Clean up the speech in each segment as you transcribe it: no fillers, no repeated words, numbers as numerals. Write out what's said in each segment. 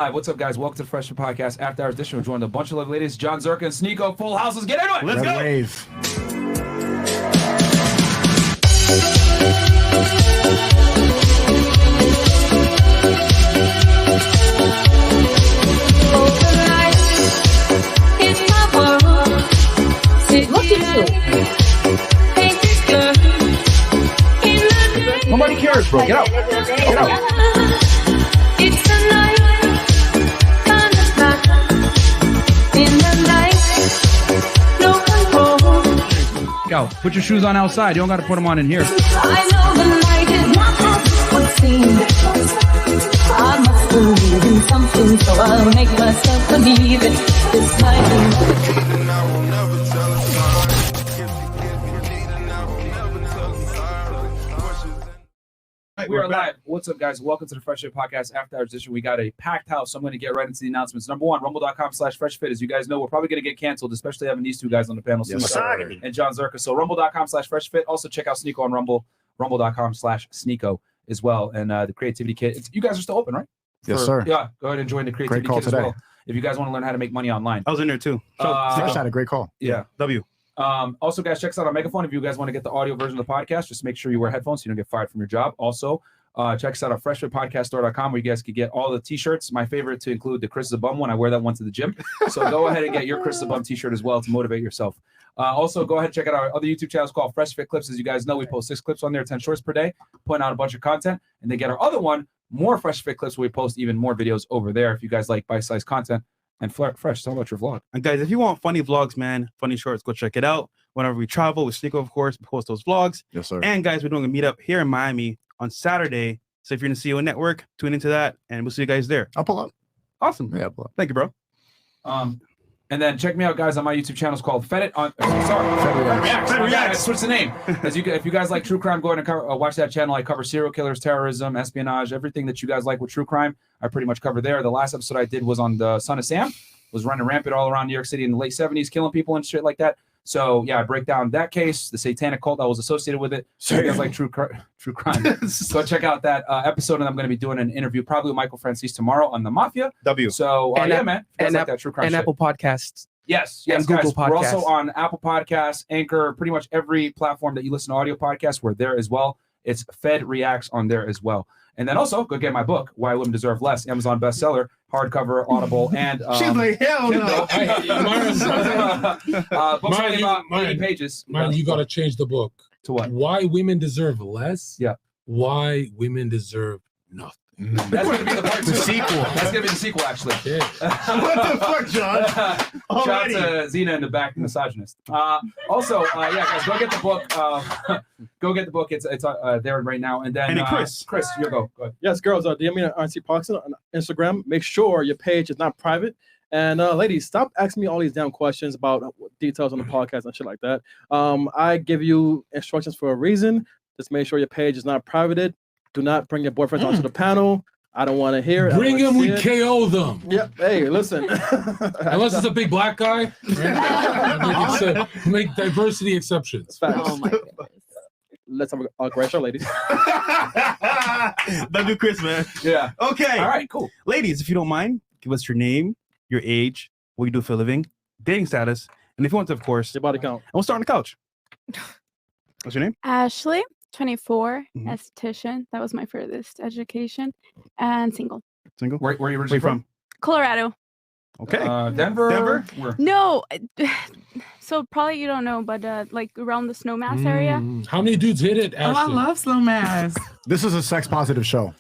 Hi, what's up, guys? Welcome to the Freshman Podcast After Hours Edition. We're joined a bunch of lovely ladies, John Zerka and Sneeko. Full house. Let's get into it. Let's go. Wave. Look at you. Nobody cares, bro. Get out. Get out. It's the night, in the night, no control. Go. Put your shoes on outside. You don't got to put them on in here. I know the night is not as it seems. I must believe in something, so I'll make myself believe it. This night We are live. What's up, guys? Welcome to the Fresh Fit Podcast After Hours Edition. We got a packed house, so I'm going to get right into the announcements. Number one, rumble.com/freshfit. As you guys know, we're probably going to get canceled, especially having these two guys on the panel, Yes, Sneeko and John Zerka. So rumble.com/freshfit. Also check out Sneeko on Rumble, rumble.com/Sneeko as well. And the Creativity Kit. You guys are still open, right? Yes, sir. Yeah, go ahead and join the Creativity Kit as well. If you guys want to learn how to make money online. I was in there too. Fresh had a great call. Yeah. W. Also, guys, check us out on Megaphone. If you guys want to get the audio version of the podcast, just make sure you wear headphones so you don't get fired from your job. Also, check us out on freshfitpodcaststore.com where you guys can get all the t-shirts. My favorite to include the Chris is a Bum one. I wear that one to the gym. So go ahead and get your Chris is a Bum t-shirt as well to motivate yourself. Also, go ahead and check out our other YouTube channels called Fresh Fit Clips. As you guys know, we post 6 clips on there, 10 shorts per day, putting out a bunch of content. And then get our other one, more Fresh Fit Clips, where we post even more videos over there. If you guys like bite-sized content. And Fresh, tell about your vlog. And guys, if you want funny vlogs, man, funny shorts, go check it out. Whenever we travel with Sneeko, of course, we post those vlogs. Yes, sir. And guys, we're doing a meetup here in Miami on Saturday. So if you're in the CEO network, tune into that, and we'll see you guys there. I'll pull up. Awesome. Yeah, I'll pull up. Thank you, bro. And then check me out, guys, on my YouTube channel. It's called Fed Reacts. Fed Reacts. Switch the name. If you guys like true crime, go ahead and watch that channel. I cover serial killers, terrorism, espionage, everything that you guys like with true crime. I pretty much cover there. The last episode I did was on the son of Sam. Was running rampant all around New York City in the late 70s, killing people and shit like that. So yeah, I break down that case, the satanic cult that was associated with it. So you guys like true crime. So check out that episode, and I'm going to be doing an interview probably with Michael Francis tomorrow on the Mafia. W. So And man, you guys like that true crime and shit. Apple Podcasts. Yes, and guys. Google We're also Podcasts. on Apple Podcasts, Anchor, pretty much every platform that you listen to audio podcasts. We're there as well. It's Fed Reacts on there as well. And then also go get my book, Why Women Deserve Less, Amazon bestseller, hardcover, Audible, and She's like, hell no. books only about 80 pages. Man, you got to change the book. To what? Why women deserve less? Yeah. Why women deserve nothing. That's going to be the part 2. The sequel. That's going to be the sequel, actually. Yeah. What the fuck, John? Shout out to Zena in the back, the misogynist. Also, guys, go get the book. Go get the book. It's there right now. And then Chris, you go. Go ahead. Yes, girls, DM me at RC Parkson on Instagram. Make sure your page is not private. And ladies, stop asking me all these damn questions about details on the podcast and shit like that. I give you instructions for a reason. Just make sure your page is not privated. Do not bring your boyfriends onto the panel. I don't want to hear it. Bring them, we KO them. Yep. Hey, listen. Unless it's a big black guy. Right? Make diversity exceptions. Oh my goodness. Let's have a great show, ladies. W. Chris, man. Yeah. Okay. All right, cool. Ladies, if you don't mind, give us your name, your age, what you do for a living, dating status, and if you want to, of course, Your body count. and we'll start on the couch. What's your name? Ashley, 24, Mhm. esthetician. That was my furthest education. And single. Single? Where are you Where originally you from? Colorado. Okay. Denver. Denver? Where? No. So probably you don't know, but like around the Snowmass area. How many dudes hit it, Oh, I Ashley? love Snowmass. This is a sex positive show.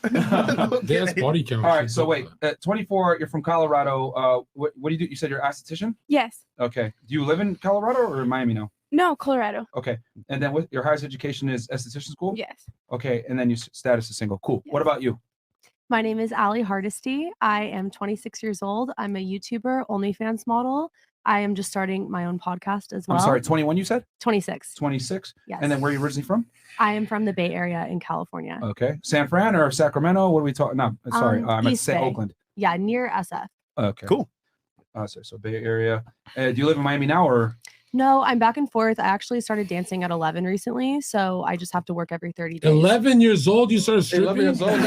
There's body count. All right, so wait, at 24, you're from Colorado. What do you do? You said you're an esthetician? Yes. Okay. Do you live in Colorado or in Miami now? No, Colorado. Okay. And then your highest education is esthetician school? Yes. Okay. And then your status is single. Cool. What about you? My name is Allie Hardesty. I am 26 years old. I'm a YouTuber, OnlyFans model. I am just starting my own podcast as well. I'm sorry, 21 you said? 26. 26? Yes. And then where are you originally from? I am from the Bay Area in California. Okay. San Fran or Sacramento? What are we talking? No, sorry. I'm at East Bay. Oakland. Yeah, near SF. Okay. Cool. So Bay Area. Do you live in Miami now or? No, I'm back and forth. I actually started dancing at 11 recently, so I just have to work every 30 days. 11 years old, you started stripping? 11 years old.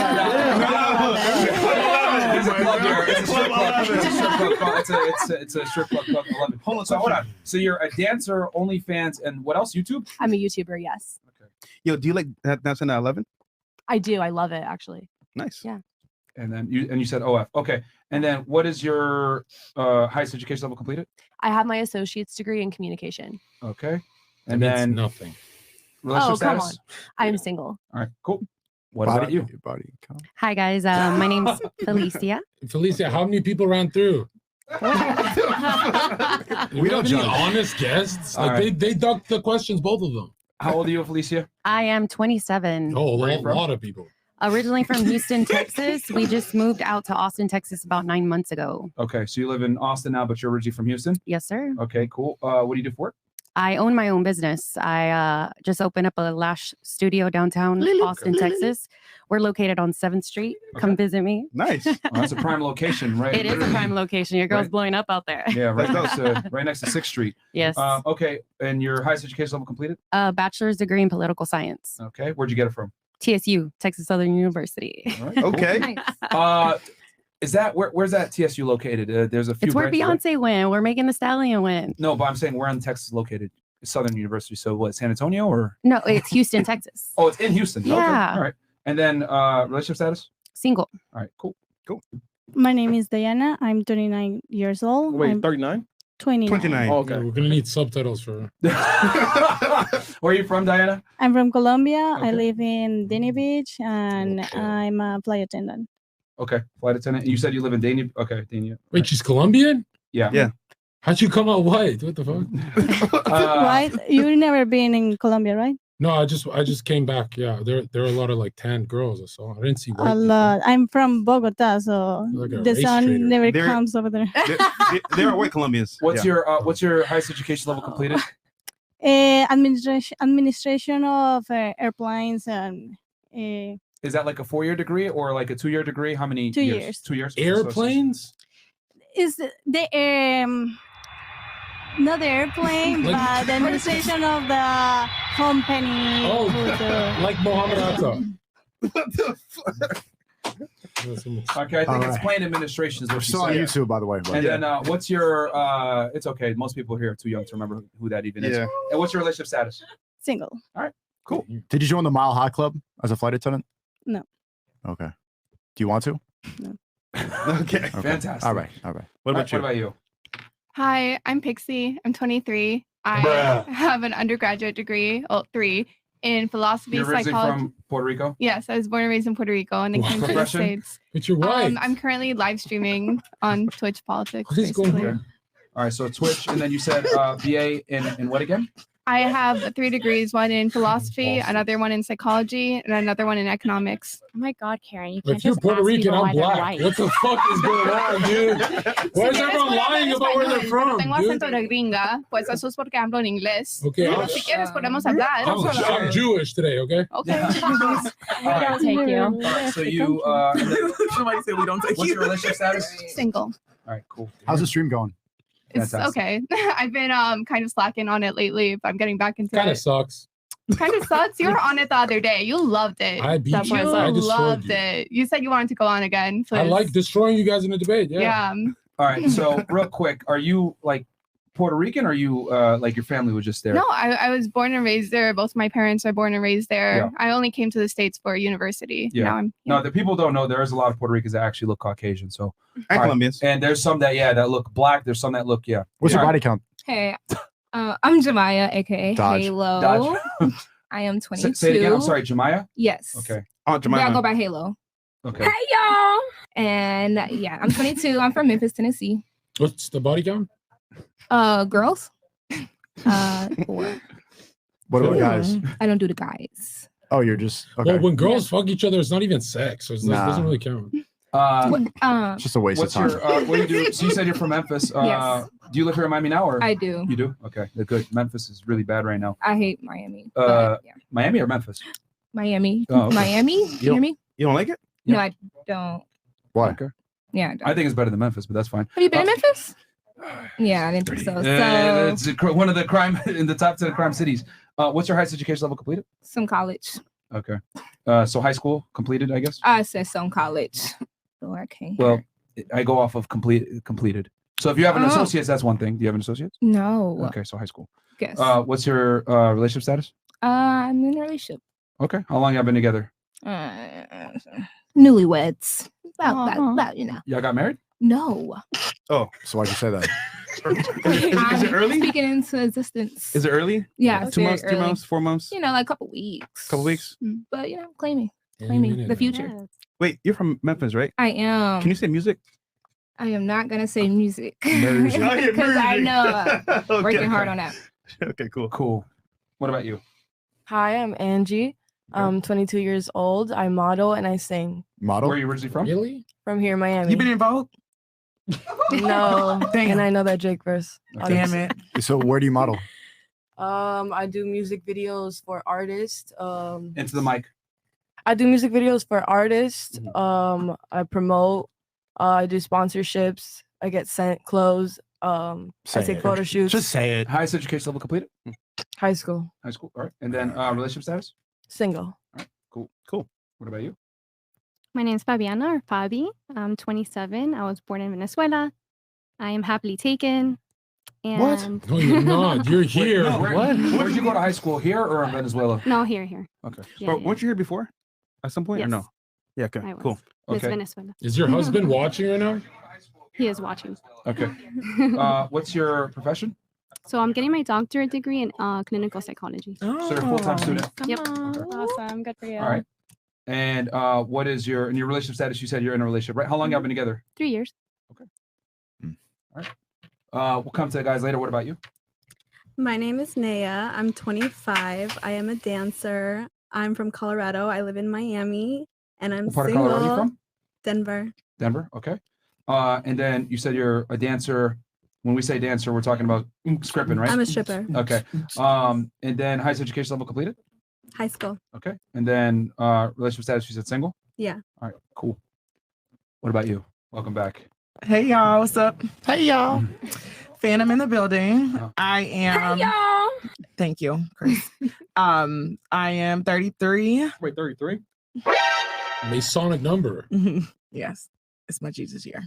It's a strip club called 11. Hold on. So you're a dancer, OnlyFans, and what else? YouTube? I'm a YouTuber, yes. Yo, do you like dancing at 11? I do. I love it, actually. Nice. Yeah. And then you said OF. Okay. And then what is your highest education level completed? I have my associate's degree in communication. Okay. That And means then nothing. relationship Come status? on. I am single. All right, cool. What about you? Hi guys, my name's Felicia. Felicia, how many people ran through? We don't have any judge. honest guests. All Like right. they ducked the questions, both of them. How old are you, Felicia? I am 27. Oh, Where are a you from? lot of people. Originally from Houston, Texas. We just moved out to Austin, Texas about 9 months ago. Okay, so you live in Austin now, but you're originally from Houston? Yes, sir. Okay, cool. What do you do for work? I own my own business. I just opened up a lash studio downtown Austin, Texas. We're located on 7th Street. Come visit me. Nice. Well, that's a prime location, right? It is a Literally. prime location. Your girl's Right. blowing up out there. Yeah, right next to 6th Street. Yes. Okay, and your highest education level completed? Bachelor's degree in political science. Okay, where'd you get it from? TSU, Texas Southern University. All right, cool. Okay. Is that where's that TSU located? There's a few. It's where branches, right? Beyonce went. We're making the stallion win. No, but I'm saying where in Texas is located? Southern University. So what? San Antonio or? No, it's Houston, Texas. Oh, it's in Houston. Okay. Yeah. All right. And then relationship status? Single. All right. Cool. My name is Diana. I'm 29 years old. Wait, I'm 39? 29. 29. Oh, Okay, okay. we're gonna need subtitles for. Where are you from, Diana? I'm from Colombia. I Okay. live in Dini Beach, and I'm a flight attendant. Okay, flight attendant. You said you live in Dania. Okay, Dania. Wait, she's Colombian? Yeah. Yeah. How'd you come out white? What the fuck? Right? You've never been in Colombia, right? No, I just came back. Yeah, there are a lot of like tan girls I saw. I didn't see white A people. lot. I'm from Bogota, so Like a the race sun trader. never They're- comes over there. There are white Colombians. What's Yeah. your highest education level completed? Administration of airplanes and Is that like a 4-year degree or like a 2-year degree? How many 2 years? years. 2 years. Airplanes? is the not the airplane, Like- but the administration of the company. Oh, who like Mohammed Atta. Okay, I think All it's right. plane administration is what she Still on said. YouTube, by the way. But And then what's your it's okay. Most people here are too young to remember who that even is. Yeah. And what's your relationship status? single. Cool. did you join the Mile High Club as a flight attendant? No. Okay. Do you want to? Okay. Okay. Fantastic. All right. All right. What about you? What about you? Hi, I'm Pixie. I'm 23. I Bruh. have an undergraduate degree, 3, in philosophy, You're originally psychology. from Puerto Rico? Yes, I was born and raised in Puerto Rico and then Wow. came to the Profession? States. But you're white. I'm currently live streaming on Twitch Politics. What is going basically. on? All right, so Twitch, and then you said BA in what again? I have 3 degrees, one in philosophy, another one in psychology, and another one in economics. Oh my God, Karen, you can't If you're just Puerto ask Rican, people I'm why they're black. white. What the fuck is going on, dude? Why is everyone lying about where they're from, Tengo dude? acento de gringa, pues eso es porque hablo en inglés. Okay, Pero si quieres podemos hablar. I'm Jewish today, okay? Okay. All right. Take you. All right, so you and then Somebody said we don't take what's you. your relationship status? Single. All right, cool. How's the stream going? It's Fantastic. okay. I've been kind of slacking on it lately, but I'm getting back into Kind it. of sucks. Kind of sucks. You were on it the other day. You loved it. I beat you. You I destroyed loved you. it. You said you wanted to go on again. I please. like destroying you guys in a debate. Yeah. Yeah. All right, so real quick, are you like Puerto Rican or are you like your family was just there? No, I was born and raised there. Both my parents are born and raised there. Yeah. I only came to the States for university. Yeah. Now I'm No, the people don't know there is a lot of Puerto Ricans that actually look Caucasian. So And All right. Colombians. and there's some that look black. There's some that look What's Yeah. your body count? Hey, I'm Jemiah, aka Dodge. Halo. Dodge. I am 22. Say it again. I'm sorry, Jemiah. Yes. Okay. Oh, Yeah, I Jemima. go by Halo. Okay. Hey, y'all. And yeah, I'm 22. I'm from Memphis, Tennessee. What's the body count? Girls. 4. What about Cool. guys? I don't do the guys. Oh, you're just okay. Well, when girls fuck each other, it's not even sex, so it Nah. doesn't really count. It's just a waste of What's time. your what do you do? So you said you're from Memphis. Yes. Do you live here in Miami now, or I do. you do? Okay, good. Memphis is really bad right now. I hate Miami. Uh, but, yeah. Miami or Memphis? Miami. Oh, okay. Miami? You hear me? You don't like it? No, I don't. Why? Okay. Yeah, I don't. I think it's better than Memphis, but that's fine. Have you been in Memphis? Yeah, I didn't think so. It's one of the crime in the top 10 crime cities. What's your highest education level completed? Some college. Okay. So high school completed, I guess. I said some college. So I can't. Well, I go off of completed. So if you have an associate's, that's one thing. Do you have an associate's? No. Okay, so high school. Guess. What's your relationship status? I'm in a relationship. Okay. How long y'all been together? Newlyweds. About, you know. Y'all got married? No. Oh, so why'd you say that? Is it early? Speaking into existence. Is it early? Yeah. 2 months, 3 months, 4 months? You know, like a couple weeks. Couple weeks? But, you know, claiming the future. Wait, you're from Memphis, right? I am. Can you say music? I am not going to say music. Music. Because I know working hard on that. Okay, cool. Cool. What about you? Hi, I'm Angie. I'm 22 years old. I model and I sing. Model? Where are you originally from? Really? From here, Miami. You been in Vogue? No. Damn. And I know that Drake verse. Damn it. So where do you model? I do music videos for artists. Into the mic. I do music videos for artists. I promote. I do sponsorships. I get sent clothes. I take photo shoots. Just say it. Highest education level completed? High school. High school. All right. And then relationship status? Single. All right. Cool. Cool. What about you? My name is Fabiana or Fabi. I'm 27. I was born in Venezuela. I am happily taken. And What? No, you're not. You're here. No, where'd you go to high school? Here or in Venezuela? No, here. Okay. Yeah, But weren't you here before? At some point or Yes. no? Yeah, okay. I was. Cool. Miss Okay. Venezuela. Is your husband watching right now? He is watching. Okay. What's your profession? So I'm getting my doctorate degree in clinical psychology. So you're a full-time student? Yep. Awesome. Good for you. All right. And what is your relationship status? You said you're in a relationship, right? How long y'all been together? 3 years. All right. We'll come to the guys later. What about you? My name is Naya. I'm 25. I am a dancer. I'm from Colorado. I live in Miami, and I'm What part single. of Colorado are you from? Denver. Denver. Okay. And then you said you're a dancer. When we say dancer, we're talking about scripting, right? I'm a stripper. Okay. And then highest education level completed? High school. Okay. And then relationship status, you said single? Yeah. All right, cool. What about you? Welcome back. Hey y'all, what's up? Hey y'all. Phantom in the building. I am. Hey y'all. Thank you, Chris. I am 33. Wait, 33? Masonic number. Yes, it's my Jesus year.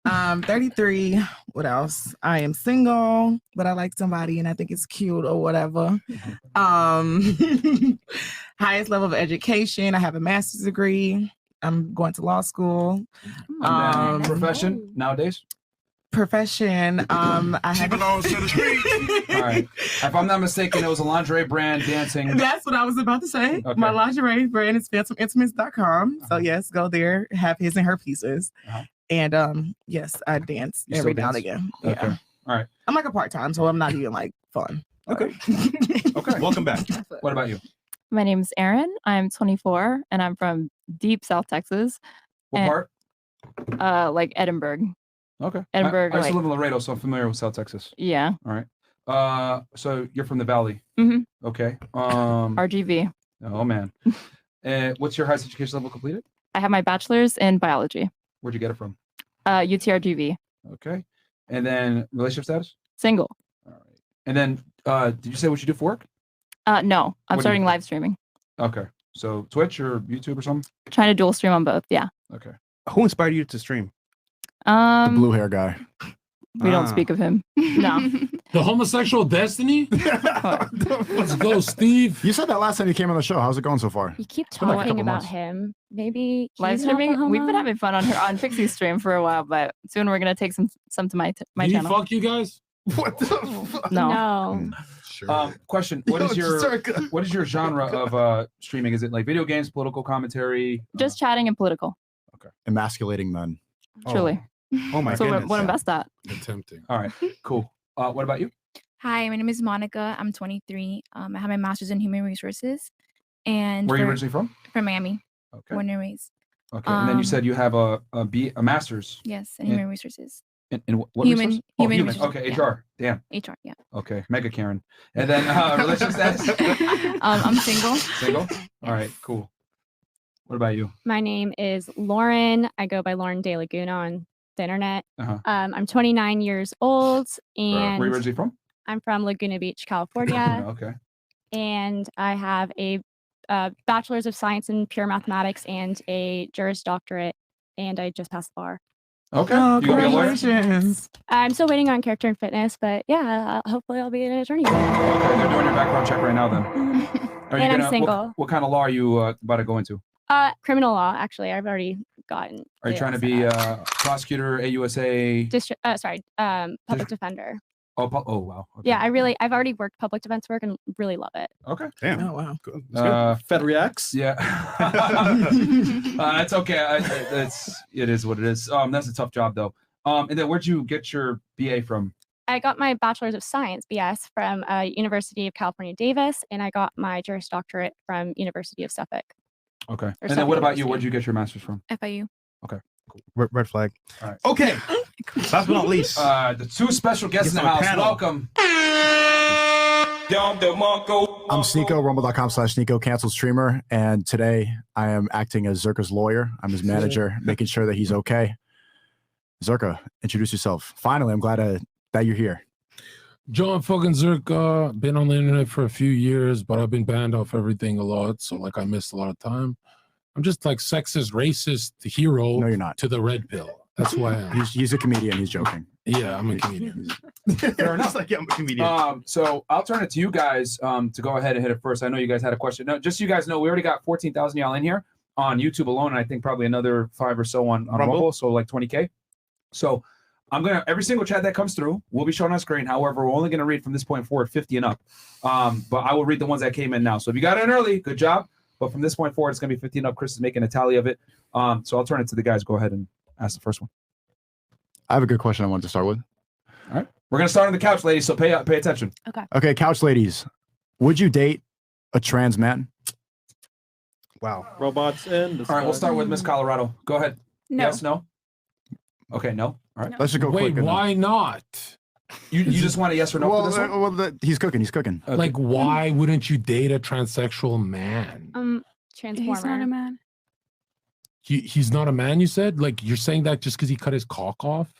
33. What else? I am single, but I like somebody and I think it's cute or whatever. Highest level of education. I have a master's degree. I'm going to law school. And then profession nowadays? Profession. I have All right. If I'm not mistaken, it was a lingerie brand dancing. That's what I was about to say. Okay. My lingerie brand is phantomintimates.com. So yes, go there, have his and her pieces. And yes, I dance You every still now and dance? again. Okay. Yeah. All right. I'm like a part-time, so I'm not even like fun. Okay. Okay. Welcome back. What about you? My name's Erin. I'm 24 and I'm from deep South Texas. What part? Like Edinburgh. Okay. Edinburgh. I used to like, live in Laredo, so I'm familiar with South Texas. yeah. All right. So you're from the Valley. Mhm. Okay. RGV. Oh man. What's your highest education level completed? I have my bachelor's in biology. Where'd you get it from? UTRGV. Okay. And then relationship status? Single. And then did you say what you do for work? No, I'm What do you starting do? live streaming. Okay. So Twitch or YouTube or something? Trying to dual stream on both. Yeah. Okay. Who inspired you to stream? The blue hair guy. We don't speak of him. No. The homosexual destiny? Let's go, Steve. You said that last time you came on the show. How's it going so far? You keep It's been like a talking couple about months. him. Maybe Live he's an streaming. We've been Oklahoma? having fun on Pixie's stream for a while, but soon we're gonna take some to my Did he channel. fuck you guys? What the fuck? No. Question: What is your genre of streaming? Is it like video games, political commentary? Just chatting and political. Emasculating men. Truly. Oh my That's what goodness. I'm best at. Attempting. All right. Cool. What about you? Hi, my name is Monica. I'm 23. I have my master's in human resources. And Where are you originally from? From Miami. Okay. Born and raised. Okay. And then you said you have a master's. Yes, in human resources. In what Human- resource? human Human. resources, Okay. yeah. HR. Damn. HR, yeah. Okay. Mega Karen. And then relationship status? I'm single. Single. All right. Cool. What about you? My name is Lauren. I go by Lauren De Laguna on the internet. Uh-huh. I'm 29 years old, and Where are you originally from? I'm from Laguna Beach, California. Okay. And I have a bachelor's of science in pure mathematics and a Juris Doctorate, and I just passed the bar. Okay. Oh, You gonna be a lawyer? congratulations. I'm still waiting on character and fitness, but yeah, hopefully I'll be an attorney. Okay, they're doing your background check right now then. Are you And I'm gonna, single. What kind of law are you about to go into? Criminal law, actually. I've already gotten. Are you it trying to set be up. prosecutor, AUSA? Public defender. Oh, wow. Okay. Yeah, I've already worked public defense work and really love it. Okay. Damn. Oh wow. FedReacts. Yeah. It's okay. It is what it is. That's a tough job though. And then where'd you get your BA from? I got my bachelor's of science BS from University of California, Davis, and I got my Juris Doctorate from University of Suffolk. Okay. And then what about you? Where'd you get your master's from? FIU. Okay. Red flag. All right. Okay. Last but not least, the two special guests in the Yes, our house. panel. Welcome. I'm Sneeko, rumble.com/Sneeko, canceled streamer. And today I am acting as Zerka's lawyer. I'm his manager, making sure that he's okay. Zerka, introduce yourself. Finally, I'm glad that you're here. John fucking Zerka, been on the internet for a few years, but I've been banned off everything a lot. So like I missed a lot of time. I'm just like sexist, racist hero No, you're not. to the red pill. That's who I am. He's a comedian. He's joking. Yeah, I'm a comedian. fair enough. Like, yeah, I'm a comedian. So I'll turn it to you guys to go ahead and hit it first. I know you guys had a question. No, just so you guys know, we already got 14,000 y'all in here on YouTube alone, and I think probably another 5 or so on Rumble. Rumble, so like 20K. So I'm gonna every single chat that comes through will be shown on screen. However, we're only gonna read from this point forward 50 and up. But I will read the ones that came in now. So if you got in early, good job. But from this point forward, it's gonna be 50 and up. Chris is making a tally of it. So I'll turn it to the guys. Go ahead and ask the first one. I have a good question I want to start with. All right, we're gonna start on the couch, ladies. So pay attention. Okay, couch ladies, would you date a trans man? Wow. Robots in. All right, we'll start with Miss Colorado. Go ahead. No. Yes, no. Okay, no. All right. Let's just go Wait, quick. and then- why not? You just want a yes or no for this one? He's cooking. He's cooking. Okay. Like, why wouldn't you date a transsexual man? Transformer. He's not a man. He's not a man, you said? Like, you're saying that just because he cut his cock off?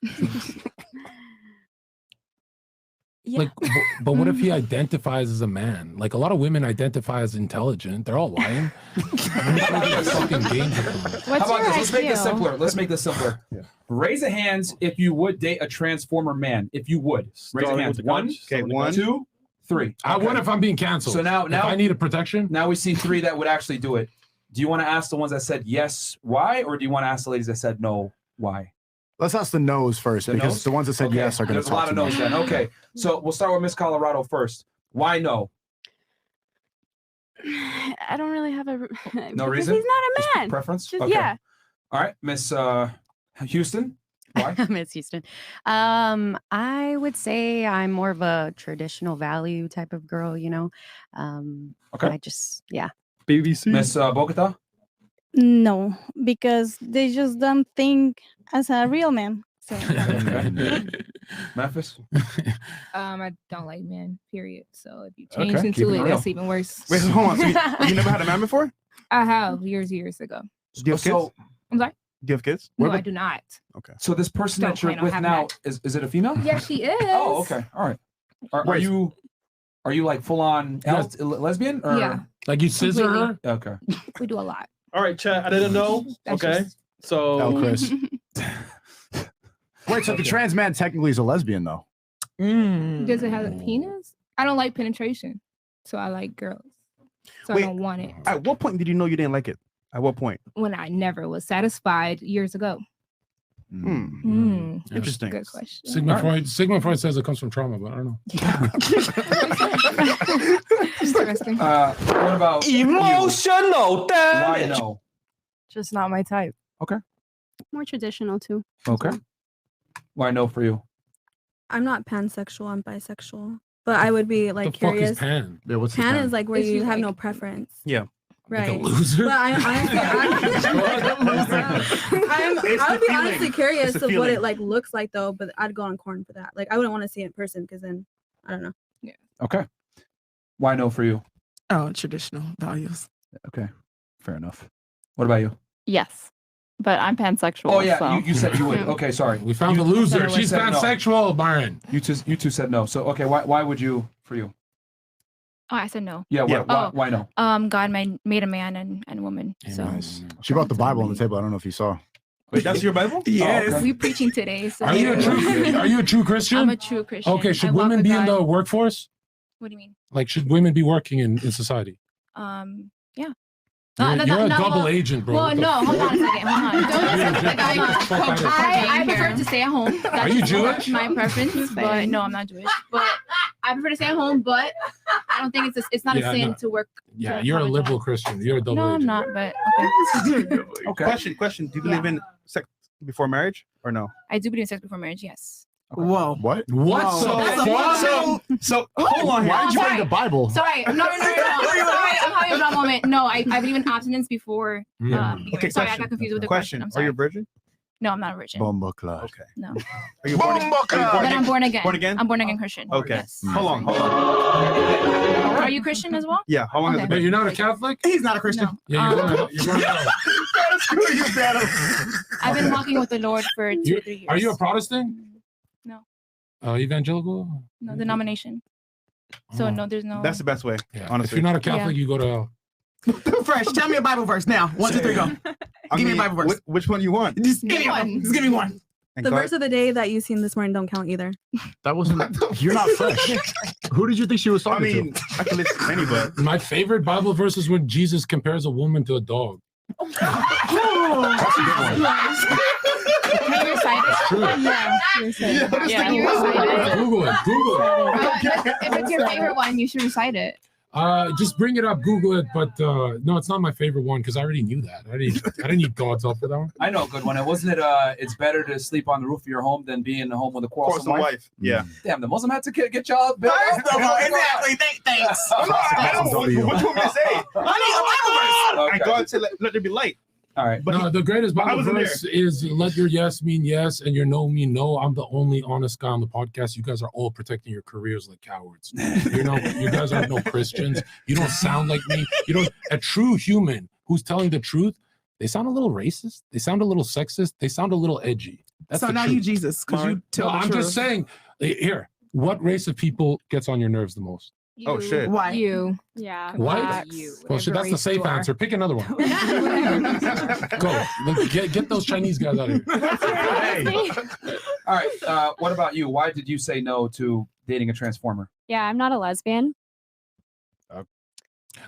Yeah. Like, but what if he identifies as a man? Like, a lot of women identify as intelligent. They're all lying. I'm sure that's fucking dangerous. How about this? Let's make this simpler. Let's make this simpler. Raise a hands if you would date a transformer man. If you would. Raise your Starting hands. with the One, couch. Okay, 1, 2, 3. What if I'm being canceled? So now if I need a protection? Now we see 3 that would actually do it. Do you want to ask the ones that said yes, why? Or do you want to ask the ladies that said no, why? Let's ask the no's first, The because no's? the ones that said Okay, yes are going there's to a talk lot of to me. no's then. Okay. So we'll start with Miss Colorado first. Why no? I don't really have a No because reason? He's not a Just man. preference? Just, Okay. Yeah. All right, Miss Houston. Why? Miss Houston. I would say I'm more of a traditional value type of girl, you know. Okay. I just, yeah. BBC. Miss Bogota. No, because they just don't think as a real man. So Memphis. I don't like men, period. So if you Okay, change keep into it it, real. that's even worse. Wait, hold on. So you never had a man before? I have years ago. Do you have kids? So, I'm sorry. Do you have kids? No, I do not. Okay. so this person Don't that you're plan on with having now that. is it a female? Yeah, she is. Oh, okay. All right. Are Wait. you like full on Yes. lesbian? Or? Yeah, Like, you scissor her? Okay. we do a lot. All right, chat. I didn't know. That's Okay. just- So. Oh, Chris. Wait, so the trans man technically is a lesbian, though? Does it have a penis? I don't like penetration, so I like girls. So Wait. I don't want it. At what point did you know you didn't like it? At what point? When I never was satisfied years ago. Interesting. Good question. Sigmund Freud says it comes from trauma, but I don't know. Interesting. What about Emotional why no? Just not my type. Okay. More traditional too. Okay. Why no for you? I'm not pansexual. I'm bisexual. But I would be like The fuck is curious. pan? Yeah, what's Pan is like where It's you just have like- no preference. Yeah. Right. Like a loser? But I would be honestly curious It's a of what feeling. it like looks like though, but I'd go on corn for that. Like I wouldn't want to see it in person because then I don't know. Okay. Why no for you? Oh, traditional values. Okay. Fair enough. What about you? Yes. But I'm pansexual. Oh yeah, so. you said you would. Okay, sorry. We found the loser. She's said no. pansexual, Byron. You two said no. So okay, why would you for you? Oh, I said no. Yeah, why no? God made a man and woman. So Nice. She brought the Bible on the table. I don't know if you saw. Wait, that's your Bible? yes, Oh, okay. we preaching today. So Are you a true Christian? I'm a true Christian. Okay, should I walk women with be in God. the workforce? What do you mean? Like, should women be working in society? Yeah. You're a double agent, bro. Well, What the no, hold fuck? on a second. Hold on. Fuck out of I prefer to stay at home. Are you Jewish? My preference, but no, I'm not Jewish. But I prefer to stay at home. But I don't think it's not a sin to work. Yeah, you're a liberal Christian. You're a double No, I'm agent. not. But okay. Okay. Question. Do you believe in sex before marriage or no? I do believe in sex before marriage. Yes. Whoa. What? What? So hold on. Why did you bring sorry. the Bible? Sorry. No. Sorry, I'm having a bad moment. No, I believe in abstinence before. Okay, Sorry, I question. got confused with the Question. question. I'm Are sorry. you a virgin? No, I'm not a virgin. Bomba class. Okay. No. Are you born again? But I'm born again. Born again? I'm born again Christian. Okay. Yes. Hold on. Are you Christian as well? Yeah. How long has it But been? you're not a Catholic? He's not a Christian. Yeah, you're going to Screw you, Dad. I've been walking with the Lord for 2 or 3 years. Are you a Protestant? No. Evangelical? No denomination. So no, there's no. That's the best way. Yeah. Honestly. If you're not a Catholic, you go to. Fresh. Tell me a Bible verse now. 1, 2, 3, go. Give me a Bible verse. Which one you want? Just give me one. Just give me one. The verse of the day that you seen this morning don't count either. That wasn't. You're not fresh. Who did you think she was talking to? I can listen to anybody. My favorite Bible verse is when Jesus compares a woman to a dog. That's a good one. Can you recite it? True. Yeah. Can you recite it? Google it. Google it. If it's your favorite one, you should recite it. Just bring it up, Google it. But no, it's not my favorite one because I already knew that. I didn't need God's help for that one. I know a good one. And wasn't it? It's better to sleep on the roof of your home than be in the home with a quarrelsome wife. Yeah. Damn, the Muslim had to get y'all. Exactly. Thanks. I don't know. What do you want me to say? I need a Bible verse. Okay. And God said, let there be light. All right. But no, the greatest but I Bible wasn't verse is let your yes mean yes and your no mean no. I'm the only honest guy on the podcast. You guys are all protecting your careers like cowards. You guys aren't no Christians. You don't sound like me. A true human who's telling the truth, they sound a little racist. They sound a little sexist. They sound a little edgy. That's So the now truth. you Jesus, because you tell the I'm truth. just saying, here, what race of people gets on your nerves the most? Oh, shit. Why? You. Yeah. What? Well, shit, that's the safe answer. Pick another one. Go. Get those Chinese guys out of here. Hey. All right. What about you? Why did you say no to dating a transformer? Yeah, I'm not a lesbian.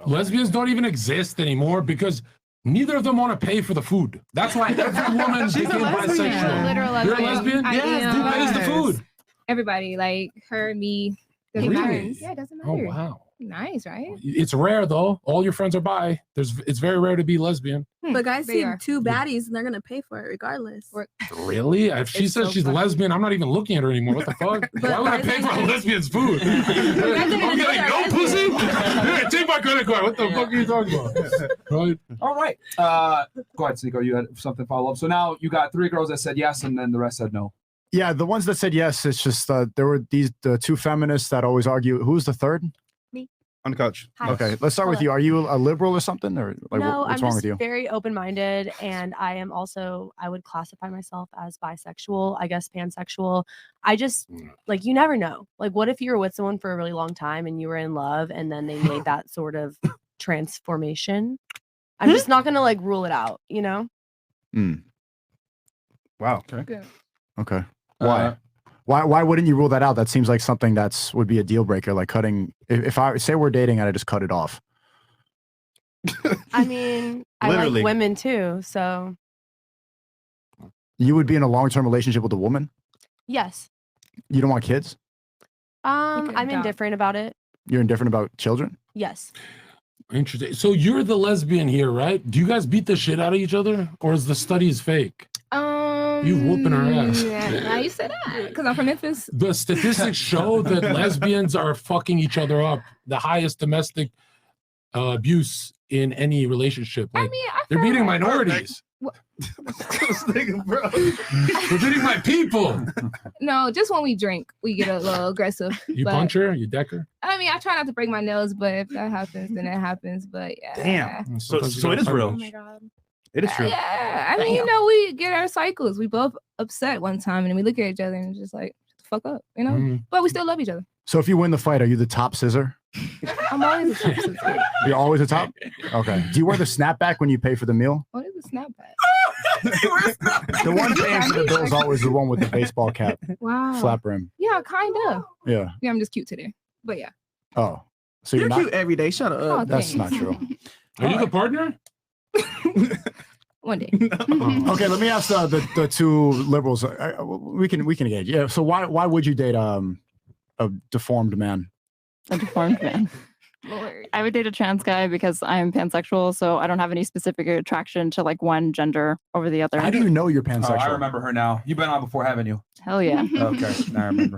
Lesbians don't even exist anymore because neither of them want to pay for the food. That's why every woman She's a became lesbian. bisexual. Literal You're a lesbian. lesbian? I Yes. am. Who pays the food? Everybody, like her, me. Doesn't Really? matter. Yeah, it doesn't Oh, matter. wow. Nice, right? It's rare though. All your friends are bi. It's very rare to be lesbian. But guys They see are. 2 baddies and they're gonna pay for it regardless. Really? If she It's says so she's funny. lesbian, I'm not even looking at her anymore. What the fuck? But Why would I guys pay are for a gonna- lesbian's food? I'm getting no pussy? Yeah, take my credit card. What the fuck are you talking about? Right? All right. Go ahead, Nico. You had something follow up. So now you got 3 girls that said yes, and then the rest said no. Yeah, the ones that said yes, it's just there were the 2 feminists that always argue. Who's the third? On the couch. Hi. Okay, let's start with Hello. you. Are you a liberal or something, or like No, what's I'm wrong just with you? very open-minded, and I am also, I would classify myself as bisexual, I guess pansexual. I just like, you never know. Like, what if you were with someone for a really long time and you were in love, and then they made that sort of transformation? I'm just not gonna like rule it out, you know? Wow. Okay. Okay. Why? Why wouldn't you rule that out? That seems like something would be a deal breaker. Like cutting. If I say we're dating and I just cut it off. I mean, I Literally. like women too, so You would be in a long-term relationship with a woman. yes. You don't want kids. I'm indifferent about it. You're indifferent about children. Yes. Interesting. So you're the lesbian here, right? Do you guys beat the shit out of each other, or is the studies fake? You whooping her ass. Yeah, now you said that because I'm from Memphis. The statistics show that lesbians are fucking each other up. The highest domestic abuse in any relationship. Like, they're beating minorities. They're beating my people. No, just when we drink, we get a little aggressive. You but- punch her? You deck her? I mean, I try not to break my nails, but if that happens, then it happens. But yeah. Damn. So it is real. Oh my god. It is true. Yeah, I mean, you know, we get our cycles. We both upset one time, and we look at each other and it's just like, shut the fuck up, you know. Mhm. But we still love each other. So if you win the fight, are you the top scissor? I'm always a top scissor. You're always a top? Okay. Do you wear the snapback when you pay for the meal? What is a snapback? The one paying for the bill is always the one with the baseball cap. Wow. Flat brim. Yeah, kind of. Yeah. Yeah, I'm just cute today. But yeah. Oh. So you're You're not cute every day. Shut up. Oh, That's thanks. not true. Are you the partner? One day. Okay, let me ask the two liberals. We can engage. Yeah. So why would you date a deformed man? A deformed man. I would date a trans guy because I'm pansexual, so I don't have any specific attraction to like one gender over the other. How do you know you're Oh, pansexual? I remember her now. You've been on before, haven't you? Hell yeah. Okay, now I remember.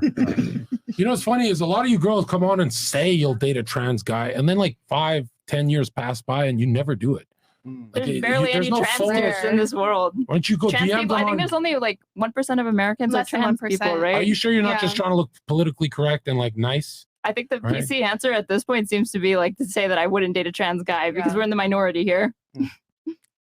You know what's funny is a lot of you girls come on and say you'll date a trans guy, and then like 5-10 years pass by and you never do it. Like, There's barely any trans in this world. Why don't you go trans DM people, them I think on- there's only like 1% of Americans are Less than trans 1%. people, right? Are you sure you're not just trying to look politically correct and like nice? I think the Right. PC answer at this point seems to be like to say that I wouldn't date a trans guy because we're in the minority here.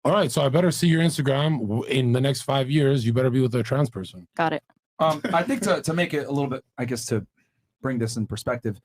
All right, so I better see your Instagram in the next 5 years. You better be with a trans person. Got it. I think to make it a little bit, I guess, to bring this in perspective,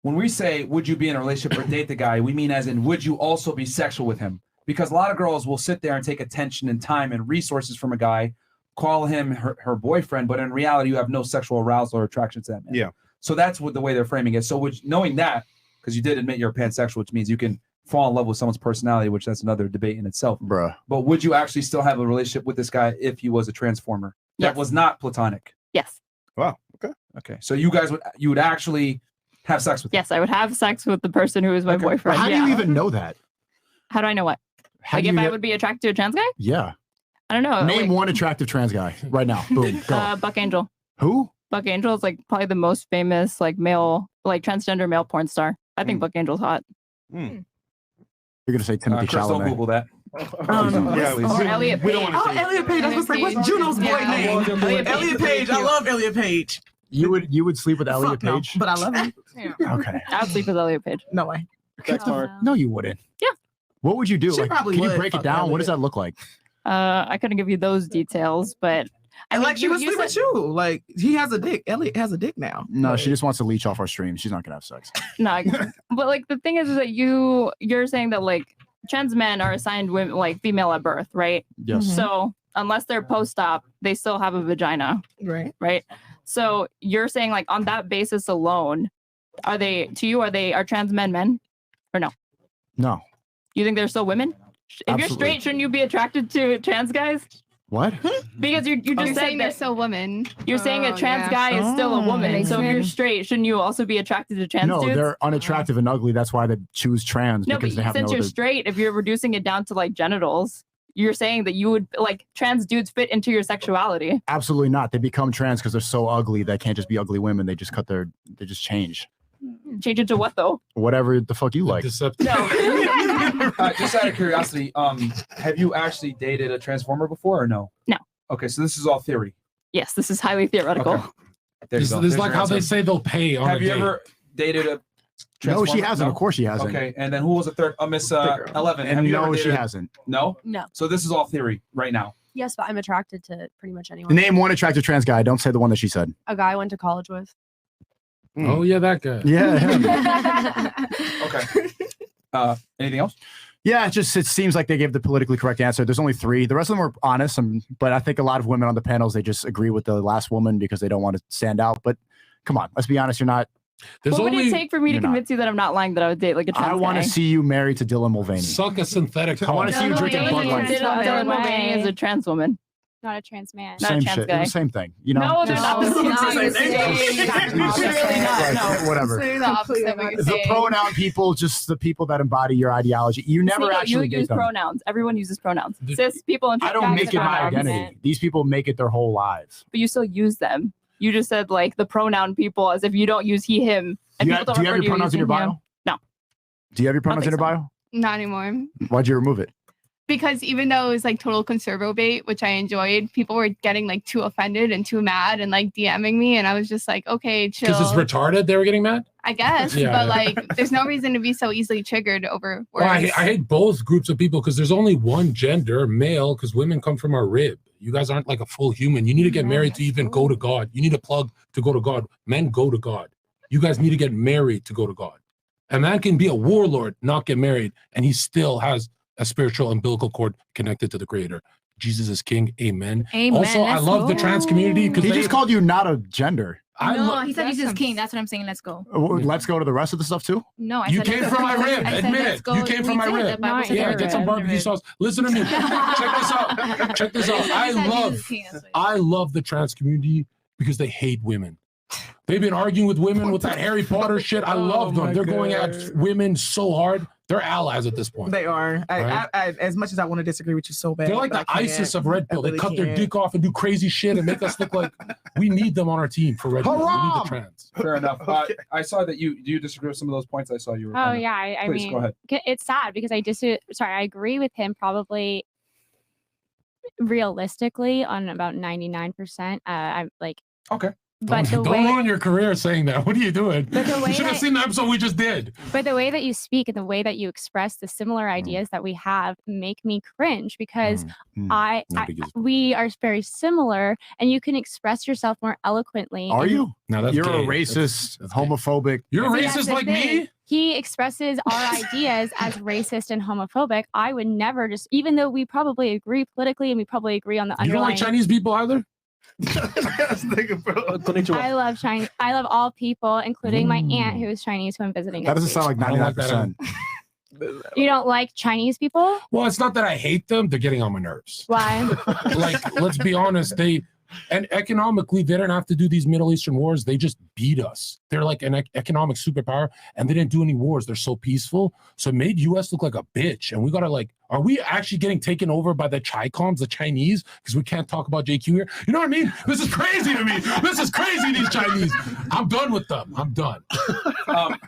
when we say would you be in a relationship or date the guy, we mean as in would you also be sexual with him? Because a lot of girls will sit there and take attention and time and resources from a guy, call him her boyfriend, but in reality you have no sexual arousal or attraction to that man. Yeah. So that's what the way they're framing it. So knowing that, because you did admit you're pansexual, which means you can fall in love with someone's personality, which that's another debate in itself. Bruh. But would you actually still have a relationship with this guy if he was a transformer that Yes. was not platonic? Yes. Wow. Okay. Okay. So you would actually have sex with him. Yes, I would have sex with the person who is my boyfriend. How do yeah. you even know that? How do I know what? How Like do if you I know- would be attracted to a trans guy? Yeah. I don't know. Name like, one attractive trans guy right now. Boom. Go. Buck Angel. Who? Buck Angel is like probably the most famous like male, like transgender male porn star. I think Buck Angel's hot. You're gonna say Timothy Chris, don't Chalamet. Google that. Yeah, please. Or Elliot We Page. don't wanna Oh, Elliot Page. I was like, what's Juno's boy name? Elliot Page. I love Elliot Page. You would sleep with Elliot Fuck no, Page? but I love him. Okay. I'd sleep with Elliot Page. No way. No, you wouldn't. Yeah. What would you do? She Like, probably can you would break it fuck down? What does Elliot. that look like? I couldn't give you those details, but I And mean, like she would sleep with you. Like he has a dick. Elliot has a dick now. No, she just wants to leech off our stream. She's not gonna have sex. No, but like the thing is that you're saying that like trans men are assigned women like female at birth, right? Yes. So unless they're post-op, they still have a vagina, Right. right? So you're saying like on that basis alone, are trans men or no? No. You think they're still women? If you're Absolutely. straight, shouldn't you be attracted to trans guys? What? Because you just You're said saying they're that still women. you're saying a Oh, trans yeah. guy is still a woman. makes So if you're sense. straight, shouldn't you also be attracted to trans No, dudes? they're unattractive and ugly. That's why they choose trans No, because but they have since no you're other. straight, if you're reducing it down to like genitals, you're saying that you would like trans dudes fit into your sexuality. Absolutely not. They become trans because they're so ugly they can't just be ugly women. They just they just change. Change it to what though? Whatever the fuck you like. Just out of curiosity, have you actually dated a transformer before or no? No. Okay, so this is all theory. Yes, this is highly theoretical. Okay. There you This go. is There's like your how answer. they say they'll pay on Have a you date. ever dated a No, transformer? she hasn't. Of course she hasn't. Okay, and then who was the third? Miss 11. And Have you ever no, she dated- hasn't. No? No. So this is all theory right now. Yes, but I'm attracted to pretty much anyone. Name one attractive trans guy. Don't say the one that she said. A guy I went to college with. Oh yeah, that guy. Yeah. him. Okay. Anything else? Yeah, it seems like they gave the politically correct answer. There's only 3. The rest of them were honest, but I think a lot of women on the panels, they just agree with the last woman because they don't want to stand out. But come on, let's be honest, you're not. There's What would only it take for me to You're not. convince you that I'm not lying that I would date like a trans I want to guy? see you married to Dylan Mulvaney. suck a synthetic. I want to see you drinking Budweiser. Dylan Mulvaney is a trans woman. Not a trans man. Not a Same trans shit. guy. Same thing. You know. No, they're just- not the same Not thing. the same. Really not, no. Whatever. Say the opposite of what you're The saying. pronoun people, just the people that embody your ideology. You never See, actually you date use them. pronouns. Everyone uses pronouns. Cis people and I trans don't guys make it are my not identity. opposite. These people make it their whole lives. But you still use them. You just said like the pronoun people as if you don't use he, him. And Do you, people do you don't have refer your to pronouns in your using him. bio? No. Do you have your pronouns in your think bio? Not anymore. Why'd you remove it? Because even though it was like total conservo bait, which I enjoyed, people were getting like too offended and too mad and like DMing me, and I was just like, okay, chill. Because it's retarded. They were getting mad. I guess, Yeah. but like, there's no reason to be so easily triggered over words. Well, I hate both groups of people because there's only one gender, male, because women come from our rib. You guys aren't like a full human. You need to get married to even go to God. You need a plug to go to God. Men go to God. You guys need to get married to go to God. A man can be a warlord, not get married, and he still has a spiritual umbilical cord connected to the Creator. Jesus is King. Amen. Amen. Also, I Let's love the go. trans community because He just called you not a gender. No, he said Jesus is king. That's what I'm saying. Let's go. Let's go to the rest of the stuff too. No, I You said came let's from go. my rib. I said Admit let's it. go. You came from We my did. rib. The Bible said Yeah, rib. get some barbecue sauce. Listen to me. Check this out. Check this out. I love the trans community because they hate women. They've been arguing with women with that Harry Potter shit. I love them. They're going at women so hard. They're allies at this point. They are. Right? I, as much as I want to disagree with you so bad, They're like but the I can't. ISIS of Red Pill. I They really cut their can't. dick off and do crazy shit and make us look like we need them on our team for Red Pill. We need the trans. Fair enough. I saw that you disagree with some of those points. I saw you were. Oh kinda- yeah, I Please mean, go ahead. it's sad because I agree with him probably realistically on about 99%. I'm like, okay, but Don't ruin your career saying that. What are you doing? But the way You should have that- seen the episode we just did. but the way that you speak and the way that you express the similar ideas that we have make me cringe because we are very similar and you can express yourself more eloquently. Are and- you? No, that's You're gay. a racist, homophobic. You're See, that's the thing. He expresses our ideas as racist and homophobic. I would never just, even though we probably agree politically and we probably agree on the You don't underlying. like Chinese people either? I love Chinese. I love all people, including my aunt who is Chinese, who I'm visiting. That next doesn't sound week. like 99%. You don't like Chinese people? Well, it's not that I hate them. They're getting on my nerves. Why? Like, let's be honest. And economically, they didn't have to do these Middle Eastern wars. They just beat us. They're like an economic superpower, and they didn't do any wars. They're so peaceful. So it made US look like a bitch. And we got to are we actually getting taken over by the Chi-Coms, the Chinese? Because we can't talk about JQ here. You know what I mean? This is crazy to me. This is crazy, these Chinese. I'm done with them. I'm done.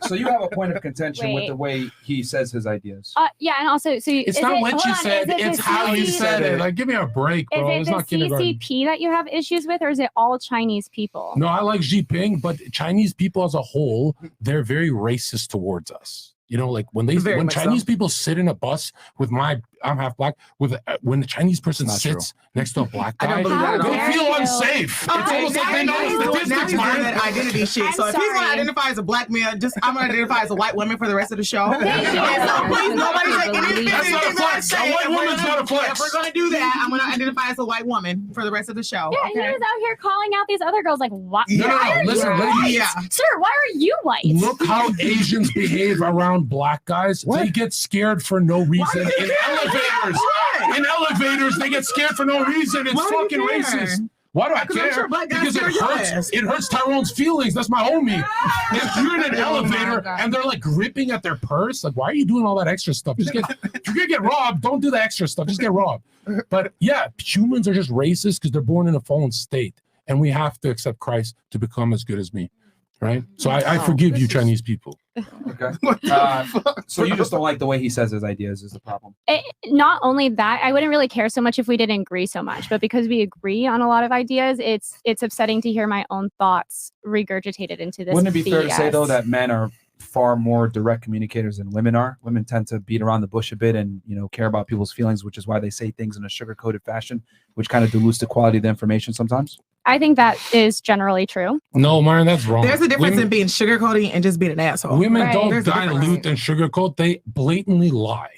So you have a point of contention with Wait. the way he says his ideas. Yeah, and also, so It's is not it- what hold you on, said. is it It's the how you CC said it. Like, give me a break, bro. Is It's it not the kindergarten. CCP that you have issues with, or is it all Chinese people? No, I like Xi Jinping, but Chinese people as a whole, they're very racist towards us. You know, like when Very much Chinese so. people sit in a bus with I'm half black, when the Chinese person Not true. sits next to a black I guy, don't believe that at all. they feel unsafe. It's almost like they know the Now statistics, he's doing man. that identity shit. So if he's going to identify as a black man, I'm going to identify as a white woman for the rest of the show. And so please, nobody take any That's not a flex. A white woman's not a flex. If we're going to do that, I'm going to identify as a white woman for the rest of the show. Yeah, he was out here calling out these other girls like, what? No, why are listen, you ladies. white? Sir, why are you white? Look how Asians behave around black guys. They get scared for no reason in elevators. In elevators, they get scared for no reason. It's Why do you fucking care? racist. Why do I 'Cause I'm care? sure black guys Because it scare your hurts. ass. It hurts Tyrone's feelings. That's my homie. If you're in an Oh my elevator God. and they're like gripping at their purse, like, why are you doing all that extra stuff? If you're gonna get robbed, don't do the extra stuff. Just get robbed. But yeah, humans are just racist because they're born in a fallen state, and we have to accept Christ to become as good as me. Right? So I forgive you, Chinese people. Okay. So you just don't like the way he says his ideas is the problem. Not only that, I wouldn't really care so much if we didn't agree so much, but because we agree on a lot of ideas, it's upsetting to hear my own thoughts regurgitated into this. Wouldn't it be fair to say BS. though that men are far more direct communicators than women are? Women tend to beat around the bush a bit and care about people's feelings, which is why they say things in a sugar-coated fashion, which kind of dilutes the quality of the information sometimes. I think that is generally true. No, Myron, that's wrong. There's a difference in being sugarcoating and just being an asshole. Women don't There's a difference. dilute and sugarcoat. They blatantly lie.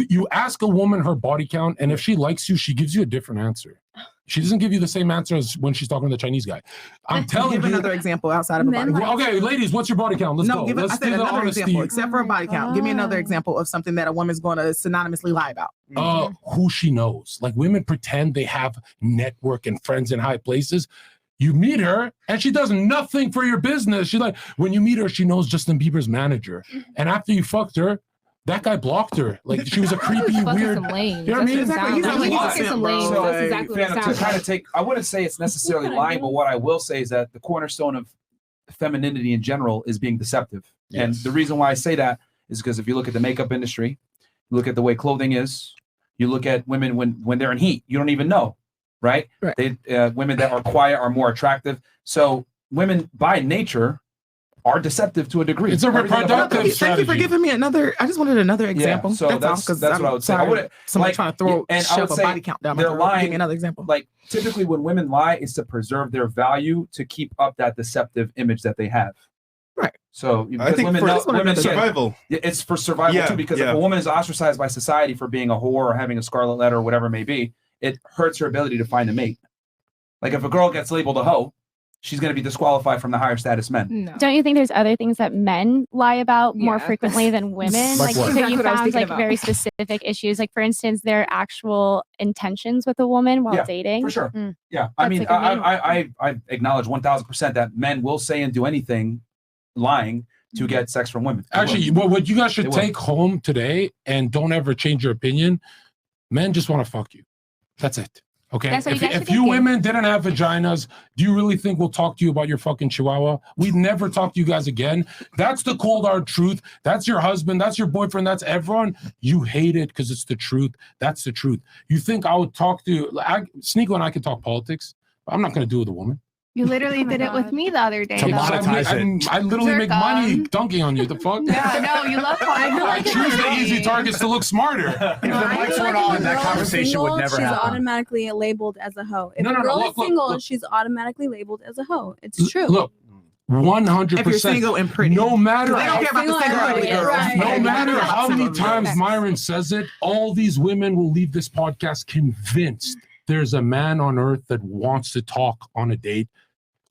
You ask a woman her body count, and if she likes you, she gives you a different answer. She doesn't give you the same answer as when she's talking to the Chinese guy. I'm telling Give you. another example outside of a body count. Okay, ladies, what's your body count? Let's No, go. I Let's said do the another honesty. example, except for a body count. Give me another example of something that a woman's going to synonymously lie about. Who she knows. Like women pretend they have network and friends in high places. You meet her and she does nothing for your business. She's like, when you meet her, she knows Justin Bieber's manager. And after you fucked her, that guy blocked her. Like she was a creepy, weird. You know what I mean? I wouldn't say it's necessarily lying, but what I will say is that the cornerstone of femininity in general is being deceptive. And the reason why I say that is because if you look at the makeup industry, you look at the way clothing is, you look at women when they're in heat, you don't even know, right? They women that are quiet are more attractive. So women by nature are deceptive to a degree. It's a reproductive Thank you strategy. for giving me another. I just wanted another example. Yeah, so that's all, 'cause what I'm I would say. I tired wouldn't of somebody like, trying to throw and I shove would a say body count down my they're throat. lying. Give me another example. Like typically when women lie, it's to preserve their value to keep up that deceptive image that they have. Right. So I think women for know, women survival. It's for survival Yeah, too, because yeah. if a woman is ostracized by society for being a whore or having a scarlet letter or whatever it may be, it hurts her ability to find a mate. Like if a girl gets labeled a hoe, she's going to be disqualified from the higher status men. Don't you think there's other things that men lie about more frequently than women? Like what? So Exactly you what I was found thinking like about. very specific issues, like for instance, their actual intentions with a woman while dating. For sure. Yeah. I mean, I acknowledge 1000% that men will say and do anything lying to get sex from women. They Actually, will. what you guys should They will. take home today, and don't ever change your opinion. Men just want to fuck you. That's it. Okay. That's what you guys If should you think. women didn't have vaginas, do you really think we'll talk to you about your fucking chihuahua? We'd never talk to you guys again. That's the cold hard truth. That's your husband. That's your boyfriend. That's everyone. You hate it because it's the truth. That's the truth. You think I would talk to you? Sneeko and I can talk politics. I'm not going to do it with a woman. You literally did it with me the other day. Because I literally make Jerk money on. dunking on you. The fuck? Yeah, no, you love I choose the easy targets to look smarter. If the mics weren't on, that conversation would never she's happen. automatically labeled as a hoe. If No, a no, no, girl look, is look, single, look. she's automatically labeled as a hoe. It's true. Look, 100%. If you're single and pretty. No matter They don't care about the single and pretty girls. Right. No matter how many Single times girls. Myron says it, all these women will leave this podcast convinced there's a man on earth that wants to talk on a date.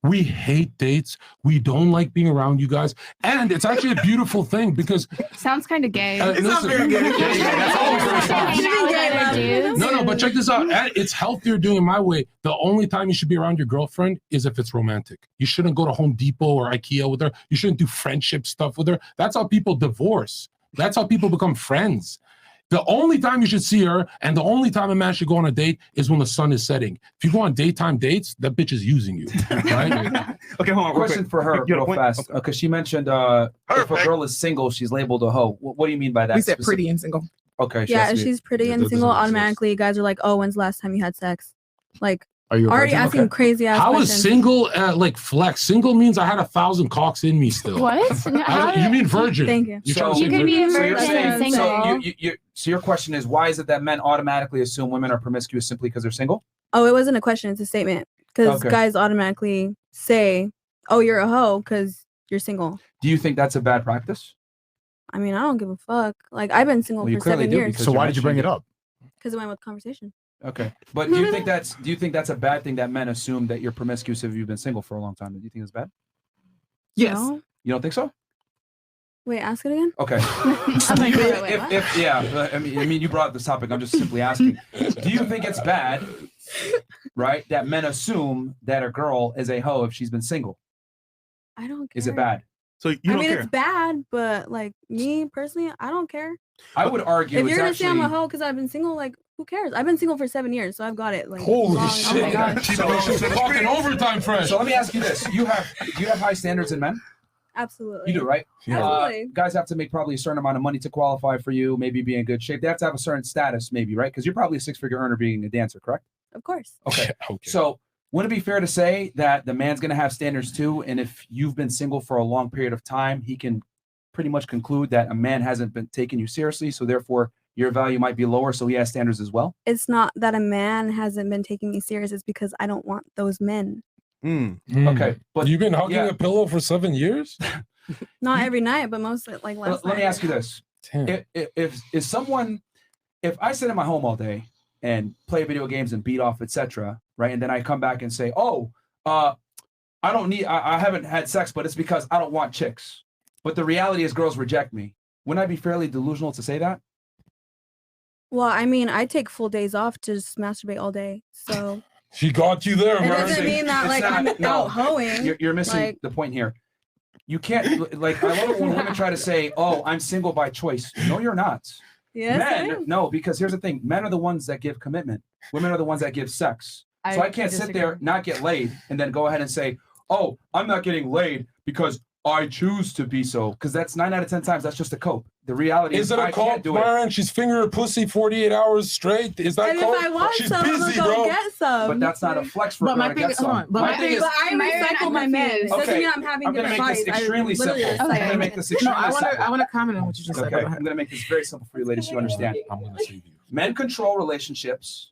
We hate dates. We don't like being around you guys. And it's actually a beautiful thing because Sounds kind of gay. It's not very good. That's always No, but check this out. It's healthier doing it my way. The only time you should be around your girlfriend is if it's romantic. You shouldn't go to Home Depot or IKEA with her. You shouldn't do friendship stuff with her. That's how people divorce. That's how people become friends. The only time you should see her and the only time a man should go on a date is when the sun is setting. If you go on daytime dates, that bitch is using you, right? Okay, hold on. Question for her real fast, because she mentioned if a girl is single, she's labeled a hoe. What do you mean by that? We said pretty and single. Okay. Yeah, if she's pretty and single, automatically guys are like, oh, when's the last time you had sex? Like, are you already asking crazy ass How questions? is single like flex? Single means I had 1,000 cocks in me still. What? You mean virgin? Thank you. You're trying to say could be a So virgin you're saying, and single. so your question is, why is it that men automatically assume women are promiscuous simply because they're single? Oh, it wasn't a question. It's a statement. Because Okay. guys automatically say, oh, you're a hoe because you're single. Do you think that's a bad practice? I mean, I don't give a fuck. Like, I've been single Well, you for clearly 7 do, years. because So you're why did you bring it mentioning up? Because it went with conversation. Okay, but do you think that's a bad thing that men assume that you're promiscuous if you've been single for a long time? Do you think that's bad? Yes. No? You don't think so? Wait, ask it again. Okay. I'm like, wait, what? Yeah, I mean, you brought up this topic. I'm just simply asking. Do you think it's bad, right, that men assume that a girl is a hoe if she's been single? I don't care. Is it bad? So you I don't mean, care. it's bad, but like me personally, I don't care. I would argue If it's you're gonna say I'm a actually. hoe because I've been single, like who cares? I've been single for 7 years, so I've got it. Like, Holy long- shit! Oh my God. She's fucking overtime fresh. So let me ask you this: do you have high standards in men? Absolutely. You do, right? Absolutely. Guys have to make probably a certain amount of money to qualify for you, maybe be in good shape. They have to have a certain status, maybe, right? Because you're probably a 6-figure earner being a dancer, correct? Of course. Okay. So wouldn't it be fair to say that the man's going to have standards too? And if you've been single for a long period of time, he can pretty much conclude that a man hasn't been taking you seriously. So therefore, your value might be lower. So he has standards as well. It's not that a man hasn't been taking me serious. It's because I don't want those men. Okay. But you've been hugging a pillow for 7 years? Not every night, but most like last Let me night. ask you this: if I sit in my home all day and play video games and beat off, etc., right, and then I come back and say, "Oh, I haven't had sex, but it's because I don't want chicks." But the reality is, girls reject me. Wouldn't I be fairly delusional to say that? Well, I mean, I take full days off to just masturbate all day. So She got you there, it man. doesn't mean that like I'm out hoeing. You're missing like, the point here. You can't like. I love it when women try to say, "Oh, I'm single by choice." No, you're not. Yes, I Men, am. no, because here's the thing: men are the ones that give commitment. Women are the ones that give sex. So I can't sit there, not get laid, and then go ahead and say, "Oh, I'm not getting laid because I choose to be so, because that's 9 out of 10 times that's just a cope. The reality Is it a cope, Myron? She's fingering her pussy 48 hours straight. Is that And cope? if I want She's some, busy, I'm gonna bro. go get some. But that's not a flex for But her my to thing- get hold on. some. But My my thing thing is, But I recycle my men. Doesn't okay, mean I'm having I'm gonna different make this fights. extremely simple. literally I'm recycle. gonna make this No, extremely I want simple. to comment on what you just said. Okay, Go ahead. I'm gonna make this very simple for you, ladies. So you understand. I'm gonna save you. Men control relationships.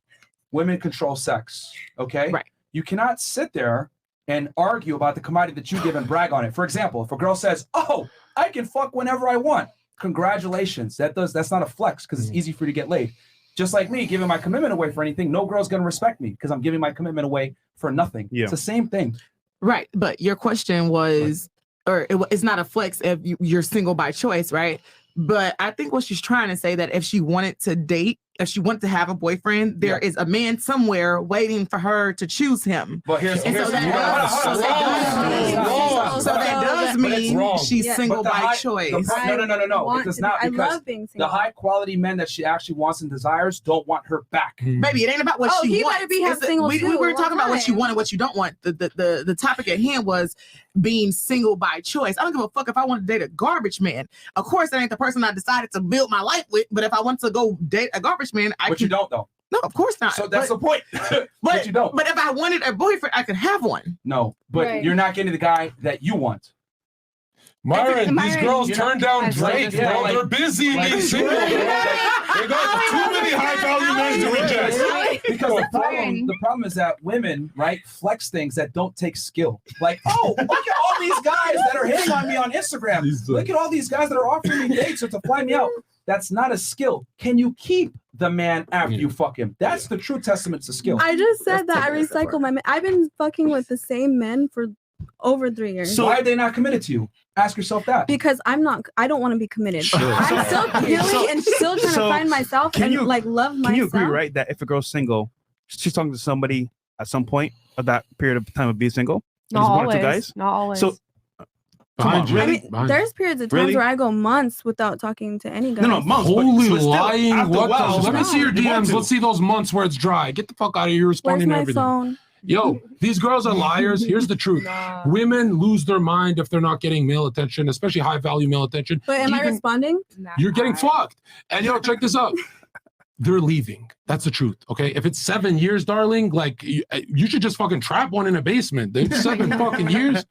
Women control sex. Okay. Right. You cannot sit there and argue about the commodity that you give and brag on it. For example, if a girl says, "Oh, I can fuck whenever I want," congratulations. That's not a flex because it's easy for you to get laid. Just like me giving my commitment away for anything, no girl's gonna respect me because I'm giving my commitment away for nothing. Yeah. It's the same thing. Right, but your question was, it's not a flex if you're single by choice, right? But I think what she's trying to say that if she wanted to date, if she wanted to have a boyfriend, there is a man somewhere waiting for her to choose him. But here's And so that does mean she's single by choice. No. It does not, I because love being the single. high quality men that she actually wants and desires don't want her back. Baby, it ain't about what Oh, she he wants. better be It's single we too, were all talking about what you time. want and what you don't want. The topic at hand was being single by choice. I don't give a fuck if I want to date a garbage man. Of course, that ain't the person I decided to build my life with. But if I want to go date a garbage man, But you don't though. No, of course not. So that's the point. But But you don't. But if I wanted a boyfriend, I could have one. No, but Right. you're not getting the guy that you want. Myron, these girls You're turn not- down I Drake, like- bro. like- They're busy like- being single, bro. They got too many high value men to reject. Because the problem is that women, right, flex things that don't take skill. Like, oh, look at all these guys that are hitting on me on Instagram. Look at all these guys that are offering me dates or to fly me out. That's not a skill. Can you keep the man after you fuck him? That's the true testament to skill. I just said that I That's the recycle my men. I've been fucking with the same men for over 3 years. So why are they not committed to you? Ask yourself that. Because I don't want to be committed. Sure. I'm still healing and still trying to find myself and like love myself. Can you agree, right, that if a girl's single, she's talking to somebody at some point of that period of time of being single? Not Just one or always. two guys? Not always. So, come on, I really? mean, there's periods of times Really? where I go months without talking to any guy. months. Holy but still, lying! after a What? while, Let me see your you want DMs. to. Let's see those months where it's dry. Get the fuck out of here! You're Where's responding to my everything. phone? Yo, these girls are liars. Here's the truth. Women lose their mind if they're not getting male attention, especially high value male attention. But am I Even- responding? You're getting fucked. And yo, check this out. They're leaving. That's the truth. Okay. If it's 7 years, darling, like you should just fucking trap one in a basement. They're 7 fucking years.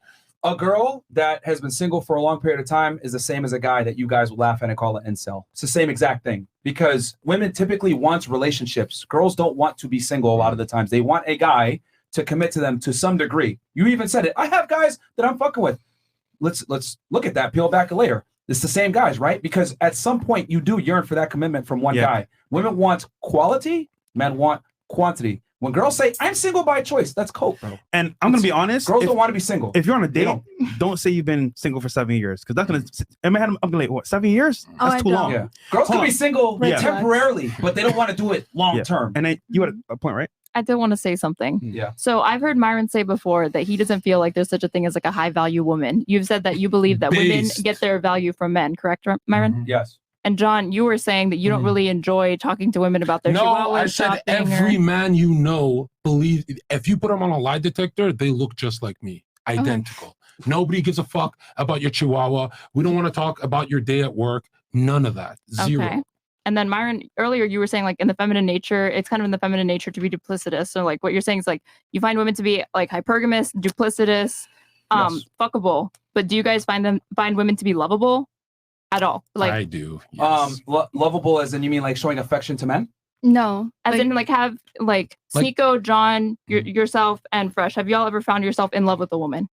A girl that has been single for a long period of time is the same as a guy that you guys will laugh at and call an incel. It's the same exact thing because women typically want relationships. Girls don't want to be single a lot of the times. They want a guy to commit to them to some degree. You even said it. I have guys that I'm fucking with. Let's look at that. Peel back a layer. It's the same guys, right? Because at some point you do yearn for that commitment from one guy. Women want quality. Men want quantity. When girls say, I'm single by choice, that's coke, bro. And I'm going to be honest. Girls don't want to be single. If you're on a They date, don't say you've been single for 7 years. Because that's going to, I'm going to like, what, 7 years? Oh, That's too long. Yeah. Girls can be single temporarily, but they don't want to do it long term. And then you had a point, right? I did want to say something. Yeah. So I've heard Myron say before that he doesn't feel like there's such a thing as like a high value woman. You've said that you believe that women Based. get their value from men, correct, Myron? Yes. And John, you were saying that you don't really enjoy talking to women about their No, chihuahuas. I said shopping, every or... man you know believe if you put them on a lie detector, they look just like me, identical. Nobody gives a fuck about your chihuahua. We don't want to talk about your day at work. None of that. Zero. Okay. And then Myron, earlier you were saying like in the feminine nature, it's kind of in the feminine nature to be duplicitous. So like what you're saying is like you find women to be like hypergamous, duplicitous, fuckable. But do you guys find women to be lovable at all? Like I do. Lovable as in you mean like showing affection to men? No. As in like have like Sneeko, John, yourself, and Fresh. Have y'all ever found yourself in love with a woman?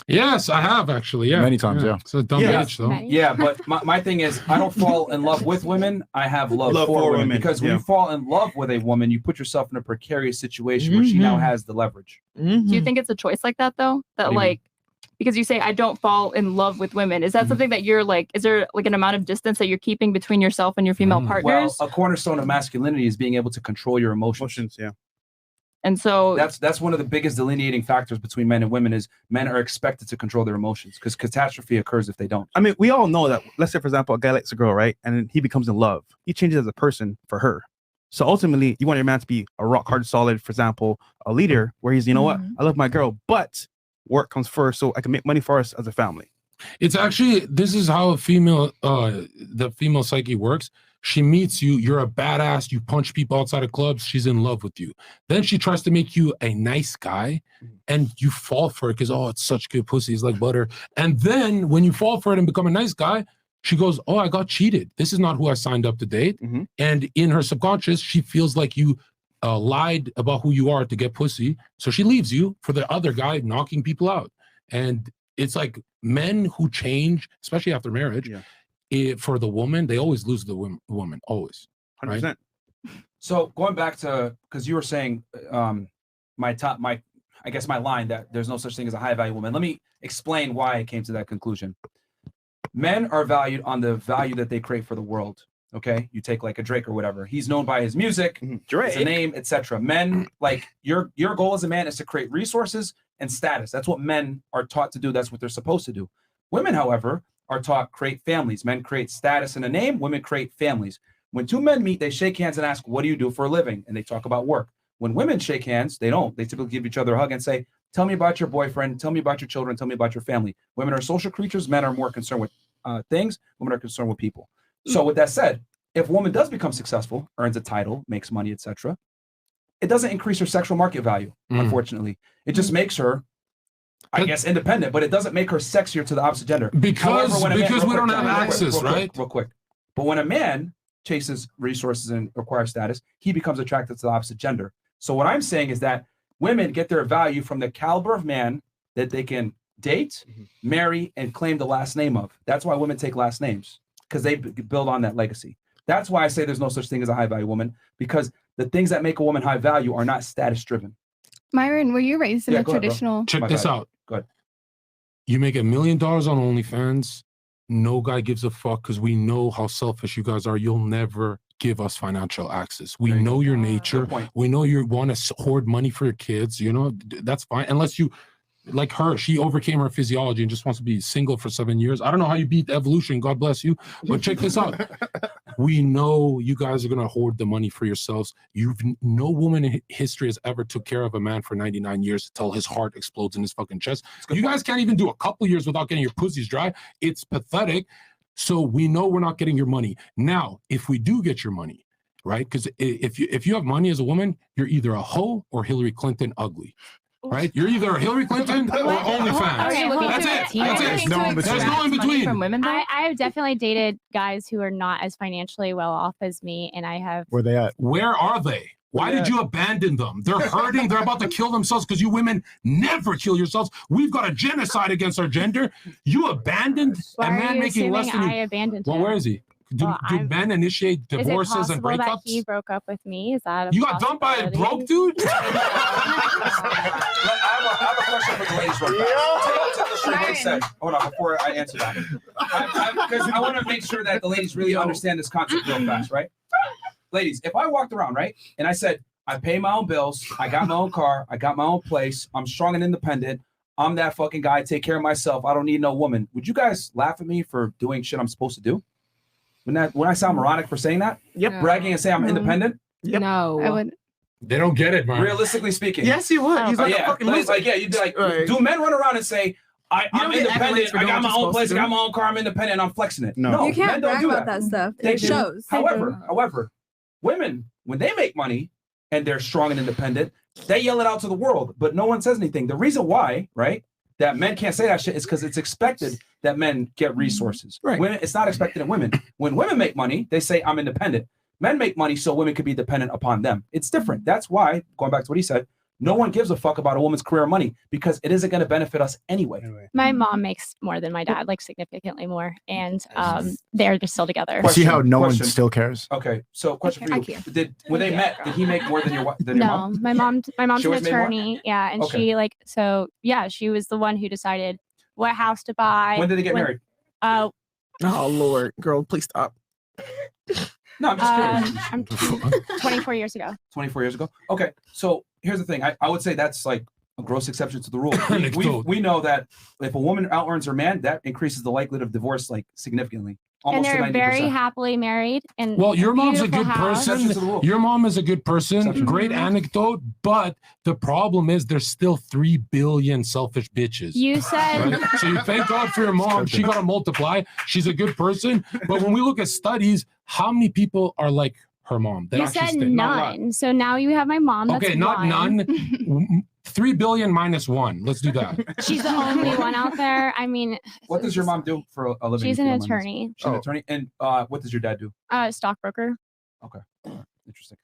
Yes, I have actually. Yeah. Many times, yeah. It's a dumb Yeah. bitch, though. Yeah, but my thing is, I don't fall in love with women. I have love for women. Because when you fall in love with a woman, you put yourself in a precarious situation where she now has the leverage. Do you think it's a choice like that though? That What do you like because you say I don't fall in love with women. Is that something that you're like? Is there like an amount of distance that you're keeping between yourself and your female partners? Well, a cornerstone of masculinity is being able to control your emotions. Yeah. And so that's one of the biggest delineating factors between men and women is men are expected to control their emotions because catastrophe occurs if they don't. I mean, we all know that. Let's say, for example, a guy likes a girl, right? And then he becomes in love. He changes as a person for her. So ultimately, you want your man to be a rock hard, solid, for example, a leader where he's, you know what? I love my girl, but work comes first so I can make money for us as a family. It's actually, this is how the female psyche works. She meets you, you're a badass, you punch people outside of clubs, she's in love with you. Then she tries to make you a nice guy, and you fall for it because, oh, it's such good pussy, it's like butter. And then when you fall for it and become a nice guy, she goes, oh, I got cheated. This is not who I signed up to date. And in her subconscious, she feels like you lied about who you are to get pussy. So she leaves you for the other guy knocking people out. And it's like men who change, especially after marriage, for the woman, they always lose the woman, always. 100%. Right? So going back to, because you were saying I guess my line that there's no such thing as a high value woman. Let me explain why I came to that conclusion. Men are valued on the value that they create for the world. Okay, you take like a Drake or whatever. He's known by his music, his name, etc. Men, like your goal as a man is to create resources and status. That's what men are taught to do. That's what they're supposed to do. Women, however, are taught create families. Men create status and a name. Women create families. When two men meet, they shake hands and ask, "What do you do for a living?" And they talk about work. When women shake hands, they don't. They typically give each other a hug and say, "Tell me about your boyfriend. Tell me about your children. Tell me about your family." Women are social creatures. Men are more concerned with things. Women are concerned with people. So with that said, if a woman does become successful, earns a title, makes money, etc., it doesn't increase her sexual market value, unfortunately. It just makes her, I guess, independent, but it doesn't make her sexier to the opposite gender. Because we don't have access, right? Real quick. But when a man chases resources and acquires status, he becomes attracted to the opposite gender. So what I'm saying is that women get their value from the caliber of man that they can date, marry, and claim the last name of. That's why women take last names, because they build on that legacy. That's why I say there's no such thing as a high value woman, because the things that make a woman high value are not status driven. Myron, were you raised in a go ahead, bro. traditional? Check this out. Good. You make $1 million on OnlyFans. No guy gives a fuck because we know how selfish you guys are. You'll never give us financial access. We know your nature. We know you want to hoard money for your kids. You know, that's fine. Unless you, like her, she overcame her physiology and just wants to be single for 7 years. I don't know how you beat evolution. God bless you. But check this out. We know you guys are going to hoard the money for yourselves. No woman in history has ever took care of a man for 99 years until his heart explodes in his fucking chest. You guys can't even do a couple years without getting your pussies dry. It's pathetic. So we know we're not getting your money. Now, if we do get your money, right? Because if you have money as a woman, you're either a hoe or Hillary Clinton ugly. Right? You're either Hillary Clinton or OnlyFans. Okay, That's it. That's it. There's no in between. There's no in between. From women, though? I have definitely dated guys who are not as financially well off as me, and I have. Where they at? Where are they? Why did you abandon them? They're hurting. They're about to kill themselves because you women never kill yourselves. We've got a genocide against our gender. You abandoned Why a are man you making less assuming than I you. abandoned Well, him? where is he? Do men initiate divorces Is it and possible breakups? that he broke up with me? Is that a You got dumped by a broke dude? I have a question for the ladies real fast. Tell the story what he said. Hold on, before I answer that. Because I want to make sure that the ladies really understand this concept real fast, right? Ladies, if I walked around, right, and I said, I pay my own bills, I got my own car, I got my own place, I'm strong and independent, I'm that fucking guy, I take care of myself, I don't need no woman, would you guys laugh at me for doing shit I'm supposed to do? Wouldn't I sound moronic for saying that? Yep. Bragging and saying I'm independent? No. I would. They don't get it, man. Realistically speaking. Yes, you would. He's like a yeah, fucking but loser. it's like, yeah, you'd be like, Right. do men run around and say, I'm don't get accolades independent, for I doing got what my you're own place, supposed I to got my own car, I'm independent, and I'm flexing it. No. You can't men don't brag do about that stuff. They It do. shows. However, women, when they make money and they're strong and independent, they yell it out to the world, but no one says anything. The reason why, right, that men can't say that shit is because it's expected that men get resources. Right. Women, it's not expected in women. When women make money, they say, I'm independent. Men make money so women could be dependent upon them. It's different. That's why, going back to what he said, no one gives a fuck about a woman's career or money because it isn't going to benefit us anyway. My mom makes more than my dad, like significantly more, and they're just still together. See how no one still cares. Okay, so question for I you: care. When they met, did he make more than your No, mom? my mom's She an always made more? attorney, yeah, and Okay. she was the one who decided what house to buy. When did they get married? Oh Lord, girl, please stop. No, I'm just curious. I'm 24 years ago. 24 years ago. Okay, so here's the thing. I would say that's like a gross exception to the rule. We know that if a woman out earns her man, that increases the likelihood of divorce like significantly. and almost to they're 90%. very happily married. And Well, your mom's a beautiful good house. person. Your mom is a good person. Great anecdote, but the problem is there's still 3 billion selfish bitches. You said Right? So you thank God for your mom. She got to multiply. She's a good person. But when we look at studies, how many people are like her mom? you said none. So now you have my mom. That's Okay, not one. none. 3 billion minus 1. Let's do that. She's the only one out there. I mean, What does your mom do for a living? she's if you an don't mind asking? attorney. She's an attorney. And what does your dad do? Stockbroker. Okay. All right. Interesting.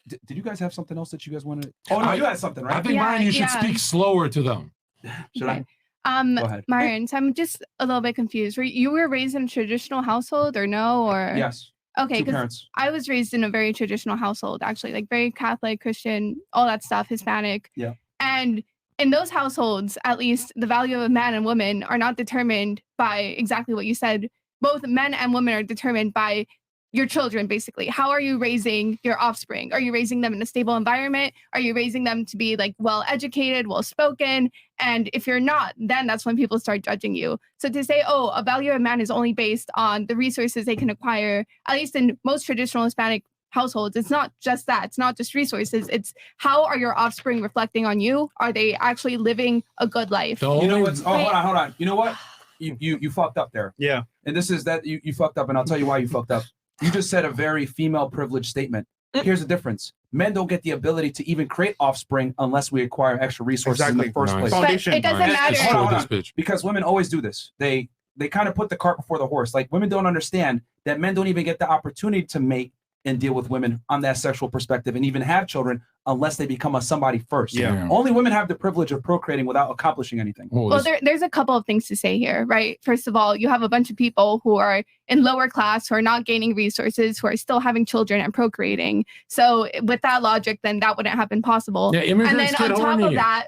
Did you guys have something else that you guys wanted? Oh no, you had something, right? I think, Myron, you should speak slower to them. Should I? Go ahead. Myron, so I'm just a little bit confused. You were raised in a traditional household or no? Or Yes. Okay, Two because parents. I was raised in a very traditional household, actually, like very Catholic, Christian, all that stuff, Hispanic. Yeah. And in those households, at least the value of a man and woman are not determined by exactly what you said. Both men and women are determined by your children, basically. How are you raising your offspring? Are you raising them in a stable environment? Are you raising them to be like well educated, well spoken? And if you're not, then that's when people start judging you. So to say, oh, a value of a man is only based on the resources they can acquire, at least in most traditional Hispanic households, it's not just that. It's not just resources. It's how are your offspring reflecting on you? Are they actually living a good life? You know what's? Oh, hold on. You know what? You fucked up there. Yeah. And this is that you fucked up, and I'll tell you why you fucked up. You just said a very female privileged statement. Here's the difference. Men don't get the ability to even create offspring unless we acquire extra resources in the first place. But it doesn't matter. Hold on. Because women always do this. They kind of put the cart before the horse. Like women don't understand that men don't even get the opportunity to mate and deal with women on that sexual perspective and even have children unless they become a somebody first. Yeah. Only women have the privilege of procreating without accomplishing anything. Well, there's a couple of things to say here, right? First of all, you have a bunch of people who are in lower class, who are not gaining resources, who are still having children and procreating. So with that logic, then that wouldn't have been possible. Yeah, and immigrants then on get top of horny. that,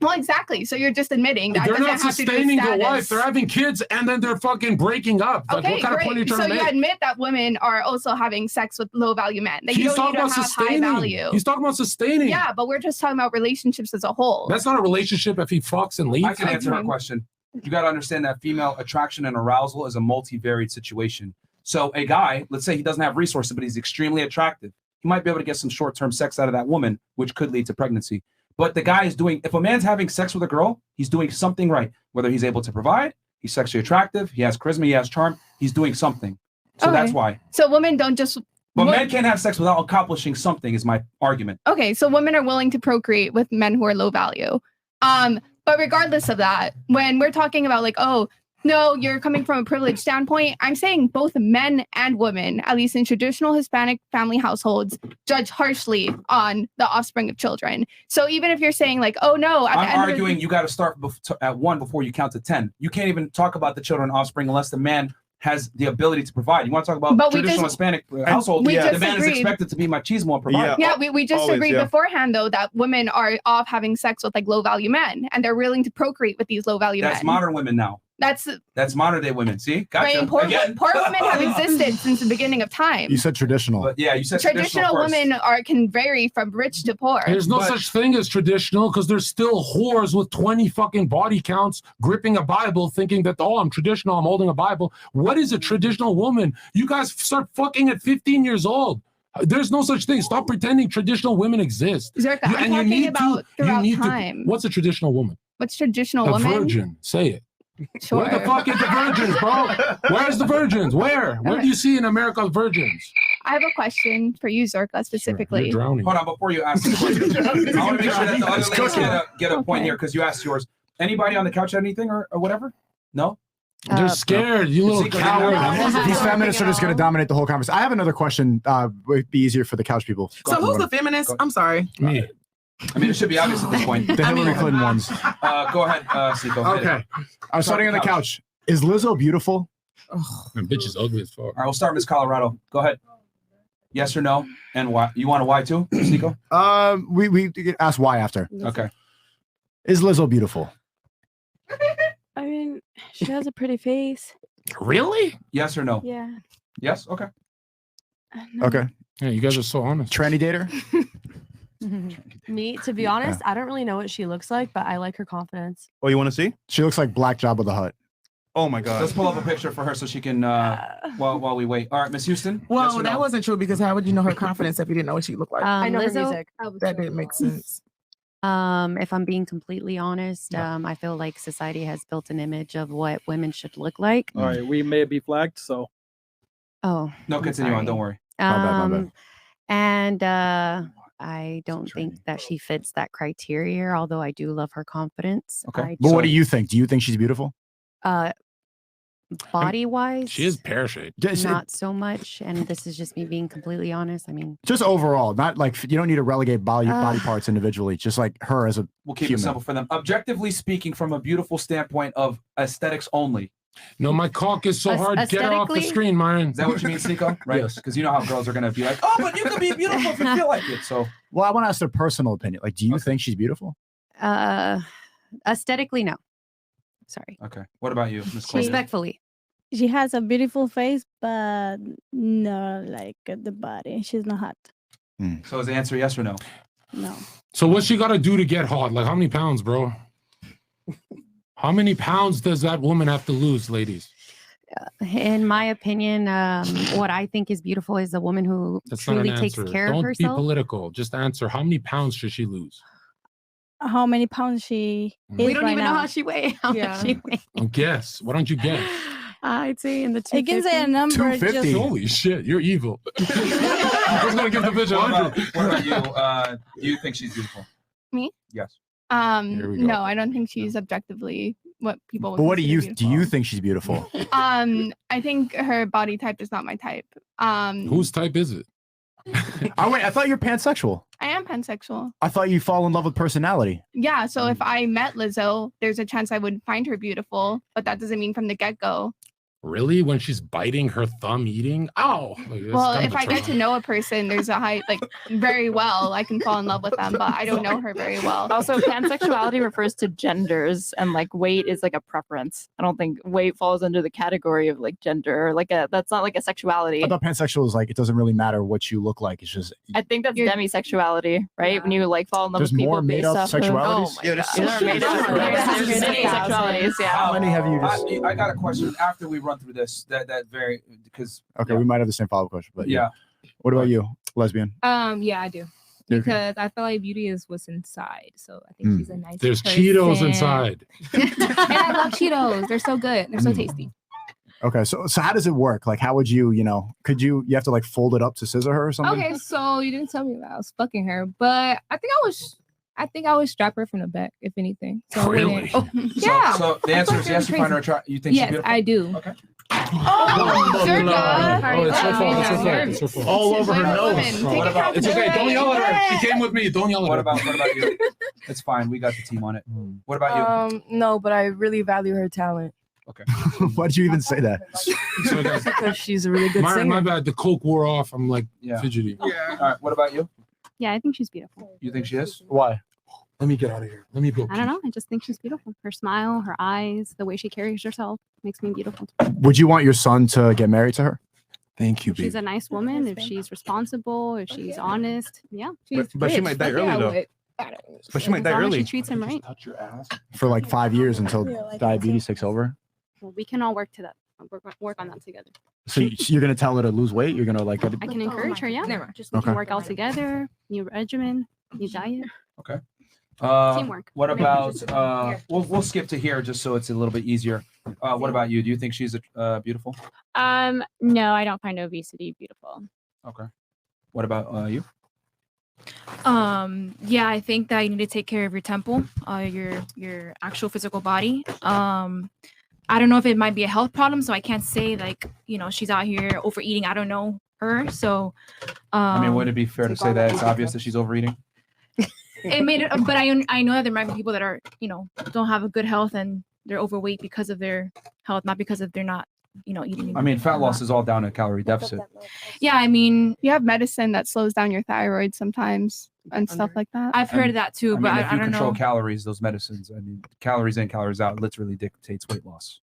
well, exactly. So you're just admitting that They're doesn't not have to do with sustaining their status. wife. They're having kids and then they're fucking breaking up. Like, Okay, what kind of point are you great. trying So to you make? admit that women are also having sex with low value men. That you He's don't need talking to about have high sustaining. value. He's talking about sustaining. Yeah, but we're just talking about relationships as a whole. That's not a relationship if he fucks and leaves. I can answer her question. You got to understand that female attraction and arousal is a multivariate situation. So a guy, let's say he doesn't have resources, but he's extremely attractive. He might be able to get some short-term sex out of that woman, which could lead to pregnancy. But the guy is doing, if a man's having sex with a girl, he's doing something right. Whether he's able to provide, he's sexually attractive, he has charisma, he has charm, he's doing something. So that's why. So women don't just. But men can't have sex without accomplishing something, is my argument. Okay, so women are willing to procreate with men who are low value. But regardless of that, when we're talking about like, oh, no, you're coming from a privileged standpoint, I'm saying both men and women, at least in traditional Hispanic family households, judge harshly on the offspring of children. So even if you're saying like, oh no, at the I'm end arguing of you got to start at 1 before you count to 10. You can't even talk about the children and offspring unless the man has the ability to provide. You want to talk about traditional Hispanic household? we The just man is agreed. expected to be machismo and provide. Yeah, we just Always, agreed yeah. beforehand though that women are off having sex with like low value men and they're willing to procreate with these low value That's men. modern women now. That's modern day women. See, right. gotcha. Poor, Again. poor women have existed since the beginning of time. You said traditional. But yeah, you said Traditional first. women can vary from rich to poor. There's no such thing as traditional because there's still whores with 20 fucking body counts gripping a Bible thinking that, oh, I'm traditional, I'm holding a Bible. What is a traditional woman? You guys start fucking at 15 years old. There's no such thing. Stop pretending traditional women exist. Zerka, I'm talking about throughout time. What's a traditional woman? What's traditional A woman? virgin. Say it. Sure. Where the fuck is the virgins, bro? Where's the virgins? Where? Where do you see in America virgins? I have a question for you, Zerka, specifically. You're drowning. Hold on, before you ask the question, I want to make sure that the other ladies get a point here because you asked yours. Anybody on the couch have anything or whatever? No? They're scared, you little coward. These feminists are just going to dominate the whole conversation. I have another question. Would be easier for the couch people. So who's the feminist? I'm sorry. Me. I mean, it should be obvious at this point. The Hillary Clinton ones. Go ahead, Seiko. Okay. I'm starting on the couch. Is Lizzo beautiful? That bitch is ugly as fuck. All right, we'll start Miss Colorado. Go ahead. Yes or no? And why? You want a why too, Seiko? We ask why after. Okay. Is Lizzo beautiful? I mean, she has a pretty face. Really? Yes or no? Yeah. Yes? Okay. Okay. Yeah, you guys are so honest. Tranny dater? Me, to be honest, I don't really know what she looks like, but I like her confidence. Oh, you want to see? She looks like Black Jabba the Hutt. Oh my God. Let's pull up a picture for her so she can while we wait. All right, Miss Houston. Well, yes or that no? wasn't true because how would you know her confidence if you didn't know what she looked like? I know her Lizzo, music. That didn't make sense. if I'm being completely honest, I feel like society has built an image of what women should look like. All right, we may be flagged, so. Oh, No, I'm continue on. sorry. Don't worry. My bad. And I don't think that she fits that criteria, although I do love her confidence. Okay. But what do you think? Do you think she's beautiful? Body wise, She is pear-shaped. not so much. And this is just me being completely honest. I mean, Just overall, not like you don't need to relegate body parts individually. Just like her as a We'll keep human. it simple for them. Objectively speaking, from a beautiful standpoint of aesthetics only. No, my cock is so hard. Get her off the Aesthetically? screen, Myron. Is that what you mean, Sneeko? Right? Yes. Because you know how girls are gonna be like, oh, but you can be beautiful if you feel like it. So, well, I want to ask their personal opinion. Like, do you think she's beautiful? aesthetically, no. Sorry. Okay. What about you, Miss Claudia? Respectfully. She has a beautiful face, but no, like the body. She's not hot. So is the answer yes or no? No. So what's she got to do to get hot? Like how many pounds, bro? How many pounds does that woman have to lose, ladies? In my opinion, what I think is beautiful is a woman who That's not an truly takes answer. care Don't of be herself. political. Just answer. How many pounds should she lose? How many pounds she is We don't right even now. know how she weighs. How much she weighs. Oh, guess. Why don't you guess? I'd say in the I can say a number. Just, Holy shit, you're evil. I was gonna give the bitch What 100. about you? Do you think she's beautiful? Me? Yes. we go. No, I don't think she's objectively what people would But what do consider you do? You think she's beautiful? I think her body type is not my type. Whose type is it? Oh wait, I thought you're pansexual. I am pansexual. I thought you fall in love with personality. Yeah, so if I met Lizzo, there's a chance I would find her beautiful, but that doesn't mean from the get-go. Really? When she's biting her thumb eating? Ow! Like, that's Well, kind if of a I get to trauma. know a person, there's a high, like, very well, I can fall in love with them, but I don't know her very well. Also, pansexuality refers to genders, and like weight is like a preference. I don't think weight falls under the category of like gender, or like that's not like a sexuality. I thought pansexual is like it doesn't really matter what you look like. It's just I think that's demisexuality, right? When you like fall in love There's with people more made based up off of- sexualities? Oh my Yeah, God. there's so There are many made up- different there's many sexualities, yeah. How many have you just? I got a question after we run through this. That very because Okay, we might have the same follow-up question, but yeah. What about you, lesbian? Yeah, I do. Okay. Because I feel like beauty is what's inside. So I think she's a nice There's person. Cheetos inside. And I love Cheetos. They're so good. They're so tasty. Okay, so how does it work? Like, how would you could you have to like fold it up to scissor her or something? Okay, so you didn't tell me that I was fucking her, but I think I would strap her from the back, if anything. So I wouldn't- Really? Oh, yeah. So the answer is yes. You find her attractive. You think she's Yes, beautiful? I do. Okay. Oh, no, no, no. It's her fault. It's her fault. It's her fault. All over her nose. What about? It's okay. Don't yell at her. She came with me. Don't yell at her. What about you? It's fine. We got the team on it. What about you? No, but I really value her talent. Okay. Why did you even say that? So guys, Because she's a really good my singer. bad. The coke wore off. I'm like Yeah. fidgety. All right. What about you? Yeah, I think she's beautiful. You think she is? Why? Let me get out of here. Let me go. I don't know. I just think she's beautiful. Her smile, her eyes, the way she carries herself makes me beautiful. Would you want your son to get married to her? Thank you, If she's a nice woman, if she's responsible, if she's honest, yeah. But she might die early though. But she might As die long as early. she treats him right. Touch your ass. For like 5 years until diabetes takes over. Well, we can all work to that. Work on that together. So you're gonna tell her to lose weight? You're gonna like get I can encourage her. Yeah. Just we Okay. can work out together. New regimen, new diet. Okay. Teamwork. What about? We'll skip to here just so it's a little bit easier. What about you? Do you think she's beautiful? No, I don't find obesity beautiful. Okay. What about you? Yeah, I think that you need to take care of your temple, your actual physical body. I don't know if it might be a health problem, so I can't say like, she's out here overeating. I don't know her. So I mean, would it be fair to say that it's obvious that she's overeating? it made it, but I know that there might be people that are, don't have a good health and they're overweight because of their health, not because of they're not, eating. I mean, fat loss is all down to calorie deficit. Yeah, I mean, You have medicine that slows down your thyroid sometimes and stuff like that. I've heard of that too, I but mean, if I you don't control know. calories, those medicines, I mean, calories in, calories out, literally dictates weight loss.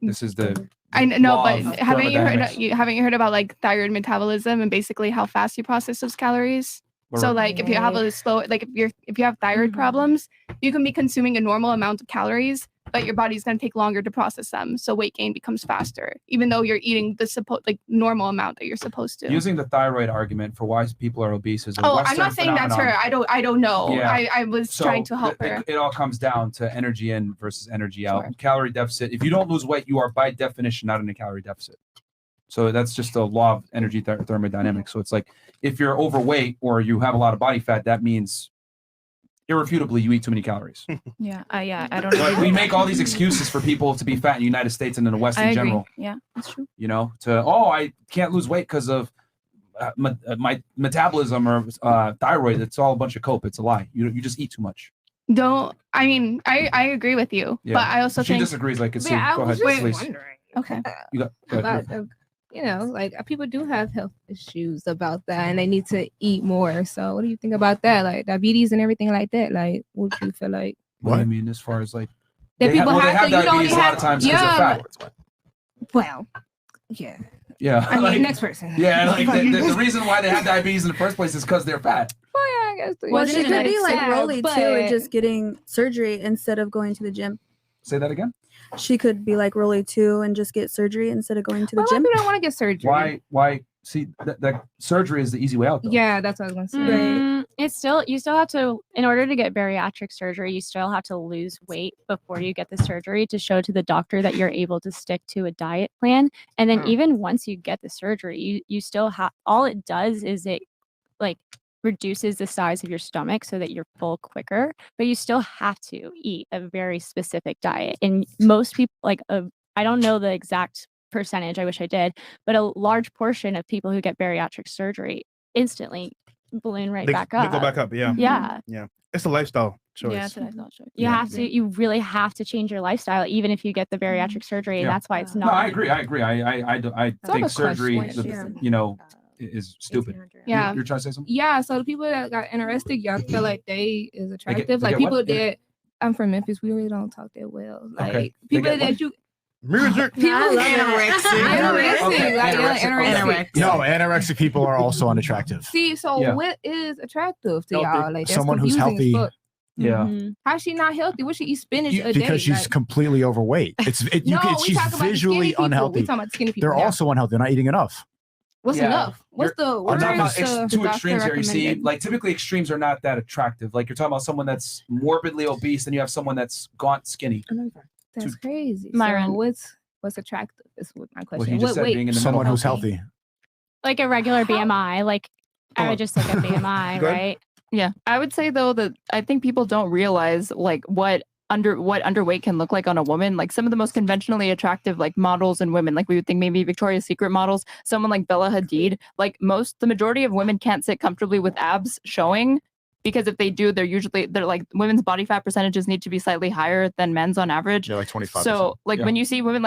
This is the I know, law but of haven't you heard? thermodynamics. Haven't you heard about like thyroid metabolism and basically how fast you process those calories? So Right. like if you have a slow, like if you have thyroid problems, you can be consuming a normal amount of calories, but your body's going to take longer to process them. So weight gain becomes faster, even though you're eating the normal amount that you're supposed to. Using the thyroid argument for why people are obese is a I'm Western not saying that's her. phenomenon. I don't know. Yeah. I was trying to help her. It all comes down to energy in versus energy out. Calorie deficit. If you don't lose weight, you are by definition not in a calorie deficit. So that's just a law of energy thermodynamics. So it's like if you're overweight or you have a lot of body fat, that means irrefutably you eat too many calories. Yeah, I don't But know. we make all these excuses for people to be fat in the United States and in the West in I agree. general. Yeah, that's true. You know, I can't lose weight because of my metabolism or thyroid. It's all a bunch of cope. It's a lie. You just eat too much. I agree with you, Yeah. but I also She think disagrees. Like, it's go I was ahead, just please. wondering Okay. You got about you know, like people do have health issues about that, and they need to eat more. So, what do you think about that? Like diabetes and everything like that. Like, what do you feel like? What do you mean as far as like That they people they have to- you don't diabetes a lot have- of times because yeah, they're fat. Well, yeah. Yeah. I mean, like, next person. Yeah, like the reason why they have diabetes in the first place is because they're fat. Well, yeah, I guess. Well, she could be like sad, Rolly too, but- and just getting surgery instead of going to the gym. Say that again. She could be like Rolly too and just get surgery instead of going to the Well, gym. people don't want to get surgery. Why? See, that surgery is the easy way out. Though. Yeah, that's what I was gonna say. It's you still have to, in order to get bariatric surgery, you still have to lose weight before you get the surgery to show to the doctor that you're able to stick to a diet plan. And then even once you get the surgery, you still have, all it does is it like reduces the size of your stomach so that you're full quicker, but you still have to eat a very specific diet. And most people, I don't know the exact percentage, I wish I did, but a large portion of people who get bariatric surgery instantly balloon back up. They go back up. Yeah. Yeah. Yeah. It's a lifestyle choice. Yeah, it's a lifestyle choice. You really have to change your lifestyle, even if you get the bariatric surgery, and Yeah. that's why it's No, not. I agree. I think surgery, is stupid. Yeah. You're trying to say something? Yeah, so the people that got anorexic, y'all feel like they is attractive. they Like get what? people that I'm from Memphis, we really don't talk that well. Like Okay. They people get that what? you Anorexic. No, anorexic people are also unattractive. See, so Yeah. what is attractive to Healthy. y'all? Like that's Someone who's confusing as healthy. fuck. Yeah. How's she not healthy? What she eat spinach a day? Because she's Like, completely overweight. No, we She's talking about the skinny visually people. We unhealthy. talking about the skinny people They're now. also unhealthy. They're not eating enough. What's enough? What's the I'm talking about the two doctor extremes here. You see, recommended? like typically extremes are not that attractive. Like you're talking about someone that's morbidly obese, and you have someone that's gaunt, skinny. That's crazy. Myron. So what's attractive is what my What question. he just said, weight? being in the Someone middle. who's healthy. Like a regular BMI, like I would just look at BMI, Go ahead. right? Yeah, I would say though that I think people don't realize like what underweight can look like on a woman. Like some of the most conventionally attractive like models and women, like we would think maybe Victoria's Secret models, someone like Bella Hadid, like the majority of women can't sit comfortably with abs showing, because if they do, they're like women's body fat percentages need to be slightly higher than men's on average. Yeah, like 25%. So like Yeah. when I see women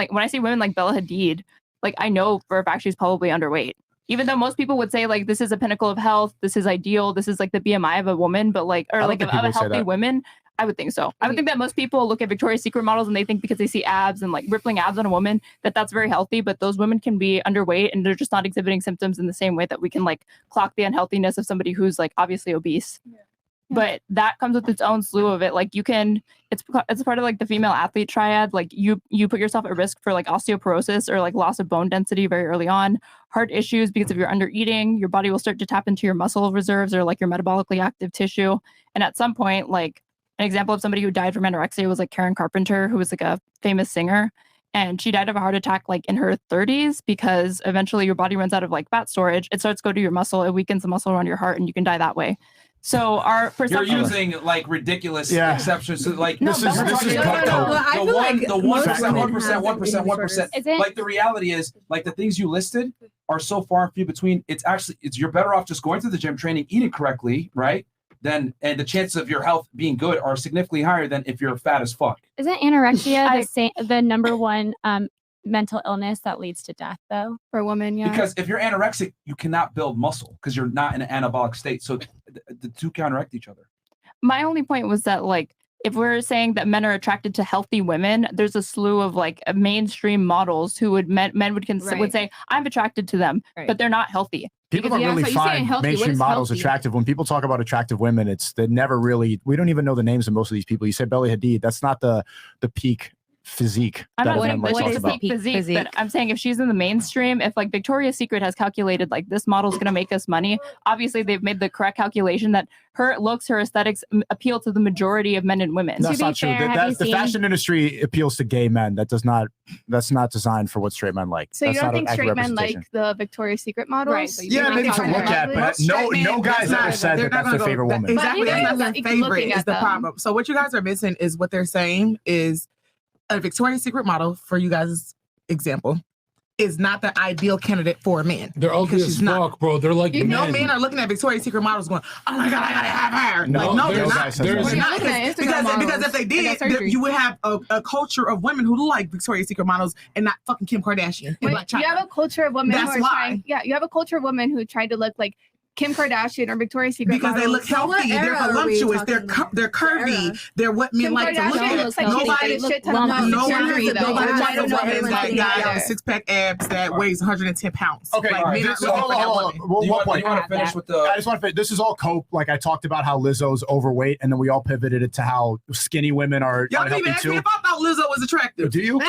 like Bella Hadid, like I know for a fact she's probably underweight. Even though most people would say like this is a pinnacle of health, this is ideal, this is like the BMI of a woman, but like I don't like think of people a would say healthy that. women, I would think so. I would think that most people look at Victoria's Secret models and they think because they see abs and like rippling abs on a woman that's very healthy, but those women can be underweight and they're just not exhibiting symptoms in the same way that we can like clock the unhealthiness of somebody who's like obviously obese. But that comes with its own slew of it. Like you can, it's part of like the female athlete triad. Like you put yourself at risk for like osteoporosis or like loss of bone density very early on, heart issues because if you're under eating, your body will start to tap into your muscle reserves or like your metabolically active tissue. And at some point, like an example of somebody who died from anorexia was like Karen Carpenter, who was like a famous singer. And she died of a heart attack like in her 30s because eventually your body runs out of like fat storage. It starts to go to your muscle. It weakens the muscle around your heart and you can die that way. So our You're perception using like ridiculous Yeah. exceptions. So, like This is gut code. Well, I feel like the most 1%, women 1%, have 1%, 1%. Is it- Like the reality is, like the things you listed are so far and few between. It's you're better off just going to the gym, training, eating correctly, right? And the chances of your health being good are significantly higher than if you're fat as fuck. Isn't anorexia the number one mental illness that leads to death, though? For a woman, yeah. Because if you're anorexic, you cannot build muscle because you're not in an anabolic state. So the two counteract each other. my only point was that like if we're saying that men are attracted to healthy women, there's a slew of like mainstream models who would men would say I'm attracted to them, but they're not healthy. People don't really find mainstream models attractive. When people talk about attractive women, they never really. We don't even know the names of most of these people. You said Bella Hadid. That's not the peak physique. I'm not that saying men like that she's talk the about. peak physique, but I'm saying if she's in the mainstream, if like Victoria's Secret has calculated like this model's going to make us money, obviously they've made the correct calculation that her looks, her aesthetics appeal to the majority of men and women. That's not true. The fashion industry appeals to gay men. That's not designed for what straight men like. So That's you don't not an think accurate straight men like representation. the Victoria's Secret models? Right, so you Yeah, maybe to look at, but no guys ever said that that's their favorite woman. Exactly, that's not their favorite looking is at the them. problem. So what you guys are missing is what they're saying is a Victoria's Secret model, for you guys' example, is not the ideal candidate for a man. They're ugly as fuck, bro. They're like no men are looking at Victoria's Secret models going, oh my god, I gotta have her. No, like, no, they're there's- not. there's- They're not. Looking at Instagram Because models if they and did, got surgery. you would have a culture of women who like Victoria's Secret models and not fucking Kim Kardashian. and Wait, Blac you Chyna. have a culture of women That's who are why. trying. Yeah, you have a culture of women who tried to look like Kim Kardashian or Victoria's Secret Because they look models. healthy, they're voluptuous, they're curvy, they're what men Kim like to look Kardashian at. looks like she's got a shit ton of Nobody surgery, though. wants I don't a know woman everyone's that looking got at a her. six-pack abs that weighs 110 pounds. Okay, like, men aren't looking for that woman. One point. You want to finish with the? I just want to finish. This is all cope. Like I talked about how Lizzo's overweight, and then we all pivoted it to how skinny women are Y'all didn't unhealthy even ask me too. if I thought Lizzo was attractive. Do you?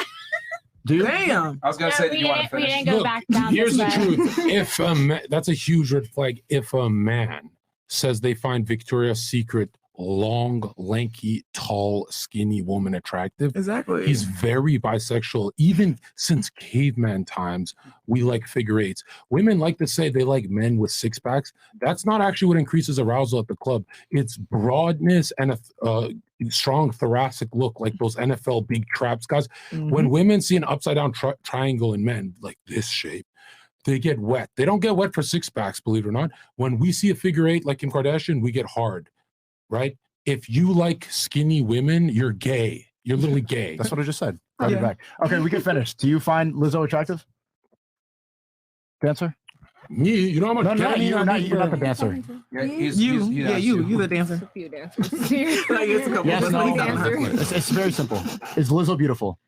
Do you? Damn. I was gonna say that you want to finish. Look, here's the truth. If that's a huge red flag. If a man says they find Victoria's Secret long, lanky, tall, skinny woman attractive, exactly, he's very bisexual. Even since caveman times, we like figure eights. Women like to say they like men with six packs. That's not actually what increases arousal at the club. It's broadness and a strong thoracic look, like those NFL big traps guys. When women see an upside down triangle in men like this shape, they get wet. They don't get wet for six packs, believe it or not. When we see a figure eight like Kim Kardashian, we get hard, right? If you like skinny women, you're gay. You're literally gay. That's what I just said. I'll be back. Okay, we can finish. Do you find Lizzo attractive? Dancer? Me? You know how much No, not gay you. I Not need you're not the for- dancer. Yeah, You the dancer. A few dancers. Like, it's a couple. Yes, Let's no. leave that one. It's very simple. Is Lizzo beautiful?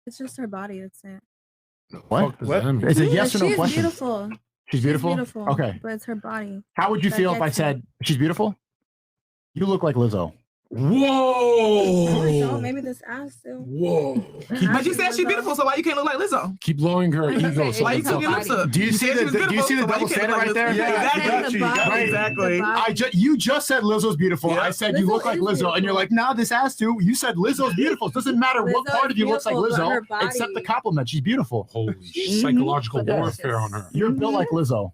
It's just her body. That's it. What? does that mean? Is it yes or no She's question? beautiful. She's beautiful? beautiful. Okay. But it's her body. How would you that feel if I gets said she's beautiful? You look like Lizzo. Oh, Whoa! maybe this ass too. Whoa! But you said she's beautiful, so why you can't look like Lizzo? Keep lowering her ego. So Why you it's took your up. lips up? Do you see said she was the beautiful, so why double you can't standard look right there? like Lizzo? Yeah, Exactly. Right. Exactly. You just said Lizzo's beautiful. I said you Lizzo look like is Lizzo, and you're like, nah, this ass too. You said Lizzo's beautiful. It doesn't matter what Lizzo part is of you looks like beautiful, but her Lizzo, body- except the compliment. She's beautiful. Holy psychological warfare on her. You're built like Lizzo.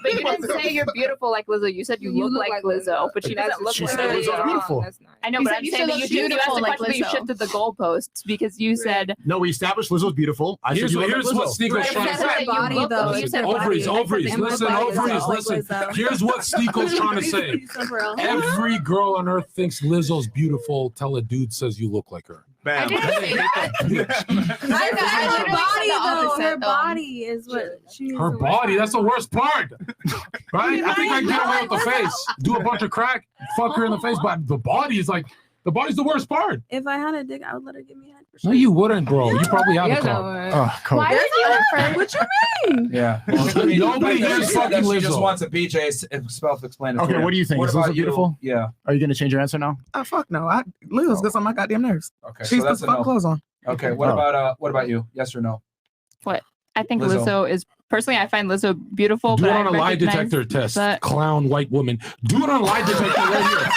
But you didn't say you're beautiful like Lizzo. You said you look like Lizzo, but she doesn't look She like said Lizzo's Lizzo. beautiful. I know, You but said I'm you saying should that look you asked the beautiful like question, but you Lizzo. shifted the goalposts because you said No, we established Lizzo's beautiful. I said Here's you look what like Lizzo. Sneako's trying to It's say. her body, though. you It's said her body. Ovaries. And my Listen, body does ovaries. not look Listen. Lizzo. Here's what Sneako's trying to say. Every girl on earth thinks Lizzo's beautiful. Tell a dude says you look like her. I Bam. didn't say that. I said her literally body, said the though. opposite, Her though. body is what she. Her body, that's the worst part. Right? I think I can get away with the face. Do a bunch of crack, fuck her in the face, but the body is like, the body's the worst part. If I had a dick, I would let her give me head. No, you wouldn't, bro. You probably have a Yeah, car. Oh, cool. Why did you refer? What you mean? Yeah. Nobody She here's said that fucking she just Lizzo. wants a BJ self-explanatory. Okay, what do you think? What Is about Lizzo you? beautiful? Yeah. Are you going to change your answer now? Oh fuck no! Lizzo's got on my goddamn nerves. Okay. She's so that's the a fuck no. clothes on. Okay. What about you? Yes or no? what? I think Lizzo. Lizzo is personally. I find Lizzo beautiful. Do but it I on a lie recognize detector test. that- Clown white woman. Do it on a lie detector right here.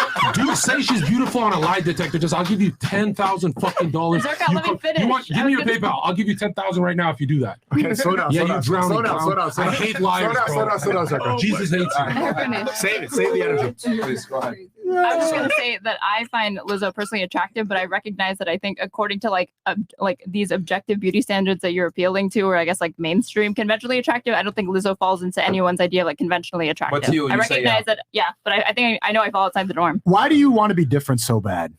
Dude, say she's beautiful on a lie detector test. I'll give you $10,000 fucking dollars. Zerka, let me finish. Give me your PayPal. I'll give you $10,000 right now if you do that. Okay, slow down. Yeah, slow you down, drowning slow down, clown. slow down, slow I down. hate liars, Slow down, bro. slow down, slow down. Jesus hates you. Save the energy. Please go ahead. I'm just gonna say that I find Lizzo personally attractive, but I recognize that I think according to like these objective beauty standards that you're appealing to, or I guess like mainstream conventionally attractive, I don't think Lizzo falls into anyone's idea of like conventionally attractive. But to you, I you say recognize that, yeah, but I think I know I fall outside the norm. Why do you want to be different so bad?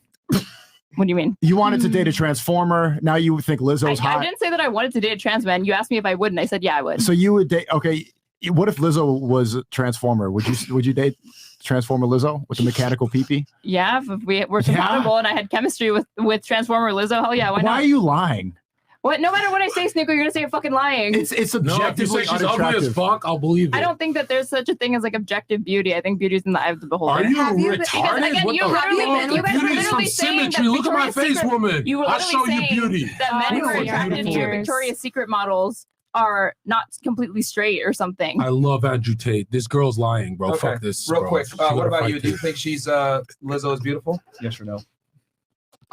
What do you mean? You wanted to date a transformer. Now you think Lizzo's I hot. didn't say that I wanted to date a trans man. You asked me if I would, and I said yeah, I would. So you would date. Okay, What if Lizzo was a Transformer? Would you date Transformer Lizzo with the mechanical pee-pee? Yeah, if we were compatible and I had chemistry with Transformer Lizzo, hell yeah, why not? Why are you lying? What? No matter what I say, Sneeko, you're gonna say you're fucking lying. It's No, if you objectively say she's ugly as unattractive. fuck, I'll believe it. I don't think that there's such a thing as like objective beauty. I think beauty is in the eye of the beholder. Are you Because, retarded? again, What you the literally, fuck? you guys were Beauty is literally from saying symmetry. that Look at my Victoria's face, Secret- woman. You were I'll literally show you saying beauty. that men who are attracted to Victoria's Secret models are not completely straight or something. I love Andrew Tate. This girl's lying, bro. Okay. Fuck this. Real bro. quick, She what gotta about fight you? Do you this. think she's Lizzo is beautiful? Yes or no?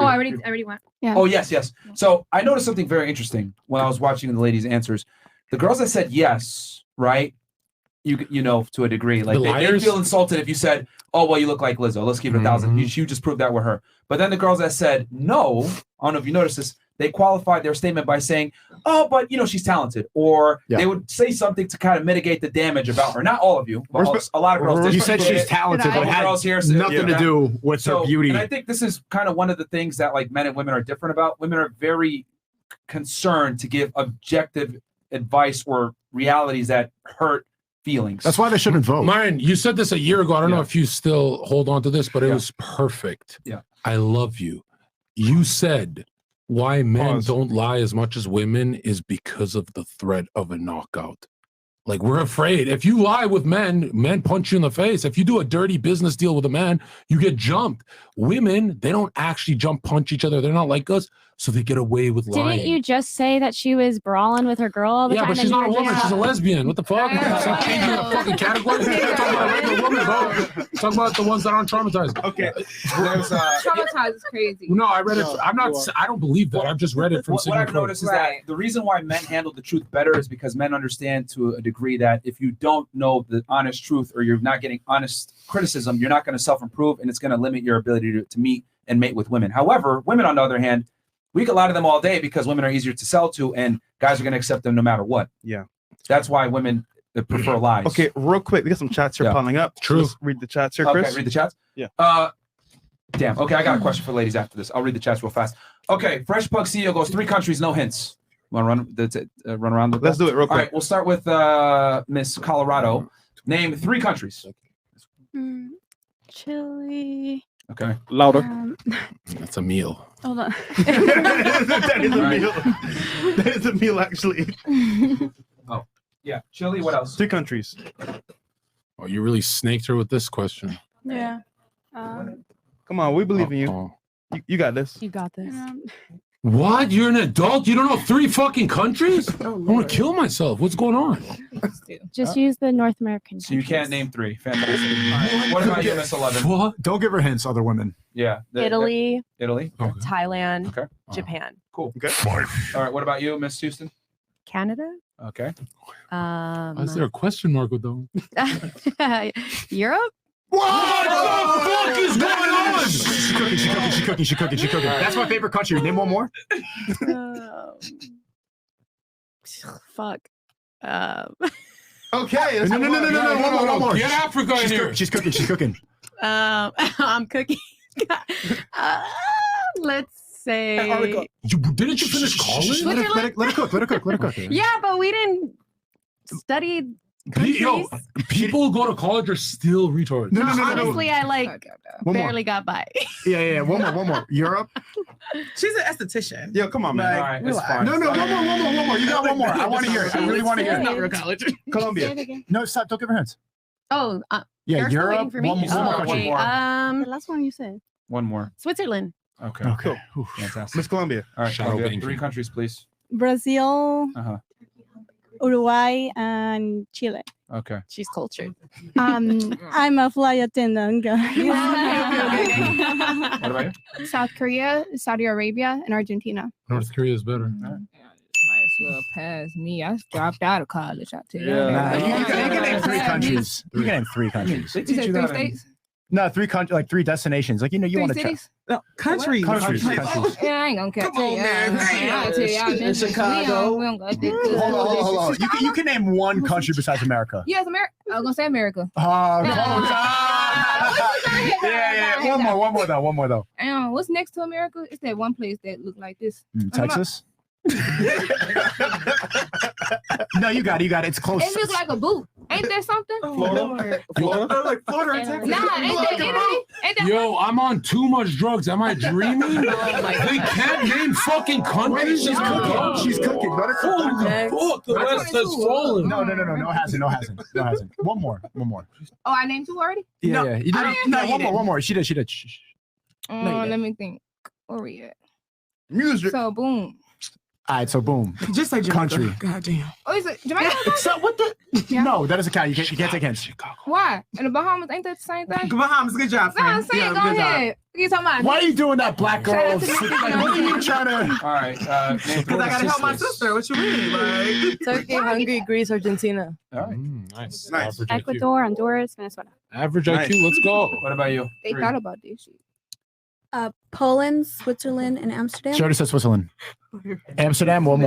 Oh, I already went. Yeah. Oh, yes. So I noticed something very interesting when I was watching the ladies' answers. The girls that said yes, right? You know, to a degree, like The they liars? feel insulted if you said, "Oh, well, you look like Lizzo. Let's give it 1,000." Mm-hmm. You just proved that with her. But then the girls that said no, I don't know if you noticed this. They qualified their statement by saying, "Oh, but she's talented," or they would say something to kind of mitigate the damage about her. Not all of you, but a lot of girls. did. You said she's talented, but All the had girls here said nothing to that. do with her beauty. And I think this is kind of one of the things that like men and women are different about. Women are very concerned to give objective advice or realities that hurt feelings. That's why they shouldn't vote. Myron, you said this a year ago. I don't know if you still hold on to this, but it was perfect. Yeah. I love you. You said why men don't lie as much as women is because of the threat of a knockout. Like, we're afraid. If you lie with men punch you in the face. If you do a dirty business deal with a man, you get jumped. Women, they don't actually punch each other. They're not like us, so they get away with lying. Didn't you just say that she was brawling with her girl all the Yeah, time? but she's and you not a were woman. just- She's a lesbian. What the fuck? Stop changing the fucking category. Talk about a regular woman, bro. Talk about the ones that aren't traumatized. Okay. There's Traumatized is crazy. No, I read it. I'm not. I don't believe that. I've just read it from. What I've noticed is that the reason why men handle the truth better is because men understand to a degree that if you don't know the honest truth or you're not getting honest criticism, you're not going to self-improve, and it's going to limit your ability to meet and mate with women. However, women, on the other hand, we can lie to them all day because women are easier to sell to, and guys are going to accept them no matter what. Yeah. That's why women prefer lies. Okay, real quick, we got some chats here piling up. True. Let's read the chats here, Chris. Okay, read the chats? Yeah. Damn. Okay, I got a question for ladies after this. I'll read the chats real fast. Okay, Fresh Pug CEO goes 3 countries, no hints. Want to run around? With Let's that? do it real All right, quick. we'll start with Miss Colorado. Name 3 countries. Chile. Okay. Louder. That's a meal. Hold on. That is a Right. meal. That is a meal, actually. Oh, yeah. Chile. What else? 3 countries. Oh, you really snaked her with this question. Yeah. Come on, we believe in you. You got this. You got this. What? You're an adult? You don't know 3 fucking countries? I want to kill myself. What's going on? Just use the North American. So you can't name 3. Fantastic. All right. What about you, Miss 11? What? Don't give her hints, other women. Yeah. Italy, Italy. Thailand, Okay. Japan, Cool. Okay. All right. What about you, Miss Houston? Canada. Okay. Why is there a question mark with them? Europe. What the fuck is going on? She's cooking. That's my favorite country. Name one more. Fuck. Okay. No. One more. Get Africa in here. She's cooking. I'm cooking. Let's say. Didn't you finish college? Let her cook. Yeah, but we didn't study. Yo, people who go to college are still retards. No. Honestly, I One more. barely got by. Yeah. One more. Europe. She's an esthetician. Yo, come on, man. All right. It's fine. No. One more. You got one more. I want to hear it. I really want to hear It's not it. real college. Colombia. No, stop. Don't give her hints. Oh, Yeah, you're still waiting Europe. for me? One more Oh, country. okay. The last one you said. One more. Switzerland. Okay. Okay. Fantastic. Miss Colombia. All right. Shadow Colombia. banking. 3 countries, please. Brazil, Uh-huh. Uruguay, and Chile. Okay. She's cultured. I'm a flight attendant, guys. What about you? South Korea, Saudi Arabia, and Argentina. North Korea is better. Might as well pass me. I dropped out of college. I tell you. Nah, you can name 3 countries. You can name 3 countries. They You teach said you 3 that in- states? No, 3 countries, like 3 destinations. Like you 3 want to cities? No, countries. Countries. Yeah, I ain't gonna catch Come on, man. I'll tell you. In Chicago. We don't got Hold on. You can name 1 country besides America. Yes, America. I was gonna say America. Oh, yeah. One more though. What's next to America? It's that one place that look like this. Texas. No, you got it. It's close. It looks like a boot. Ain't there something? Florida. Like Florida and Texas. Nah, ain't that Italy? Ain't that Yo, I'm on too much drugs. Am I dreaming? They can't name fucking countries. She's cooking. She's cooking. Let her cook. Fuck, the West has fallen. No, hasn't. One more. Oh, I named two already? Yeah. You did. No, one more. She did. Shh. Let me think. Where we at? Music. So boom. All right, so boom. Just like Jamaica. Country. God damn. Oh, is it Jamaica? So what the? No, that doesn't count. You can't take hints. Why? In the Bahamas, ain't that the same thing? Bahamas, good job, No, I'm friend. saying, go ahead. What you talking about? Why are you doing that, black Shout girl? out to me. What are you trying to? All right. Because I gotta help my sister. What you mean? Like Turkey, Hungary, Greece, Argentina. All right. Nice. Nice. Ecuador, Honduras, Venezuela. Average Nice. IQ, let's go. What about you? They thought about this shit. Poland, Switzerland, and Amsterdam. She already said Switzerland. Amsterdam. One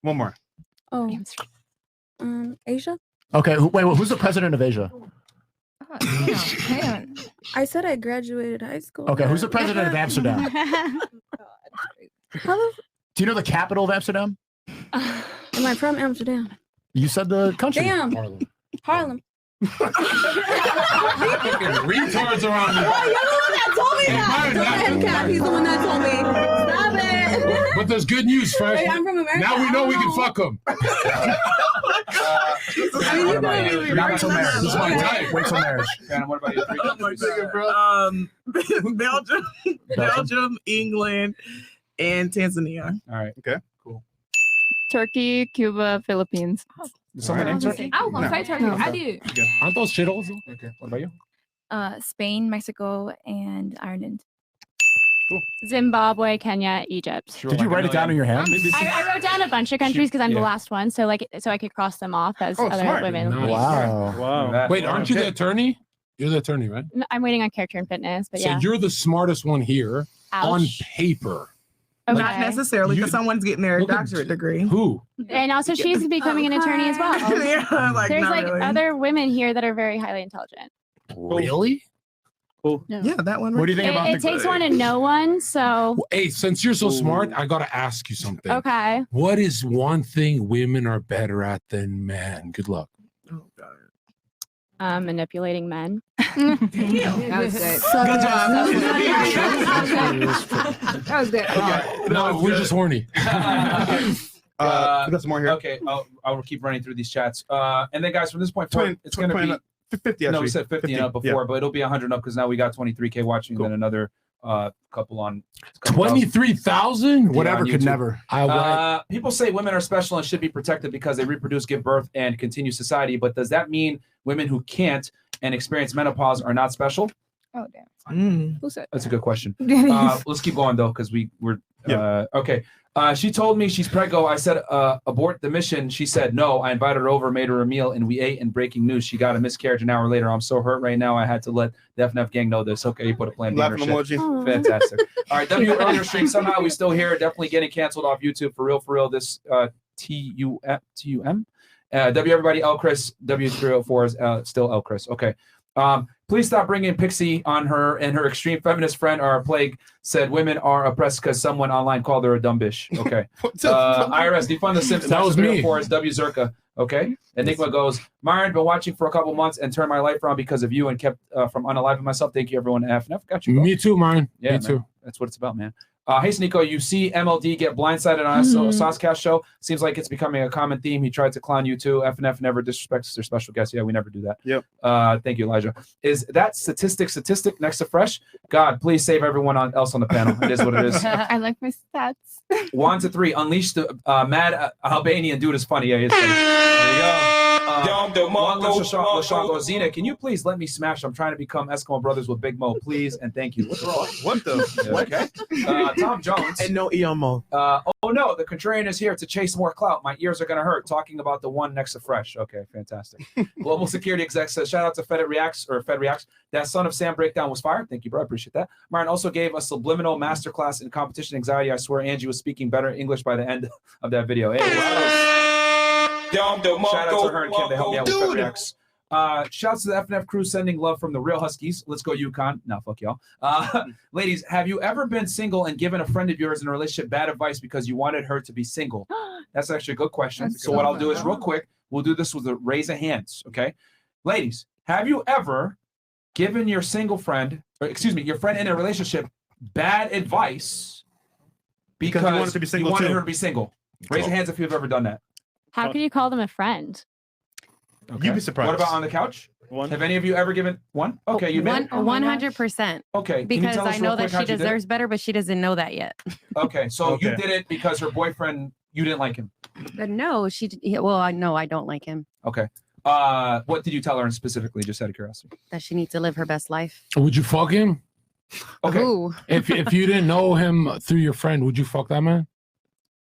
more. Oh. Asia. Okay. Wait. Who's the president of Asia? Damn. I said I graduated high school. Okay. Who's the president of Amsterdam? Do you know the capital of Amsterdam? Am I from Amsterdam? You said the country. Damn. Harlem. Retards around me. Oh, you're the one that told me that. Don't let him cap. He's the one that told me. Stop it. But there's good news, Fresh. Hey, I'm from America. Now we know we can fuck them. Not till marriage. This is my type. Wait till marriage. Shannon, what about you? Belgium, England, and Tanzania. All right. Okay. Cool. Turkey, Cuba, Philippines. Someone named Turkey? I was gonna say Turkey. I did. Aren't those shitholes? Okay. What about you? Spain, Mexico, and Ireland. Zimbabwe, Kenya, Egypt. Did you write it down in your hand? I wrote down a bunch of countries because I'm the last one, so I could cross them off as other smart. women. Nice. Wow. Wait, aren't you the attorney? You're the attorney, right? No, I'm waiting on character and fitness, but So yeah. you're the smartest one here on Ouch. paper. Okay. Not necessarily, because someone's getting their Look at- doctorate degree. Who? And also, she's becoming an attorney as well. Yeah, like, There's not like really. other women here that are very highly intelligent. Really? Cool. Yeah, that one. What do you think about It takes one to know one, so Well, hey, since you're so smart, I gotta ask you something. okay. What is one thing women are better at than men? Good luck. Oh, God. Manipulating men. That was good. Good job. That was good. No, we're just horny. We got some more here. Okay, I'll keep running through these chats. And then, guys, from this point forward, it's going to be 50. No, Actually. we said 50 and up before, but it'll be 100 up because now we got 23K watching, and then another couple on 23,000? Whatever on could YouTube. never. People say women are special and should be protected because they reproduce, give birth, and continue society. But does that mean women who can't and experience menopause are not special? Oh damn. Who said That's a good question. that? Let's keep going though, because we're okay. She told me she's preggo. I said abort the mission. She said no. I invited her over, made her a meal, and we ate. And breaking news, she got a miscarriage an hour later. I'm so hurt right now. I had to let the FNF gang know this. Okay, you put a plan B in her Laughing shit. emoji. Fantastic. All right, W earlier stream. Somehow we still here. Definitely getting canceled off YouTube for real. This TUM. W everybody. L Chris. W304 is still L Chris. Okay. Please stop bringing Pixie on her and her extreme feminist friend are a plague. Said women are oppressed because someone online called her a dumb bitch. Okay. IRS, defund the Sims. That was me. For is W Zerka. Okay. Enigma goes, Myron, been watching for a couple months and turned my life around because of you and kept from unaliving myself. Thank you, everyone. FNF. Got you. Bro. Me too, Myron. Yeah, Me man. too. That's what it's about, man. Hey, Sneeko, you see MLD get blindsided on a Saucecast show. Seems like it's becoming a common theme. He tried to clown you too. FNF never disrespects their special guests. Yeah, we never do that. Yep. Thank you, Elijah. Is that statistic next to fresh? God, please save everyone else on the panel. It is what it is. I like my stats. 1 to 3. Unleash the mad Albanian dude is funny. Yeah, he is funny. There you go. LaShawn goes, Zena, can you please let me smash? I'm trying to become Eskimo Brothers with Big Mo, please, and thank you. What's wrong? What the? Okay. Tom Jones. And no Eon Oh no, the contrarian is here to chase more clout. My ears are gonna hurt talking about the one next to Fresh. Okay, fantastic. Global security exec says, shout out to Fed Reacts. That Son of Sam breakdown was fired. Thank you, bro. I appreciate that. Myron also gave a subliminal masterclass in competition anxiety. I swear Angie was speaking better English by the end of that video. Hey, wow. Shout out to her and Kim to help me out with Fed Reacts. Shouts to the FNF crew sending love from the real Huskies. Let's go UConn. No, fuck y'all. Ladies, have you ever been single and given a friend of yours in a relationship bad advice because you wanted her to be single? That's actually a good question. So what I'll do is real quick, we'll do this with a raise of hands, okay? Ladies, have you ever given your single friend, or excuse me, your friend in a relationship bad advice because you wanted, to be single her to be single? Raise your hands if you've ever done that. How can you call them a friend? Okay. You'd be surprised. What about on the couch? Have any of you ever given one? Okay, you made it. 100%. Okay, can you Because tell us I real know that quick how'd she you did it? deserves better, but she doesn't know that yet. Okay, so you Okay. did it because her boyfriend, you didn't like him. But no, well, I know I don't like him. Okay. What did you tell her specifically, just out of curiosity? That she needs to live her best life. Would you fuck him? Okay. Who? If you didn't know him through your friend, would you fuck that man?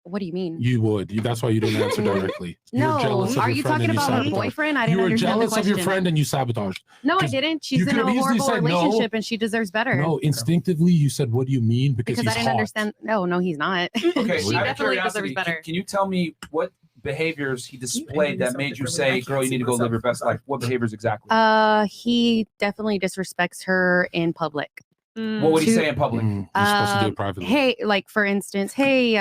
What do you mean? You would. That's why you didn't answer directly. You No, were jealous of are your you friend talking and about her sabotaged. boyfriend? I didn't You were understand the jealous of your question. friend and you sabotaged. No, I 'Cause didn't. you She's in could a have easily horrible said no. relationship and she deserves better. No, instinctively you said, "What do you mean?" Because because he's I didn't hot. understand. No, he's not. Okay, she out of definitely curiosity, deserves better. can you tell me what behaviors he displayed that made you say, girl, you need to go live your best life? What behaviors exactly? He definitely disrespects her in public. What would he say in public? You're supposed to do it privately. Hey, like for instance, hey,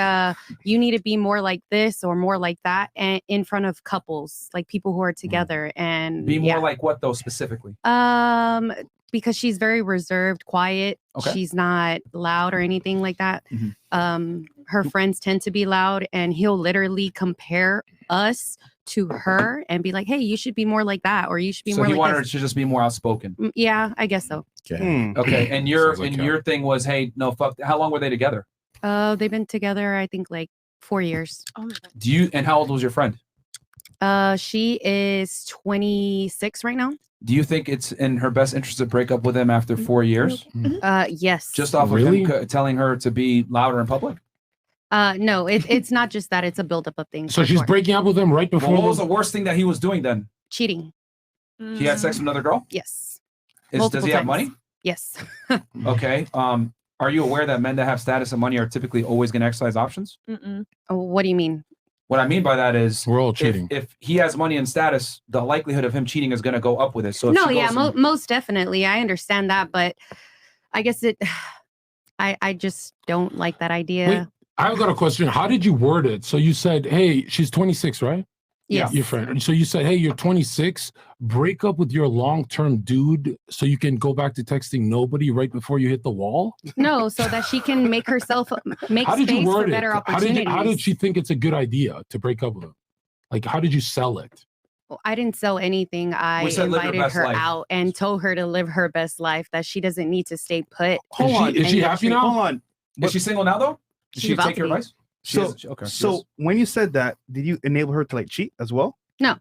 you need to be more like this or more like that, and in front of couples, like people who are together, and Be more yeah. like what, though, specifically? Because she's very reserved, quiet. Okay. She's not loud or anything like that. Mhm. Her friends tend to be loud, and he'll literally compare us to her and be like, "Hey, you should be more like that, or you should be So more he like wanted her this." to just be more outspoken. Yeah, I guess so. Okay, and your thing was, hey, no, fuck. How long were they together? They've been together, I think, like 4 years. Do you? And how old was your friend? She is 26 right now. Do you think it's in her best interest to break up with him after 4 years? Yes. Just off of him telling her to be louder in public? No, it's not just that. It's a buildup of things. So for she's sure. breaking up with him right before. Well, what was the worst thing that he was doing then? Cheating. He had sex with another girl? Yes. Does Multiple he have times. money? Yes. Okay. Are you aware that men that have status and money are typically always going to exercise options? What do you mean? What I mean by that is we're all cheating. If he has money and status, the likelihood of him cheating is going to go up with it. So if No, she yeah, goes most definitely. I understand that, but I guess I just don't like that idea. Wait, I've got a question. How did you word it? So you said, "Hey, she's 26, right?" Yes. Your friend. So you said, "Hey, you're 26. Break up with your long-term dude so you can go back to texting nobody right before you hit the wall." No, so that she can make herself make How did you space for word it? better How opportunities. did she think it's a good idea to break up with him? Like, how did you sell it? Well, I didn't sell anything. I We said live your invited best her life. out and told her to live her best life, that she doesn't need to stay put. Hold on. Is she happy now? Hold on. Is she single now, though? Did She's she about take to your be. advice? She So, is? Okay. so when you said that, did you enable her to like cheat as well? No.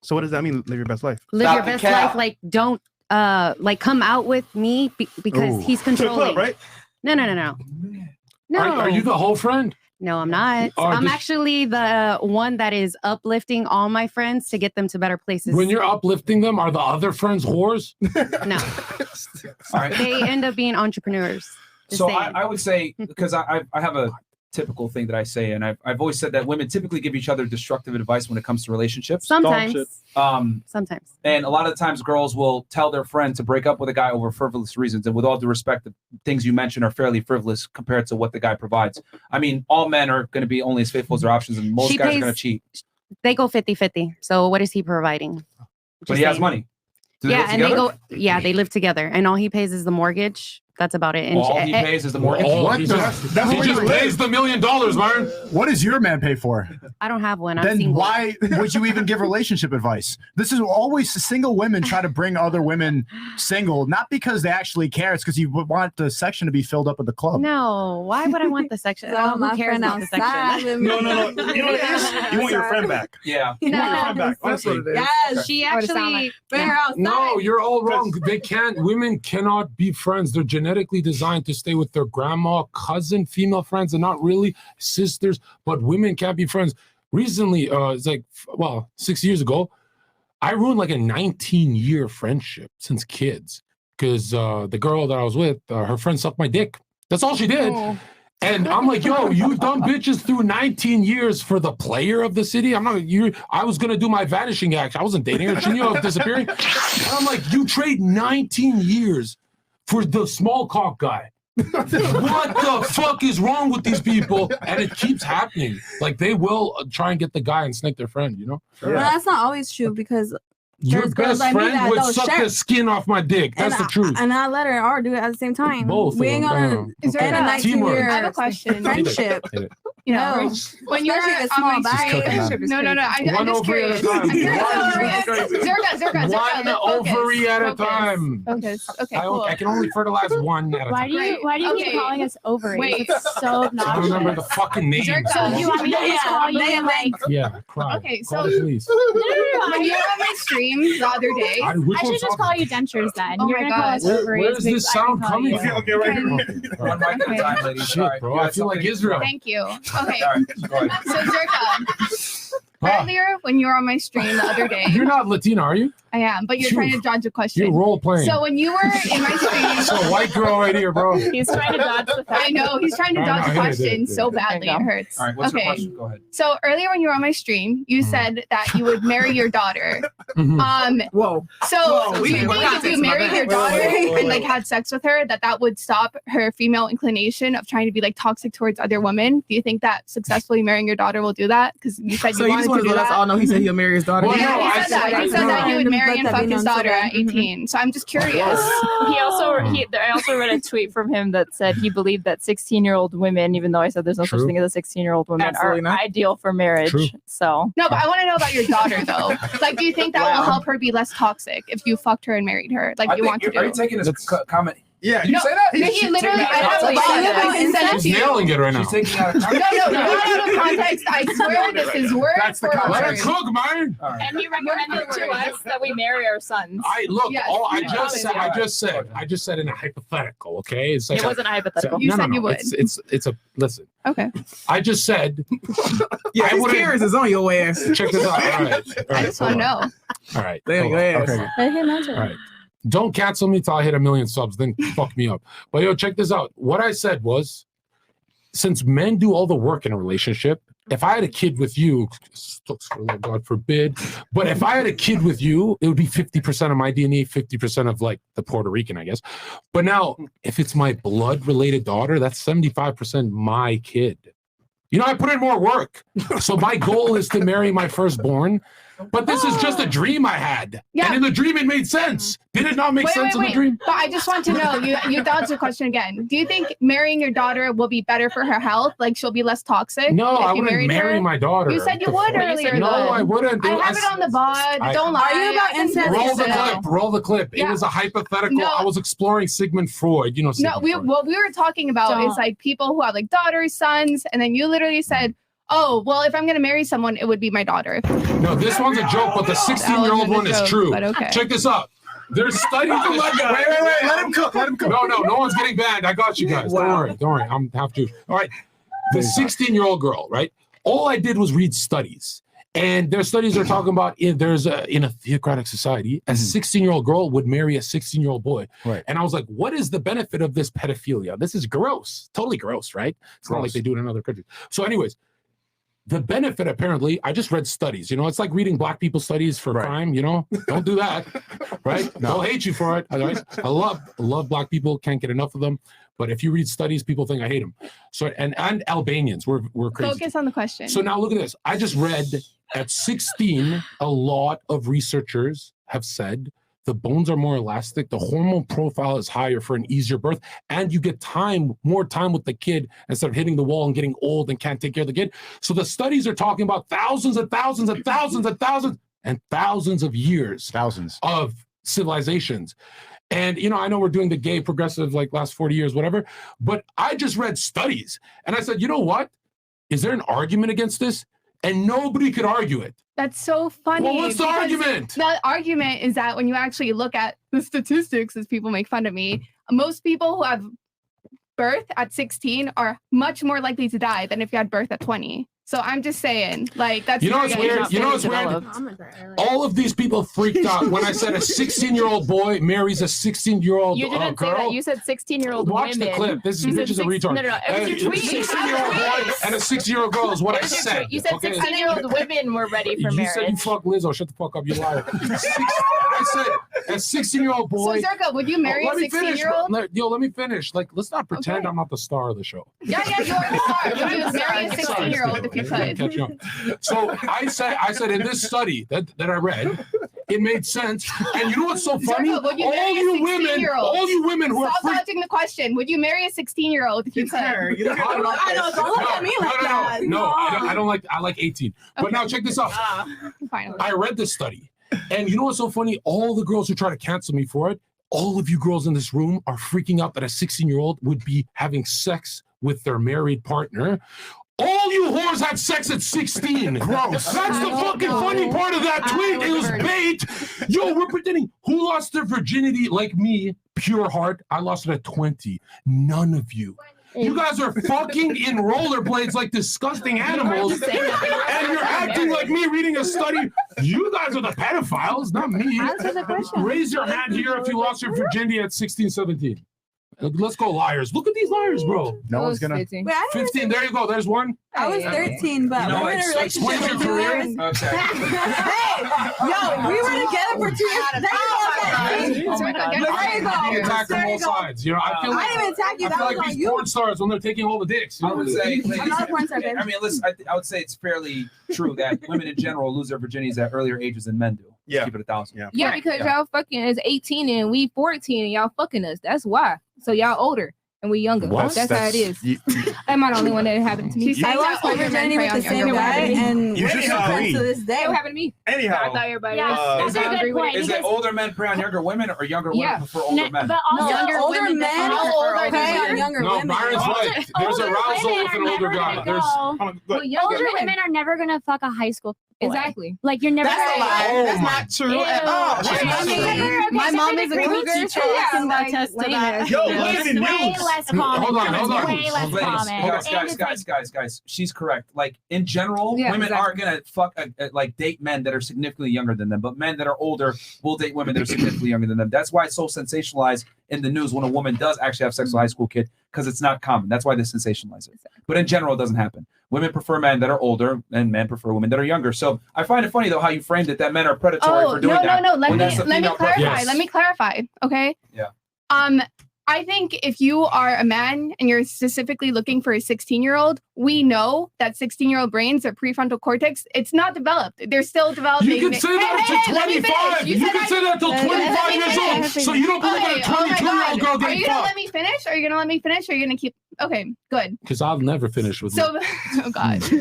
So what does that mean? Live your best life. Live your best life. Like, don't like come out with me because Ooh. he's To the club, controlling. right? No. No. Are you the whole friend? No, I'm not. Or I'm just- actually the one that is uplifting all my friends to get them to better places. When you're uplifting them, are the other friends whores? No. All right. They end up being entrepreneurs. Just So saying. I would say, because I have a typical thing that I say, and I've always said that women typically give each other destructive advice when it comes to relationships. Sometimes. Sometimes. And a lot of the times girls will tell their friend to break up with a guy over frivolous reasons. And with all due respect, the things you mentioned are fairly frivolous compared to what the guy provides. I mean, all men are going to be only as faithful as their options, and most She guys are pays- going to cheat. They go 50-50. So what is he providing? But he has money. Do they Yeah, live and they together? go. Yeah, they live together, and all he pays is the mortgage. That's about it. And All he pays is the mortgage? What he the- just, that's he where just you pays live. the $1 million, Myron. What does your man pay for? I don't have one. I'm Then single. why would you even give relationship advice? This is always single women try to bring other women single, not because they actually care. It's because you would want the section to be filled up at the club. No, why would I want the section? So Who my cares friend about the outside section? with me. No. You know what it is? You want your friend back. Yeah. You want your friend back. That's what Honestly. it is. Yes, She What it sound actually. like. Bring her outside. No, you're all wrong. They can't. Women cannot be friends. They're genetically designed to stay with their grandma, cousin, female friends, and not really sisters. But women can't be friends. Recently, it's like 6 years ago, I ruined like a 19-year friendship since kids because the girl that I was with, her friend sucked my dick. That's all she did. Oh. And I'm like, yo, you dumb bitches threw 19 years for the player of the city. I was gonna do my vanishing act. I wasn't dating her. She knew I was disappearing. And I'm like, you trade 19 years for the small cock guy. What the fuck is wrong with these people? And it keeps happening. Like they will try and get the guy and snake their friend, you know? Well, that's not always true because Your there's girls best like me friend that would don't suck share. the skin off my dick. That's the truth. And I let her or do it at the same time. Both We of ain't them. gonna Is there end a a 19 teamwork? year I have a question. friendship. You know, No. when you're Especially if it's on small my bags. stream, no. I'm One just ovary curious. at a time. Zerka, One ovary at a time. Focus. Okay, I, cool. I can only fertilize one at a Why time. do you keep calling us ovaries? Wait. It's so I obnoxious. don't remember the fucking names. So you want me to just call you like? Yeah, cry. Okay, Call so the police. when you were on my stream the other day, I should just call you dentures then. Oh You're my gonna call God. us ovaries. Where's this because I can sound call coming you- from? Okay, right here. One mic at a time, ladies. Shit, bro. I feel like Israel. Thank you. Okay. All right, go ahead. So Zerka, earlier when you were on my stream the other day, You're not Latina, are you? I am, but you're Phew. trying to dodge a question. You're role playing. So when you were in my stream, So white girl right here, bro. He's trying to dodge the fact. I know he's trying to I dodge know, the I hit it, question hit it. so badly it hurts. All right, what's okay. your question? Go ahead. So earlier when you were on my stream, you said that you would marry your daughter. Whoa. So Whoa, do we you need more think if context, you my married bad. your Wait, daughter wait. and like had sex with her, that would stop her female inclination of trying to be like toxic towards other women? Do you think that successfully marrying your daughter will do that? Because you said So you you just wanted want to to do let us that. all know he said he'll marry his daughter. Well, Yeah, no, he I said that. He said that you would marry and fuck his daughter at 18. So I'm just curious. I also read a tweet from him that said he believed that 16-year-old women, even though I said there's no such True. thing as a 16-year-old woman, Absolutely are not. ideal for marriage. True. So No, but I want to know about your daughter though. Like, do you think that will help her be less toxic if you fucked her and married her, like I you think want to Are you do? taking this comment? Yeah. Did you say that? No, he literally. I have totally the said video. that. I can send it He's to you. nailing it right now. She's taking out of No, not out of context. I swear this is word That's the for Let word. her cook, man. All right. and he recommended to us that we marry our sons. I look. Yes. All I Yeah. just said in a hypothetical. Okay, it's like It wasn't a hypothetical. You said you would. It's a listen. Okay. I just said. Yeah, I his wouldn't- clearance is on your ass. Check this out. All right. I just want to know. All right. There you hold on. go. Okay. Let him answer. All right. Don't cancel me till I hit 1 million subs, then fuck me up. But yo, check this out. What I said was, since men do all the work in a relationship, if I had a kid with you, God forbid, but if I had a kid with you, it would be 50% of my DNA, 50% of like the Puerto Rican, I guess. But now, if it's my blood related daughter, that's 75% my kid. You know, I put in more work. So my goal is to marry my firstborn. But this is just a dream I had. Yeah. And in the dream, it made sense. Did it not make sense in the dream? But I just want to know, you dodged the question again. Do you think marrying your daughter will be better for her health? Like she'll be less toxic? No, if I you wouldn't married marry her? my daughter. You said you What would the fuck? earlier. No, though. I wouldn't. I have it on the bod. Don't lie. Are you about incest? Roll the No. clip. Roll the clip. It Yeah. was a hypothetical. No. I was exploring Sigmund Freud. You know, No, Sigmund Freud. what we were talking about is Don't. like people who have like daughters, sons, and then you literally said, "Oh, well, if I'm gonna marry someone, it would be my daughter." No, this one's a joke, but the 16-year-old wasn't a one is joke, true. but okay. Check this out. There's studies. Wait. Let him cook. Let him cook. No one's getting banned. I got you guys. Don't worry. I'm half Jewish. All right. The 16-year-old girl, right? All I did was read studies. And their studies are talking about in a theocratic society, a 16-year-old girl would marry a 16-year-old boy. Right. And I was like, what is the benefit of this pedophilia? This is gross. Totally gross, right? It's not like they do it in other countries. So anyways, the benefit, apparently, I just read studies. You know, it's like reading black people studies for crime. You know, don't do that, right? They'll hate you for it. All right? I love black people. Can't get enough of them. But if you read studies, people think I hate them. So and Albanians, we're crazy. Focus on the question. So now look at this. I just read at 16, a lot of researchers have said the bones are more elastic, the hormone profile is higher for an easier birth, and you get more time with the kid instead of hitting the wall and getting old and can't take care of the kid. So the studies are talking about thousands and thousands and thousands and thousands and thousands of years of civilizations. And, you know, I know we're doing the gay progressive like last 40 years, whatever, but I just read studies and I said, you know what? Is there an argument against this? And nobody could argue it. That's so funny. Well, what's the because argument? The argument is that when you actually look at the statistics, as people make fun of me, most people who have birth at 16 are much more likely to die than if you had birth at 20. So I'm just saying, like, that's You know what's very weird? You know what's weird? All of these people freaked out when I said a 16-year-old boy marries a 16-year-old You didn't say girl. that. You said 16-year-old Watch women. the clip. This You bitch said is a retard. No. It was your tweet. 16-year-old boy and a 16-year-old girl is what I said. You said okay? 16-year-old women were ready for You marriage. said you fuck Lizzo. Shut the fuck up, you liar. I said a 16-year-old boy. So Zerka, would you marry a let me finish. 16-year-old? Yo, let me finish. Like, let's not pretend I'm not the star of the show. Yeah, you are the star. Would you marry a 16-year-old if you could? Catch up. So I said in this study that I read, it made sense. And you know what's so funny? Zerka, would you marry a 16-year-old? All you women who are Stop dodging the question. Would you marry a 16-year-old if you could? I know, don't look at me like that. No, I don't like. I like 18. But now check this out. Finally. I read this study, and you know what's so funny? All the girls who try to cancel me for it, all of you girls in this room are freaking out that a 16-year-old would be having sex with their married partner. All you whores had sex at 16. Gross. That's the fucking funny part of that tweet. It was bait. Yo, we're pretending. Who lost their virginity like me? Pure heart. I lost it at 20. None of you. You guys are fucking in rollerblades like disgusting animals, and you're acting like me reading a study. You guys are the pedophiles, not me. Answer the question. Raise your hand here if you lost your virginity at 16, 17. Let's go, liars. Look at these liars, bro. No one's gonna. 15. Wait, I didn't 15. There you go. There's one. I was 13, but You know we were what? in a So relationship explain for your 2 career. years. Okay. Hey, yo, we were together for 2 years. There you go. Oh my God. There you go. You attack from There you both go. sides. You know, I feel I like didn't even attack you. I That feel was like on these you. porn stars when they're taking all the dicks. I would say, I'm not a porn star, babe. I mean, listen, I would say it's fairly true that women in general lose their virginities at earlier ages than men do. Yeah. Keep it 1,000. Yeah. Yeah, because y'all fucking is 18 and we 14 and y'all fucking us. That's why. So y'all older and we younger. What? That's how it is. You, Am I the only one that it happened to me? She's I saying lost that my older men virginity prey with on the same younger guy, women. and You we're just still friends agree. to this day. That happened to me. I Anyhow, thought everybody Yeah, else. that's a good point. Is it because- older men prey on younger women or younger women Yeah. prefer older men? But also, Younger older women men prefer prey older on younger No, women. Byron's right. There's older arousal women with an are older never guy. gonna There's go- Well, younger older men. women are never gonna fuck a high school boy. Exactly. Like you're never. That's a lie. Oh That's my- not true Ew. at all. Okay, That's not okay, true. okay, My so mom for is the a Greek cougar, so teacher, I can like, attest to that. Yo, it's breaking way news. less Hold common. on, hold on. It's way less Ladies, common. guys. She's correct. Like in general, Yeah, women exactly. aren't gonna fuck like date men that are significantly younger than them, but men that are older will date women that are significantly younger than them. That's why it's so sensationalized in the news when a woman does actually have sex with a high school kid, because it's not common. That's why they sensationalize it. But in general, it doesn't happen. Women prefer men that are older, and men prefer women that are younger. So I find it funny though how you framed it that men are predatory for doing that. No. Let when me that's the female clarify. preference. Let me clarify. Okay. Yeah. I think if you are a man and you're specifically looking for a 16-year-old, we know that 16-year-old brains, their prefrontal cortex, it's not developed. They're still developing. You can say that to 25. You can say that till 25 years old. So you don't believe in a 22-year-old girl Are getting you gonna fucked. let me finish? Are you gonna let me finish? Or are you gonna keep? Okay, good. Because I'll never finish with you. So, oh god. So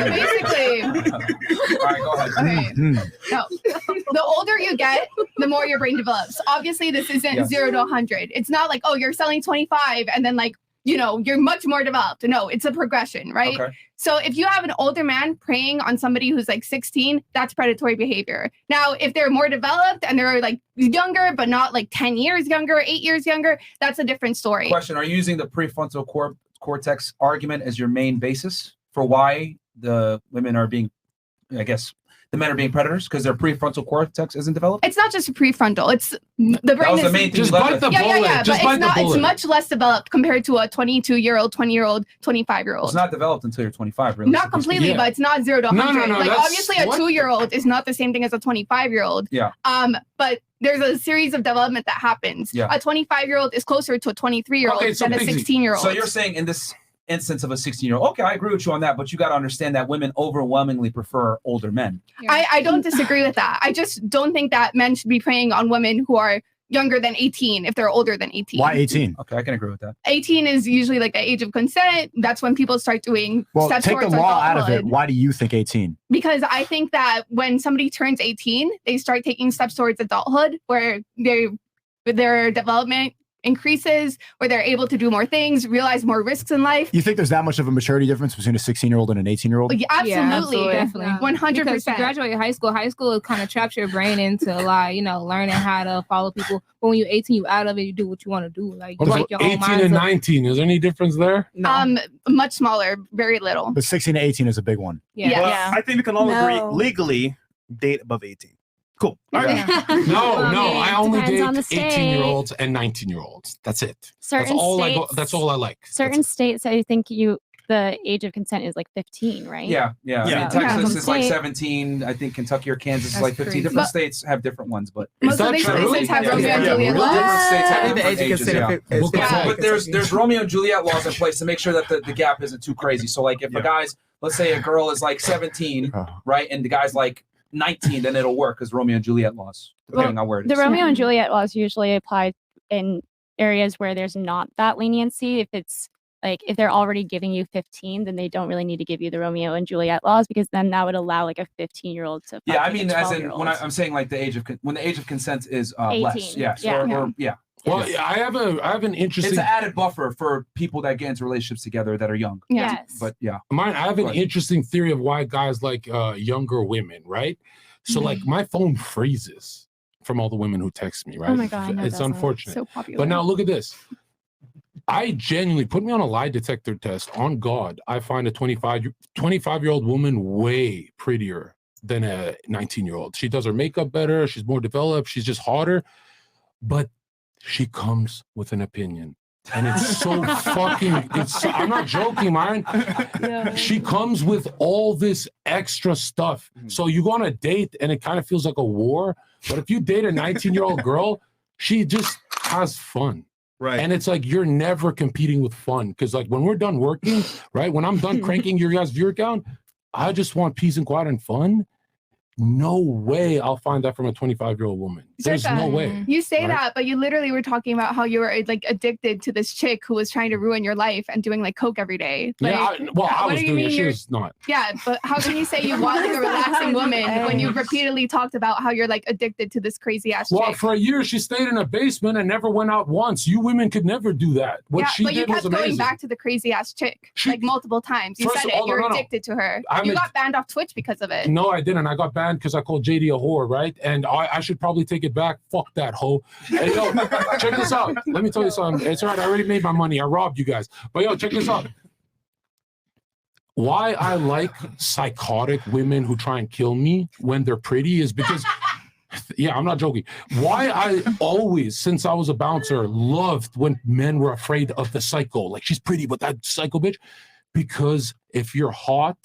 basically, All right, go ahead. okay. No, the older you get, the more your brain develops. Obviously, this isn't Yes. 0 to 100. It's not like, oh, you're selling 25 and then like, you know, you're much more developed. No, it's a progression, right? Okay. So if you have an older man preying on somebody who's like 16, that's predatory behavior. Now, if they're more developed and they're like younger, but not like 10 years younger, 8 years younger, that's a different story. Question: are you using the prefrontal cortex argument as your main basis for why the women are being, I guess, the men are being predators because their prefrontal cortex isn't developed? It's not just a prefrontal. It's the brain was is the main thing Just you led bite with. the yeah, bullet. but Just it's bite the not. It's bullet. much less developed compared to a 22-year-old, 20-year-old, 25-year-old. It's not developed until you're 25, really. Not completely, Yeah. but it's not 0 to 100. No, like that's- obviously, a what? 2-year-old is not the same thing as a 25-year-old. Yeah. But there's a series of development that happens. Yeah. A 25-year-old is closer to a 23-year-old Okay, so than a Pixie, 16-year-old. So you're saying in this instance of a 16-year-old, okay, I agree with you on that, but you got to understand that women overwhelmingly prefer older men. I don't disagree with that. I just don't think that men should be preying on women who are younger than 18 if they're older than 18. Why 18? Okay, I can agree with that. 18 is usually like the age of consent. That's when people start doing Well, steps take the towards law out of it. adulthood. Why do you think 18? Because I think that when somebody turns 18, they start taking steps towards adulthood where their development increases, where they're able to do more things, realize more risks in life. You think there's that much of a maturity difference between a 16-year-old and an 18-year-old? Absolutely. Definitely. 100%. Because you graduate high school kind of traps your brain into like, learning how to follow people. But when you're 18, you out of it, you do what you want to do. Like, What you about make your own 18 minds and up. 19? Is there any difference there? Much smaller, very little. But 16 to 18 is a big one. Yeah. Well, Yeah. I think we can all agree No. legally date above 18. Cool. No, I only Depends on the date 18-year-olds and 19-year-olds. That's it. Certain that's all states, that's all I like. Certain states, I think the age of consent is like 15, right? Yeah. I mean, Yeah. Texas Some is like state- 17. I think Kentucky or Kansas is That's like 15. crazy. Different But- states have different ones, but Most of these states have Romeo and Juliet laws. Different states have The different age of ages, consent yeah. is 15. But there's Romeo and Juliet laws in place to make sure that the gap isn't too crazy. So like if a guy's, let's say a girl is like 17, right, and the guy's like 19, then it'll work because Romeo and Juliet laws, depending on where it is. The Romeo and Juliet laws usually apply in areas where there's not that leniency. If it's like if they're already giving you 15, then they don't really need to give you the Romeo and Juliet laws because then that would allow like a 15-year-old to. Yeah, I fuck, like, mean, a as in 12-year-old. when I'm saying like the age of when the age of consent is 18. less. Yeah. So, Yeah. or Yeah. Well, I have an interesting. It's an added buffer for people that get into relationships together that are young. Yes. But yeah. I have an Go ahead. interesting theory of why guys like younger women, right? So like my phone freezes from all the women who text me, right? Oh my God, I know It's that's unfortunate. so popular. But now look at this. I genuinely put me on a lie detector test. On God, I find a 25-year-old woman way prettier than a 19-year-old. She does her makeup better. She's more developed. She's just hotter. But she comes with an opinion. And it's so I'm not joking, Myron. She comes with all this extra stuff. So you go on a date and it kind of feels like a war. But if you date a 19-year-old girl, she just has fun. Right. And it's like you're never competing with fun. Because like when we're done working, right? When I'm done cranking your guys' viewer count, I just want peace and quiet and fun. No way I'll find that from a 25-year-old woman. There's no way. You say right? that, but you literally were talking about how you were like addicted to this chick who was trying to ruin your life and doing like coke every day. Like, Yeah, I what was do you doing mean it. She you're- was not. Yeah, but how can you say you want like a relaxing woman when you repeatedly talked about how you're like addicted to this crazy ass Well, chick? for a year, she stayed in a basement and never went out once. You women could never do that. What Yeah, she but you did was kept going amazing. back to the crazy ass chick like multiple times. You First said of all, it. You're no. addicted to her. I'm You a- got banned off Twitch because of it. No, I didn't. I got banned because I called JD a whore, right? And I should probably take it back. Fuck that hoe. Hey, yo, check this out. Let me tell you something. It's all right. I already made my money. I robbed you guys. But yo, check this out. Why I like psychotic women who try and kill me when they're pretty is because, yeah, I'm not joking. Why I always, since I was a bouncer, loved when men were afraid of the psycho. Like, she's pretty, but that psycho bitch. Because if you're hot,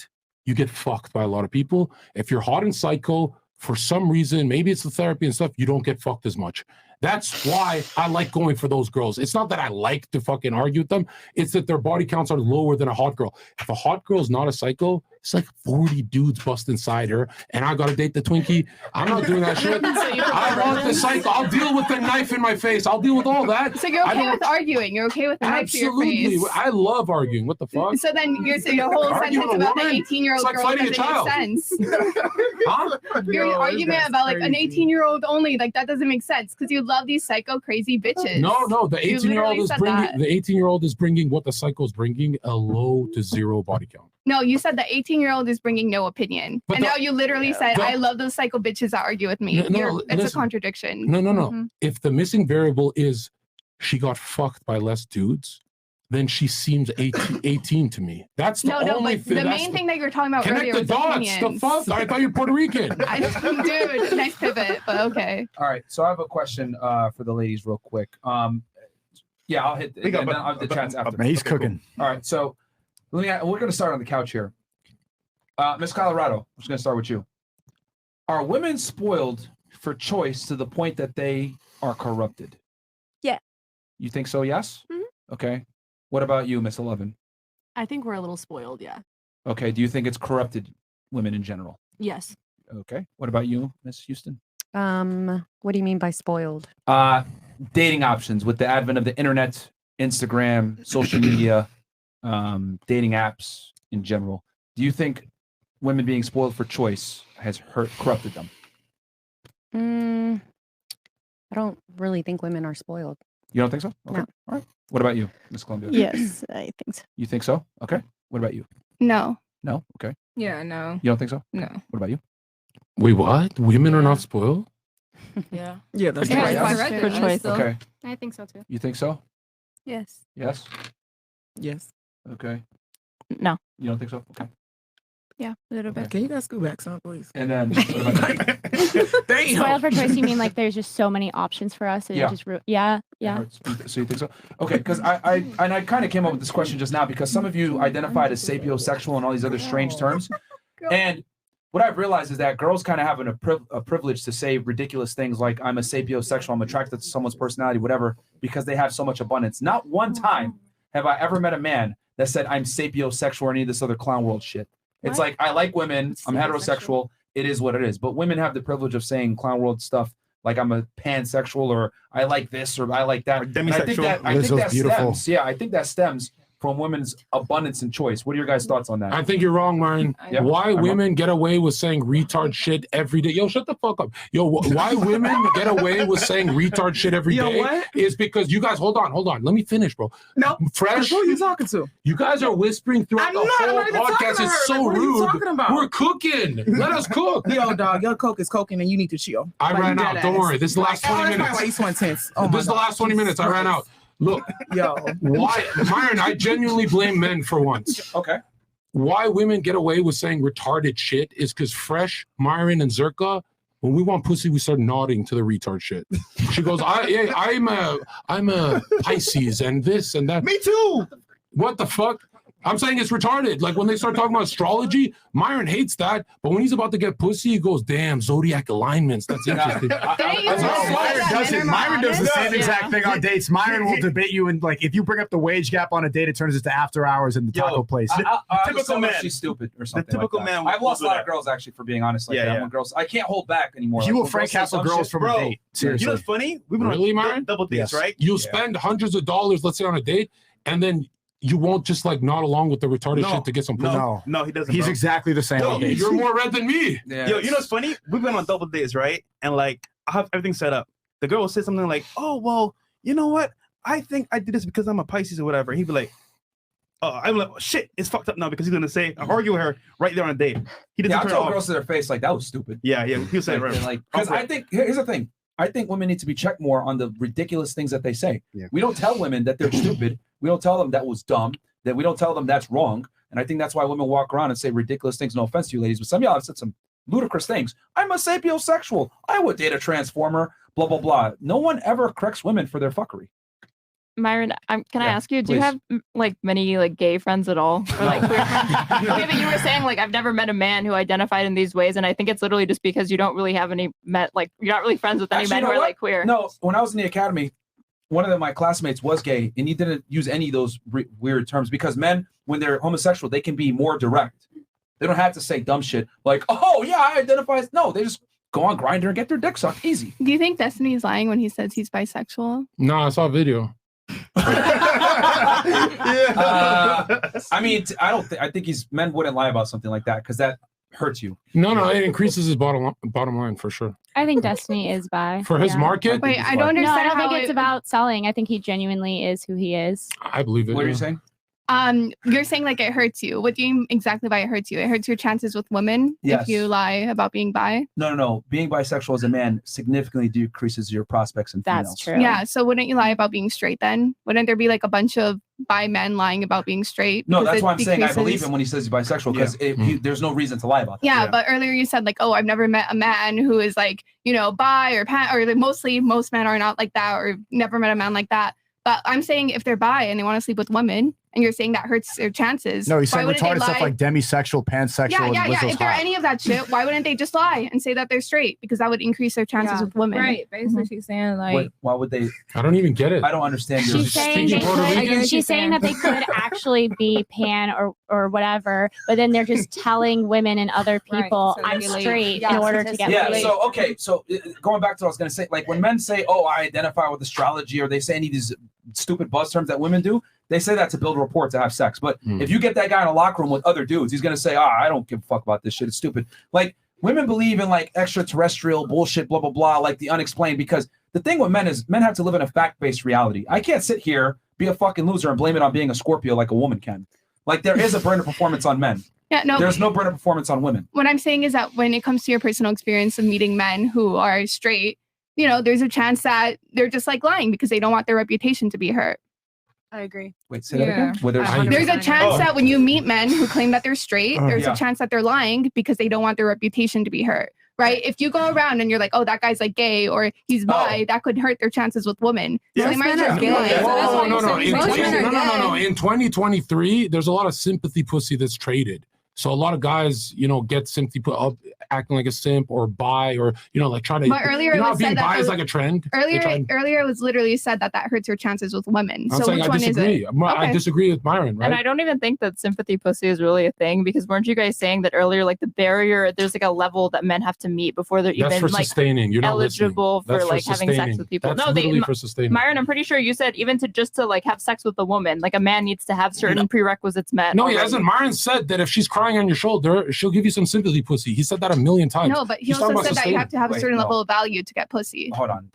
you get fucked by a lot of people. If you're hot and psycho, for some reason, maybe it's the therapy and stuff, you don't get fucked as much. That's why I like going for those girls. It's not that I like to fucking argue with them. It's that their body counts are lower than a hot girl. If a hot girl is not a psycho, it's like 40 dudes bust inside her, and I gotta date the Twinkie. I'm not doing that shit. I want the psycho. I'll deal with the knife in my face. I'll deal with all that. So you're I okay don't- with arguing. You're okay with the knife to your Absolutely. face. I love arguing. What the fuck? So then your whole Arguing sentence with a about the woman? 18-year-old It's like girl fighting a doesn't child. make sense. Huh? Your argument about like an 18-year-old only, like that doesn't make sense because you love these psycho crazy bitches. No. The You 18-year-old literally is said bringing that. the 18-year-old is bringing what the psycho is bringing, a low to zero body count. No, you said the 18-year-old is bringing no opinion, But and the- now you literally said, the- "I love those psycho bitches that argue with me." No, It's a listen. contradiction. No. Mhm. If the missing variable is she got fucked by less dudes, then she seems 18 to me. That's the No, only but thing. the that's main thing that you were talking about Connect earlier the was dots. opinions. The fuck? I thought you were Puerto Rican. Dude, nice pivot, but okay. All right. So I have a question for the ladies, real quick. Yeah, I'll hit. We got- and then I'll hit the chats after. Man, he's Okay, cool. cooking. All right. So we're going to start on the couch here. Miss Colorado, I'm just going to start with you. Are women spoiled for choice to the point that they are corrupted? Yeah. You think so? Yes. Mhm. Okay. What about you, Miss 11? I think we're a little spoiled. Yeah. Okay. Do you think it's corrupted women in general? Yes. Okay. What about you, Miss Houston? What do you mean by spoiled? Dating options with the advent of the internet, Instagram, social media, dating apps in general. Do you think women being spoiled for choice has corrupted them? I don't really think women are spoiled. You don't think so? Okay. No. All right. What about you, Miss Columbia? Yes, I think so. You think so? Okay. What about you? No. No? Okay. Yeah, no. You don't think so? No. What about you? Wait, what? Women are not spoiled? Yeah. Yeah, that's Yeah, right. yes. Good choice. Okay. I think so too. You think so? Yes. Yes? Yes. Okay. No. You don't think so? Okay. Yeah, a little bit. Can you guys go back some, please? And then what about you? Spoiled for choice, you mean like there's just so many options for us and Yeah. it just yeah. So you think so? Okay, because I kind of came up with this question just now because some of you identified as sapiosexual and all these other strange terms, and what I've realized is that girls kind of have a privilege to say ridiculous things like I'm a sapiosexual, I'm attracted to someone's personality, whatever, because they have so much abundance. Not one time have I ever met a man that said I'm sapiosexual or any of this other clown world shit. It's like I like women, I'm heterosexual, it is what it is. But women have the privilege of saying clown world stuff like I'm a pansexual or I like this or I like that. And I think that stems, I think that stems from women's abundance and choice. What are your guys' thoughts on that? I think you're wrong, Myron. Yeah. Why I'm women wrong. get away with saying retard shit every day? Yo, shut the fuck up. Yo, why women get away with saying retard shit every day what? is because you guys, hold on. Let me finish, bro. No. Fresh. Who are you talking to? You guys are whispering throughout I'm the not whole even talking podcast. to her. It's so Like, what are you rude. talking about? We're cooking. Let us cook. Yo, dog, your coke is coking and you need to chill. I Like, ran out. dead Don't ass. worry. This is the last 20 That's minutes. probably why you so intense. Oh, This is the last 20 minutes. I ran out. Look, Yo. why, Myron, I genuinely blame men for once. Okay. Why women get away with saying retarded shit is because Fresh, Myron, and Zerka, when we want pussy, we start nodding to the retard shit. She goes, I'm a Pisces and this and that. Me too. What the fuck? I'm saying it's retarded. Like when they start talking about astrology, Myron hates that. But when he's about to get pussy, he goes, damn, zodiac alignments. That's interesting. Myron does the same exact thing on dates. Myron will debate you, and like if you bring up the wage gap on a date, it turns into after hours in the taco place. Typical man. She's stupid or something. typical like that. man will I've lost a do lot that. of girls actually for being honest like Yeah, that. yeah. When girls, I can't hold back anymore. You Like, will when Frank say Castle some girls shit- from a date. Seriously. You know what's funny? We've been Really, on Myron? double dates, right? You spend hundreds of dollars, let's say, on a date, and then you won't just like nod along with the retarded shit to get some pussy. No, he doesn't. He's bro. exactly the same. Yo, on dates. you're more red than me. Yo, you know what's funny? We've been on double dates, right? And like, I have everything set up. The girl will say something like, "Oh, well, you know what? I think I did this because I'm a Pisces or whatever." He'd be like, "Oh, I'm like, shit, it's fucked up now because he's gonna say, I argue with her right there on a date." He doesn't Yeah, I turn it told off. girls to their face like that was stupid. Yeah, he'll say it right. Like, because I think here's the thing. I think women need to be checked more on the ridiculous things that they say. Yeah. We don't tell women that they're stupid. We don't tell them that was dumb. That we don't tell them that's wrong. And I think that's why women walk around and say ridiculous things. No offense to you, ladies, but some of y'all have said some ludicrous things. I'm a sapiosexual. I would date a transformer. Blah blah blah. No one ever corrects women for their fuckery. Myron, can I Yeah, ask you, do you please. have like many like gay friends at all? Or like queer friends? Okay, but you were saying like I've never met a man who identified in these ways, and I think it's literally just because you don't really have any like you're not really friends with any Actually, men you who know are what? like queer. No, when I was in the academy, one of my classmates was gay, and he didn't use any of those weird terms because men, when they're homosexual, they can be more direct. They don't have to say dumb shit like, "Oh yeah, I identify as." No, they just go on Grindr and get their dick sucked. Easy. Do you think Destiny's lying when he says he's bisexual? No, I saw a video. I mean, I don't. I think men wouldn't lie about something like that because that hurts you. No, it increases his bottom line for sure. I think Destiny is bi. For his market? Wait, I don't No, I understand don't think how it's it- about selling. I think he genuinely is who he is. I believe it. What are you yeah. saying? You're saying like it hurts you. What do you mean exactly by it hurts you? It hurts your chances with women Yes. if you lie about being bi. No. Being bisexual as a man significantly decreases your prospects in females. That's true. Yeah. So wouldn't you lie about being straight then? Wouldn't there be like a bunch of bi men lying about being straight? No, because that's it why I'm saying I believe decreases- him when he says he's bisexual because there's no reason to lie about that. Yeah, but earlier you said like, oh, I've never met a man who is like, bi or pan, or like most men are not like that, or never met a man like that. But I'm saying if they're bi and they want to sleep with women, and you're saying that hurts their chances. No, he's why saying wouldn't they retarded stuff lie? like demisexual, pansexual. Yeah. and Lizzo's If they're hot. any of that shit, why wouldn't they just lie and say that they're straight? Because that would increase their chances with women. Right. Basically, she's saying like. Why would they? I don't even get it. I don't understand your She's saying they could, she's saying that they could actually be pan or whatever, but then they're just telling women and other people to I'm regulate. straight Yeah, in order to get Yeah. laid. So okay. So going back to what I was gonna say, like when men say, "Oh, I identify with astrology," or they say any of these stupid buzz terms that women do, they say that to build rapport to have sex. But if you get that guy in a locker room with other dudes, he's gonna say, I don't give a fuck about this shit. It's stupid. Like women believe in like extraterrestrial bullshit, blah blah blah, like the unexplained, because the thing with men is men have to live in a fact-based reality. I can't sit here, be a fucking loser, and blame it on being a Scorpio like a woman can. Like there is a burden of performance on men. Yeah, no. There's no burden of performance on women. What I'm saying is that when it comes to your personal experience of meeting men who are straight, you know, there's a chance that they're just like lying because they don't want their reputation to be hurt. I agree. Wait, say that again? Where There's a chance that when you meet men who claim that they're straight, there's Yeah. a chance that they're lying because they don't want their reputation to be hurt. Right? If you go around and you're like, oh, that guy's like gay or he's bi, that could hurt their chances with women. So they might just be lying. So that's why No, I'm saying no. In 2023, there's a lot of sympathy pussy that's traded. So a lot of guys, you know, get sympathy put up acting like a simp or bi or, you know, like trying to. But earlier you know it how was being said that bi is the- like a trend. Earlier it was literally said that hurts your chances with women. I'm So saying which I one disagree. is it? I disagree with Myron, right? And I don't even think that sympathy pussy is really a thing because weren't you guys saying that earlier? Like the barrier, there's like a level that men have to meet before they're That's even for like sustaining. You're not eligible listening. That's for for like having sex sustaining. with people. That's No, literally for sustaining. Myron, I'm pretty sure you said even to like have sex with a woman, like a man needs to have certain prerequisites met. No, he already. hasn't. Myron said that if she's crying on your shoulder, she'll give you some sympathy pussy. He said that a million times. No, but he He's talking also about said that you have to have a Wait, certain no. level of value to get pussy. Hold on.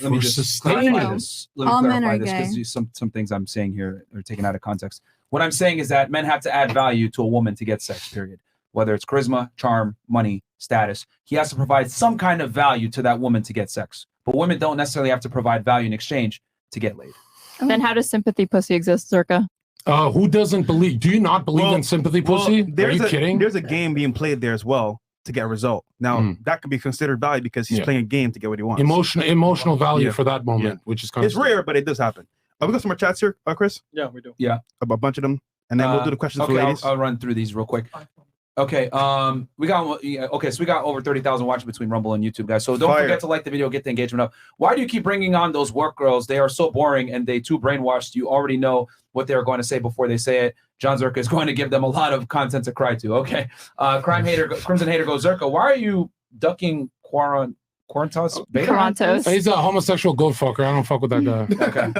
Let me For just sustaining. clarify this. Let me All men clarify are this gay. because some things I'm saying here are taken out of context. What I'm saying is that men have to add value to a woman to get sex, period. Whether it's charisma, charm, money, status. He has to provide some kind of value to that woman to get sex. But women don't necessarily have to provide value in exchange to get laid. Then how does sympathy pussy exist, Zerka? Who doesn't believe? Do you not believe in sympathy pussy? Are you kidding? There's a game being played there as well to get a result. Now that could be considered value because he's playing a game to get what he wants. Emotional value Yeah. for that moment, Yeah. which is kind It's rare, but it does happen. We got some more chats here, Chris. Yeah, we do. Yeah, a bunch of them, and then we'll do the questions okay, for ladies. I'll run through these real quick. Okay, so we got over 30,000 watching between Rumble and YouTube, guys. So don't Fire. forget to like the video, get the engagement up. Why do you keep bringing on those work girls? They are so boring and they too brainwashed. You already know what they're going to say before they say it. John Zerka is going to give them a lot of content to cry to. Okay, Crimson Hater goes, Zerka, why are you ducking Quarantos? He's a homosexual goat fucker. I don't fuck with that guy. Okay.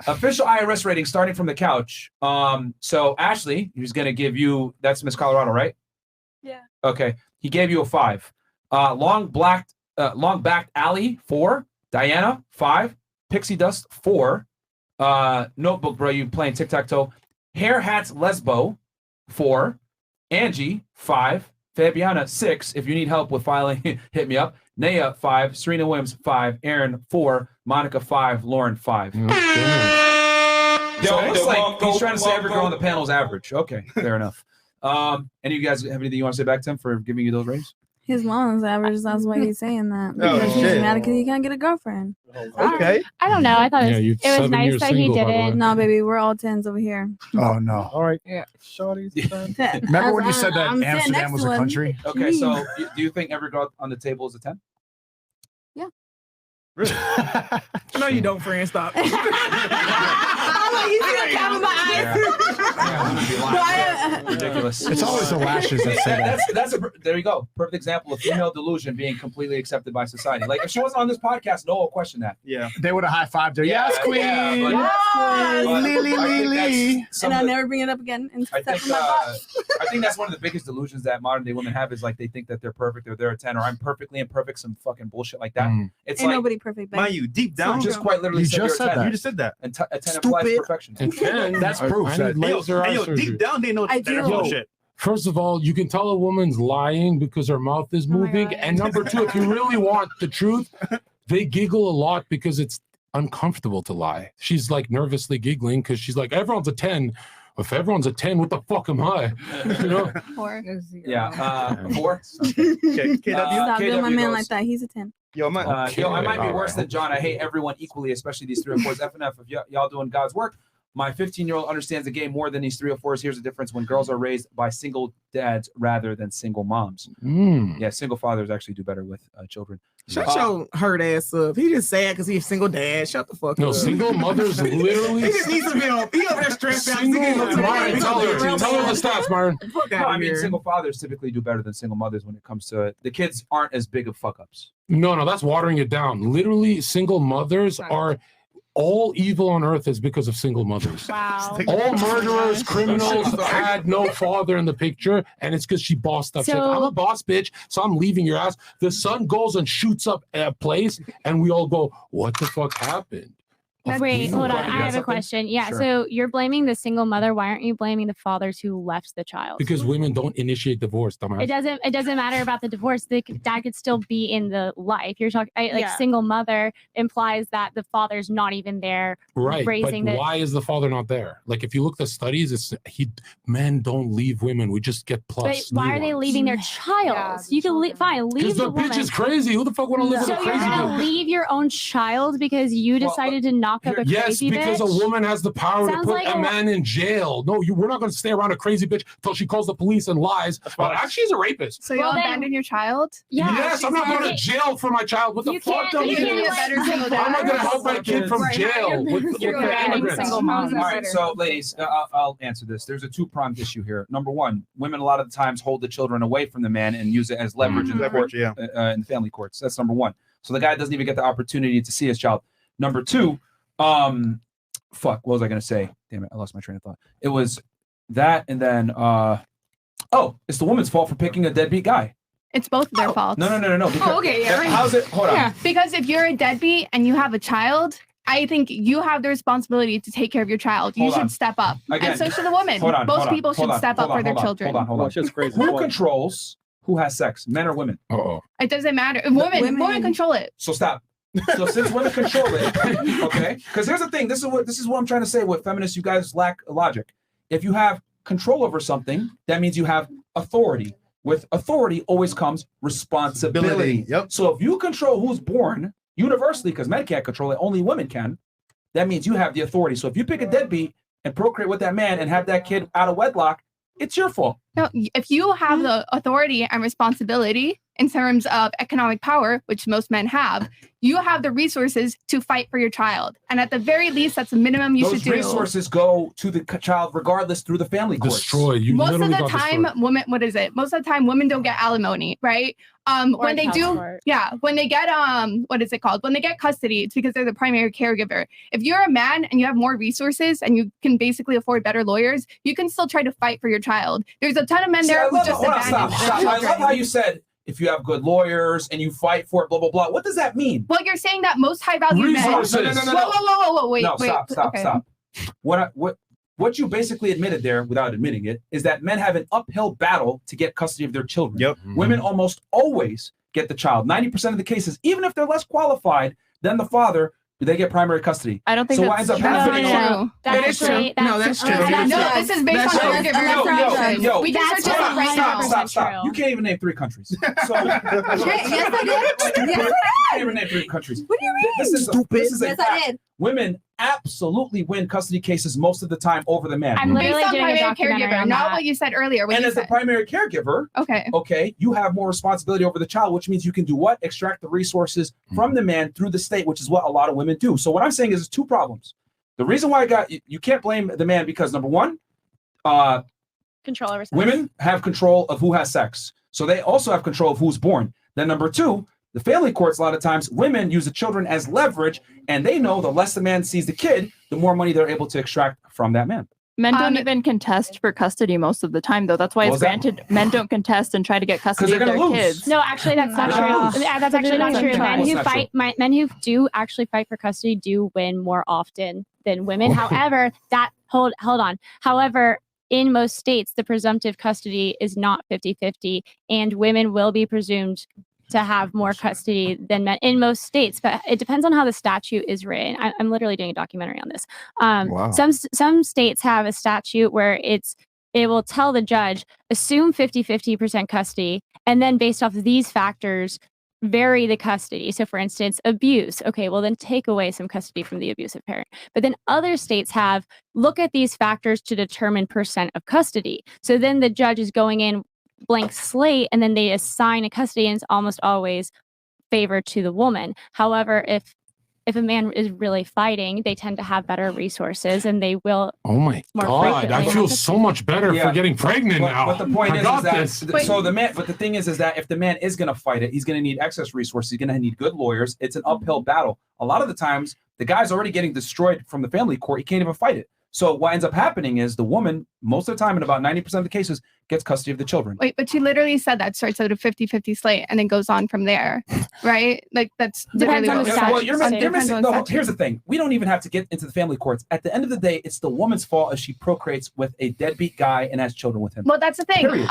Official IRS rating starting from the couch. So Ashley, he's gonna give you, that's Miss Colorado, right? Yeah. Okay. He gave you a 5. Long backed alley 4. Diana 5. Pixie dust 4. Notebook bro, you playing tic tac toe. Hair hats lesbo 4. Angie 5. Fabiana 6. If you need help with filing, hit me up. Naya 5. Serena Williams 5. Aaron 4. Monica 5. Lauren 5. So it looks like he's trying to say every girl on the panel is average. Okay, fair enough. Any of you guys have anything you want to say back to him for giving you those ratings? His mom's average. That's why he's saying that. Oh, Because he's shit. mad because he can't get a girlfriend. Okay. I don't know. I thought Yeah, it was nice that he didn't. No, baby, we're all 10s over here. Oh no. All right. Yeah. Shorty's Remember when you said that I'm sitting Amsterdam next was to a him. country? Okay, so do you think every girl on the table is a 10? No, you don't, friend. Stop. I'm like, you see the cap in my eyes? Ridiculous. It's always the lashes that say that. There you go. Perfect example of female delusion being completely accepted by society. Like if she wasn't on this podcast, no one would question that. Yeah. They would have high-fived her. Yes, queen. but Lily, I think Lily. that's some And of I'll the- never bring it up again. I think that's one of the biggest delusions that modern day women have is like they think that they're perfect or they're a 10 or I'm perfectly imperfect, some fucking bullshit like that. It's Ain't like nobody perfect, babe. Mind you, deep down, just quite literally You said just you're a said 10. that. You just said that. And a 10 implies perfection. And 10, That's proof I that- need laser eye Hey, yo, surgery. deep down, they know I that they're do. bullshit. First of all, you can tell a woman's lying because her mouth is moving. And number two, if you really want the truth, they giggle a lot because it's uncomfortable to lie. She's like nervously giggling because she's like, everyone's a 10. If everyone's a 10, what the fuck am I? You know? 4. Yeah. 4? Okay. Stop doing my KW man goes, like that. He's a 10. Yo, man. I might be all worse right. than John. I hate everyone equally, especially these 304s. FNF, if y'all doing God's work, my 15-year-old understands the game more than these 304s. Here's the difference when girls are raised by single dads rather than single moms. Yeah, single fathers actually do better with children. Shut your hurt ass up. He just sad because he's a single dad. Shut the fuck No, up. single mothers literally. He just needs some help. He over there stressed out. Single, He getting Myron, tell her the stats, Myron. Fuck No, out I of mean, here. single fathers typically do better than single mothers when it comes to the kids aren't as big of fuck ups. No, that's watering it down. Literally, single mothers are all evil on earth is because of single mothers. Wow. All murderers, criminals had no father in the picture, and it's because she bossed up. She's like, I'm a boss bitch, so I'm leaving your ass. The son goes and shoots up a place, and we all go, what the fuck happened? Wait, hold on. I have a question. Yeah, Sure. so you're blaming the single mother. Why aren't you blaming the fathers who left the child? Because women don't initiate divorce, dumbass. It doesn't matter about the divorce. Dad could still be in the life. You're talking like single mother implies that the father's not even there Right, raising but the. why is the father not there? Like, if you look at the studies, men don't leave women. We just get But plus. why are they leaving their child? You can leave Because leave the the woman. bitch is crazy. Who the fuck want to live with So a you're crazy gonna bitch? leave your own child because you decided to knock up a Yes, crazy because bitch? a woman has the power to Sounds put like a a- man in jail. No, we're not going to stay around a crazy bitch until she calls the police and lies. Well, actually, she's a rapist. So you'll abandon your child? Yes, I'm not going to jail for my child. What the fuck? You can't be a better single How am I dad. going to help my kid from jail? with immigrants? All right, so ladies, I'll answer this. There's a two-pronged issue here. Number one, women a lot of the times hold the children away from the man and use it as leverage in the court, in the family courts. That's number one. So the guy doesn't even get the opportunity to see his child. Number two, what was I going to say? Damn it, I lost my train of thought. It was that, and then, it's the woman's fault for picking a deadbeat guy. It's both of their faults. No. Because, Oh, okay, yeah. How's it? Hold on. Yeah, because if you're a deadbeat and you have a child, I think you have the responsibility to take care of your child. You Hold should on. step up. Again, And so should the woman. Hold on, Most hold on, people hold should on, step hold up on, for their hold on, children. Hold on. Who controls who has sex, men or women? It doesn't matter. Women control it. So stop. So since women control it, okay? Because here's the thing. This is what I'm trying to say. With feminists, you guys lack logic. If you have control over something, that means you have authority. With authority always comes responsibility. Yep. So if you control who's born universally, because men can't control it, only women can. That means you have the authority. So if you pick a deadbeat and procreate with that man and have that kid out of wedlock, it's your fault. No, if you have the authority and responsibility in terms of economic power, which most men have, you have the resources to fight for your child. And at the very least, that's the minimum you Those should do. resources go to the child regardless through the family courts. Destroyed. Most of the time, women, most of the time, women don't get alimony, right? When they child do, support. when they get, what is it called? When they get custody, it's because they're the primary caregiver. If you're a man and you have more resources and you can basically afford better lawyers, you can still try to fight for your child. There's a ton of men See, there I who love just hold on, abandon stop. their I love children. how you said if you have good lawyers and you fight for it, blah blah blah. What does that mean? Well, you're saying that most high value men. Resources. No. Whoa, wait, No, wait. stop. Okay. What you basically admitted there, without admitting it, is that men have an uphill battle to get custody of their children. Yep. Women almost always get the child. 90% of the cases, even if they're less qualified than the father, they get primary custody. I don't think so. What that's ends up true. happening? No. It is true. No, that's true. No, this is based on caregiver. Yo, We can search this up right now. Stop. You can't even name 3 countries. So, Yes, I did. You can't even name 3 countries. What do you mean? This is Stupid. This is a Yes, I fact. did. Women absolutely win custody cases most of the time over the man. I'm literally Based on doing a primary documentary caregiver, on not that. what you said earlier. When And you as the said, primary caregiver, okay, you have more responsibility over the child, which means you can do what? Extract the resources from the man through the state, which is what a lot of women do. So what I'm saying is 2 problems. The reason why you can't blame the man because number one, Control over sex. women have control of who has sex. So they also have control of who's born. Then number 2, the family courts, a lot of times, women use the children as leverage, and they know the less the man sees the kid, the more money they're able to extract from that man. Men don't even contest for custody most of the time, though. That's why What it's was that? granted. Men don't contest and try to get custody of they're their gonna lose. kids. No, actually, that's not true. That's actually not true. Men who fight, men who do actually fight for custody do win more often than women. However, hold on. However, in most states, the presumptive custody is not 50-50, and women will be presumed to have more custody than men in most states, but it depends on how the statute is written. I'm literally doing a documentary on this. Wow. Some states have a statute where it will tell the judge, assume 50% custody, and then based off of these factors, vary the custody. So for instance, abuse. Okay, well then take away some custody from the abusive parent. But then other states have, look at these factors to determine percent of custody. So then the judge is going in blank slate and then they assign a custody, and it's almost always favored to the woman. However, if if a man is really fighting, they tend to have better resources and they will. Oh my more God, I frequently feel have to- so much better for getting pregnant now. But the point I is got that this. so the man. But the thing is that if the man is going to fight it, he's going to need excess resources. He's going to need good lawyers. It's an uphill battle. A lot of the times, the guy's already getting destroyed from the family court. He can't even fight it. So what ends up happening is the woman, most of the time, in about 90% of the cases, gets custody of the children. Wait, but you literally said that starts at a 50-50 slate and then goes on from there, right? Like that's Depends on the statute. Well, you're missing here's the thing. We don't even have to get into the family courts. At the end of the day, it's the woman's fault if she procreates with a deadbeat guy and has children with him. Well, that's the thing. Period.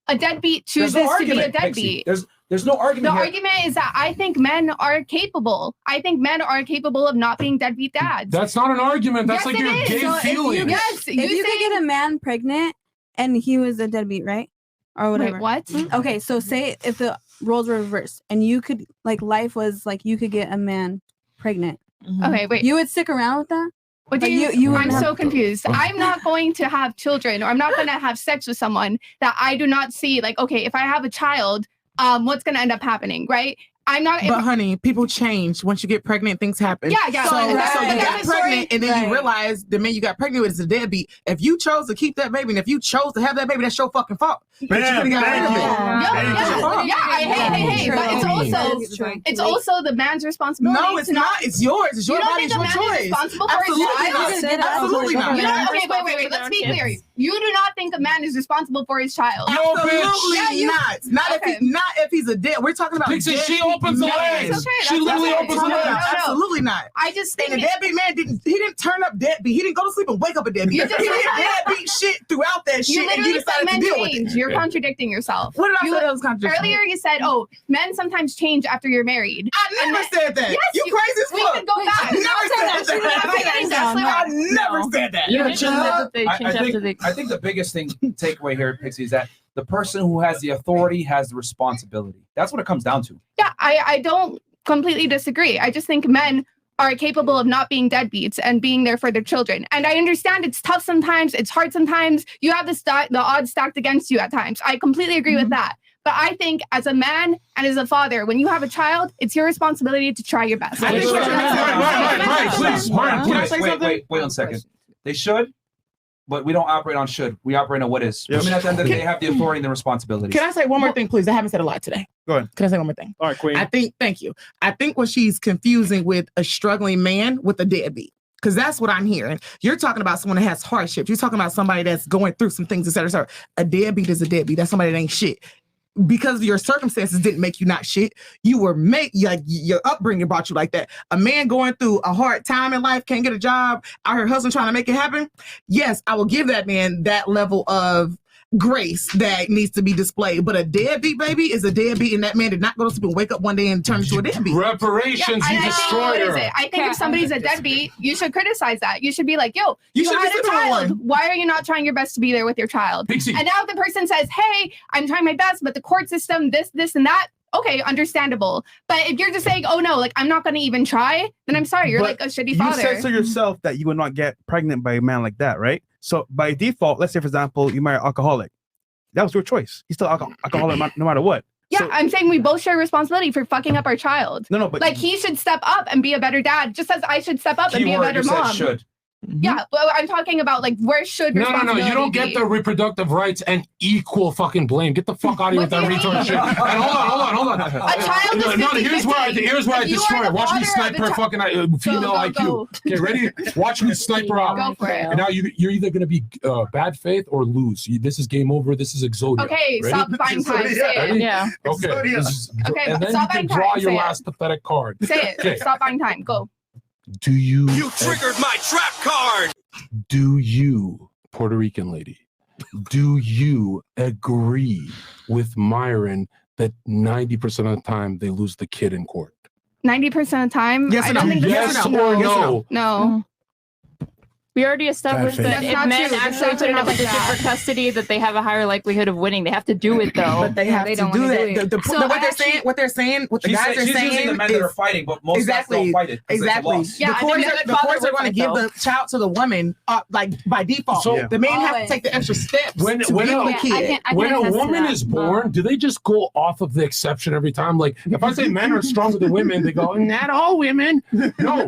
A deadbeat There's chooses no to be a argument, deadbeat. Pixie. There's no argument The here. argument is that I think men are capable. I think men are capable of not being deadbeat dads. That's not an argument. That's Yes, like it your is. gay So if you- feeling. Yes, If you could get a man pregnant and he was a deadbeat, right? Or whatever. what? Okay, so say if the roles were reversed and you could, like, life was like you could get a man pregnant. Okay, wait. You would stick around with that? What do Like, you, wouldn't I'm have- so confused. I'm not going to have children, or I'm not going to have sex with someone that I do not see. Like, okay, if I have a child, what's going to end up happening, right? I'm not. But honey, people change. Once you get pregnant, things happen. Yeah, yeah. So, Right. so you Right. got pregnant, and then you realize the man you got pregnant with is a deadbeat. If you chose to keep that baby, and if you chose to have that baby, that's your fucking fault. But you could've got rid of it. That's your fault. Hey, but it's also the man's responsibility. No, it's to not. It's yours. It's your You don't body. think It's the your man is choice. responsible for his Absolutely child? not. Absolutely not. You don't, okay, wait. Let's be clear. You do not think a man is responsible for his child. Absolutely not. Not if he's a dead. We're talking about. Pixie, she deadbeat opens the men. legs. Okay, She that's literally okay. opens the No, legs. Absolutely not. I just think and the deadbeat man didn't turn up deadbeat. He didn't go to sleep and wake up a deadbeat. You He just- did deadbeat shit throughout that shit, You and you literally said decided to men deal with change. it. You're contradicting yourself. What did I You- say that was contradicting? Earlier you said, "Oh, men sometimes change after you're married." I never said that. Yes, You crazy as we fuck. could go back. I never said that. I never said that. I think the biggest thing takeaway here, Pixie, is that the person who has the authority has the responsibility. That's what it comes down to. Yeah, I don't completely disagree. I just think men are capable of not being deadbeats and being there for their children. And I understand it's tough sometimes, it's hard sometimes. You have the odds stacked against you at times. I completely agree with that. But I think as a man and as a father, when you have a child, it's your responsibility to try your best. Right, please, Myron, Wait, please. wait 1 second. They should, but we don't operate on should. We operate on what is. Women at the end of the day have the authority and the responsibilities. Can I say one more thing, please? I haven't said a lot today. Go ahead. Can I say one more thing? All right, Queen. Thank you. I think what she's confusing with a struggling man with a deadbeat. Because that's what I'm hearing. You're talking about someone that has hardships. You're talking about somebody that's going through some things, et cetera, et cetera. A deadbeat is a deadbeat. That's somebody that ain't shit. Because your circumstances didn't make you not shit. You were made, like your upbringing brought you like that. A man going through a hard time in life, can't get a job, out here hustling, trying to make it happen. Yes, I will give that man that level of grace that needs to be displayed. But a deadbeat baby is a deadbeat, and that man did not go to sleep and wake up one day and turn into a deadbeat. Reparations, and you I think, destroyed what is her. it? I think if somebody's a deadbeat, you should criticize that. You should be like, yo, You you should be had a sleeping with child. one. Why are you not trying your best to be there with your child? Pixie. And now if the person says, hey, I'm trying my best, but the court system, this, and that, okay, understandable. But if you're just saying, oh no, like I'm not going to even try, then I'm sorry, you're But like a shitty you father. said so yourself that you would not get pregnant by a man like that, right? So by default, let's say for example, you marry an alcoholic. That was your choice. He's still alcoholic no matter what. Yeah, So- I'm saying we both share responsibility for fucking up our child. No, but like he should step up and be a better dad, just as I should step up and be a Keyword, better you said mom. should. Yeah, well, I'm talking about like where should No, responsibility you don't get be? the reproductive rights and equal fucking blame. Get the fuck out of here with that retard shit. And hold on. A child is No, here's where I 50-50. destroy it. Watch me snipe her fucking female Go, IQ. go. Okay, ready? Watch me snipe her out. Go for it. And now you're either gonna be bad faith or lose. This is game over. This is Exodia. Okay, Ready? stop buying time. Say it. Ready? Yeah. Okay. Okay, and then you stop can buying draw time. your Say it. last pathetic card. Say it. Okay. Stop buying time. Go. Do you? You triggered my trap card. Do you, Puerto Rican lady, do you agree with Myron that 90% of the time they lose the kid in court? 90% of the time. Yes I or don't no? think Yes that's or no? No. We already established Bad that faith. if That's not men true. That's actually not put in a like position that. for custody, that they have a higher likelihood of winning. They have to do it though. But they have they to don't do wanna that. do it. What they're saying, what the guys are she's saying using the men that are is fighting, but most guys don't fight it. 'Cause it's a exactly. loss. Yeah, the I think courts that are, the the father courts are would going to fight, give though. the child to the woman, like by default. So- the man has to Always. take the extra steps When- to when give a- the Yeah, kid. When a attest to woman that. is born, do they just go off of the exception every time? Like, if I say men are stronger than women, they go, not all women. No,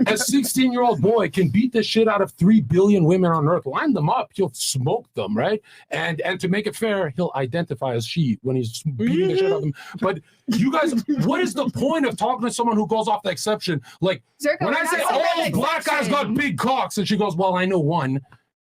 a 16-year-old boy can beat the shit out of 3 billion women on earth. Line them up, he'll smoke them, right? And to make it fair, he'll identify as she when he's beating the shit out of them. But you guys, what is the point of talking to someone who goes off the exception? Like, Zerko, when I we're say, not talking oh, about black guys got exception. big cocks, and she goes, well, I know one.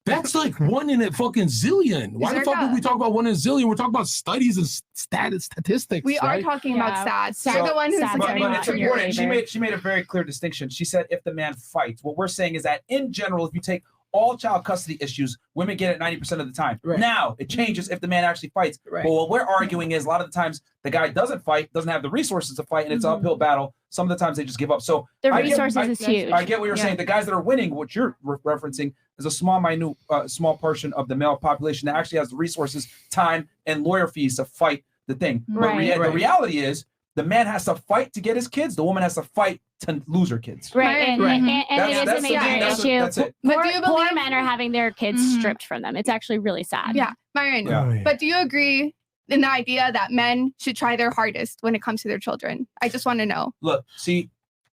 That's like one in a fucking zillion. Why the fuck Zerka. would we talk about one in a zillion? We're talking about studies and statistics. We are right? talking about stats. You're the one who's stats But, are getting but not it's in your important. favor. She made a very clear distinction. She said if the man fights. What we're saying is that in general, if you take all child custody issues, women get it 90% of the time. Right. Now it changes if the man actually fights. Right. But what we're arguing is a lot of the times the guy doesn't fight, doesn't have the resources to fight, and it's an uphill battle. Some of the times they just give up. So The I get- resources I- is huge. I get what you're saying. The guys that are winning, what you're referencing, is a small portion of the male population that actually has the resources, time, and lawyer fees to fight the thing. But Right. the reality is, the man has to fight to get his kids. The woman has to fight to lose her kids. Right, and That's- it is a that's the major thing. That's issue. that's it. But Poor, do you poor believe- men are having their kids stripped from them. It's actually really sad. Yeah, Myron. Yeah. But do you agree in the idea that men should try their hardest when it comes to their children? I just want to know. Look, see,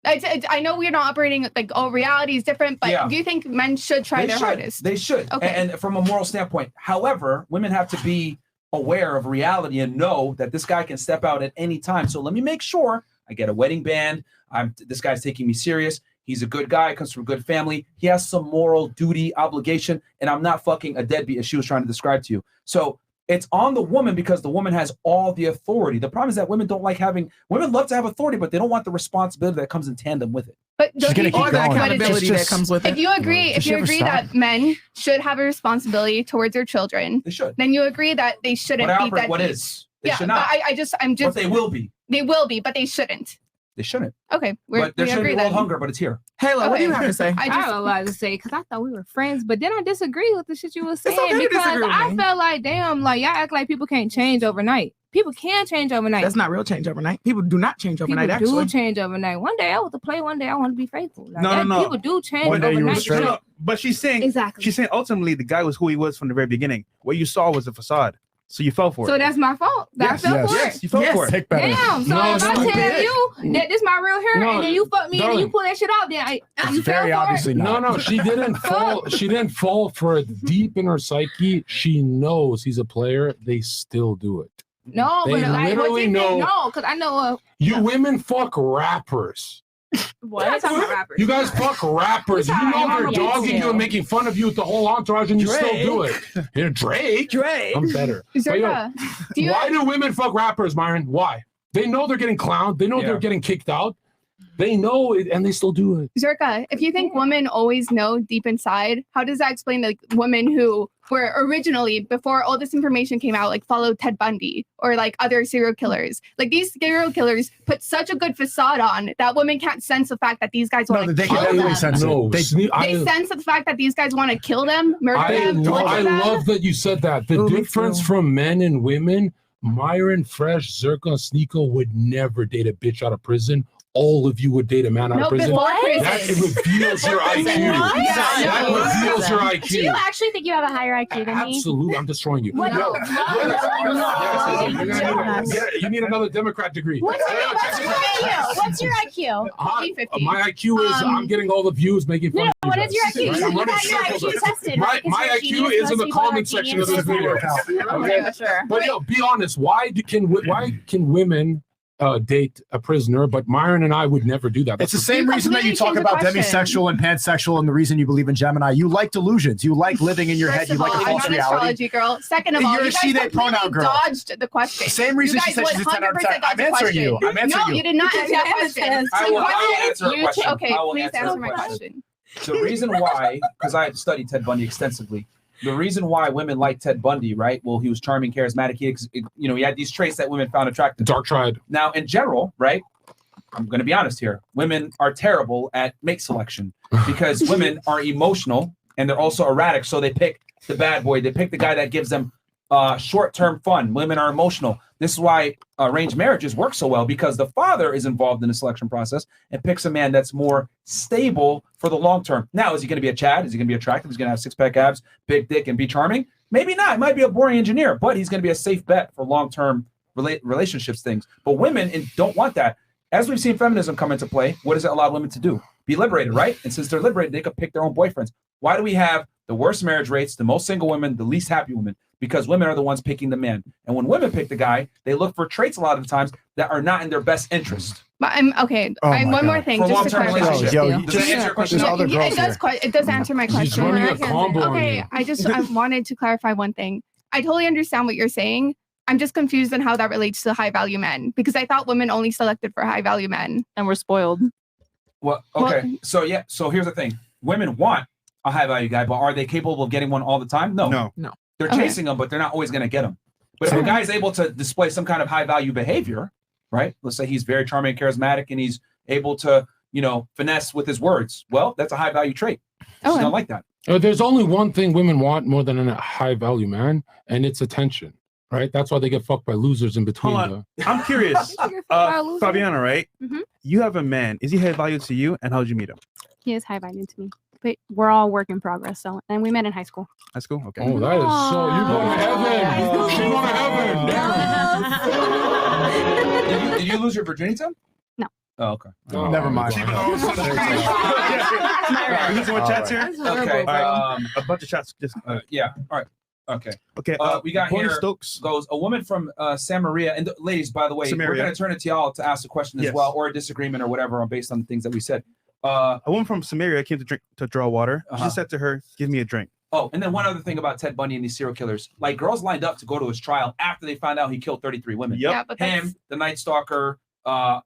I know we're not operating like, oh, reality is different, but Yeah. do you think men should try they their should. hardest? They should. Okay. And from a moral standpoint. However, women have to be aware of reality and know that this guy can step out at any time. So let me make sure I get a wedding band. This guy's taking me serious. He's a good guy, comes from a good family. He has some moral duty, obligation, and I'm not fucking a deadbeat as she was trying to describe to you. So it's on the woman because the woman has all the authority. The problem is that women don't like women love to have authority, but they don't want the responsibility that comes in tandem with it. But She's don't gonna you keep think going. what it is? Accountability that comes with If it. you agree, Does if she you ever agree stop? that men should have a responsibility towards their children, They should. then you agree that they shouldn't But be Albert, what deadbeats. is? They Yeah, should but not. I'm But just. they will be. They will be, but they shouldn't. They shouldn't. Okay, But there we shouldn't agree be world then. hunger, but it's here. Halo, what do you Okay. have to say? I have a lot to say because I thought we were friends, but then I disagree with the shit you were saying okay to because disagree with I me. felt like, damn, like y'all act like people can't change overnight. People can change overnight. That's not real change overnight. People do not change overnight. People Actually, do change overnight. One day I want to play, one day I want to be faithful. Like, No. People do change One day you were overnight. straight. No, but she's saying Exactly. She's saying ultimately the guy was who he was from the very beginning. What you saw was a facade, so you fell for So it. that's my fault. That Yes, I fell yes. for Yes, it. you fell for it. Take better. Damn. So No, if I no, tell you that this my real hair No, and then you fuck me and then you darling. pull that shit out, then you fell Very for obviously it. not. No, she didn't fall. She didn't fall for it. Deep in her psyche, she knows he's a player. They still do it. No, They but like, what literally you know- think? No, because I know. You women fuck rappers. We're not talking about rappers. You guys fuck rappers. You know they're Yes, dogging you too. and making fun of you with the whole entourage, and you still do it. Yeah, Drake. I'm better. But, yo, Zerka, do you why do women fuck rappers, Myron? Why? They know they're getting clowned. They know Yeah. they're getting kicked out. They know it, and they still do it. Zerka, if you think women always know deep inside, how does that explain like women who were originally, before all this information came out, like followed Ted Bundy or like other serial killers? Like these serial killers put such a good facade on that women can't sense the fact that these guys want No, to they kill can them. definitely sense it. No, They- They sense the fact that these guys want to kill them, murder them, torture I them. love that you said that. The Oh, me difference too. from men and women, Myron, Fresh, Zerka, and Sneeko would never date a bitch out of prison. All of you would date a man out No, of prison. before prison. That it reveals your IQ. What? That reveals your IQ. Do you actually think you have a higher IQ than me? Absolutely, I'm destroying you. What? Yo, No. you need another Democrat degree. What's your IQ? What's your IQ? My IQ is I'm getting all the views making fun No, of what you is your guys. IQ? Right? You I'm running got your circles. IQ tested, My right? 'Cause you're a IQ genius. is in Most the people are comment section of this geniuses. video. Okay, for sure. But yo, be honest. Why can women date a prisoner? But Myron and I would never do that. It's the That's same reason that you talk about demisexual and pansexual and the reason you believe in Gemini. You like delusions. You like living in your head. First You of like all, a I'm false not an reality. astrology girl. Second of all, You're you a guys she, they completely pronoun girl. dodged the question. Same reason You she guys said she's a 10 out of 10. 100% dodged I'm the answering you. question. I'm answering No, you. you did not answer that question. I will answer a You question. Okay, I will please answer answer a my question. question. The reason why, because I've studied Ted Bundy extensively, the reason why women like Ted Bundy, right? Well, he was charming, charismatic. He had these traits that women found attractive. Dark triad. Now, in general, right? I'm going to be honest here. Women are terrible at mate selection because women are emotional and they're also erratic. So they pick the bad boy. They pick the guy that gives them short-term fun. Women are emotional. This is why arranged marriages work so well, because the father is involved in the selection process and picks a man that's more stable for the long term. Now, is he going to be a Chad? Is he going to be attractive? Is he going to have six-pack abs, big dick, and be charming? Maybe not. He might be a boring engineer, but he's going to be a safe bet for long-term relationships things. But women don't want that. As we've seen feminism come into play, what does it allow women to do? Be liberated, right? And since they're liberated, they could pick their own boyfriends. Why do we have the worst marriage rates, the most single women, the least happy women? Because women are the ones picking the man. And when women pick the guy, they look for traits a lot of the times that are not in their best interest. But I'm okay. One more thing, For just to long-term clarify. relationship. Does that answer your question? It does answer my question. Okay, I wanted to clarify one thing. I totally understand what you're saying. I'm just confused on how that relates to high value men, because I thought women only selected for high value men and we're spoiled. Well, okay. So here's the thing. Women want a high value guy, but are they capable of getting one all the time? No. They're chasing them, but they're not always going to get them. But if a guy is able to display some kind of high value behavior, right? Let's say he's very charming and charismatic and he's able to, finesse with his words. Well, that's a high value trait. She's don't like that. There's only one thing women want more than a high value man, and it's attention. Right? That's why they get fucked by losers in between. I'm curious. Fabiana, right? You have a man. Is he high value to you, and how did you meet him? He is high value to me, but we're all work in progress. So, and we met in high school. High school? Okay. Oh, that is so. You're going to heaven. She's going to heaven. Did you lose your virginity to him? No. Oh, okay. Never mind. You need some more chats here? Okay. A bunch of chats. Just yeah. All right. Okay. Okay. We got Corey here. Stokes goes a woman from Samaria, and ladies, by the way, we're Samaria. going to turn it to y'all to ask a question as well, or a disagreement or whatever, based on the things that we said. A woman from Samaria came to draw water. She said to her, "Give me a drink." Oh, and then one other thing about Ted Bundy and these serial killers, like girls lined up to go to his trial after they found out he killed 33 women. Yep. Yeah, but him, the Night Stalker.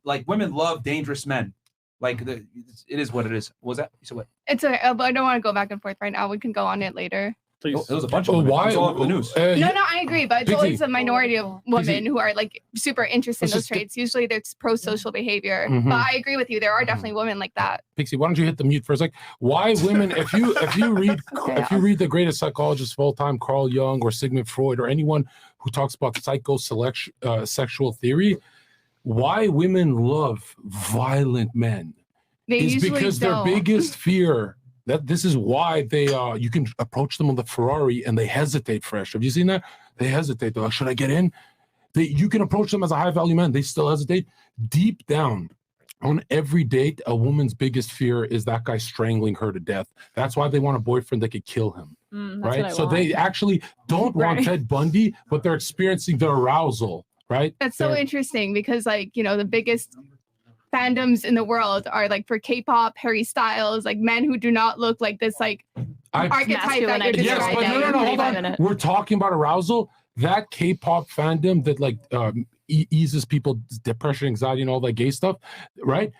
Like women love dangerous men. Like it is what it is. What was that? You said what? It's okay, but I don't want to go back and forth right now. We can go on it later. It was a bunch of women. It was all over the news. No, I agree, but it's always a minority of women who are like super interested in those traits. Usually, there's pro-social behavior. But I agree with you. There are definitely women like that. Pixie, why don't you hit the mute for a sec? Why women? If you read the greatest psychologists of all time, Carl Jung or Sigmund Freud or anyone who talks about sexual theory, why women love violent men is because their biggest fear. This is why they you can approach them on the Ferrari and they hesitate fresh. Have you seen that? They hesitate. They're like, should I get in? You can approach them as a high value man. They still hesitate. Deep down on every date, a woman's biggest fear is that guy strangling her to death. That's why they want a boyfriend that could kill him. Right? So they actually don't want Ted Bundy, but they're experiencing the arousal. Right? That's so interesting because the biggest fandoms in the world are like for K-pop, Harry Styles, like men who do not look like this archetype that you're describing. Yes, but no, hold on. We're talking about arousal. That K-pop fandom that eases people's depression, anxiety, and all that gay stuff, right?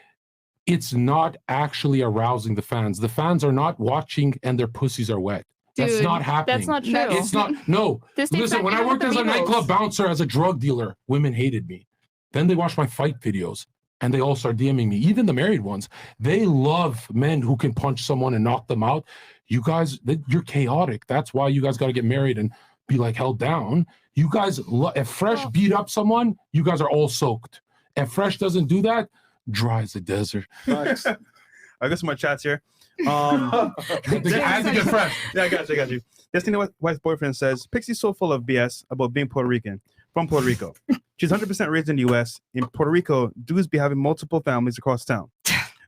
It's not actually arousing the fans. The fans are not watching and their pussies are wet. That's Dude, not happening. that's not true. It's not. No. Listen, when I worked as a nightclub bouncer, as a drug dealer, women hated me. Then they watched my fight videos. And they all start DMing me, even the married ones. They love men who can punch someone and knock them out. You guys, you're chaotic. That's why you guys got to get married and be like held down. You guys, if Fresh beat up someone, you guys are all soaked. If Fresh doesn't do that, dry as the desert. Nice. I got some more chats here. I had to get Fresh. Yeah, I got you. Destiny White's boyfriend says, Pixie's so full of BS about being Puerto Rican. From Puerto Rico. She's 100% raised in the U.S. In Puerto Rico, dudes be having multiple families across town.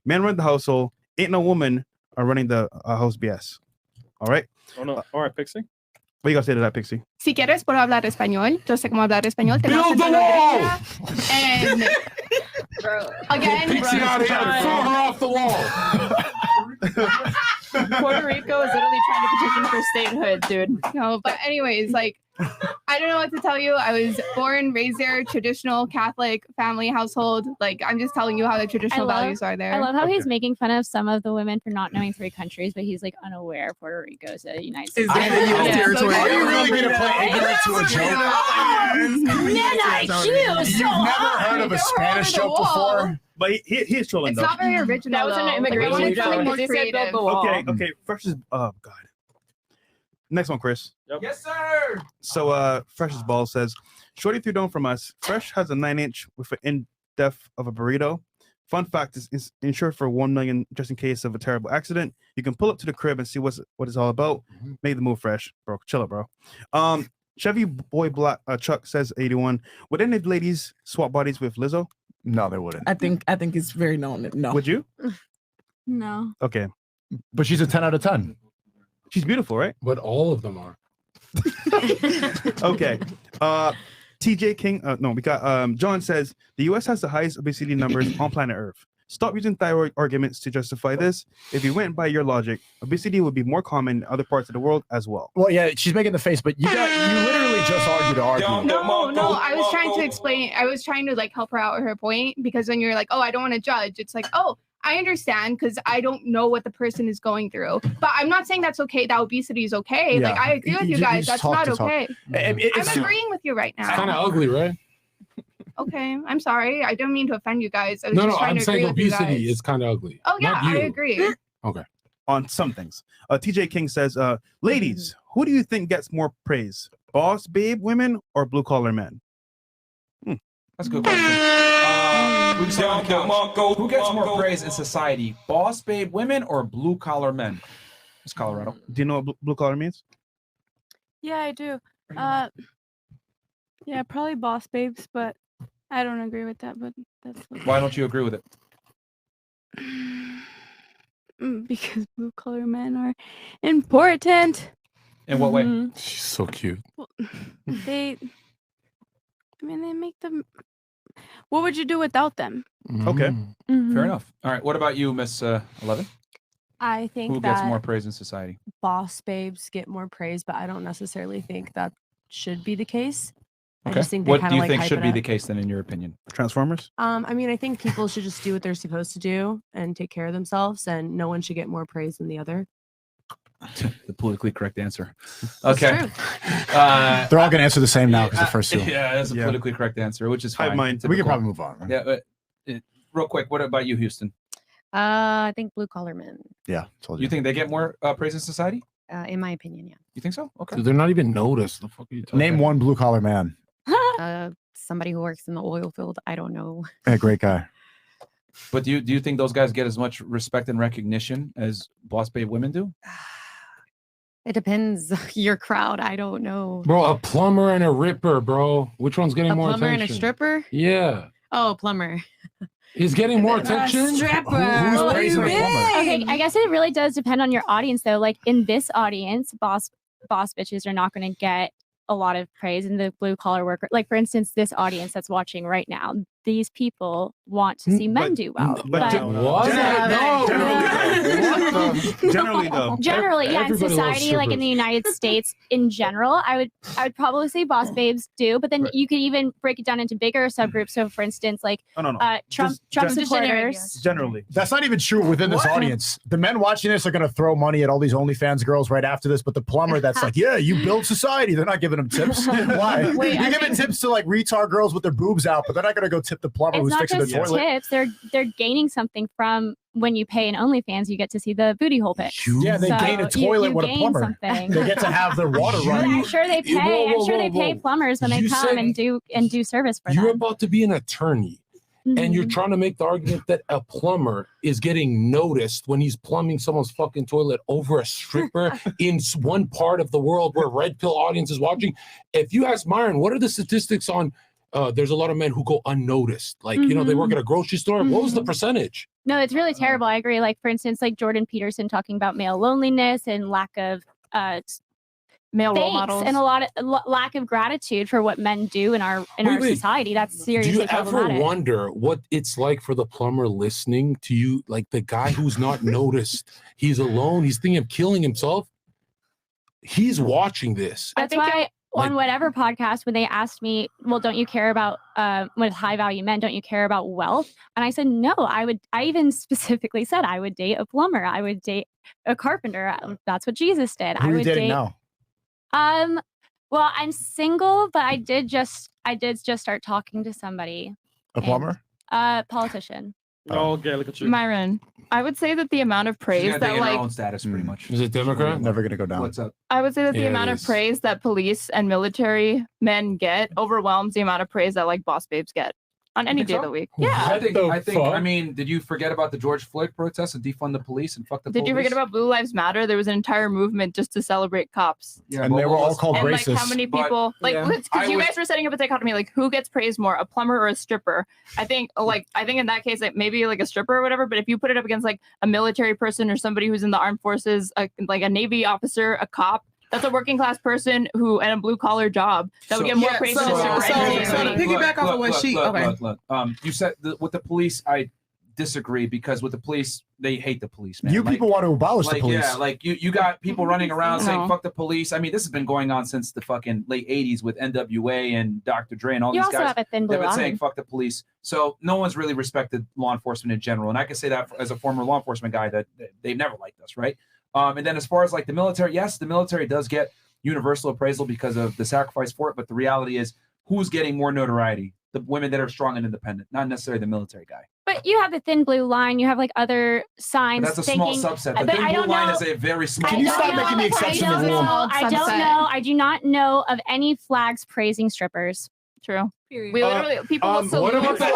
Men run the household. Ain't no woman are running the house BS. All right? Oh, no. All right, Pixie. What you got to say to that, Pixie? Si quieres, puedo hablar español. Yo sé cómo hablar español. Build the wall! And again, Pixie out here. Throw her off the wall. Puerto Rico is literally trying to petition for statehood, dude. No, but anyways, I don't know what to tell you. I was born, raised there, traditional Catholic family household. I'm just telling you how the traditional values are there. I love how he's making fun of some of the women for not knowing 3 countries, but he's unaware Puerto Rico is a United States. Are you really going to play ignorant to a joke? You've never heard of a Spanish joke before? But he's trolling It's though. not very original. That was an immigration joke. Okay. Fresh is God. Next one, Chris. Yes, sir. So Fresh's Ball says, Shorty threw down from us. Fresh has a 9-inch with an in-depth of a burrito. Fun fact is insured for $1 million just in case of a terrible accident. You can pull up to the crib and see what it's all about. Make the move, Fresh, bro. Chill it, bro. Chevy Boy Black Chuck says 81. Would any of the ladies swap bodies with Lizzo? No, they wouldn't. I think it's very known. No. Would you? No. Okay. But she's a 10 out of 10. She's beautiful, right? But all of them are. Okay. TJ King. No, we got John says the US has the highest obesity numbers on planet Earth. Stop using thyroid arguments to justify this. If you went by your logic, obesity would be more common in other parts of the world as well. Well, yeah, she's making the face, but you literally just argued to argue. No, I was trying to explain. I was trying to like help her out with her point, because when you're like, oh, I don't want to judge, it's like, oh, I understand because I don't know what the person is going through. But I'm not saying that's okay. That obesity is okay. Yeah. Like I agree with you guys. That's not okay. I'm agreeing with you right It's now. kind of ugly, right? Okay, I'm sorry. I didn't mean to offend you guys. I was No, just trying I'm to agree saying with you guys. obesity is kind of ugly. Oh yeah, Not I you. agree. Okay. On some things. TJ King says, ladies, who do you think gets more praise? Boss babe women or blue collar men? That's a good question. We can say on the couch. Who gets more praise in society? Boss babe women or blue collar men? It's Colorado. Do you know what blue collar means? Yeah, I do. Yeah, probably boss babes, but I don't agree with that. But that's Why don't you agree with it? because blue collar men are important. In what way? Mhm. She's so cute. They make them. What would you do without them? Okay. Mhm. Fair enough. All right. What about you, Miss 11? I think Who that gets more praise in society? boss babes get more praise, but I don't necessarily think that should be the case. I Okay. just think they What kind do of you like think hype should it be up. the case then, in your opinion? Transformers? I mean, I think people should just do what they're supposed to do and take care of themselves, and no one should get more praise than the other. The politically correct answer. It's Okay. true. They're all going to answer the same now because the first two. Yeah, that's a politically correct answer, which is Hive fine. mind. We can Typical. probably move on. Right? Yeah, but real quick, what about you, Houston? I think blue collar men. Yeah, told You think they get more praise in society? In my opinion, yeah. You think so? Okay. Dude, they're not even noticed. The fuck are you talking Name one blue collar man. Somebody who works in the oil field. I don't know. A great guy. But do you think those guys get as much respect and recognition as boss babe women do? It depends your crowd. I don't know. Bro, a plumber and a ripper, bro. Which one's getting A more plumber attention? and a stripper? Yeah. Oh, plumber. He's getting more attention. Stripper. Who's praising the plumber? Okay, I guess it really does depend on your audience, though. Like in this audience, boss bitches are not going to get a lot of praise in the blue collar worker. Like for instance, this audience that's watching right now, these people want to see men do well. What? Generally, though. Generally, yeah, in Everybody loves society, like in the United States in general, I would probably say boss babes do, but then you could even break it down into bigger subgroups. So, for instance, like No. Trump Just supporters. generally. That's not even true within this audience. The men watching this are going to throw money at all these OnlyFans girls right after this, but the plumber that's like, yeah, you build society. They're not giving them tips. Why? Wait, You're I giving tips to like retard girls with their boobs out, but they're not going to go tip the plumber It's who's not fixing the just toilet. tips; they're gaining something from when you pay an OnlyFans. You get to see the booty hole pics. Yeah, they So gain a toilet you with a gain plumber. something. They get to have their water But running. I'm sure they pay. I'm sure they pay plumbers when they You come said- and do service for You're them. about to be an attorney. And you're trying to make the argument that a plumber is getting noticed when he's plumbing someone's fucking toilet over a stripper in one part of the world where red pill audience is watching. If you ask Myron, what are the statistics on there's a lot of men who go unnoticed? Like, you know, they work at a grocery store. What was the percentage? No, it's really terrible. I agree. Like for instance, like Jordan Peterson talking about male loneliness and lack of male role thanks models and a lot of lack of gratitude for what men do in our Wait. society. That's Do seriously you ever problematic. wonder what it's like for the plumber listening to you? Like the guy who's not noticed, he's alone, he's thinking of killing himself. He's watching this. That's why on like- whatever podcast, when they asked me, well, don't you care about with high value men, don't you care about wealth? And I said, no, I even specifically said I would date a plumber. I would date a carpenter. That's what Jesus did. Who I are you would dating date now? well, I'm single, but I did just start talking to somebody. A plumber? Politician. Okay, look at you. Myron, I would say that the amount of She's praise gonna that dig in her like own status pretty much. Is it Democrat? Never gonna go down. What's up? I would say that the Yeah, amount it of is. praise that police and military men get overwhelms the amount of praise that like boss babes get on any think day so? of the week. Yeah. I think. I mean, did you forget about the George Floyd protests and defund the police and fuck the Did police? you forget about Blue Lives Matter? There was an entire movement just to celebrate cops. Yeah, And they were all called And racist. like how many But- people Yeah. because I you would- guys were setting up a dichotomy like who gets praised more, a plumber or a stripper? I think in that case like maybe like a stripper or whatever, but if you put it up against like a military person or somebody who's in the armed forces, like a Navy officer, a cop, that's a working class person who and a blue collar job that would get more praise than a stripper. So to piggyback off of what she okay. Look. You said with the police, I disagree because with the police, they hate the police, man. You people want to abolish the like, police. Yeah, like you got people running around saying No. fuck the police. I mean, this has been going on since the fucking late 80s with NWA and Dr. Dre and all You these also guys. have a thin blue They've been saying line. fuck the police. So no one's really respected law enforcement in general. And I can say that as a former law enforcement guy that they've never liked us, right? And then as far as like the military, yes, the military does get universal appraisal because of the sacrifice for it. But the reality is who's getting more notoriety? The women that are strong and independent, not necessarily the military guy. But you have the thin blue line. You have like other But signs. that's a thinking, small subset. The but thin I blue don't line know. is a very small Can you I stop don't making the know. exception I to the don't rule? know. I don't know. I do not know of any flags praising strippers. True. Period. We literally people will salute. What about the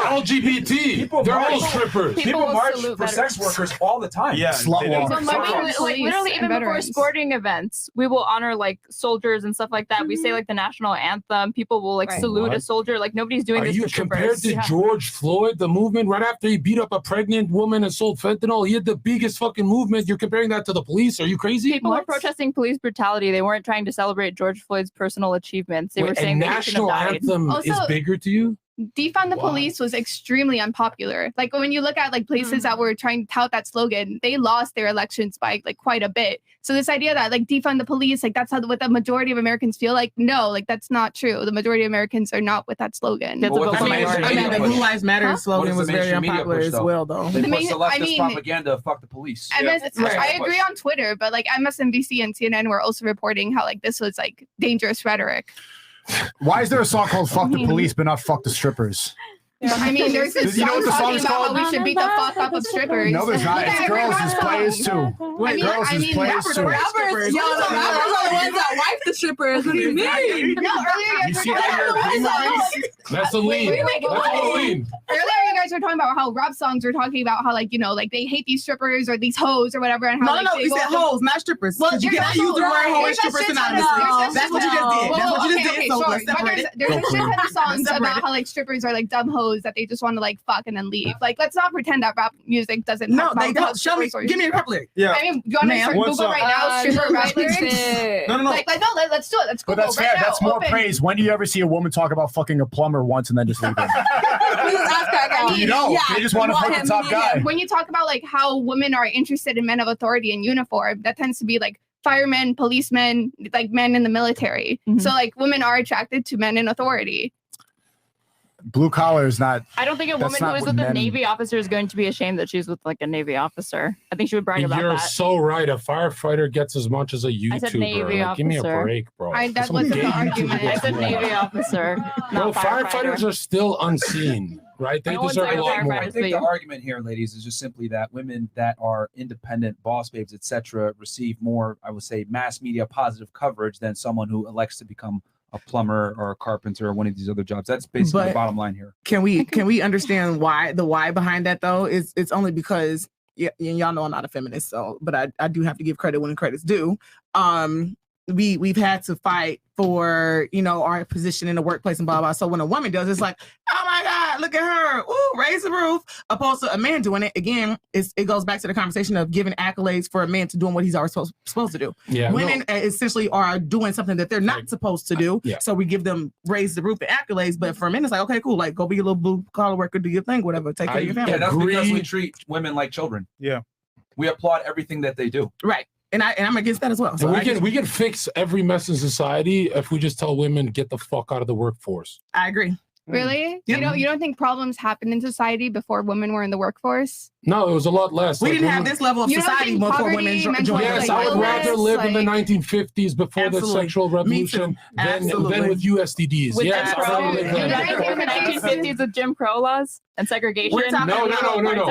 LGBT? They're all strippers. People will march salute for sex veterans. workers all the time. Yeah, Slut they do. walk. So Slut I mean, walk. like literally Police even and before veterans. sporting events, we will honor like soldiers and stuff like that. We say like the national anthem. People will like Right. salute a What? soldier. Like nobody's doing Are this you to strippers. compared to Yeah. George Floyd, the movement right after he beat up a pregnant woman and sold fentanyl? He had the biggest fucking movement. You're comparing that to the police? Are you crazy? People were protesting police brutality. They weren't trying to celebrate George Floyd's personal achievements. They were Wait, saying a that he shouldn't national have died. anthem is Also- bigger to you? Defund the Why? police was extremely unpopular. Like when you look at like places that were trying to tout that slogan, they lost their elections by like quite a bit. So this idea that like defund the police, like that's how what the majority of Americans feel, like no, like that's not true. The majority of Americans are not with that slogan. That's Well, a what's vocal the minority. mainstream I mean, the media Blue push? Lives Matter What slogan is was the very mainstream media unpopular push, as though? well, though. They The push main- the leftist I mean- propaganda. Fuck the police. I agree on Twitter, but like MSNBC and CNN were also reporting how like this was like dangerous rhetoric. Why is there a song called "Fuck the Police" but not "Fuck the Strippers"? I mean, there's this You know what song the song talking is about called? how we should beat the fuck up of strippers. No, there's not. Look at It's every girls rap as song. players too. Girls as players rappers too. are rappers. Yo, the rappers are the ones that wipe the strippers. What do you mean? No, earlier you guys You were see talking that about European rap movies? songs. That's a lean. Wait, That's all a lean. Earlier you guys were talking about how rap songs were talking about how like, you know, like they hate these strippers or these hoes or whatever, and how No, like no, they you go said up to- hoes, not strippers. Well, Because you there's cannot also- use the word hoe and there's a strippers shit ton of- synonymously. there's a That's what you just did. That's what you just did. So let's But separate it. there's a shit ton of songs Let's separate about it. how like strippers are like dumb hoes that they just want to like fuck and then leave. Like, let's not pretend that rap music doesn't. No, talk they about how don't. Show me. strippers are- Give me a rap lyric. Yeah. I mean, do you want to Ma'am. search What's Google up? right now? Stripper rap lyrics. No, no, no. Like, no, let's do it. Let's But Google that's right fair. now. That's more Open. praise. When do you ever see a woman talk about fucking a plumber once and then just leave him? You don't. They just want to fuck the top guy. When you talk about like how women are interested in men of authority in uniform, that tends to be like firemen, policemen, like men in the military. So like women are attracted to men in authority. Blue collar is not. I don't think a That's woman not who is what with a men- Navy officer is going to be ashamed that she's with like a Navy officer. I think she would brag about You're that. so right. A firefighter gets as much as a I said Navy YouTuber. Like, give me a officer. break, bro. That Some wasn't gay the YouTuber argument. gets I said more. Navy officer. Bro, not firefighter. firefighters are still unseen, right? They No one's deserve a like lot more. I think the argument here, ladies, is just simply that women that are independent, boss babes, etc., receive more, I would say, mass media positive coverage than someone who elects to become a plumber or a carpenter or one of these other jobs. That's basically the But- bottom line here. Can we understand why the why behind that though? It's only because y'all know I'm not a feminist, so but I do have to give credit when credit's due. We've had to fight for our position in the workplace and blah blah. So when a woman does, it's like, oh my God, look at her, ooh, raise the roof. Opposed to a man doing it, again, it goes back to the conversation of giving accolades for a man to doing what he's always supposed to do. Yeah, Women essentially are doing something that they're not supposed to do. Yeah. So we give them raise the roof and accolades. But for men, it's like, okay, cool, like go be a little blue collar worker, do your thing, whatever, take care of your family. Yeah, that's because we treat women like children. Yeah. We applaud everything that they do. Right. And I'm against that as well. So And we can fix every mess in society if we just tell women get the fuck out of the workforce. I agree. Really? You don't think problems happened in society before women were in the workforce? No, it was a lot less. We Like, didn't have women- this level of You don't society think before poverty, women mental joined. Yes, like I would rather illness, live in the like- 1950s before Absolutely. the sexual revolution than with USTDs. With Yes, Jim I Crow, would live in there. the 1950s with Jim Crow laws and segregation. We're talking No.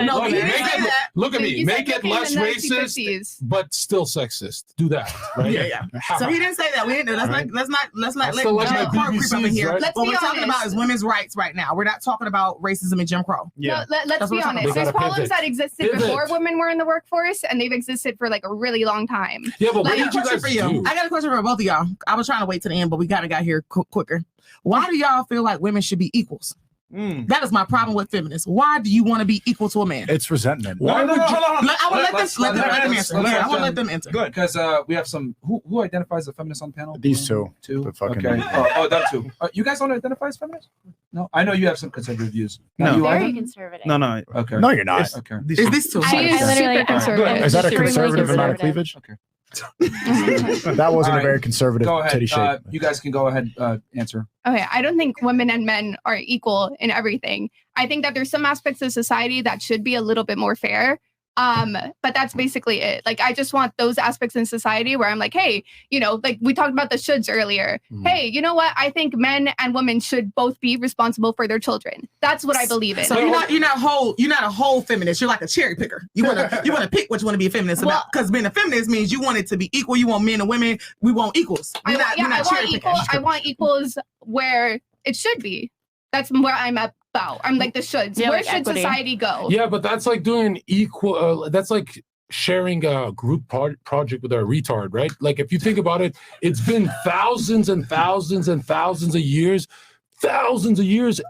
No, he didn't Make say it, that. look at me. You Make said it looking less in the racist, 1950s. but still sexist. Do that, right? Yeah. So he didn't say that. We didn't. Let's not let still like Jim my Crow creep up in BBCs, here. right? Let's What be we're talking honest. about is women's rights right now. We're not talking about racism and Jim Crow. No, let's That's be what we're talking honest. about. There's They gotta problems pivot. that existed Pivot. before women were in the workforce, and they've existed for like a really long time. Yeah, but what I got did a you question guys for you. do? I got a question for both of y'all. I was trying to wait to the end, but we got here quicker. Why do y'all feel like women should be equals? That is my problem with feminists. Why do you want to be equal to a man? It's resentment. Why would you? I will let them answer. Yeah, I want to let them answer. Good, because we have some. Who identifies as feminist on the panel? These two. Two. The fucking- Okay. Them two. You guys don't identify as feminists? No, I know you have some conservative views. No. You Very either? conservative. No. Okay. No, you're not. Okay. Is this too? I literally Super conservative. Is that a Extremely conservative amount of conservative. cleavage? Okay. That wasn't All a very right. conservative Go titty ahead. shape. You guys can go ahead answer. Okay, I don't think women and men are equal in everything. I think that there's some aspects of society that should be a little bit more fair. But that's basically it. Like, I just want those aspects in society where I'm like, hey, like we talked about the shoulds earlier. Hey, you know what? I think men and women should both be responsible for their children. That's what I believe in. So you're not a whole feminist. You're like a cherry picker. You want to pick what you want to be a feminist about. Because being a feminist means you want it to be equal. You want men and women. We want equals. I want equals where it should be. That's where I'm about. I'm like the shoulds. Yeah, Where like should equity. society go? Yeah, but that's like doing equal. That's like sharing a group project with a retard, right? Like if you think about it, it's been thousands and thousands and thousands of years,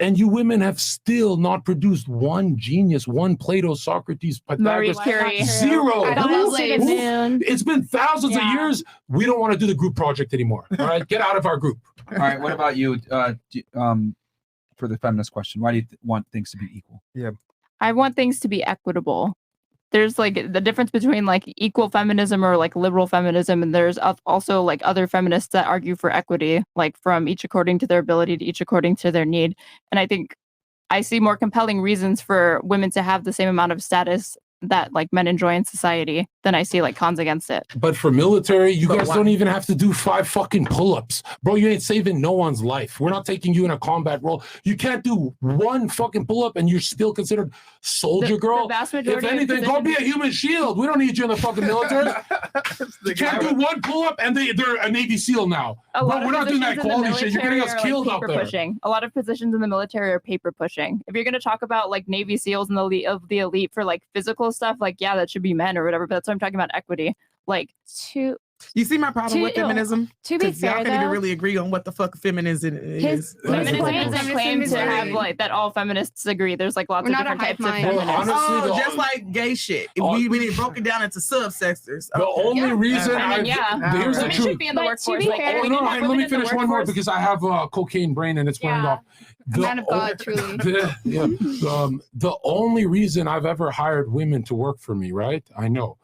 and you women have still not produced one genius, one Plato, Socrates, Marie Pythagoras, Curie. zero. I don't Who- believe who- Moon. It's been thousands of years. We don't want to do the group project anymore. All right, get out of our group. All right. What about you? For the feminist question, why do you want things to be equal? I want things to be equitable. There's like the difference between like equal feminism or like liberal feminism, and there's also like other feminists that argue for equity, like from each according to their ability to each according to their need. And I think I see more compelling reasons for women to have the same amount of status that like men enjoy in society than I see like cons against it. But for military, you But guys why? don't even have to do 5 fucking pull-ups. Bro, you ain't saving no one's life. We're not taking you in a combat role. You can't do 1 fucking pull-up and you're still considered soldier girl. The vast If majority of anything, go be a positions- human shield. We don't need you in the fucking military. You can't do 1 pull-up and they're a Navy SEAL now. A Bro, lot of we're not doing that positions in the quality shit. You're getting us military are, killed like, out paper there. pushing. A lot of positions in the military are paper pushing. If you're going to talk about like Navy SEALs and the elite for like physical stuff, like yeah, that should be men or whatever. But that's what I'm talking about, equity. Like To You see my problem with To- feminism? to be 'Cause y'all fair, can't even though, really agree on what the fuck feminism is. his feminism point- doesn't claim to have like that. All feminists agree. There's like lots We're of not a different types of hive mind. feminists. Honestly, Oh, just like gay shit. If we broke it down into subsectors. The only reason I mean, here's the women truth. should be in the But workforce. to be Like, fair- we No, can have let women me in the finish one more workforce. because I have a cocaine brain and it's wearing Yeah. off. Man of God, truly. The only reason I've ever hired women to work for me, right? I know,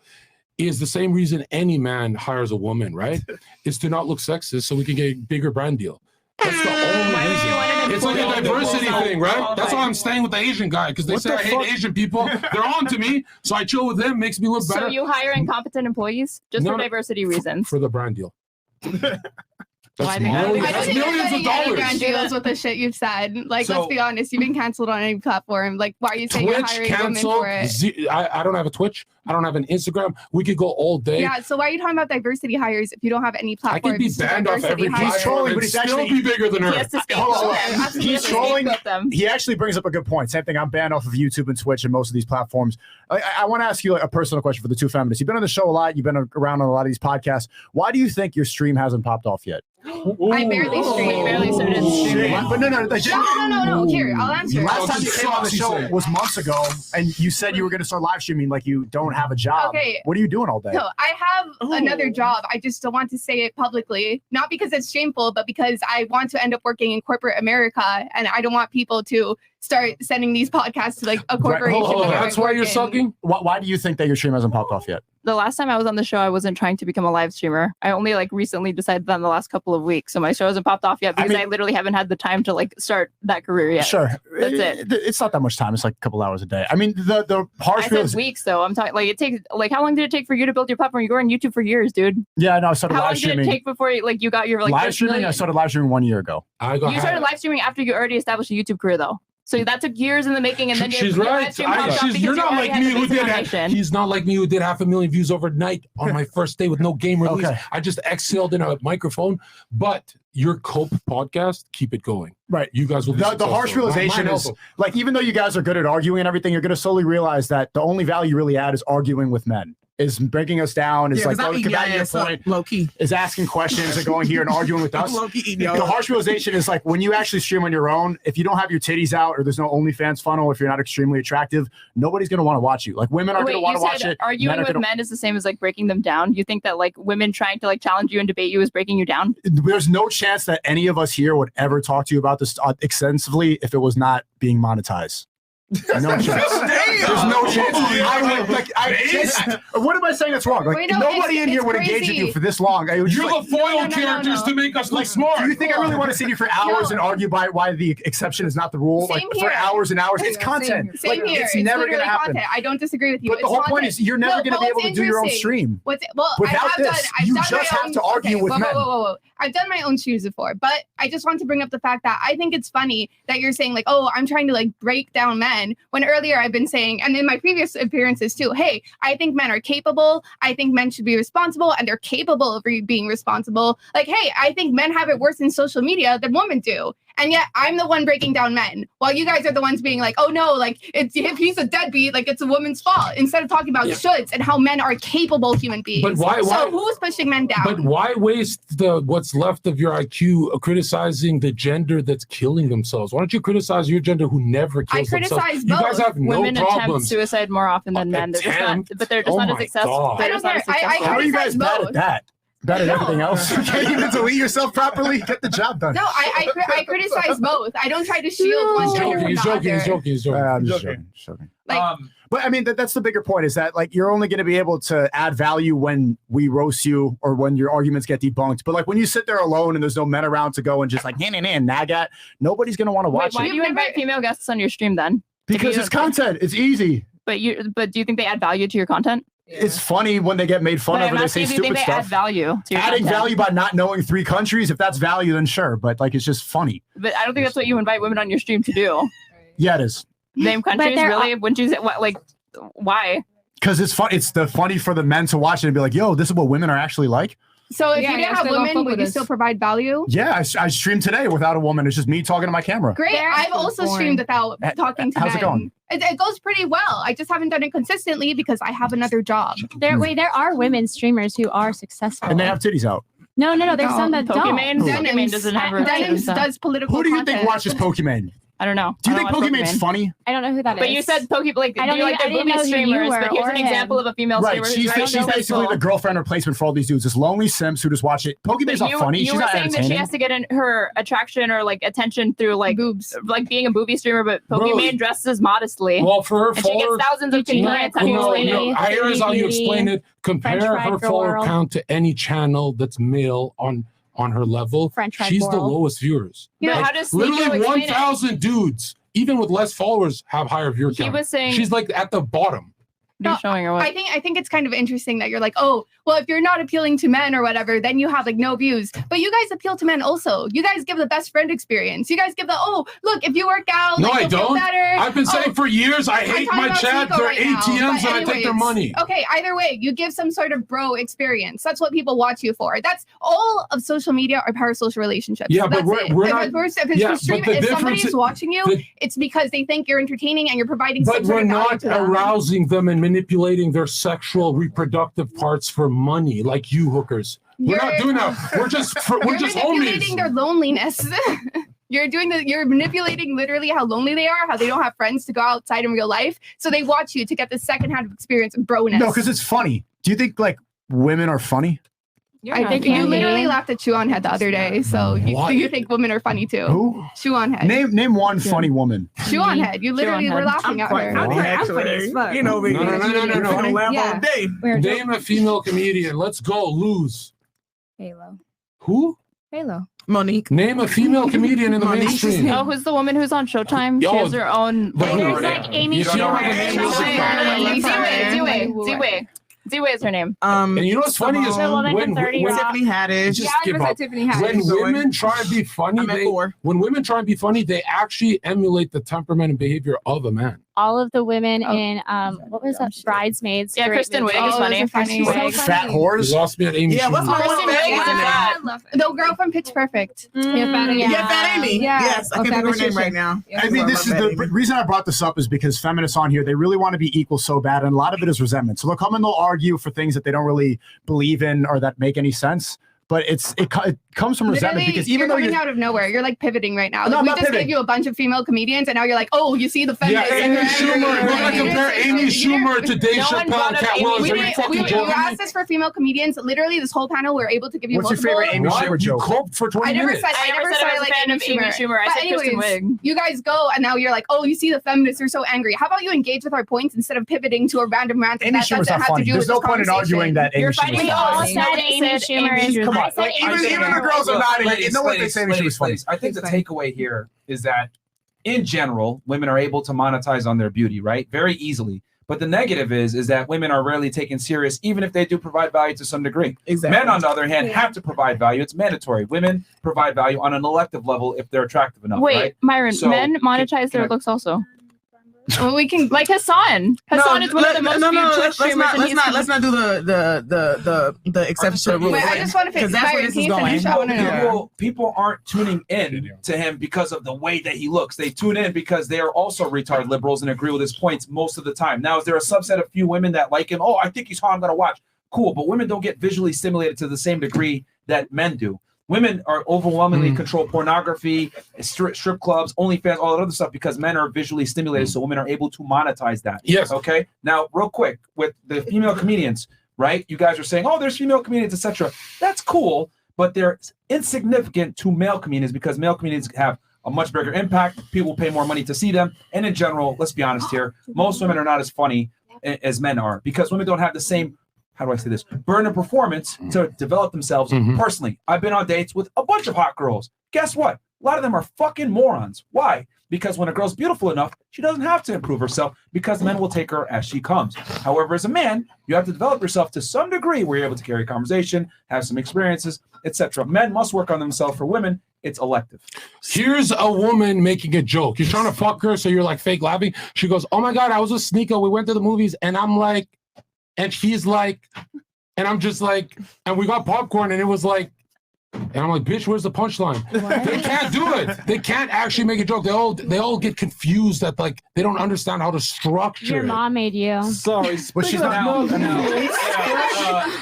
is the same reason any man hires a woman, right? Is to not look sexist so we can get a bigger brand deal. That's the only Why would you want reason. an It's like a employee diversity who's thing, right? qualified? That's why I'm staying with the Asian guy because they What say the I fuck? hate Asian people. They're on to me, so I chill with them. Makes me look better. So you hire incompetent employees just No, for no. diversity reasons. For the brand deal. Why That's do you- millions, I that's don't think millions of you're getting dollars. grand deals with the shit you've said. Like, So- let's be honest, you've been canceled on any platform. Like, why are you saying you're Twitch hiring women canceled. for it? I don't have a Twitch. I don't have an Instagram. We could go all day. Yeah, so why are you talking about diversity hires if you don't have any I platforms? could be to banned off diversity every hire? He's platform trolling, and but he's still actually- be bigger than her. He has to scapegoat Hold on, hold on. them. Absolutely He's has to trolling. scapegoat them. He actually brings up a good point. Same thing. I'm banned off of YouTube and Twitch and most of these platforms. I want to ask you a personal question for the two feminists. You've been on the show a lot. You've been around on a lot of these podcasts. Why do you think your stream hasn't popped off yet? I barely stream. Barely started streaming. But no. No. Here, I'll answer. Last time you came on the show was months ago, and you said you were going to start live streaming like you don't have a job. Okay. What are you doing all day? So I have another job. I just don't want to say it publicly, not because it's shameful, but because I want to end up working in corporate America, and I don't want people to start sending these podcasts to like a corporation. Hold on. that I That's work why you're in. sucking? Why do you think that your stream hasn't popped off yet? the last time I was on the show, I wasn't trying to become a live streamer. I only like recently decided that in the last couple of weeks. So my show hasn't popped off yet because I literally haven't had the time to like start that career yet. Sure. That's it. It's not that much time. It's like a couple hours a day. I mean, the harsh I said weeks though. I'm talking like it takes like how long did it take for you to build your platform? You were on YouTube for years, dude. Yeah, no, I started How live long did streaming. it take before you got your like live first streaming? million? I started live streaming 1 year ago. You started live streaming after you already established a YouTube career though. So that took years in the making, and then She's your right. live stream popped off because You're you not already like had me the who basic did foundation. He's not like me who did 500,000 views overnight on my first day with no game release. Okay. I just exhaled in a microphone. But your Cope podcast, keep it going. Right. You guys will be The harsh realization is like, even though you guys are good at arguing and everything, you're going to slowly realize that the only value you really add is arguing with men. Is breaking us down, is like combating your point, low key, is asking questions and going here and arguing with us. Low key, The harsh realization is like when you actually stream on your own, if you don't have your titties out or there's no OnlyFans funnel, if you're not extremely attractive, nobody's going to want to watch you. Like women aren't going to want to watch it. Arguing with men is the same as like breaking them down. You think that like women trying to like challenge you and debate you is breaking you down? There's no chance that any of us here would ever talk to you about this extensively if it was not being monetized. No chance. There's no chance. What am I saying that's wrong? Like Wait, no, nobody it's- in here it's would engage with crazy. you for this long. You're the foil characters to make us look smart. Do you think I really want to sit here for hours and argue by why the exception is not the rule? Same Like here. for hours and hours. It's content. Same Like, here. It's never literally going to happen. content. I don't disagree with you. But the It's whole point content. is you're never No, going to be but able to what's do your own interesting- stream. Well, Without I have this, done. I've you done just my have own, to argue with whoa, men. Whoa. I've done my own streams before, but I just want to bring up the fact that I think it's funny that you're saying like, oh, I'm trying to like break down men. When earlier I've been saying, and in my previous appearances too, hey, I think men are capable. I think men should be responsible, and they're capable of being responsible. Like, hey, I think men have it worse in social media than women do. And yet I'm the one breaking down men, while you guys are the ones being like, oh no, like if he's a deadbeat, like it's a woman's fault. Instead of talking about shoulds and how men are capable human beings. But why- So who's pushing men down? But why waste what's left of your IQ criticizing the gender that's killing themselves? Why don't you criticize your gender who never I kills themselves? criticize You both. guys have no Women attempt problems. suicide more often than men. They're just not, but they're just Oh not as my successful. God. They're I just don't not as care. I successful. How are you guys criticize bad both. at that? Bad at everything else? You can't even delete yourself properly. Get the job done. No, I criticize both. I don't try to shield one gender from the other. He's joking. I'm just joking. Like, But I mean, that's the bigger point is that like you're only going to be able to add value when we roast you or when your arguments get debunked. But like when you sit there alone and there's no men around to go and just like nag at, nobody's going to want to watch Why it do you invite female guests on your stream then? because it's content. It's easy. But do you think they add value to your content? It's funny when they get made fun But of I'm or they say asking, do you think stupid they add stuff. value to your Adding content? value by not knowing 3 countries, if that's value, then sure. But like it's just funny. But I don't think that's what you invite women on your stream to do. Yeah, it is. Name countries, there really? Wouldn't you say what? Like, why? Because it's fun. It's the funny for the men to watch it and be like, "Yo, this is what women are actually like." so if Yeah, you yeah, didn't have still gonna women, fuck would with you us. still provide value? Yeah, I streamed today without a woman. It's just me talking to my camera. Great. I've also streamed without talking to how's it men. going? It goes pretty well. I just haven't done it consistently because I have another job. There are women streamers who are successful. And they have titties out. No, there's some that Pokemon? don't. Pokemon doesn't have her Denims does political Who do you content. think watches Pokemon? I don't know. Do you I think don't watch Pokemon's funny? I don't know who that is. But you said like I don't you like the even- I didn't movie know who you streamers, were but here's or an example him. of a female Right, streamer. she's basically the girlfriend replacement for all these dudes. This lonely simps who just watch it. Pokemon's not funny. You She's were not saying that she entertaining. has to get in her attraction or like attention through like boobs, like being a booby streamer, but Bro, Pokemon dresses modestly. Well, for her and she gets followers, thousands of concurrents on no, her no, here's how you explain it. Compare French her fried follower girl. count to any channel that's male on her level. French fried She's the girl. lowest viewers. Yeah, Like, how does Sneeko literally explain it? 1,000 dudes, even with less followers, have higher viewer He count. was saying- she's like at the bottom. You're showing her what? I think it's kind of interesting that you're like, oh, well, if you're not appealing to men or whatever, then you have like no views. But you guys appeal to men also. You guys give the best friend experience. You guys give the look, if you work out, No, like, I you'll feel don't. better. I've been saying for years, I I'm hate talking my about chat. Sneeko They're right now. ATMs But and I take their anyways, money. Okay, either way, you give some sort of bro experience. That's what people watch you for. That's all of social media are parasocial relationships. Yeah, So but that's we're- it. we're if not- it's yeah, for but stream, the if difference somebody's is- watching you, it's because they think you're entertaining and you're providing some But sort we're of value not to them. arousing them and manipulating their sexual reproductive parts for money like you hookers. We're not doing that. We're just You're homies. manipulating their loneliness. You're manipulating literally how lonely they are, how they don't have friends to go outside in real life. So they watch you to get the secondhand experience of broness. No, because it's funny. Do you think like women are funny? I think you literally laughed at Chew on Head the other day, so you think women are funny too. Who? Chew on Head. Name one funny woman. Chew on Head. You literally were laughing at her. I'm funny as fuck. You know, baby. No. Laugh Yeah. all day. Name a female comedian. Let's go. Lose. Halo. Who? Halo. Monique. Name a female comedian in the mainstream. Oh, who's the woman who's on Showtime? Yo, She has her own. there's like Amy You don't know Schumer. the name of the Z-Way is her name. And you know what's funny is when Tiffany Haddish. just give up. When women try and be funny, when women try and be funny, they actually emulate the temperament and behavior of a man. All of the women in what was that? Bridesmaids. Yeah, great Kristen movie. Wiig is funny. Kristen Wiig. Fat whores. You lost me at Amy Schumer. Kristen Wiig is the girl from Pitch Perfect. Yeah, Fat Amy. Yeah. Yes, I can't think of her name right now. I mean, this is the reason I brought this up is because feminists on here, they really want to be equal so bad, and a lot of it is resentment. So they'll come and they'll argue for things that they don't really believe in or that make any sense. But it comes from resentment because even though you're coming you're out of nowhere, you're like pivoting right now. No, I'm we not just pivoting. gave you a bunch of female comedians, and now you're like, oh, you see the feminists. Yeah, Amy Schumer. We're gonna compare Amy Schumer to Dave Chappelle, Cat Williams. Are you fucking You joking me? asked us for female comedians. Literally, this whole panel, we were able to give you What's your multiple. favorite Amy Schumer You joke? coped for 20 I never minutes. said I was a fan of Amy Schumer. I But said Kristen anyways, Wiig. you guys go, and now you're like, oh, you see the feminists, you're so angry. How about you engage with our points instead of pivoting to a random rant Amy that Schumer's doesn't not have to funny. do There's with no this point in arguing that Amy You're Schumer's fighting not all funny. said Amy Schumer. Come on, I said like, Amy even Schumer. the girls are not. Ladies, No one they ladies, say Amy Schumer's ladies, funny. ladies. I think the takeaway here is that in general, women are able to monetize on their beauty, right? Very easily. But the negative is that women are rarely taken serious, even if they do provide value to some degree. Exactly. Men, on the other hand, have to provide value. It's mandatory. Women provide value on an elective level if they're attractive enough. Wait, right? Myron, So, men monetize their looks also. Well, we can like Hassan. Hassan is one of the most viewed Twitch streamers. Let's not do the exception to the rule. Wait, I just want to finish. That's where Myron, this can is you finish? I going. want to know. People aren't tuning in to him because of the way that he looks. They tune in because they are also retard liberals and agree with his points most of the time. Now, is there a subset of few women that like him? Oh, I think he's hot, I'm going to watch. Cool, but women don't get visually stimulated to the same degree that men do. Women are overwhelmingly control pornography, strip clubs, OnlyFans, all that other stuff because men are visually stimulated, so women are able to monetize that. Yes. Okay. Now, real quick, with the female comedians, right? You guys are saying, oh, there's female comedians, etc. That's cool, but they're insignificant to male comedians because male comedians have a much bigger impact. People pay more money to see them, and in general, let's be honest here, most women are not as funny as men are because women don't have the same. How do I say this? Burden of performance to develop themselves personally. I've been on dates with a bunch of hot girls. Guess what? A lot of them are fucking morons. Why? Because when a girl's beautiful enough, she doesn't have to improve herself because men will take her as she comes. However, as a man, you have to develop yourself to some degree where you're able to carry conversation, have some experiences, etc. Men must work on themselves. For women, it's elective. Here's a woman making a joke. You're trying to fuck her, so you're like fake laughing. She goes, "Oh my god, I was with Sneeko. We went to the movies," and I'm like. And she's like, and I'm just like, and we got popcorn, and it was like, and I'm like, bitch, where's the punchline? They can't do it. They can't actually make a joke. They all get confused that like they don't understand how to structure Your it. mom made you. Sorry, but she's not.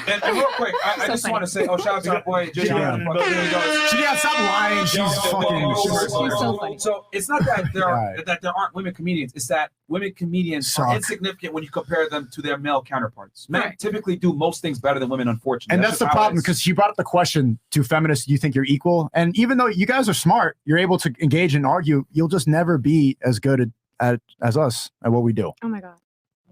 And real quick, I just want to say, shout out to our boy, Jay. Stop lying. She's fucking. So funny. So it's not that there aren't women comedians. It's that women comedians are insignificant when you compare them to their male counterparts. Men typically do most things better than women, unfortunately. And that's the problem because she brought up the question to feminists: do you think you're equal? And even though you guys are smart, you're able to engage and argue. You'll just never be as good as us at what we do. Oh my god.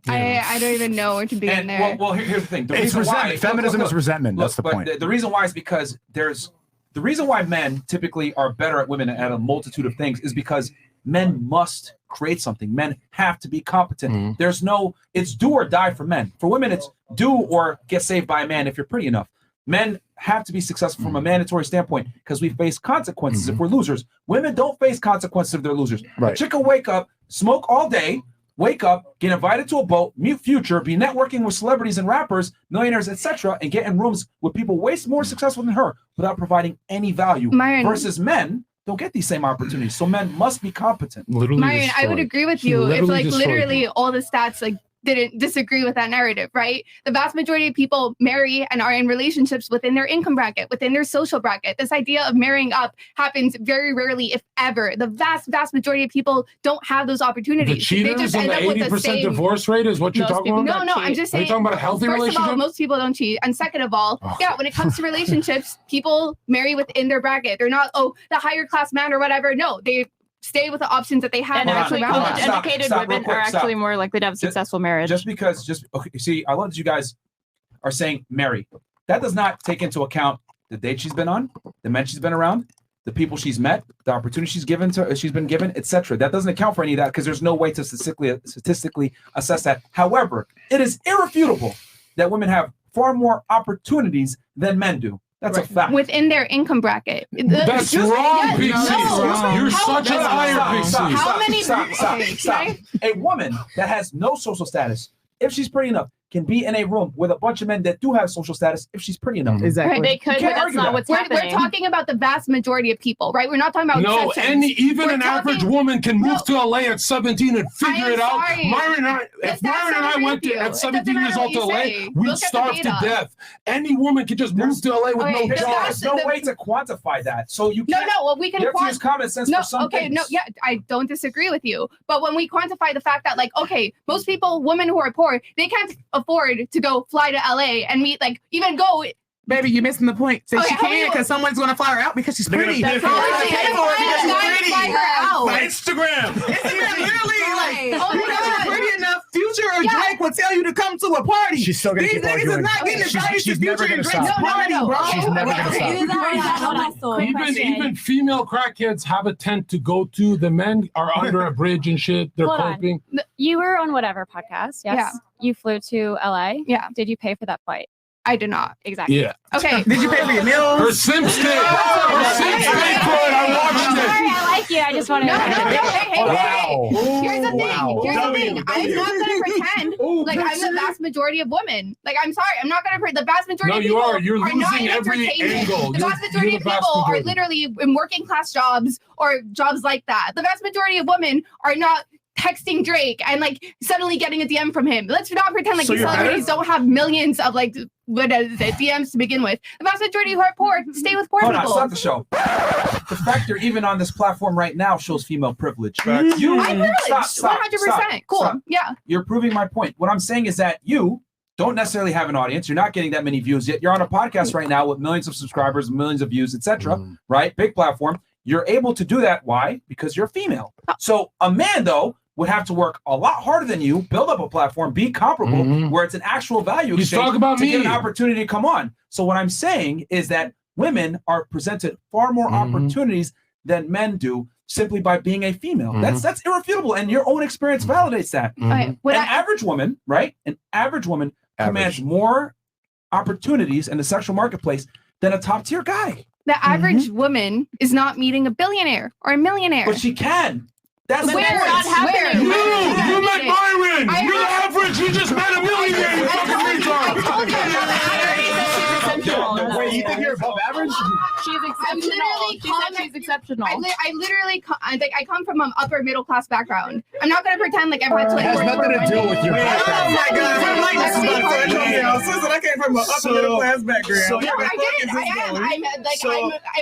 I don't even know where to begin there. Well, here's the thing. It's resentment. Feminism is resentment. That's the point. The reason why is because the reason why men typically are better at women at a multitude of things is because men must create something. Men have to be competent. It's do or die for men. For women, it's do or get saved by a man if you're pretty enough. Men have to be successful from a mandatory standpoint because we face consequences if we're losers. Women don't face consequences if they're losers. Right. A chick will wake up, smoke all day, wake up, get invited to a boat, meet Future, be networking with celebrities and rappers, millionaires, etc., and get in rooms with people way more successful than her without providing any value. Myron. Versus men don't get these same opportunities. So men must be competent. Myron, I would agree with you if literally all the stats didn't disagree with that narrative, right? The vast majority of people marry and are in relationships within their income bracket, within their social bracket. This idea of marrying up happens very rarely, if ever. The vast majority of people don't have those opportunities. The cheaters and the 80% divorce rate is what you're talking about? No, I'm just saying. Are you talking about a healthy first relationship? of all, most people don't cheat. And second of all, yeah, when it comes to relationships, people marry within their bracket. They're not, the higher class man or whatever. No, they stay with the options that they have. And actually, college-educated women are actually more likely to have a successful marriage. Okay, see, I love that you guys are saying marry. That does not take into account the date she's been on, the men she's been around, the people she's met, the opportunity she's been given, etc. That doesn't account for any of that because there's no way to statistically assess that. However, it is irrefutable that women have far more opportunities than men do. That's a fact. Within their income bracket. That's wrong, PC. You're such an iron, PC. How many? Stop. A woman that has no social status, if she's pretty enough, can be in a room with a bunch of men that do have social status if she's pretty enough. Exactly. They could, but that's not what's we're happening. We're talking about the vast majority of people, right? We're not talking about exceptions. Even an average woman can move to LA at 17 and figure it out. Myron and I went at 17 years old to LA, we'd starve to death. Any woman can just move to LA with no job. There's no way to quantify that. So you can't. Well, we can use common sense for some things. I don't disagree with you. But when we quantify the fact that, like, okay, most people, women who are poor, they can't afford to go fly to LA and meet, like, even go. Baby, you're missing the point. Say she can because someone's going to fly her out because she's pretty. That's fly her out. My Instagram. It's literally like, you're pretty enough. Future or Drake will tell you to come to a party. She's still gonna These keep niggas arguing. is not getting invited to Future and Drake's party, bro. She's never gonna stop. Even female crackheads have a tent to go to. The men are under a bridge and shit. They're Hold on. coping. You were on whatever podcast, yes? Yeah. You flew to LA? Yeah. Did you pay for that flight? I did not. Exactly. Yeah. Okay. Did you pay for your meals? Her Sims did. Her Sims paid for it. I watched it. Sorry, I like you. I just wanted to. Hey. Here's the thing. I'm not gonna pretend like I'm the vast majority of women. Like, I'm sorry, I'm not gonna. The vast majority of people are not in entertainment. The vast majority of people are literally in working class jobs or jobs like that. The vast majority of women are not texting Drake and like suddenly getting a DM from him. Let's not pretend like these celebrities don't have millions of like DMs to begin with. The vast majority who are poor stay with poor people. Stop the show. The fact you're even on this platform right now shows female privilege. I'm privileged. 100%. Cool. Stop. Yeah. You're proving my point. What I'm saying is that you don't necessarily have an audience. You're not getting that many views yet. You're on a podcast right now with millions of subscribers, millions of views, etc. Right? Big platform. You're able to do that. Why? Because you're female. So a man, though, would have to work a lot harder than you, build up a platform, be comparable, where it's an actual value exchange to get an opportunity to come on. So what I'm saying is that women are presented far more opportunities than men do simply by being a female. That's irrefutable, and your own experience validates that. An average woman, right? An average woman commands more opportunities in the sexual marketplace than a top tier guy. The average woman is not meeting a billionaire or a millionaire. But she can. That's where the not happening. You met Myron. You're average. You just met a millionaire. You fucking retard. Wait, you think you're above average? She's exceptional. She said she's exceptional. I literally come from an upper middle class background. I'm not gonna pretend like I've had to like. It has nothing to do with your background. Oh my God! I came from an upper middle class background. No, I didn't. I am. If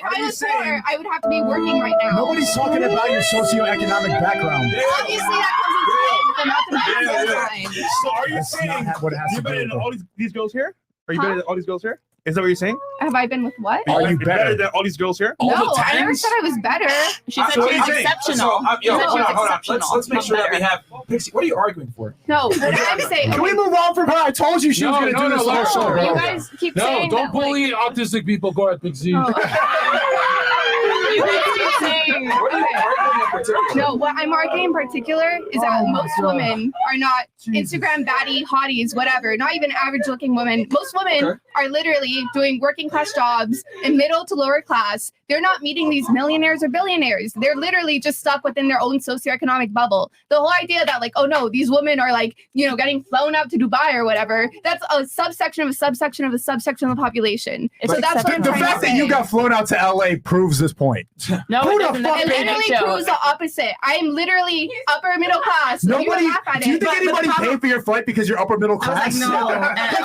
I was poor, I would have to be working right now. Nobody's talking about your socioeconomic background. Obviously, that comes into play. So are you saying you're better than all these girls here? Are you better than all these girls here? Is that what you're saying? Have I been with what? Are you better than all these girls here? No, I never said I was better. She said she's exceptional. Hold on. Let's make sure that we have Pixie. What are you arguing for? No, what I'm saying. Can we move on from her? I told you she was going to do this last show. You guys keep saying don't bully autistic people. Go ahead, Big Z. You guys keep saying. No, what I'm arguing in particular is that most women are not Instagram baddie, hotties, whatever. Not even average looking women. Most women are literally doing working class jobs in middle to lower class. They're not meeting these millionaires or billionaires. They're literally just stuck within their own socioeconomic bubble. The whole idea that like, oh no, these women are like, you know, getting flown out to Dubai or whatever, that's a subsection of a subsection of a subsection of the population. So that's what I'm the trying fact to that say. you got flown out to LA proves this point. No, Who it the doesn't. fuck It paid- literally proves the opposite. I am literally upper middle class. You Nobody. laugh at Do you it, think but anybody the problem- paid for your flight because you're upper middle class? no,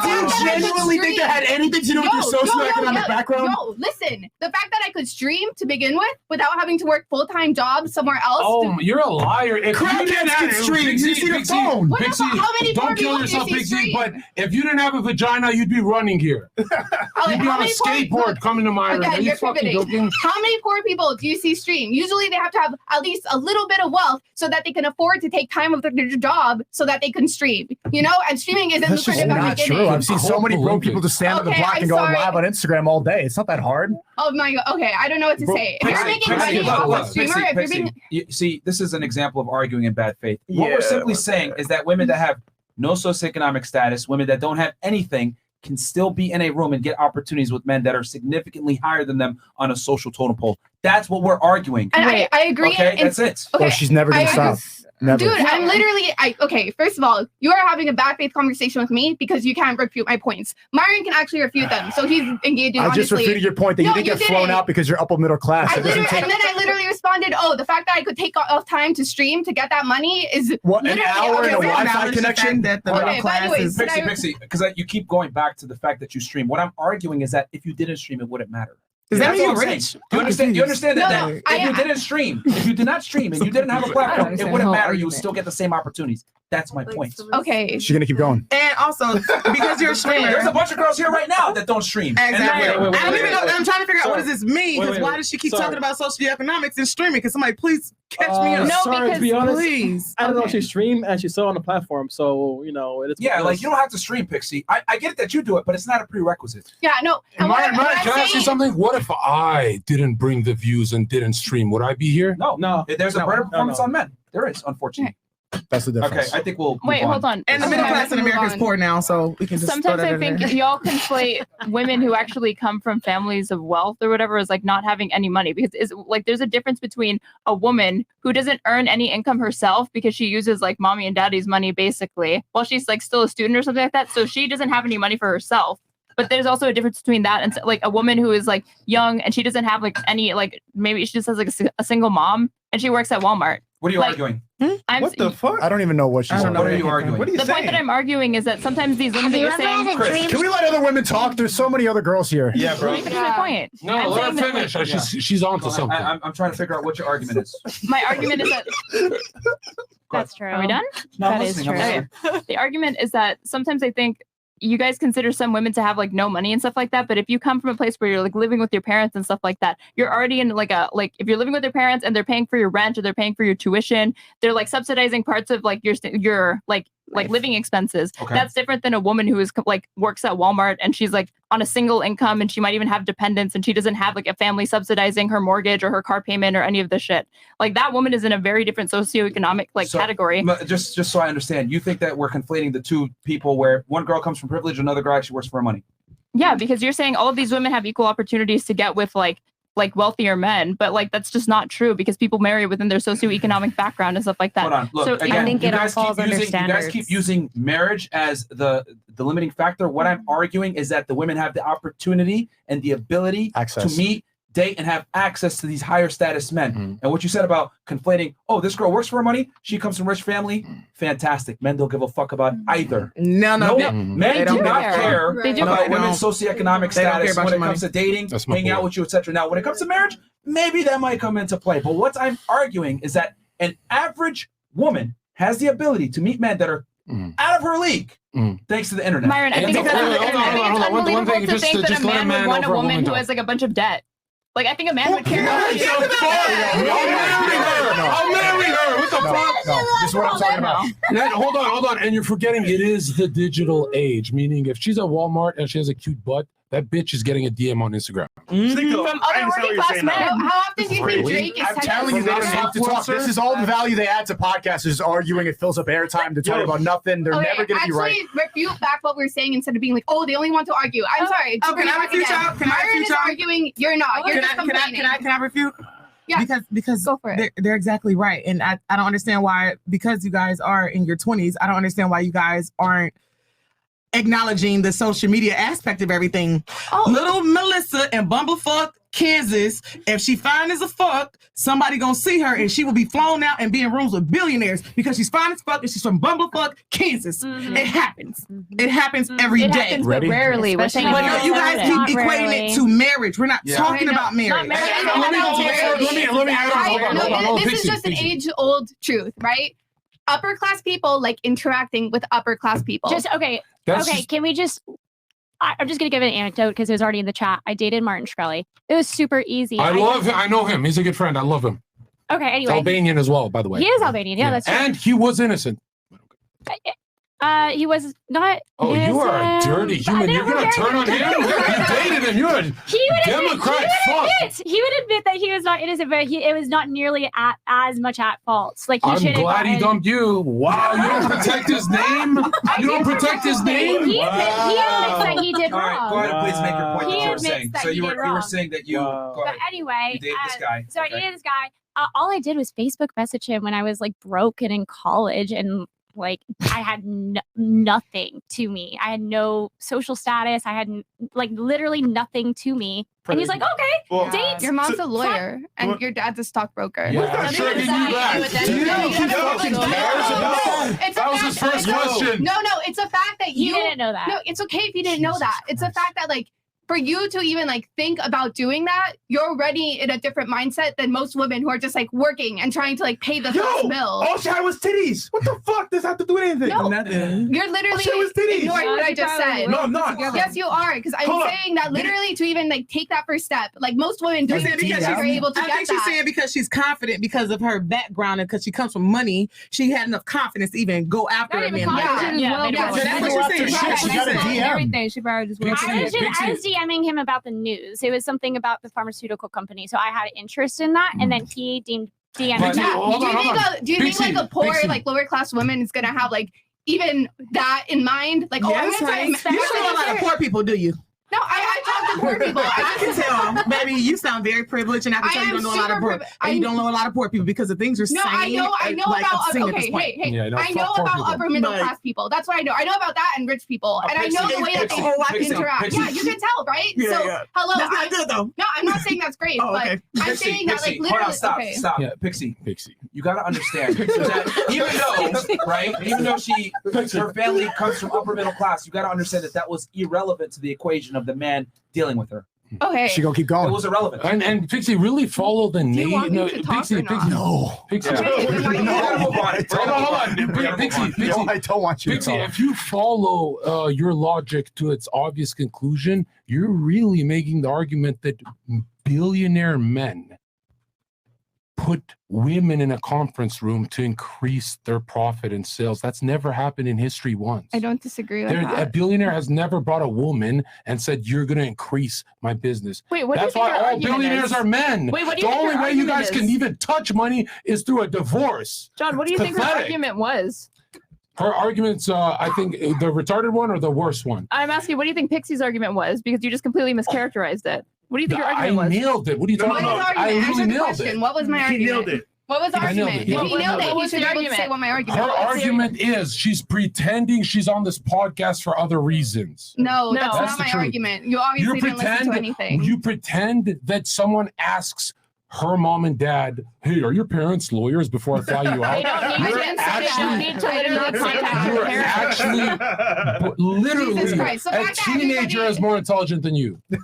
Do you genuinely think that had anything to do with your socioeconomic background? No, listen. The fact that I could stream to begin with without having to work full-time jobs somewhere else. Oh, you're a liar. If you Crackheads didn't can have stream. Big You Z, see the Big Z, phone. What Big the Z, fuck? How many don't poor kill people do you yourself, see Big Z. stream? But if you didn't have a vagina, you'd be running here. You'd be how on a many poor- skateboard coming to Myron. Again, Are you you're fucking pivoting. joking? How many poor people do you see stream? Usually they have to have at least a little bit of wealth so that they can afford to take time of their job so that they can stream. You know, and streaming isn't That's just lucrative at the not true. beginning. I've seen so many broke people just stand on the Okay, block I'm and go sorry. live on Instagram all day. It's not that hard. Oh my god. Okay, I don't know what to say. If you're making money off a streamer, if you're being You see, this is an example of arguing in bad faith. What we're simply saying is that women that have no socioeconomic status, women that don't have anything, can still be in a room and get opportunities with men that are significantly higher than them on a social totem pole. That's what we're arguing. And I agree. Okay, and- that's it. Okay, Well, she's never gonna I- stop. Never. Dude, I'm literally, okay, first of all, you are having a bad faith conversation with me because you can't refute my points. Myron can actually refute them, so he's engaging I just honestly. refuted your point that No, you didn't get flown didn't. out because you're upper middle class. I That doesn't literally, take- and then I literally responded, oh, the fact that I could take off time to stream to get that money is What, an literally hour and a okay, Wi-Fi connection? That the Okay, middle but class anyways, is. but I- Pixie, because you keep going back to the fact that you stream. What I'm arguing is that if you didn't stream, it wouldn't matter. Does that That's mean what you're I'm rich? saying. Do you understand? You understand that, No, that if you didn't stream, if you did not stream and you didn't have a platform, it understand wouldn't the whole matter. You would argument. still get the same opportunities. That's my point. Okay. She's gonna keep going. And also, because you're a streamer. There's a bunch of girls here right now that don't stream. And Exactly. they're- I don't even know. I'm trying to figure out what Sorry. does this mean? Wait, Because wait, why wait. does she keep Sorry. talking about socioeconomics and streaming? Can somebody please catch me up? No, sorry, to be honest, please. I don't know if Okay. she streamed and she's still on the platform, so you know it is. Yeah, like you don't have to stream, Pixie. I get that you do it, but it's not a prerequisite. Yeah, no. And Myron, what can I I'm ask you saying- something? What if I didn't bring the views and didn't stream? Would I be here? No, no. There's a No, better no, performance no. on men. There is, unfortunately. That's the Okay, difference. I think we'll Wait, move hold on. And the middle Okay, class in move America is on. poor now, so we can just throw Sometimes that I in think there. y'all conflate women who actually come from families of wealth or whatever as like not having any money, because it's like there's a difference between a woman who doesn't earn any income herself because she uses like mommy and daddy's money basically while she's like still a student or something like that, so she doesn't have any money for herself. But there's also a difference between that and like a woman who is like young and she doesn't have like any, like maybe she just has like a single mom and she works at Walmart. What are you Like, arguing? I'm What the fuck? I don't even know what she's saying. What are you arguing? What are you the saying? point that I'm arguing is that sometimes these women that you're saying. Chris, Can we let other women talk? There's so many other girls here. Yeah, bro. Let me finish my point. No, I'm let saying her that, like, finish. She's on to something. I'm trying to figure out what your argument is. my argument is that That's true. Are we done? No, I'm That is listening, I'm true. listening. The argument is that sometimes I think you guys consider some women to have like no money and stuff like that, but if you come from a place where you're like living with your parents and stuff like that, you're already in like if you're living with your parents and they're paying for your rent or they're paying for your tuition, they're like subsidizing parts of like your like living expenses. Okay. That's different than a woman who is like works at Walmart and she's like on a single income and she might even have dependents and she doesn't have like a family subsidizing her mortgage or her car payment or any of this shit. Like that woman is in a very different socioeconomic So, category. Just so I understand, you think that we're conflating the two people where one girl comes from privilege, another girl actually works for her money. Yeah, because you're saying all of these women have equal opportunities to get with like wealthier men, but like that's just not true because people marry within their socioeconomic background and stuff like that. Hold on. Look, So again, I think you it all guys falls keep under using you guys standards. keep using marriage as the limiting factor. What I'm arguing is that the women have the opportunity and the ability Access. to meet, date, and have access to these higher status men. Mm-hmm. And what you said about conflating, oh, this girl works for her money, she comes from a rich family, fantastic. Men don't give a fuck about either. No, No, they- men they do don't not care. care They do about care. women's socioeconomic They don't care status about when your it comes money. to dating, That's my hanging out point. with you, etc. Now, when it comes to marriage, maybe that might come into play. But what I'm arguing is that an average woman has the ability to meet men that are out of her league thanks to the internet. Myron, I think it's Hold on, hold on, hold on. One unbelievable thing, to just think that let a man would want a over woman who talk. has like a bunch of debt. Like I think a man would care. I'll marry her. What the fuck? No, this is what I'm talking about. Hold on. And you're forgetting it is the digital age, meaning if she's at Walmart and she has a cute butt, that bitch is getting a DM on Instagram. Sneeko, From I other understand what working you're class saying men. now. How often do you think Drake is I'm telling you, they don't have to talk. This is all the value they add to podcasts is arguing. It fills up airtime to talk about nothing. They're never going to be right. Actually, refute back what we're saying instead of being like, oh, they only want to argue. I'm sorry. Oh, can I refute y'all? Can I Myron refute is y'all? arguing. You're not. You're just complaining. Can I refute? Yeah. Because go for it. They're exactly right. And I don't understand why, because you guys are in your 20s, I don't understand why you guys aren't acknowledging the social media aspect of everything. Little Melissa in Bumblefuck, Kansas, if she fine as a fuck, somebody gonna see her and she will be flown out and be in rooms with billionaires because she's fine as fuck and she's from Bumblefuck, Kansas. It happens. It happens every day. Happens, but rarely. But no, you guys keep equating it to marriage. We're not talking about marriage. This is just an age-old truth, right? Upper class people like interacting with upper class people. Just okay. Can we just? I'm just gonna give an anecdote because it was already in the chat. I dated Martin Shkreli. It was super easy. I love him. I know him. He's a good friend. I love him. Okay. Anyway, Albanian as well, by the way. He is Albanian. Yeah, that's true. And he was innocent. He was not. Oh, you are a innocent, dirty but human. I You're never gonna turn on married him? him. You dated him. You're a Democrat. Fuck. He would admit that he was not innocent, but it was not nearly as much at fault. Like he I'm should have glad he gotten- dumped you. Wow, you don't protect his name? You don't protect his name? He admits that he did All right, wrong. go ahead and please make your point that He you were admits saying. that So he you did were wrong. saying that you go But ahead. anyway, You dated this guy. So I Okay. dated this guy. All I did was Facebook message him when I was like broke and in college, and like I had nothing to me. I had no social status. I had like literally nothing to me. And he's like, okay, date. Your mom's a lawyer and your dad's a stockbroker. Yeah, I'm sure he knew that. Do you know he fucking cares about It's a that was fact his first question. No, it's a fact that you didn't know that. No, it's okay if you didn't know that. It's a fact that like for you to even like think about doing that, you're already in a different mindset than most women who are just like working and trying to like pay the first bill. All she had was titties. What the fuck does that have to do with anything? No, Nothing. you're literally All she had was titties. ignoring what I just said. No, I'm not. Yes, you are, because I'm Hold on. saying that literally to even like take that first step. Like most women You're don't saying think because you're able to I get think she's that. saying because she's confident because of her background and because she comes from money, she had enough confidence to even go after a man like that. So that's what she's saying. She got a DM. Everything. She probably just went I was DMing him about the news. It was something about the pharmaceutical company, so I had interest in that, and then he DM'd Do me you back. think like a poor like lower class woman is gonna have like even that in mind? Like, Yes, I'm honey. gonna You don't know a lot of poor people, do you? No, I talk to poor people. I can tell, baby. You sound very privileged, and I can I tell you am don't know a lot of super poor, privi- and you don't know a lot of poor people because the things you're No, saying. I know like, about obscene at this okay, point. hey, Yeah, no, I know fuck poor about people. upper middle But- class people. That's what I know. I know about that and rich people, and I know the way that they interact. Yeah, you can tell, right? Yeah, So, yeah. hello. That's not good, though. No, I'm not saying that's great, Oh, but okay. I'm saying that like Hold literally. on, stop, Okay. stop. Yeah. Pixie. You got to understand that even though, right, even though her family comes from upper middle class, you got to understand that was irrelevant to the equation of the man dealing with her. Okay. She gonna keep going. It was irrelevant. And Pixie really follow the name. want me No, to talk Pixie, or not? Pixie. No. Pixie. Yeah. Hold on. Pixie. No, I don't want you to Pixie, talk. if you follow your logic to its obvious conclusion, you're really making the argument that billionaire men put women in a conference room to increase their profit and sales. That's never happened in history once. I don't disagree with A that. billionaire has never brought a woman and said, "You're going to increase my business." Wait, what do you That's think why your all argument billionaires is? are men. Wait, what do you The think only your way you guys argument can is? even touch money is through a divorce. John, what do you think her Pathetic. argument was? Her argument's, I think, the retarded one or the worst one. I'm asking, what do you think Pixie's argument was? Because you just completely mischaracterized it. What do you think your I argument was? nailed it. What are you talking What was about? the I argument? Answer really the nailed question. it. What was my argument? nailed it. What was the I nailed argument? it. If What he nailed it, he was should be your able to say argument? what my argument Her was. argument is she's pretending she's on this podcast for other reasons. No, that's That's not the my truth. argument. You obviously didn't listen to anything. You pretend that someone asks her mom and dad, "Hey, are your parents lawyers?" before I fly you out. They don't need to literally contact You're your parents. actually literally Jesus Christ. So a back to teenager everybody- is more intelligent than you. Oh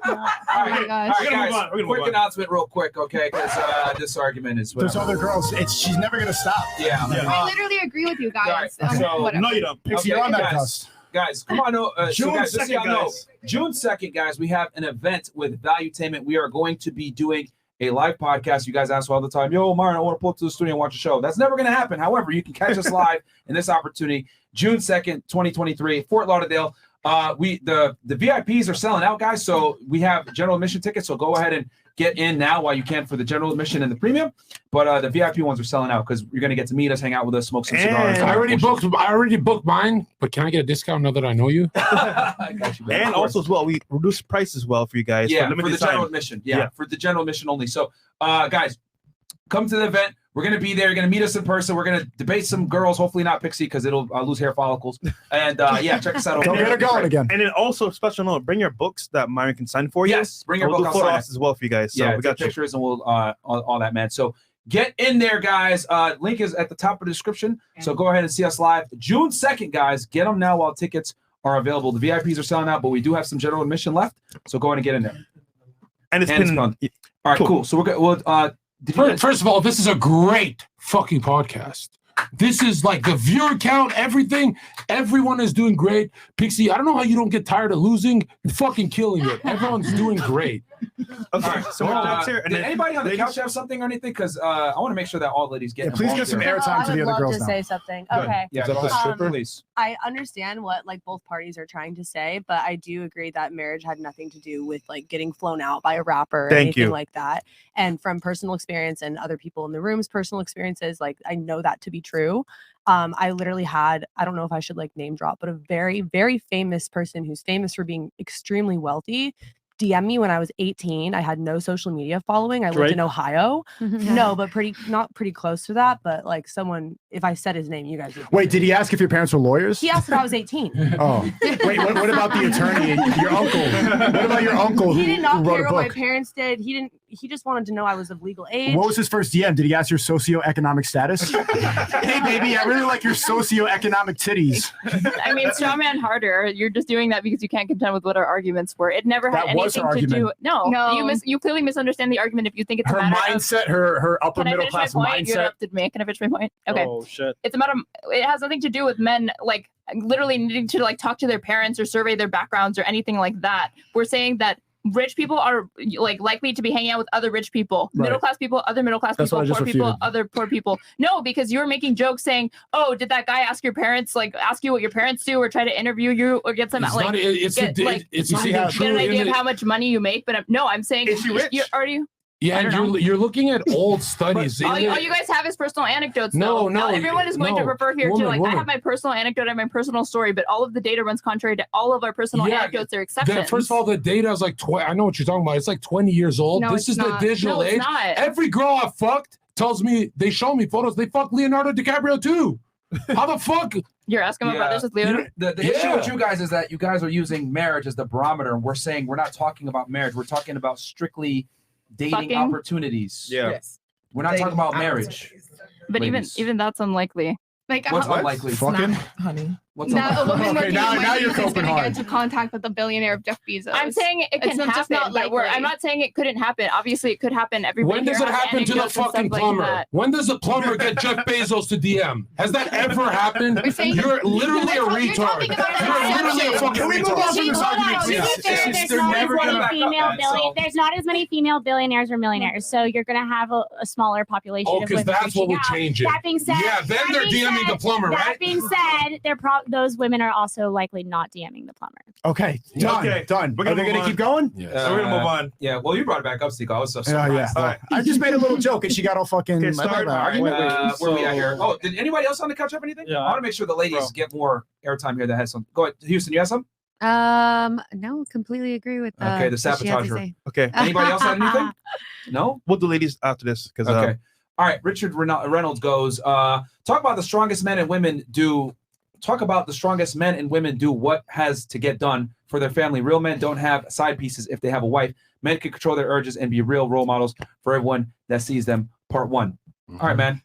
my gosh. All right, guys, quick announcement real quick, okay? Because this argument is There's other girls. She's never gonna stop. Yeah. I literally agree with you guys. All right, so- Whatever. No, you don't. Pixie, you're on that guys, cusp. Guys, come on. June So guys, just so 2nd, y'all know, guys. June 2nd, guys, we have an event with Valuetainment. We are going to be doing a live podcast. You guys ask all the time, "Yo, Myron, I want to pull up to the studio and watch a show." That's never going to happen. However, you can catch us live in this opportunity, June 2nd, 2023, Fort Lauderdale. The VIPs are selling out, guys. So we have general admission tickets. So go ahead and get in now while you can for the general admission and the premium. But the VIP ones are selling out because you're gonna get to meet us, hang out with us, smoke some cigars. I already booked mine, but can I get a discount now that I know you? I got you, man. And also as well, we reduce price as well for you guys. Yeah, for for the general admission. Yeah, for the general admission only. So, guys, come to the event. We're going to be there. You're going to meet us in person. We're going to debate some girls, hopefully not Pixie because it'll lose hair follicles. And yeah, check us out. Don't get her going again. And then also, special note, bring your books that Myron can sign for you. Yes, bring your we'll book. do I'll sign photos it. as well for you guys. So yeah, we got pictures and we'll all that, man. So get in there, guys. Link is at the top of the description. So go ahead and see us live. June 2nd, guys. Get them now while tickets are available. The VIPs are selling out, but we do have some general admission left. So go ahead and get in there. And it's been fun. All right, cool. So First of all, this is a great fucking podcast. This is like the viewer count, everything. Everyone is doing great. Pixie, I don't know how you don't get tired of losing. You're fucking killing it. Everyone's doing great. Okay, so did anybody on the couch have something or anything? Because I want to make sure that all ladies get. please give some airtime to the other girls to now. say something. Good. Okay. Yeah, go ahead. Please. I understand what like both parties are trying to say, but I do agree that marriage had nothing to do with like getting flown out by a rapper or Thank anything you. like that. And from personal experience and other people in the room's personal experiences, like I know that to be true. I literally had, I don't know if I should like name drop, but a very, very famous person who's famous for being extremely wealthy DM me when I was 18. I had no social media following. I lived in Ohio. No, but not pretty close to that. But like someone, if I said his name, you guys would. Wait, did he ask if your parents were lawyers? He asked if I was 18. Oh, wait. What about the attorney? Your uncle? What about your uncle? He did not who wrote care a what my book? parents did. He didn't. He just wanted to know I was of legal age. What was his first DM? Did he ask your socioeconomic status? Hey, baby, I really like your socioeconomic titties. I mean, strawman harder. You're just doing that because you can't contend with what our arguments were. It never had That was her anything to do. argument. No. You clearly misunderstand the argument if you think it's Her a matter mindset, of, her upper Can I middle finish my class point? You mindset. interrupted me. Can I finish my point? Okay. Oh shit. It's about it has nothing to do with men like literally needing to like talk to their parents or survey their backgrounds or anything like that. We're saying that rich people are like likely to be hanging out with other rich people, Right. middle class people, other middle class That's what people, I just poor people, refuted. other poor people. No, because you're making jokes saying, "Oh, did that guy ask your parents like ask you what your parents do or try to interview you or get some It's like not- it's get, the- like it's You not see even how- get true an idea in of it. how much money you make?" But no, I'm saying Is she rich? Are you? Yeah, I and don't know. you're looking at old studies. All you guys have is personal anecdotes. No, though. no, Everyone is going to no. refer here to Woman, like I woman. have my personal anecdote and my personal story, but all of the data runs contrary to all of our personal Yeah, anecdotes or exceptions. First of all, the data is like I know what you're talking about. It's like 20 years old. No, This it's is not. the digital No, it's age. not. Every girl I fucked tells me they show me photos. They fucked Leonardo DiCaprio too. How the fuck? You're asking about brothers with Leo. The issue with you guys is that you guys are using marriage as the barometer, and we're saying we're not talking about marriage. We're talking about strictly dating Fucking. opportunities. Yeah. Yes. We're not talking about marriage. But Ladies. even that's unlikely. Like What's how- unlikely? Fucking? Honey. What's Now, a unlikely? woman Okay, working now in you're Wendy's is coping gonna hard. get into contact with the billionaire of Jeff Bezos. I'm saying it It's can not- happen. just not but I'm likely. not saying it couldn't happen. Obviously, it could happen. Everybody When does here it has happen to the anecdotes and fucking stuff plumber? Like that. When does the plumber get Jeff Bezos to DM? Has that ever happened? saying- You're literally a You're retard. talking about You're literally a exceptions. fucking Can we move retard. on from this Hold on, argument, to be please? fair, there's they're not never as gonna many back up, female man, so- there's not as many female billionaires or millionaires, so you're gonna have a smaller population. Oh, of because women that's what reaching would out. change it. That being said, Yeah, then that they're being DMing the said- plumber, That right? being said, those women are also likely not DMing the plumber. Okay, done. Okay, Done. we're Are gonna they move going to on. keep going? Yes. So we're gonna move on. Yeah, well, you brought it back up, Steve. I was so Yeah, surprised. yeah. All right. I just made a little joke and she got all fucking. Okay, start. argument. Where we at here? Oh, did anybody else on the couch have anything? Yeah. I want to make sure the ladies Bro. get more airtime here that has some. Go ahead, Houston. You have some? No, completely agree with Okay, the what she had to sabotager. say. Okay, Anybody else have anything? No? we'll do ladies after this because Okay. All right. Richard Reynolds goes, talk about the strongest men and women do. Talk about the strongest men and women do what has to get done for their family. Real men don't have side pieces if they have a wife. Men can control their urges and be real role models for everyone that sees them. Part 1. All right, man.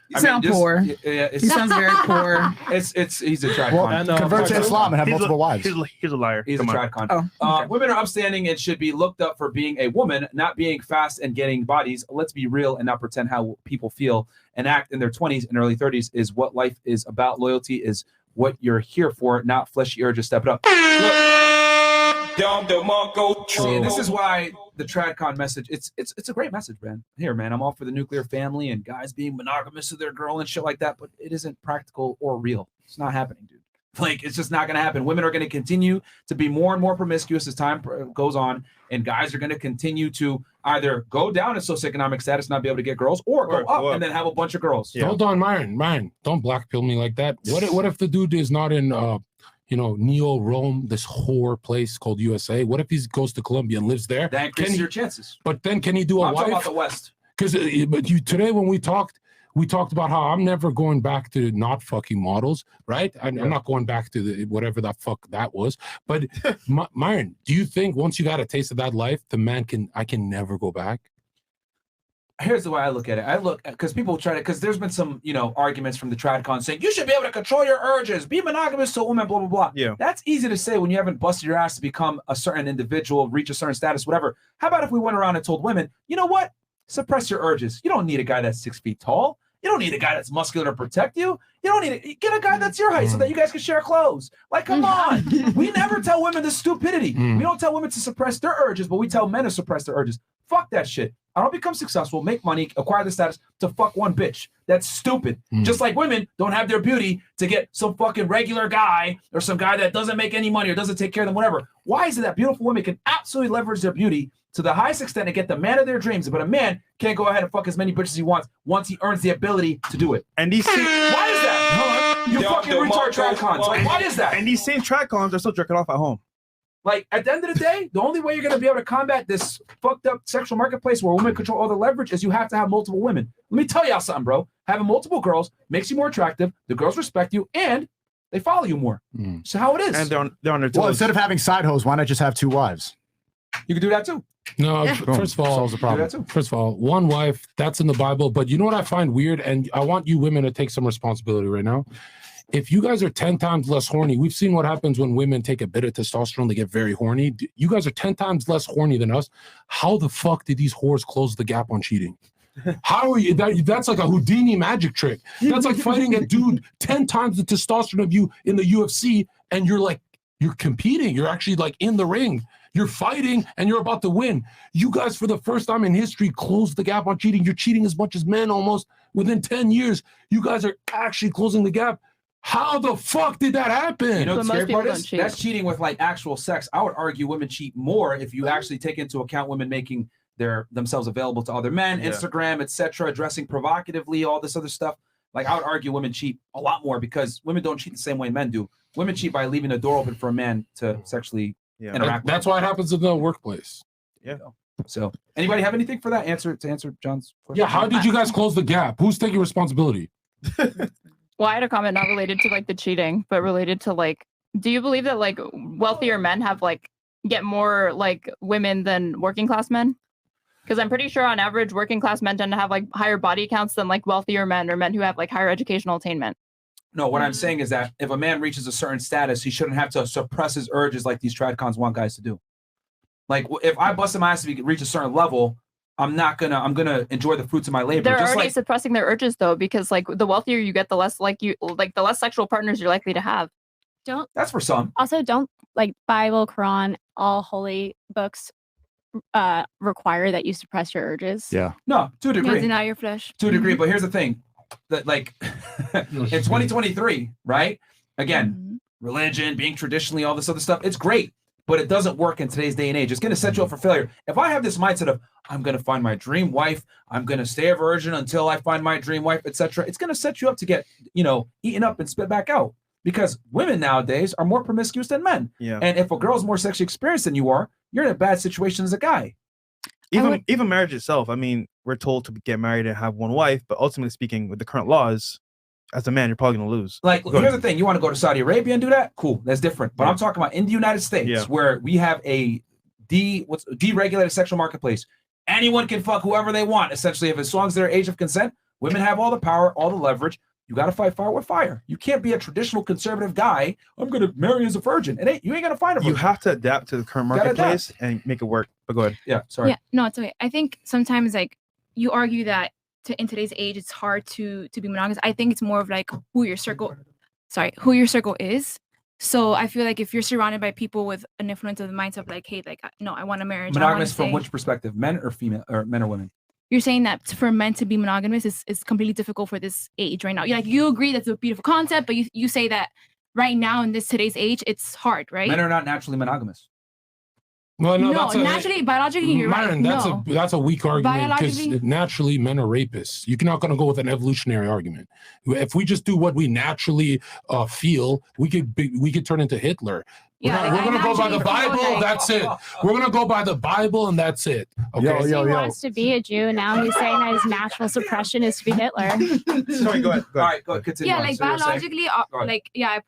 You sound poor. Yeah, He sounds very poor. He's a trad Well, con. convert to Islam and have multiple wives. He's a liar. He's Come a on. trad con. Oh, Women are upstanding and should be looked up for being a woman, not being fast and getting bodies. Let's be real and not pretend how people feel and act in their 20s and early 30s is what life is about. Loyalty is what you're here for, not fleshy urges. Step it up. See, this is why the TradCon message, it's a great message, man. Here, man, I'm all for the nuclear family and guys being monogamous to their girl and shit like that, but it isn't practical or real. It's not happening, dude. Like, it's just not going to happen. Women are going to continue to be more and more promiscuous as time goes on, and guys are going to continue to either go down in socioeconomic status, not be able to get girls, or go up and then have a bunch of girls. Hold on, Myron, don't black pill me like that. What if the dude is not in Neo Rome, this whore place called USA? What if he goes to Colombia and lives there? That increases your chances. But then can he do a I'm wife? talking about the West. Because today when we talked about how I'm never going back to not fucking models, right? I'm not going back to whatever the fuck that was. But Myron, do you think once you got a taste of that life, I can never go back? Here's the way I look at it. I look because people try to, because there's been some, arguments from the tradcon saying you should be able to control your urges, be monogamous to a woman, blah, blah, blah. Yeah. That's easy to say when you haven't busted your ass to become a certain individual, reach a certain status, whatever. How about if we went around and told women, you know what? Suppress your urges. You don't need a guy that's 6 feet tall. You don't need a guy that's muscular to protect you. You don't need to get a guy that's your height so that you guys can share clothes. Like, come on. We never tell women this stupidity. We don't tell women to suppress their urges, but we tell men to suppress their urges. Fuck that shit. I don't become successful, make money, acquire the status to fuck one bitch. That's stupid. Just like women don't have their beauty to get some fucking regular guy or some guy that doesn't make any money or doesn't take care of them, whatever. Why is it that beautiful women can absolutely leverage their beauty to the highest extent and get the man of their dreams, but a man can't go ahead and fuck as many bitches as he wants once he earns the ability to do it? And these why is that? You fucking retard tracons. Like, why is that? And these same tracons are still jerking off at home. Like, at the end of the day, the only way you're going to be able to combat this fucked up sexual marketplace where women control all the leverage is you have to have multiple women. Let me tell y'all something, bro. Having multiple girls makes you more attractive. The girls respect you and they follow you more. So how it is. And they're on their toes. Well, instead of having side hoes, why not just have 2 wives? You can do that too. No, Yeah. first of all, solves the problem. First of all, one wife, that's in the Bible. But you know what I find weird? And I want you women to take some responsibility right now. If you guys are 10 times less horny, we've seen what happens when women take a bit of testosterone, they get very horny. You guys are 10 times less horny than us. How the fuck did these whores close the gap on cheating? How are you? That's like a Houdini magic trick. That's like fighting a dude 10 times the testosterone of you in the UFC, and you're competing. You're actually like in the ring. You're fighting and you're about to win. You guys, for the first time in history, closed the gap on cheating. You're cheating as much as men almost within 10 years. You guys are actually closing the gap. How the fuck did that happen? You know what the scary part is? That's cheating with like actual sex. I would argue women cheat more if you actually take into account women making themselves available to other men, Instagram, etc., dressing provocatively, all this other stuff. Like, I would argue women cheat a lot more because women don't cheat the same way men do. Women cheat by leaving a door open for a man to sexually interact with. That's why it happens in the workplace. Yeah. So, anybody have anything for that answer John's question? Yeah, how did you guys close the gap? Who's taking responsibility? Well, I had a comment not related to like the cheating, but related to like, do you believe that like wealthier men have like get more like women than working class men? Because I'm pretty sure on average, working class men tend to have like higher body counts than like wealthier men or men who have like higher educational attainment. No, what I'm saying is that if a man reaches a certain status, he shouldn't have to suppress his urges like these tradcons want guys to do. Like, if I bust my ass to reach a certain level, I'm gonna enjoy the fruits of my labor. They're just already like, suppressing their urges though, because like the wealthier you get, the less the less sexual partners you're likely to have. That's for some. Also, don't like Bible, Quran, all holy books require that you suppress your urges. Yeah. No, to a degree. Deny your flesh. To a degree, but here's the thing. That like in 2023, right? Again, religion, being traditionally, all this other stuff, it's great, but it doesn't work in today's day and age. It's going to set you up for failure. If I have this mindset of I'm going to find my dream wife, I'm going to stay a virgin until I find my dream wife, etc., it's going to set you up to get, eaten up and spit back out. Because women nowadays are more promiscuous than men. Yeah. And if a girl's more sexually experienced than you are, you're in a bad situation as a guy. Even marriage itself, I mean, we're told to get married and have one wife, but ultimately speaking, with the current laws, as a man, you're probably going to lose. Like, here's the thing. You want to go to Saudi Arabia and do that? Cool. That's different. But I'm talking about in the United States where we have a deregulated sexual marketplace. Anyone can fuck whoever they want, essentially, as long as they're age of consent. Women have all the power, all the leverage. You got to fight fire with fire. You can't be a traditional conservative guy. I'm going to marry as a virgin. You ain't going to find a virgin. You have to adapt to the current marketplace and make it work. But go ahead. Yeah, sorry. Yeah, no, it's okay. I think sometimes like you argue that in today's age it's hard to be monogamous. I think it's more of like who your circle is. So I feel like if you're surrounded by people with an influence of the mindset of like, hey, like no, I want a marriage. Monogamous from which perspective? Men or female, or men or women? You're saying that for men to be monogamous is completely difficult for this age right now. You agree that's a beautiful concept, but you say that right now in this today's age, it's hard, right? Men are not naturally monogamous. Well, no, No, that's naturally, biologically, you're right. Myron, that's a weak argument because Biologically- naturally men are rapists. You're not going to go with an evolutionary argument. If we just do what we naturally feel, we could turn into Hitler. Yeah, We're like, going I to go by the naturally feel Bible. like- That's it. We're going to go by the Bible, and that's it. Okay. He wants to be a Jew. Now he's saying that his natural suppression is to be Hitler. Sorry, go ahead. All right, go ahead. Continue. Yeah, on. like So you're saying- biologically, Go ahead. like yeah,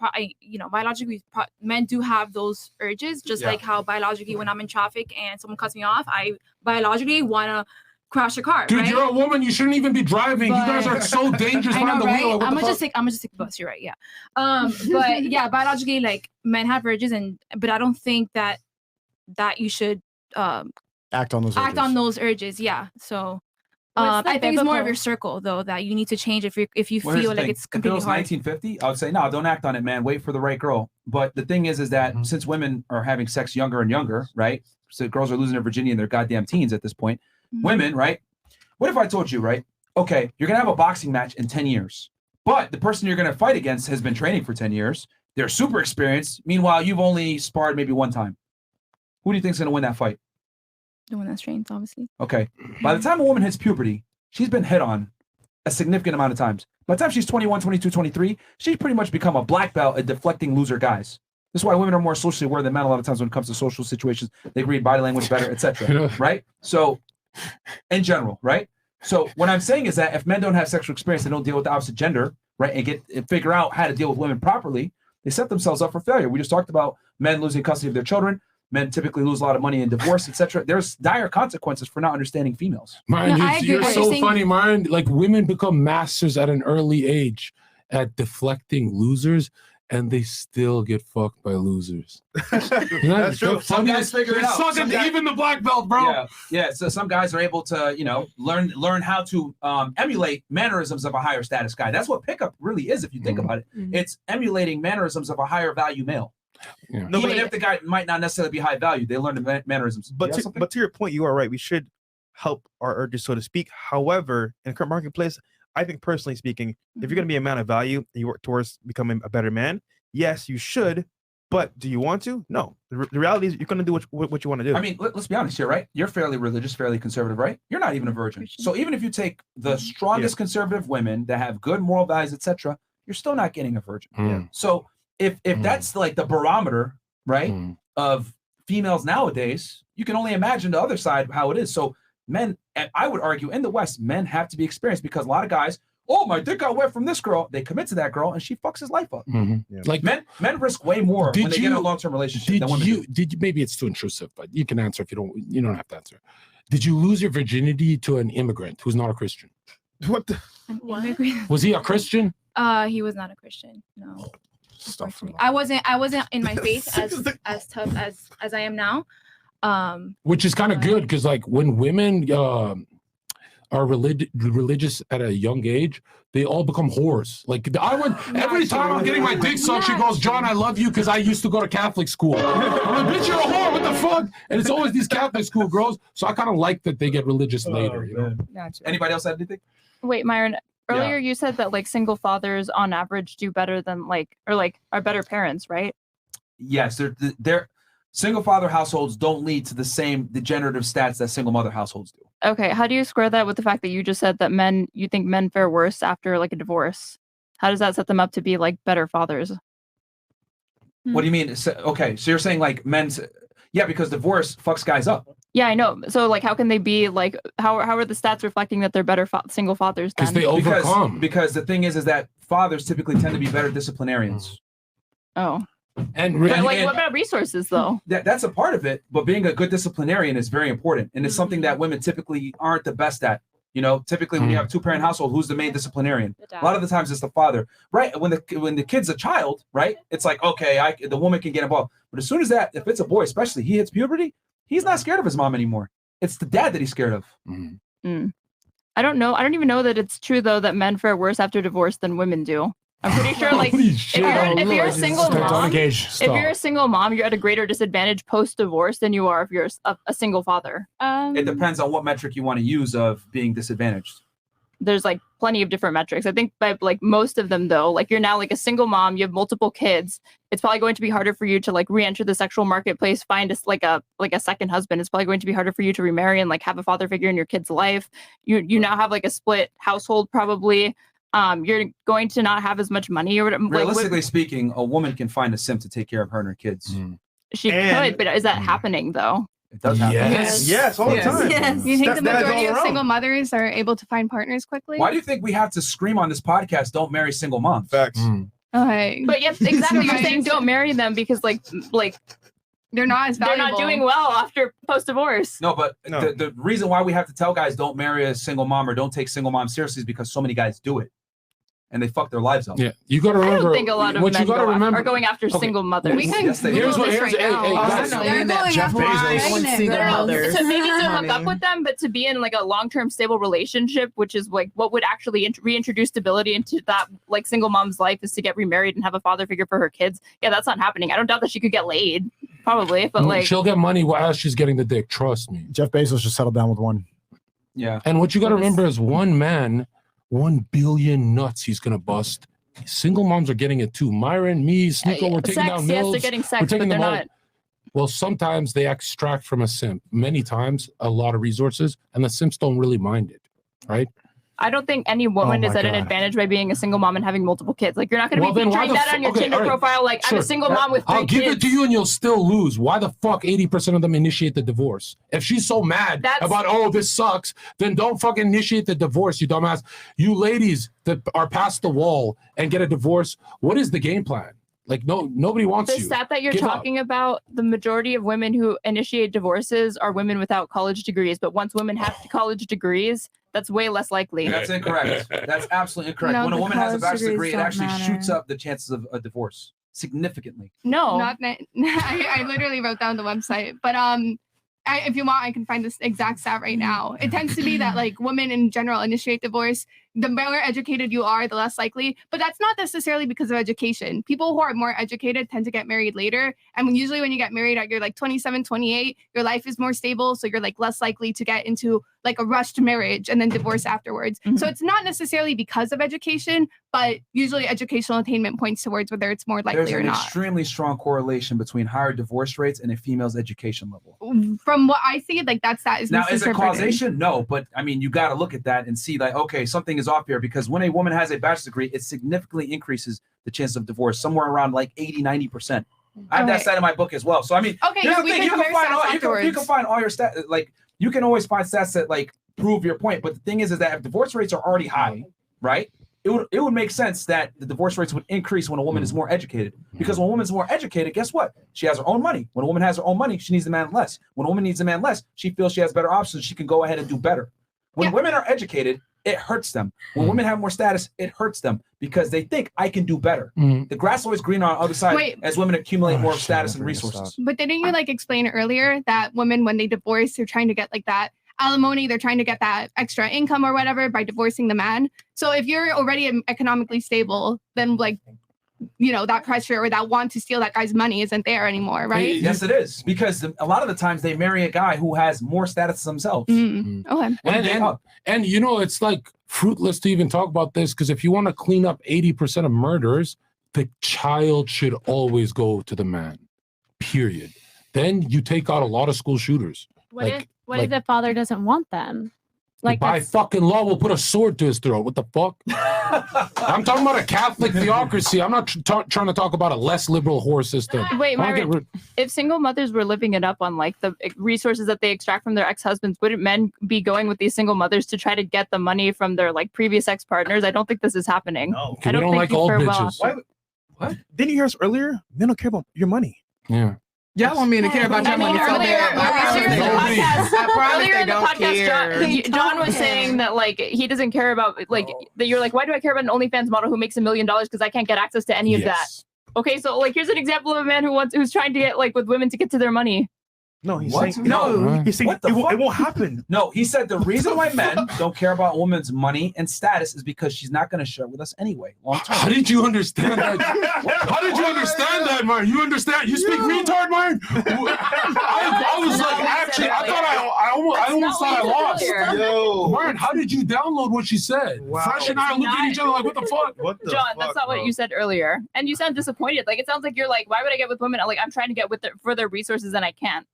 biologically, men do have those urges, just Yeah. like how biologically, when I'm in traffic and someone cuts me off, I biologically want to crash a car. Dude, right? you're a woman. You shouldn't even be driving. You guys But- are so dangerous I know, behind the right? wheel. Like, what I'm the gonna fuck? just take the bus. You're right. Yeah. But yeah, biologically, like men have urges, but I don't think that you should Act on those. act on those urges. Yeah. So. What's the I think it's more of biblical- your circle though that you need to change if you Well, here's feel the like thing. it's If it completely was hard. 1950, I would say no, don't act on it, man. Wait for the right girl. But the thing is that since women are having sex younger and younger, right? So girls are losing their virginity in their goddamn teens at this point. Women, right? What if I told you, right? Okay, you're gonna have a boxing match in 10 years, but the person you're gonna fight against has been training for 10 years. They're super experienced. Meanwhile, you've only sparred maybe one time. Who do you think's gonna win that fight? The one that's trained, obviously. Okay. By the time a woman hits puberty, she's been hit on a significant amount of times. By the time she's 21, 22, 23, she's pretty much become a black belt at deflecting loser guys. This is why women are more socially aware than men a lot of times when it comes to social situations. They read body language better, etc. Right? So, in general, right? So, what I'm saying is that if men don't have sexual experience, they don't deal with the opposite gender, right? And figure out how to deal with women properly, they set themselves up for failure. We just talked about men losing custody of their children. Men typically lose a lot of money in divorce, etc. There's dire consequences for not understanding females. Myron, you're so funny, Myron. Like women become masters at an early age at deflecting losers, and they still get fucked by losers. That's true. Some guys figure it out. Some guys- Even the black belt, bro. Yeah. So some guys are able to, learn how to emulate mannerisms of a higher status guy. That's what pickup really is, if you think about it. It's emulating mannerisms of a higher value male. No, Even but- if the guy might not necessarily be high value, they learn the mannerisms. But to your point, you are right. We should help our urges, so to speak. However, in the current marketplace, I think personally speaking, if you're going to be a man of value and you work towards becoming a better man, yes, you should. But do you want to? No. The reality is you're going to do what you want to do. I mean, let's be honest here, right? You're fairly religious, fairly conservative, right? You're not even a virgin. So even if you take the strongest conservative women that have good moral values, etc., you're still not getting a virgin. So if that's like the barometer, right, of females nowadays, you can only imagine the other side how it is. So men, and I would argue in the West, men have to be experienced because a lot of guys, oh, my dick got wet from this girl. They commit to that girl and she fucks his life up. Like men risk way more when they get in a long-term relationship than women do. Did you? Maybe it's too intrusive, but you can answer if you don't. You don't have to answer. Did you lose your virginity to an immigrant who's not a Christian? What the? Was he a Christian? He was not a Christian. No. I wasn't in my faith as tough as I am now. Which is kind of good because, like, when women are religious at a young age, they all become whores. Like, every time I'm getting my dick sucked, she goes, "John, I love you because I used to go to Catholic school." I'm like, "Bitch, you're a whore. What the fuck?" And it's always these Catholic school girls. So I kind of like that they get religious later. You know? Anybody else have anything? Wait, Myron. Earlier you said that like single fathers on average do better than are better parents, right? Yes, they're single father households don't lead to the same degenerative stats that single mother households do. Okay, how do you square that with the fact that you just said that you think men fare worse after like a divorce? How does that set them up to be like better fathers? What do you mean? So you're saying like because divorce fucks guys up. Yeah, I know. So like, how can they be like? How are the stats reflecting that they're better single fathers? Then? Because the thing is that fathers typically tend to be better disciplinarians. Oh. And what about resources though? That's a part of it, but being a good disciplinarian is very important, and it's something that women typically aren't the best at. You know, typically when you have a two-parent household, who's the main disciplinarian? A lot of the times it's the father, right? When the kid's a child, right? It's like, okay, the woman can get involved, but as soon as if it's a boy, especially he hits puberty, he's not scared of his mom anymore. It's the dad that he's scared of. I don't know. I don't even know that it's true though that men fare worse after divorce than women do. I'm pretty sure, like, if you're a single mom, if you're a single mom, you're at a greater disadvantage post-divorce than you are if you're a single father. It depends on what metric you want to use of being disadvantaged. there's like plenty of different metrics. I think by like most of them though, like you're now like a single mom, you have multiple kids. It's probably going to be harder for you to like re-enter the sexual marketplace, find like a second husband. It's probably going to be harder for you to remarry and like have a father figure in your kid's life. You now have like a split household probably. You're going to not have as much money or whatever. Realistically speaking, a woman can find a simp to take care of her and her kids. She could, but is that happening though? It does happen. Yes, all the time. Do you think the majority of single mothers are able to find partners quickly? Why do you think we have to scream on this podcast, don't marry single moms? Facts. Okay. But yes, exactly. You're saying don't marry them because like they're not as they're valuable. not doing well after post-divorce. No, but the reason why we have to tell guys don't marry a single mom or don't take single mom seriously is because so many guys do it. And they fuck their lives up. Yeah, you got to remember. I don't think a lot of what men you gotta remember, are going after single mothers. We can Here's what. Here's guys, Jeff Bezos single mothers. So maybe to hook up with them, but to be in like a long-term stable relationship, which is like what would actually reintroduce stability into that like single mom's life is to get remarried and have a father figure for her kids. Yeah, that's not happening. I don't doubt that she could get laid, probably, but like she'll get money while she's getting the dick. Trust me. Jeff Bezos just settled down with one. Yeah. And what you got to remember is one man, 1 billion nuts he's gonna bust. Single moms are getting it too. Myron, me, Sneeko, we're taking down yes, mills. they're getting We're sex, but taking they're them not. out. Well, sometimes they extract from a simp. Many times, a lot of resources, and the simps don't really mind it, right? I don't think any woman Oh is my at an God. advantage by being a single mom and having multiple kids. Like you're not going to Well, be then why featuring the that on your okay, Tinder all right, profile. Like I'm sure. a single mom with 3 I'll give kids. it to you, and you'll still lose. Why the fuck 80% of them initiate the divorce? If she's so mad about this sucks, then don't fucking initiate the divorce, you dumbass. You ladies that are past the wall and get a divorce, what is the game plan? Like nobody wants The you. stat that you're Give up. talking about, the majority of women who initiate divorces are women without college degrees. But once women have college degrees, that's way less likely. That's incorrect. That's absolutely incorrect. No, when a the woman has a college bachelor's degrees degree, it don't actually matter. shoots up the chances of a divorce significantly. No. Not that, I literally wrote down the website, but if you want, I can find this exact stat right now. It tends to be that like women in general initiate divorce. The more educated you are, the less likely. But that's not necessarily because of education. People who are more educated tend to get married later. And usually when you get married at you're like 27, 28, your life is more stable. So you're like less likely to get into like a rushed marriage and then divorce afterwards. So it's not necessarily because of education, but usually educational attainment points towards whether it's more likely There's or an not. extremely strong correlation between higher divorce rates and a female's education level. From what I see, like that is Now, is it misinterpreted. causation? No, but I mean, you got to look at that and see like, okay, something is off here because when a woman has a bachelor's degree, it significantly increases the chance of divorce, somewhere around like 80, 90%. I have that Okay. stat in my book as well. So I mean, Okay, here's yeah, the we thing, can you can compare find stats all you afterwards. can find all your stats, like you can always find stats that like prove your point. But the thing is that if divorce rates are already high, right? It would make sense that the divorce rates would increase when a woman is more educated. Because when a woman's more educated, guess what? She has her own money. When a woman has her own money, she needs a man less. When a woman needs a man less, she feels she has better options. She can go ahead and do better. When women are educated, it hurts them. When women have more status, it hurts them because they think I can do better. The grass is always greener on the other side Wait. as women accumulate more status and resources. But didn't you like explain earlier that women, when they divorce, they're trying to get like that alimony, they're trying to get that extra income or whatever by divorcing the man. So if you're already economically stable, then like, you know, that pressure or that want to steal that guy's money isn't there anymore, right? Yes, it is. Because a lot of the times they marry a guy who has more status themselves. Okay. And you know, it's like fruitless to even talk about this because if you want to clean up 80% of murders, the child should always go to the man. Period. Then you take out a lot of school shooters. What if the father doesn't want them? Like by that's- fucking law, we'll put a sword to his throat. What the fuck? I'm talking about a Catholic theocracy. I'm not trying to talk about a less liberal whore system. Wait, I wanna get Myron, if single mothers were living it up on like the resources that they extract from their ex-husbands, wouldn't men be going with these single mothers to try to get the money from their like previous ex-partners? I don't think this is happening. No, I don't think like you old fare well bitches. off. Why, what? Didn't you hear us earlier? Men don't care about your money. Yeah. Y'all want me to care about your money so bad. Earlier in the podcast, Earlier in the podcast, John was saying that like he doesn't care about like that. You're like, why do I care about an OnlyFans model who makes $1 million because I can't get access to any of that? Okay, so like here's an example of a man who's trying to get like with women to get to their money. No, he's What? saying No, He's saying what the it fuck? won't happen. No, he said the reason why men don't care about a woman's money and status is because she's not going to share with us anyway. Long term. How did you understand that? How did you understand that, Myron? You understand? You speak retard, Myron? I was like, actually, I thought I almost thought I lost. Yo, Myron, how did you download what she said? Wow. Fresh and I are looking at each other like, what the fuck? What the John, fuck, that's not bro? what you said earlier. And you sound disappointed. Like, it sounds like you're like, why would I get with women? Like, I'm trying to get with for their resources and I can't.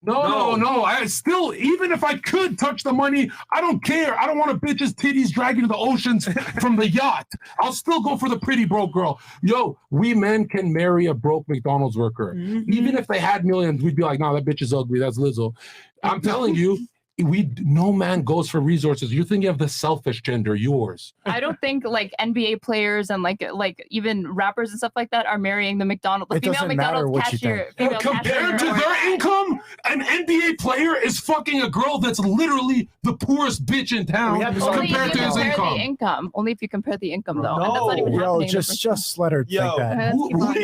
No. I still, even if I could touch the money, I don't care. I don't want a bitch's titties dragging to the oceans from the yacht. I'll still go for the pretty broke girl. Yo, we men can marry a broke McDonald's worker. Even if they had millions, we'd be like, no, that bitch is ugly. That's Lizzo. I'm telling you, no man goes for resources. You're thinking of the selfish gender, yours. I don't think like NBA players and like even rappers and stuff like that are marrying the McDonald's. It doesn't matter what you think. Compared to their income, an NBA player is fucking a girl that's literally the poorest bitch in town Only compared if to you his compare income. the income. Only if you compare the income, though. And that's not even Yo, happening. just let her think that.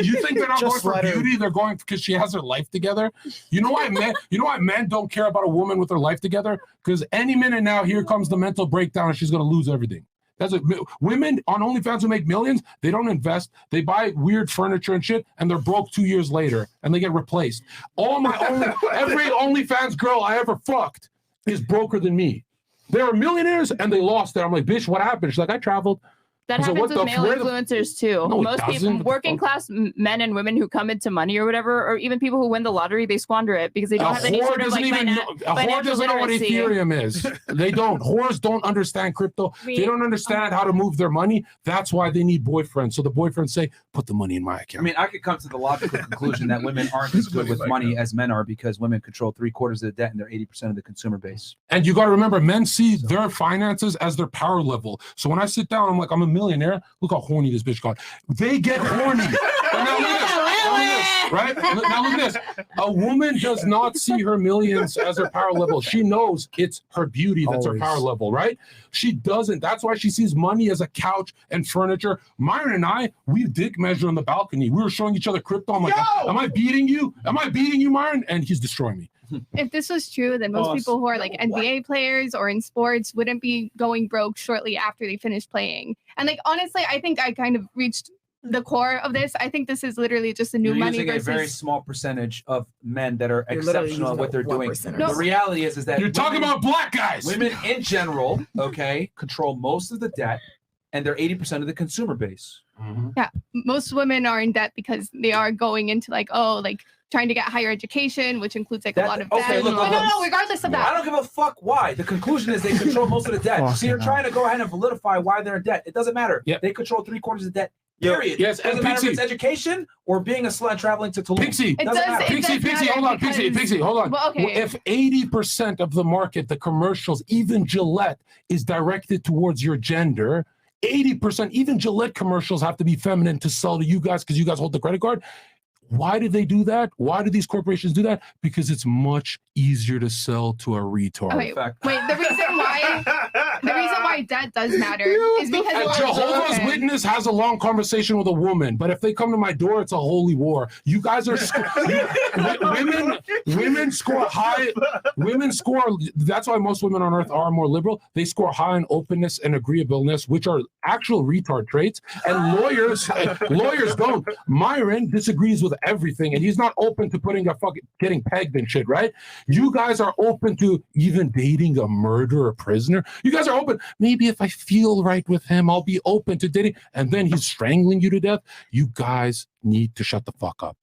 You think they're not going Just for let her- beauty? They're going because she has her life together. You know why men don't care about a woman with her life together? Because any minute now, here comes the mental breakdown, and she's going to lose everything. That's what women on OnlyFans who make millions. They don't invest. They buy weird furniture and shit, and they're broke 2 years later, and they get replaced. Every OnlyFans girl I ever fucked is broker than me. They were millionaires and they lost it. I'm like, bitch, what happened? She's like, I traveled. That I said, happens "What with the- male where the-" influencers too. No, it Most doesn't. people, What the working class men and women who come into money or whatever, or even people who win the lottery, they squander it because they don't have any sort of like whore doesn't know what literacy. Ethereum is. They don't. Whores don't understand crypto. They don't understand how to move their money. That's why they need boyfriends. So the boyfriends say, put the money in my I account. mean, I could come to the logical conclusion that women aren't as good with money as men are because women control 3/4 of the debt and they're 80% of the consumer base. And you got to remember, men see their finances as their power level. So when I sit down, I'm like, I'm a millionaire. Look how horny this bitch got. They get horny. And now look at this, right? Now look at this. A woman does not see her millions as her power level. She knows it's her beauty that's her power level, right? She doesn't. That's why she sees money as a couch and furniture. Myron and I, we dick measure on the balcony. We were showing each other crypto. I'm like, am I beating you? Am I beating you, Myron? And he's destroying me. If this was true, then most people who are like NBA players or in sports wouldn't be going broke shortly after they finish playing. And like honestly, I think I kind of reached the core of this. I think this is literally just a new You're money using versus a very small percentage of men that are You're literally exceptional at using what they're a doing. 1%. The reality is that You're talking about black guys. Women in general, okay, control most of the debt, and they're 80% of the consumer base. Yeah, most women are in debt because they are going into like trying to get higher education, which includes like a lot of debt. Okay, look, But no, regardless of that. I don't give a fuck why. The conclusion is they control most of the debt. So you're trying to go ahead and validify why they're in debt. It doesn't matter. They control 3/4 of the debt. Period. Yes, It doesn't and matter if Pixie. it's education or being a slut traveling to Tulum. Pixie, It doesn't matter. Pixie, hold on, Pixie, hold on. Well, okay. If 80% of the market, the commercials, even Gillette, is directed towards your gender, 80%, even Gillette commercials have to be feminine to sell to you guys because you guys hold the credit card. Why do they do that? Why do these corporations do that? Because it's much easier to sell to a retard. Okay, wait, the reason why debt does matter is because A Jehovah's Witness has a long conversation with a woman, but if they come to my door, it's a holy war. You guys are women score high. Women score. That's why most women on earth are more liberal. They score high in openness and agreeableness, which are actual retard traits. And lawyers don't. Myron disagrees with everything, and he's not open to putting a fucking getting pegged and shit. Right? You guys are open to even dating a murderer prisoner. You guys are open. Maybe if I feel right with him, I'll be open to dating. And then he's strangling you to death. You guys need to shut the fuck up.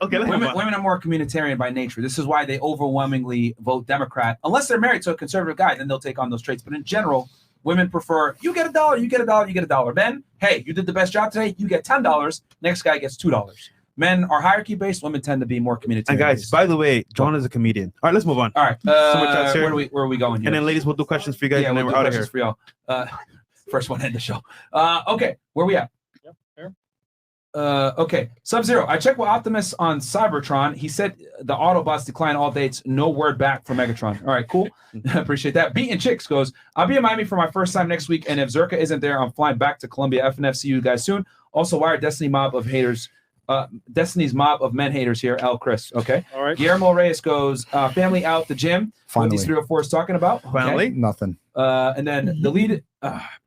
Okay, women are more communitarian by nature. This is why they overwhelmingly vote Democrat. Unless they're married to a conservative guy, then they'll take on those traits. But in general, women prefer you get $1, you get $1, you get $1. Men, hey, you did the best job today, you get $10. Next guy gets $2. Men are hierarchy based. Women tend to be more communitarian. And guys, by the way, John is a comedian. All right, let's move on. All right, so much chats here. where are we going here? And then ladies, we'll do questions for you guys, Yeah, and then we'll we're do out of here. questions for y'all. First one in the show. Okay, where we at? Okay, Sub-Zero. I checked with Optimus on Cybertron. He said the Autobots decline all dates. No word back from Megatron. All right, cool. Appreciate that. Beaten Chicks goes, I'll be in Miami for my first time next week, and if Zerka isn't there, I'm flying back to Columbia. FNF. See you guys soon. Also, why are Destiny mob of haters Destiny's mob of men haters here. El Chris. Okay. All right. Guillermo Reyes goes, family out the gym. What these Finally. 304 is talking about. Okay. Finally. Nothing. And then the lead.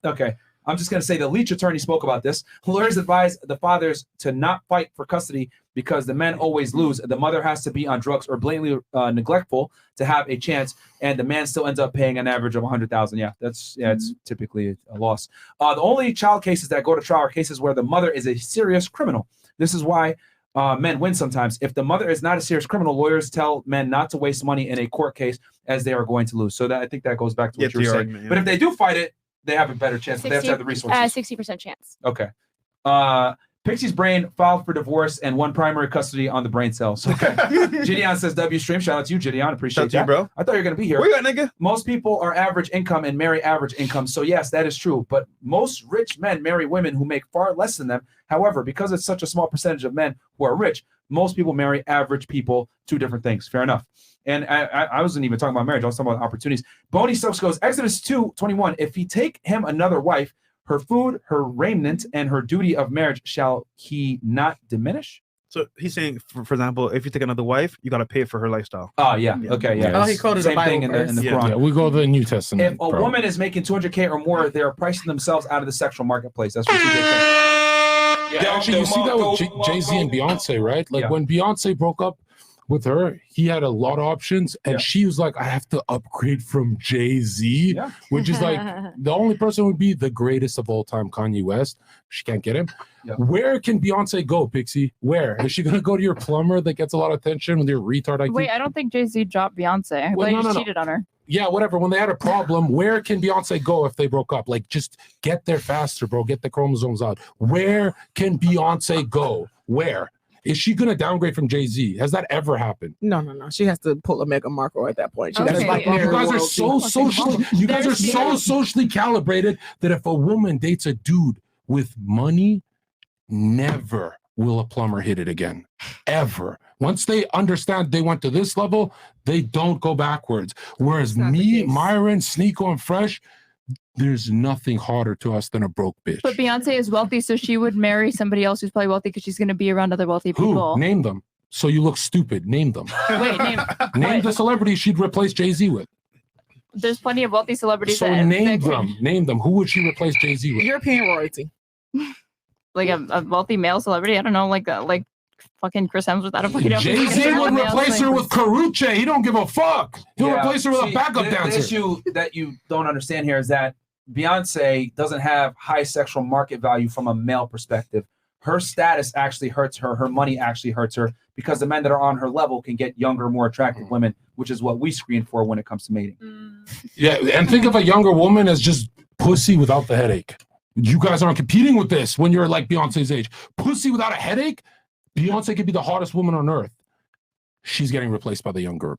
Okay. I'm just going to say the Leach attorney spoke about this. Lawyers advise the fathers to not fight for custody because the men always lose. The mother has to be on drugs or blatantly neglectful to have a chance, and the man still ends up paying an average of $100,000. Yeah, it's typically a loss. The only child cases that go to trial are cases where the mother is a serious criminal. This is why men win sometimes. If the mother is not a serious criminal, lawyers tell men not to waste money in a court case as they are going to lose. So that I think that goes back to what you were saying. Argument, yeah. But if they do fight it, they have a better chance. But they have to have the resources. 60% chance. Okay. Pixie's brain filed for divorce and won primary custody on the brain cells. Okay. Gideon says W stream. Shout out to you, Gideon. Appreciate Shout out to you, that. bro. I thought you were gonna be here. Where you at, nigga? Most people are average income and marry average income. So yes, that is true. But most rich men marry women who make far less than them. However, because it's such a small percentage of men who are rich, most people marry average people. Two different things. Fair enough. And I wasn't even talking about marriage. I was talking about opportunities. Boney Stokes goes, Exodus 2:21. If he take him another wife, her food, her raiment, and her duty of marriage, shall he not diminish? So he's saying, for example, if you take another wife, you got to pay for her lifestyle. Oh, yeah. Okay, yeah. Oh, he quoted Same the Bible thing in the verse. Quran. Yeah, we go to the New Testament. If a woman is making 200K or more, they're pricing themselves out of the sexual marketplace. That's what CJ thinks. Yeah, actually, you see that with Jay-Z and Beyonce, right? Like when Beyonce broke up with her, he had a lot of options, and she was like, I have to upgrade from Jay-Z, which is like the only person would be the greatest of all time, Kanye West. She can't get him. Where can Beyonce go, Pixie? Where? Is she going to go to your plumber that gets a lot of attention with your retard IQ? Wait, I don't think Jay-Z dropped Beyonce. I thought he just cheated on her. Yeah, whatever. When they had a problem, where can Beyonce go if they broke up? Like, just get there faster, bro. Get the chromosomes out. Where can Beyonce go? Where? Is she going to downgrade from Jay-Z? Has that ever happened? No. She has to pull a Meghan Markle at that point. She Okay. doesn't like You guys are so socially. You guys are so socially calibrated that if a woman dates a dude with money, never will a plumber hit it again, ever. Once they understand they went to this level, they don't go backwards. Whereas me, Myron, Sneeko, and Fresh, there's nothing harder to us than a broke bitch. But Beyonce is wealthy, so she would marry somebody else who's probably wealthy because she's going to be around other wealthy people. Who? Name them. So you look stupid. Name them. Wait, Name the celebrity she'd replace Jay-Z with. There's plenty of wealthy celebrities. So name them. Name them. Who would she replace Jay-Z with? European royalty. Like a wealthy male celebrity. I don't know, like fucking Chris Hemsworth. I don't fucking know. Jay-Z would replace her with Karrueche. He don't give a fuck. He'll replace her with a backup dancer. The issue that you don't understand here is that Beyonce doesn't have high sexual market value from a male perspective. Her status actually hurts her. Her money actually hurts her because the men that are on her level can get younger, more attractive women, which is what we screen for when it comes to mating. Yeah, and think of a younger woman as just pussy without the headache. You guys aren't competing with this when you're like Beyonce's age. Pussy without a headache? Beyonce could be the hottest woman on earth. She's getting replaced by the younger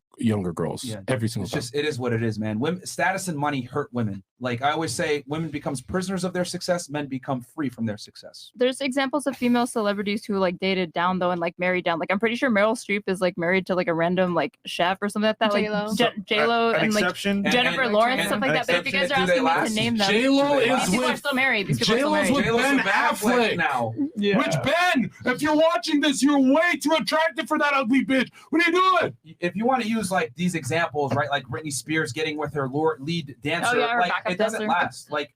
girls every single time. It is what it is, man. Women, status and money hurt women. Like I always say, women becomes prisoners of their success. Men become free from their success. There's examples of female celebrities who like dated down though and like married down. Like I'm pretty sure Meryl Streep is like married to like a random like chef or something like that. J-Lo. Like J-Lo and like Jennifer Lawrence, stuff like that. But if you guys are asking me to name them, J-Lo these is people are with still married. These people are J-Lo's still with married. Ben Affleck now. Yeah. Which Ben, if you're watching this, you're way too attractive for that ugly bitch. What are you doing? If you want to use like these examples, right, like Britney Spears getting with her lead dancer, her like backup it doesn't dancer. last. Like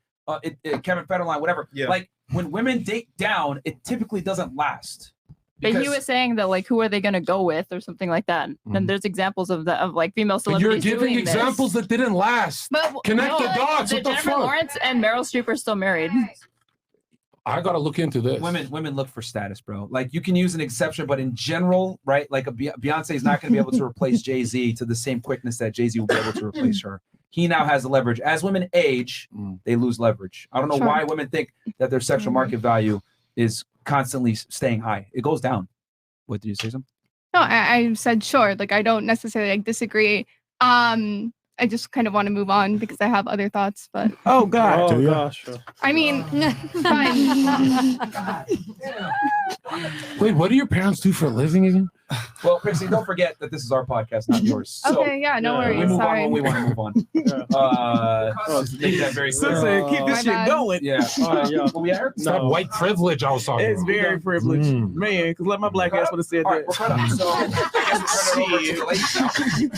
Kevin Federline, whatever. Like when women date down, it typically doesn't last. But he was saying that like who are they gonna go with or something like that. And there's examples of like female But you're celebrities. giving doing examples that didn't last. But Connect the dots. What the Jennifer fuck? Lawrence and Meryl Streep are still married. I gotta look into this. Women look for status, bro. Like you can use an exception, but in general, right? Like Beyonce is not going to be able to replace Jay-Z to the same quickness that Jay-Z will be able to replace her. He now has the leverage. As women age, they lose leverage. I don't know why women think that their sexual market value is constantly staying high. It goes down. What did you say? Something? No, I said sure. Like I don't necessarily like disagree. I just kind of want to move on because I have other thoughts. But oh god, Oh gosh. I mean, fine. Wait, what do your parents do for a living again? Well, Chrissy, don't forget that this is our podcast, not yours. So, Okay, yeah, no worries. We move Sorry. on when we want to move on. Just make that very clear. Listen, keep this My shit bad. going. Yeah. What we at? It's that white privilege I was talking It's about. very privileged, man. Because let my black ass would have said All right, that. we're caught up. So I guess we're turning it over to the ladies now.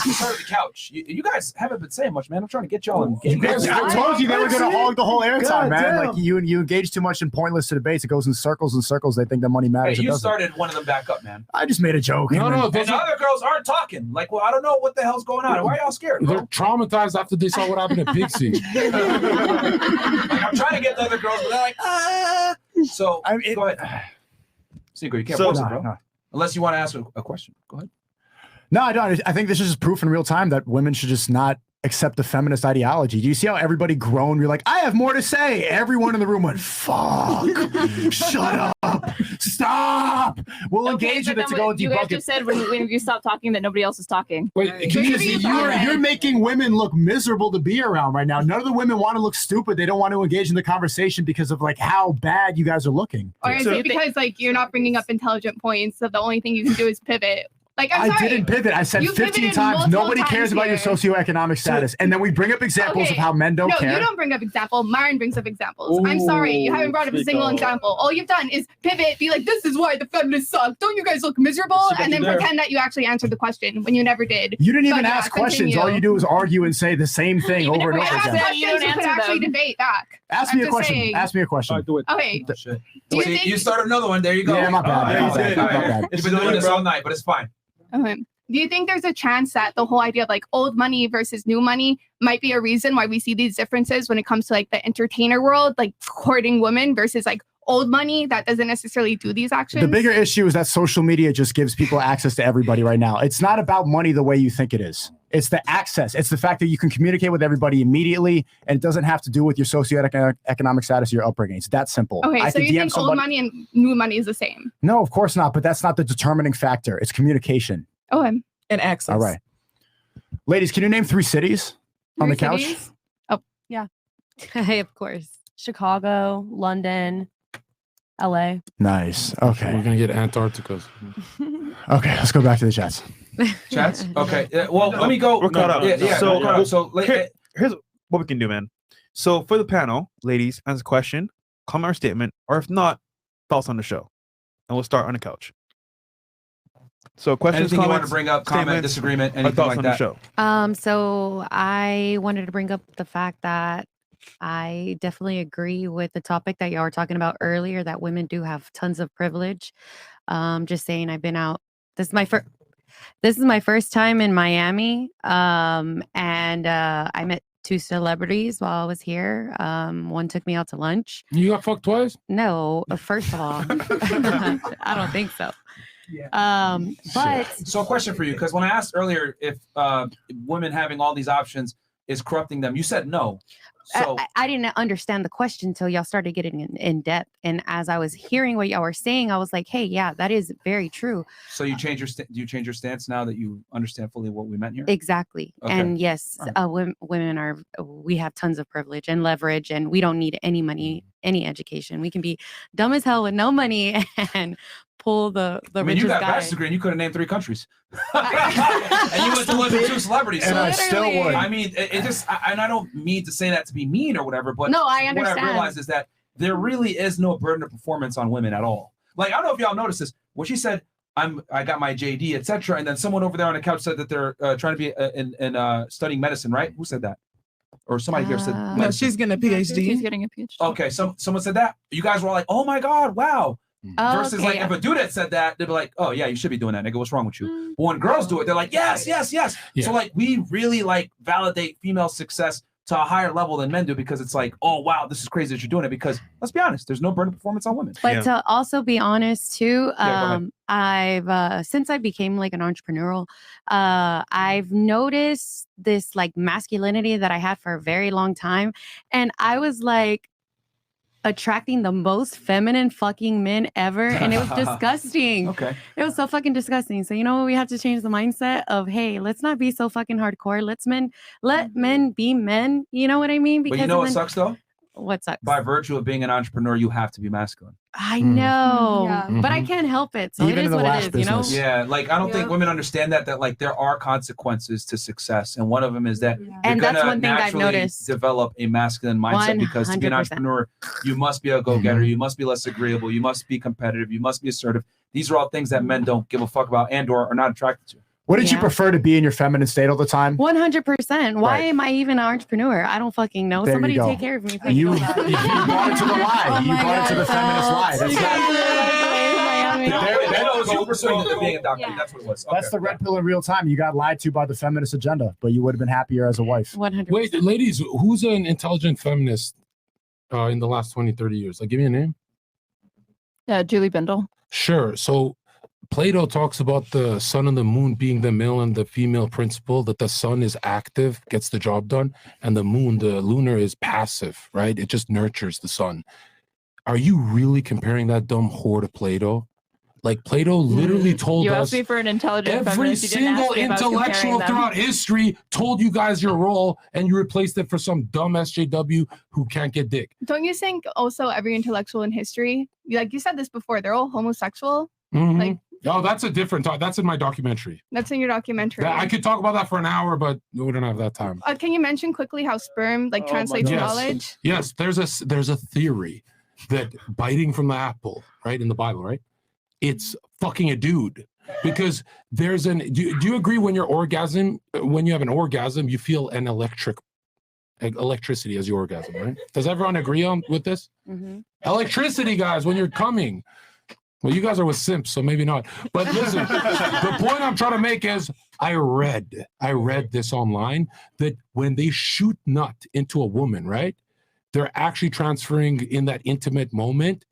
We started the couch. You guys haven't been saying much, man. I'm trying to get y'all in. I told you they were going to hog the whole airtime, man. damn. Like you engage too much in pointless debates. It goes in circles and circles. They think that money Hey, matters. It you doesn't. started one of them back up, man. I just made a joke. No, no, And the other girls aren't talking. Like, well, I don't know what the hell's going on. Why are y'all scared? They're Bro? traumatized after they saw what happened at Pixie. Like, I'm trying to get the other girls, but they're like, ah. So go ahead. Cinco, you can't force it, bro. No. Unless you want to ask a question. Go ahead. No, I don't. I think this is just proof in real time that women should just not accept the feminist ideology. Do you see how everybody groaned? You're like, I have more to say. Everyone in the room went, fuck, shut up, stop. We'll engage with it to go and You guys debunk just it. said when you stop talking that nobody else is talking. Wait, can you see You're making women look miserable to be around right now. None of the women want to look stupid. They don't want to engage in the conversation because of like how bad you guys are looking. Or is it because like you're not bringing up intelligent points, so the only thing you can do is pivot? Like I'm I sorry. didn't pivot. I said You 15 pivoted times. multiple Nobody cares times about your here. socioeconomic status. And then we bring up examples of how men don't no, care. you don't bring up example. Myron brings up examples. I'm sorry, you haven't brought up a single example. All you've done is pivot, be like, this is why the feminists suck. Don't you guys look miserable? And then pretend that you actually answered the question when you never did. You didn't even But yeah, ask questions. continue. All you do is argue and say the same thing over and If over I again. ask questions, you could actually debate back. Ask I'm me a just question. saying. Ask me a question. do it. Okay. Oh, shit. Do you See, think- you started another one. There you go. Yeah, my bad. All My bad. all My bad. You've been doing this all night, but it's fine. Okay. Do you think there's a chance that the whole idea of like old money versus new money might be a reason why we see these differences when it comes to like the entertainer world, like courting women versus like old money that doesn't necessarily do these actions? The bigger issue is that social media just gives people access to everybody right now. It's not about money the way you think it is. It's the access. It's the fact that you can communicate with everybody immediately, and it doesn't have to do with your socioeconomic status or your upbringing. It's that simple. Okay, I so could you DM think somebody- old money and new money is the same? No, of course not. But that's not the determining factor. It's communication. Okay. And access. All right. Ladies, can you name 3 cities on the couch? Cities? Oh, yeah. Of course. Chicago, London, LA. Nice. Okay. We're gonna get Antarctica. Okay, let's go back to the chats. Chats? Okay. Well, let me go. We're caught up. Yeah, So, we're caught up. So, here's what we can do, man. So for the panel, ladies, answer a question, comment or statement, or if not, thoughts on the show, and we'll start on the couch. So questions, anything you want comments, to bring up, comment, statements, disagreement, or anything thoughts like on that. the show. So I wanted to bring up the fact that I definitely agree with the topic that y'all were talking about earlier, that women do have tons of privilege. Just saying, I've been out. This is my first time in Miami. And I met 2 celebrities while I was here. One took me out to lunch. You got fucked twice? No, first of all, I don't think so. But So, a question for you, because when I asked earlier if women having all these options is corrupting them, you said no. So, I didn't understand the question until y'all started getting in depth. And as I was hearing what y'all were saying, I was like, hey, yeah, that is very true. so you change your do you change your stance now that you understand fully what we meant here? Exactly. Okay. And yes, women we have tons of privilege and leverage, and we don't need any money, any education. We can be dumb as hell with no money and pull the I mean, richest you got a guy. bachelor's degree and you could have named 3 countries. and you went to live with 2 celebrities. And so I still would. I mean, it just, and I don't mean to say that to be mean or whatever, but No, I what understand. I realized is that there really is no burden of performance on women at all. Like, I don't know if y'all noticed this. When she said, I got my JD, etc., and then someone over there on the couch said that they're trying to be in studying medicine, right? Who said that? Or somebody here said No, medicine. she's getting a PhD. She's getting a PhD. Okay, someone said that. You guys were all like, oh my God, wow. Oh, Versus okay, like yeah. if a dude had said that, they'd be like, oh yeah, you should be doing that, nigga. What's wrong with you? But when girls do it, they're like, yes, yes, yes. Yeah. So like we really like validate female success to a higher level than men do, because it's like, oh wow, this is crazy that you're doing it, because let's be honest, there's no burden of performance on women. But to also be honest too, Yeah, go ahead. I've since I became like an entrepreneurial, I've noticed this like masculinity that I had for a very long time, and I was like attracting the most feminine fucking men ever, and it was disgusting. Okay. It was so fucking disgusting. So you know what, we have to change the mindset of, hey, let's not be so fucking hardcore. Let men be men. You know what I mean? But you know what then- sucks though? What sucks? By virtue of being an entrepreneur, you have to be masculine. I know, Yeah. but I can't help it. So Even it in is the what lash it is, you know? business. Yeah, like I don't think women understand that like there are consequences to success, and one of them is that you're And that's gonna one thing I've naturally noticed. develop a masculine mindset because to be an 100%. entrepreneur, you must be a go-getter, you must be less agreeable, you must be competitive, you must be assertive. These are all things that men don't give a fuck about and/or are not attracted to. What did you prefer, to be in your feminine state all the time? 100%. Why Right. am I even an entrepreneur? I don't fucking know. There you Somebody go. take care of me. please. You brought it to the lie. You brought it to the feminist lie. That's Being a doctor, that's what it was. That's the red pill in real time. You got lied to by the feminist agenda, but you would have been happier as a wife. 100%. Wait, ladies, who's an intelligent feminist in the last 20, 30 years? Like, give me a name. Yeah, Julie Bindel. Sure. So Plato talks about the sun and the moon being the male and the female principle, that the sun is active, gets the job done, and the moon, the lunar, is passive, right? It just nurtures the sun. Are you really comparing that dumb whore to Plato? Like, Plato literally told You us asked me for an intelligent every feminist. You didn't ask single me about intellectual comparing them. throughout history told you guys your role, and you replaced it for some dumb SJW who can't get dick. Don't you think also every intellectual in history, like you said this before, they're all homosexual? Mhm. Like Oh, that's a different talk. That's in my documentary. that's in your documentary. I could talk about that for an hour, but we don't have that time. Can you mention quickly how sperm like translates to knowledge? Yes, there's a theory that biting from the apple, right, in the Bible, right? It's fucking a dude. Because there's do you agree when you have an orgasm, you feel an electricity as your orgasm, right? Does everyone agree with this? Mm-hmm. Electricity, guys, when you're coming. Well, you guys are with simps, so maybe not. But listen, the point I'm trying to make is I read this online that when they shoot nut into a woman, right, they're actually transferring in that intimate moment.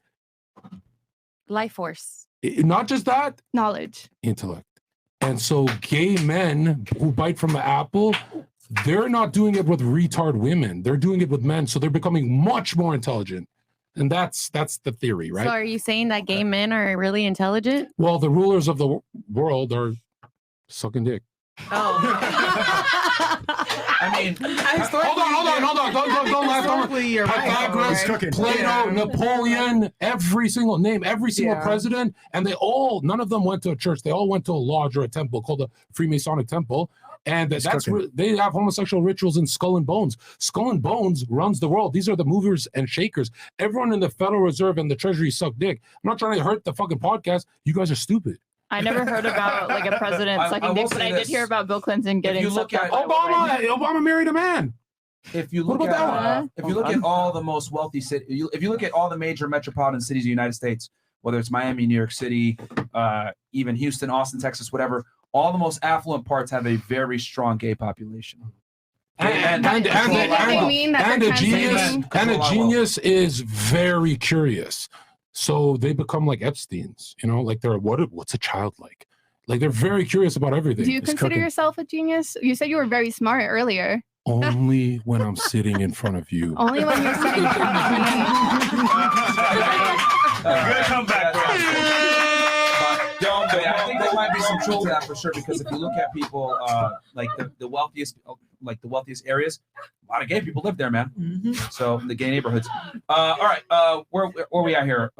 Life force. Not just that. Knowledge. Intellect. And so gay men who bite from the apple, they're not doing it with retard women. They're doing it with men. So they're becoming much more intelligent. And that's the theory, right? So are you saying that gay men are really intelligent? Well, the rulers of the world are sucking dick. Oh. I mean, hold on. Don't laugh. Pythagoras, Plato, Napoleon, every single president, and none of them went to a church. They all went to a lodge or a temple called the Freemasonic Temple. And they have homosexual rituals in Skull and Bones. Skull and Bones runs the world. These are the movers and shakers. Everyone in the Federal Reserve and the Treasury suck dick. I'm not trying to hurt the fucking podcast. You guys are stupid. I never heard about like a president sucking dick, but I did hear about Bill Clinton getting sucked up. Obama married a man. If you look at all the most wealthy cities, if you look at all the major metropolitan cities in the United States, whether it's Miami, New York City, even Houston, Austin, Texas, whatever, all the most affluent parts have a very strong gay population. And a genius is very curious. So they become like Epstein's, like they're what's a child like? Like they're very curious about everything. Do you consider yourself a genius? You said you were very smart earlier. Only when I'm sitting in front of you. Only when you're sitting in front of me. Good comeback, bro. I think there might be some truth to that for sure, because if you look at people like the wealthiest areas, a lot of gay people live there, man. So the gay neighborhoods. All right, where we at here?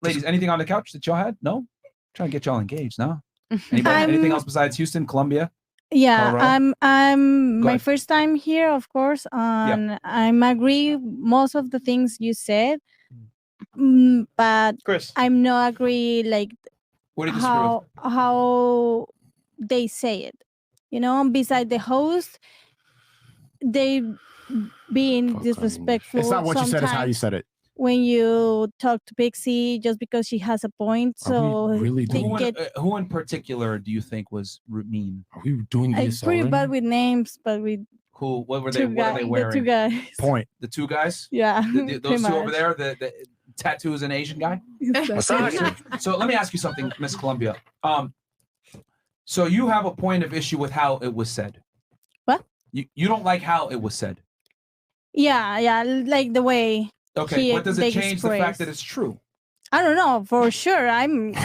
Ladies, anything on the couch that y'all had? No? Trying to get y'all engaged, no? Anybody? Anything else besides Houston, Columbia? Yeah, Colorado? I'm Go my ahead. first time here, of course, and I'm agree most of the things you said, but Chris, I'm not agree like what do you disagree with? how they say it. Beside the host, they being disrespectful. It's not what you said, it's how you sometimes said it. When you talk to Pixie just because she has a point, so they get Who in particular do you think was mean? Are we doing I'm pretty bad with names, but with Who? What were they? two What are they guys, wearing? the two guys. Point. The two guys? Yeah, Those pretty two over much. there. The tattoos and Asian guy. Exactly. So let me ask you something, Miss Columbia. So you have a point of issue with how it was said. What? You don't like how it was said. Yeah, like the way. Okay, but does it change the fact that it's true? I don't know for sure. I'm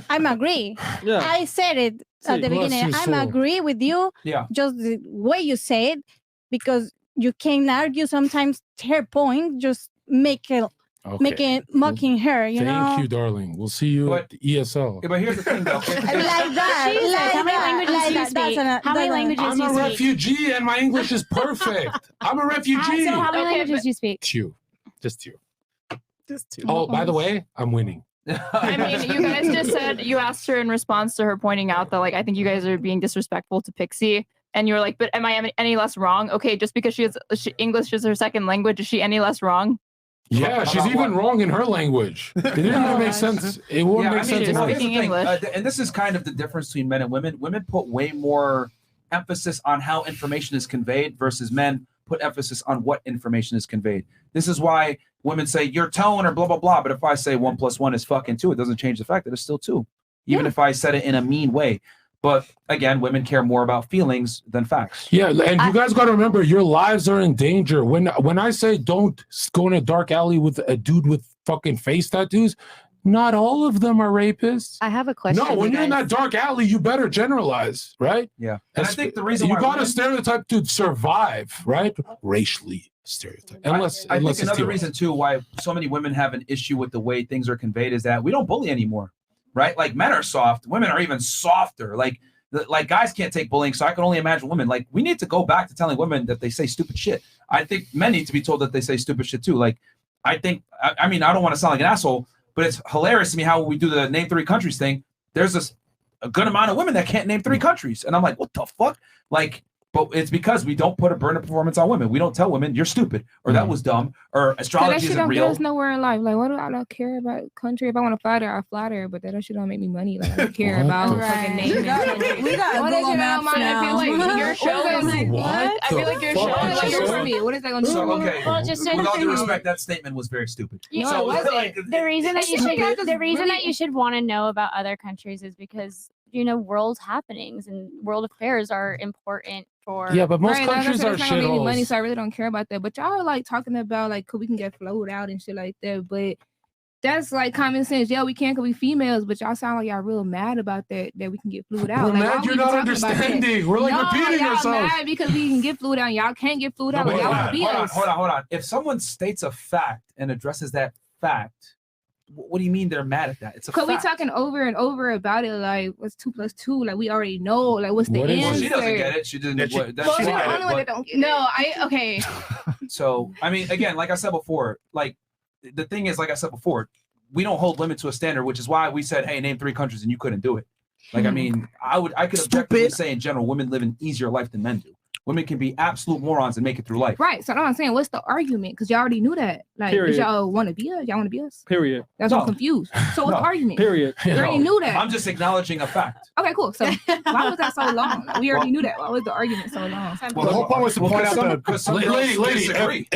agree. Yeah. I said it See, at the bless beginning. your I'm soul. agree with you. Yeah. Just the way you say it, because you can argue sometimes her point, just make it mocking her, you know. Thank you, darling. We'll see you at the ESL. Yeah, but here's the thing, though. Like that. Jesus, Like how many that, languages like do you that. speak? How many languages I'm do you a speak? refugee and my English is perfect. I'm a refugee. So how many languages do you speak? Two. Just two. Just two. Oh, by the way, I'm winning. I mean, you guys just said you asked her in response to her pointing out that, like, I think you guys are being disrespectful to Pixie. And you were like, but am I any less wrong? Okay, just because English is her second language, is she any less wrong? Yeah, she's even wrong in her language. It didn't even make sense. It wouldn't make sense in here's hers. the thing, and this is kind of the difference between men and women. Women put way more emphasis on how information is conveyed versus men put emphasis on what information is conveyed. This is why women say your tone or blah, blah, blah. But if I say 1 + 1 is fucking 2, it doesn't change the fact that it's still 2, even if I said it in a mean way. But again, women care more about feelings than facts. Yeah, and you guys got to remember, your lives are in danger. When I say don't go in a dark alley with a dude with fucking face tattoos, not all of them are rapists. I have a question. No, when you're in that dark alley, you better generalize, right? Yeah. And I think the reason you why got to women- stereotype to survive, right? Racially stereotype. Unless I think it's another T-Rex. reason too why so many women have an issue with the way things are conveyed is that we don't bully anymore, right? Like men are soft, women are even softer. Like guys can't take bullying, so I can only imagine women. Like we need to go back to telling women that they say stupid shit. I think men need to be told that they say stupid shit too. Like I think, I mean, I don't want to sound like an asshole, but it's hilarious to me how we do the name 3 countries thing. There's a good amount of women that can't name 3 countries, and I'm like, what the fuck? Like. But it's because we don't put a burden of performance on women. We don't tell women you're stupid or that was dumb or astrology that shit isn't don't get real. us nowhere in life. Like, what do I not care about country? If I want to fly there, I fly there. But that shit don't make me money. Like, I don't care about fucking name. We got What is Google it Maps on now. I feel like your show is like, What I feel like your show is like for me. What is that going to do? So okay, Well, just with all due so- respect, that statement was very stupid. You- So, like, the reason that you It's like I should just the reason that really- you should want to know about other countries is because world happenings and world affairs are important for Yeah, but most Right, like I countries said, are it's not gonna make me money, shitholes. so I really don't care about that. But y'all are like talking about like, could we can get flowed out and shit like that. But that's like common sense. Yeah, we can, cause we females. But y'all sound like y'all real mad about that we can get flued out. We're Like, mad why you're we not talking about that? understanding. We're like No, repeating y'all ourselves. mad because we can get flued out and y'all can't get flued out. Wait, Like, y'all hold want to on, be hold on, us. hold on. If someone states a fact and addresses that fact, what do you mean they're mad at that? It's a Cause we fact. talking over and over about it, like what's 2 + 2? Like we already know, like what's the What is it? Well, answer? she doesn't get it. She didn't. That she- what- that Well, she she's didn't the get only it, one but- that don't get No, it. okay. So, I mean, again, like I said before, like the thing is, like I said before, we don't hold women to a standard, which is why we said, hey, name 3 countries, and you couldn't do it. Like, I mean, I could objectively say in general, women live an easier life than men do. Women can be absolute morons and make it through life. Right. So I'm saying, what's the argument? Because y'all already knew that. Like, Period. did y'all want to be us? Y'all want to be us? Period. That's why No. I'm confused. So what's the No. argument? Period. We already knew that. I'm just acknowledging a fact. Okay, cool. So why was that so long? Like, we already knew that. Why was the argument so long? Well, the whole point was to point out the Lady,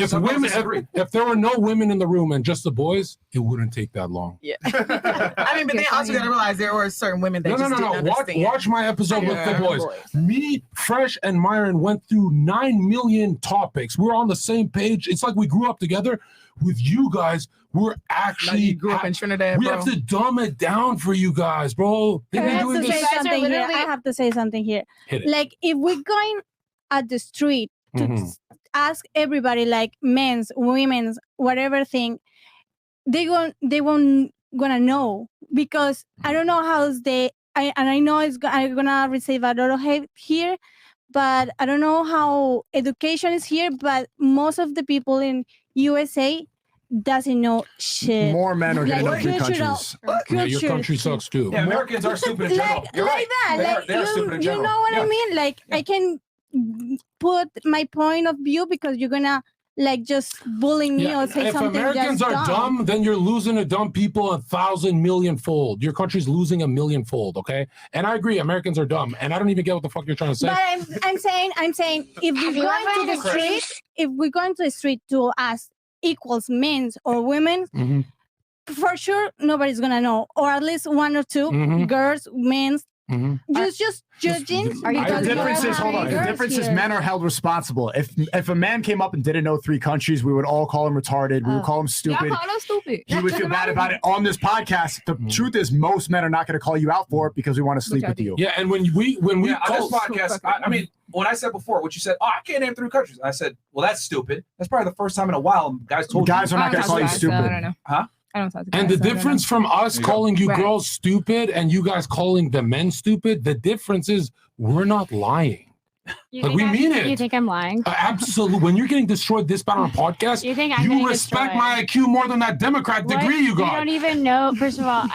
if there were no women in the room and just the boys, it wouldn't take that long. Yeah. I mean, but then also you gotta realize there were certain women that No. just didn't understand. Watch my episode with the Yeah. boys. Me, Fresh, and Myron went through 9 million topics. We're on the same page. It's like we grew up together. With you guys, we're actually you grew up in Trinidad, We bro. have to dumb it down for you guys, bro. They've I been have doing to this. say something here. I have to say something here. Hit it. Like if we're going at the street to Mhm. ask everybody, like men's, women's, whatever thing, they won't gonna know because I don't know how's I know I'm gonna receive a lot of hate here, but I don't know how education is here. But most of the people in USA doesn't know shit. More men are gonna know 3 cultural- countries. Yeah, your culture country sucks too. Yeah, Americans are stupid in general. like, You're like right. that. They are- Like they are stupid in you general. know what Yeah. I mean? Like I can put my point of view because you're gonna like just bully me or say if something Americans just are dumb, then you're losing to dumb people 1,000 million fold. Your country's losing 1,000,000 fold, okay? And I agree, Americans are dumb, and I don't even get what the fuck you're trying to say. But I'm saying if we're going to the street, if we're going to the street to ask equals men's or women, Mhm. for sure nobody's gonna know, or at least 1 or 2 Mhm. girls, men's, Just judging. The difference is, hold on. The difference is men are held responsible. If a man came up and didn't know 3 countries, we would all call him retarded. We would call him stupid. Y'all call us stupid. He would feel bad about it on this podcast. The truth is, most men are not going to call you out for it because we want to sleep with you. Yeah, and when we on this podcast, I mean, when I said before, what you said, I can't name 3 countries. I said, well, that's stupid. That's probably the first time in a while guys told guys you. are not going to call you stupid. I don't know. Huh? I don't talk to And guys, the so I don't difference know. from us calling you Right. girls stupid and you guys calling the men stupid, the difference is we're not lying. You Like, think we mean You it. think I'm lying? Absolutely. When you're getting destroyed this bad on a podcast, You think I'm getting respect destroyed? my IQ more than that Democrat What? degree you got. You don't even know. First of all,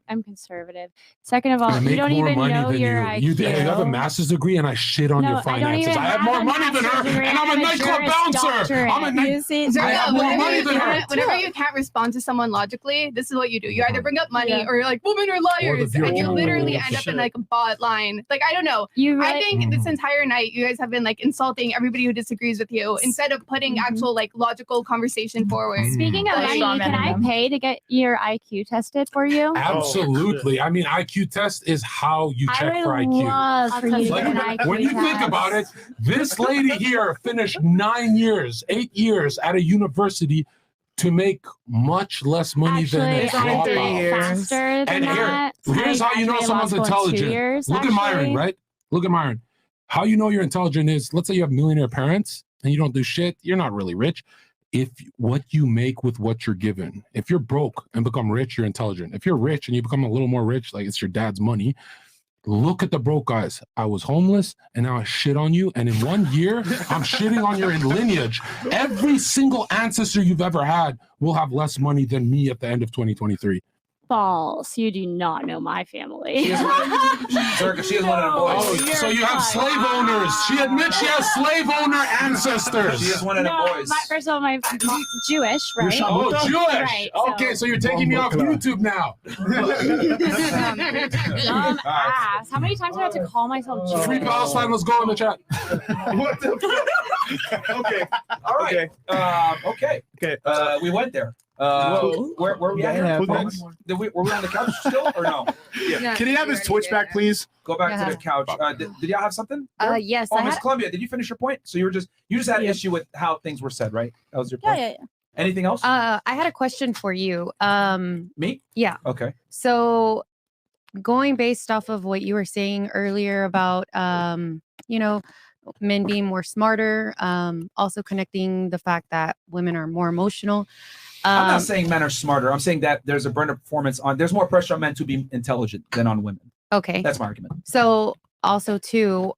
I'm conservative. Second of all, I you make don't more even money know than your you. IQ. You have a master's degree and I shit on No, your I don't finances. even I have have more a money than her master's degree. and I'm a I have a nightclub Juris bouncer. Doctorate. I'm a You see, I have more money than her. Whenever you can't respond to someone logically, this is what you do. You either bring up money or you're like, women are liars. And you literally end up in like a bot line. Like, I don't know. I think this entire night you guys have been like insulting everybody who disagrees with you instead of putting actual like logical conversation forward. Speaking of Like- money, can I pay to get your IQ tested for you? Absolutely. I mean, IQ test is how you check I for would IQ. love for you to Like, get an IQ when you think test. about it, this lady here finished 8 years at a university to make much less money than a Actually, I dropout. did faster than And that. here's how you know graduated someone's law school in 2 intelligent. years, Look at Myron, actually. right? Look at Myron. How you know you're intelligent is, let's say you have millionaire parents and you don't do shit, you're not really rich. If what you make with what you're given, if you're broke and become rich, you're intelligent. If you're rich and you become a little more rich, like it's your dad's money, look at the broke guys. I was homeless and now I shit on you. And in 1 year, I'm shitting on your lineage. Every single ancestor you've ever had will have less money than me at the end of 2023. False. You do not know my family. She is one of the boys. Oh, so you have slave owners. She admits she has slave owner ancestors. She is one of the boys. First of all, my mom's Jewish, right? Oh, Jewish. Right, Okay, so you're taking me off YouTube now. Dumb ass. How many times do I have to call myself Jewish? Free Palestine, let's go in the chat. What the Okay. All right. Okay. We went there. Where we at here? Were we on the couch still or no? Yeah. Can he have his Twitch back, please? Go back to the couch. Did y'all have something? Yes. Oh, Miss Columbia, did you finish your point? So you just had an issue with how things were said, right? That was your point. Yeah. Anything else? I had a question for you. Me? Yeah. Okay. So going based off of what you were saying earlier about men being more smarter, also connecting the fact that women are more emotional. I'm not saying men are smarter. I'm saying that there's a burner performance on. There's more pressure on men to be intelligent than on women. Okay. That's my argument. So also too,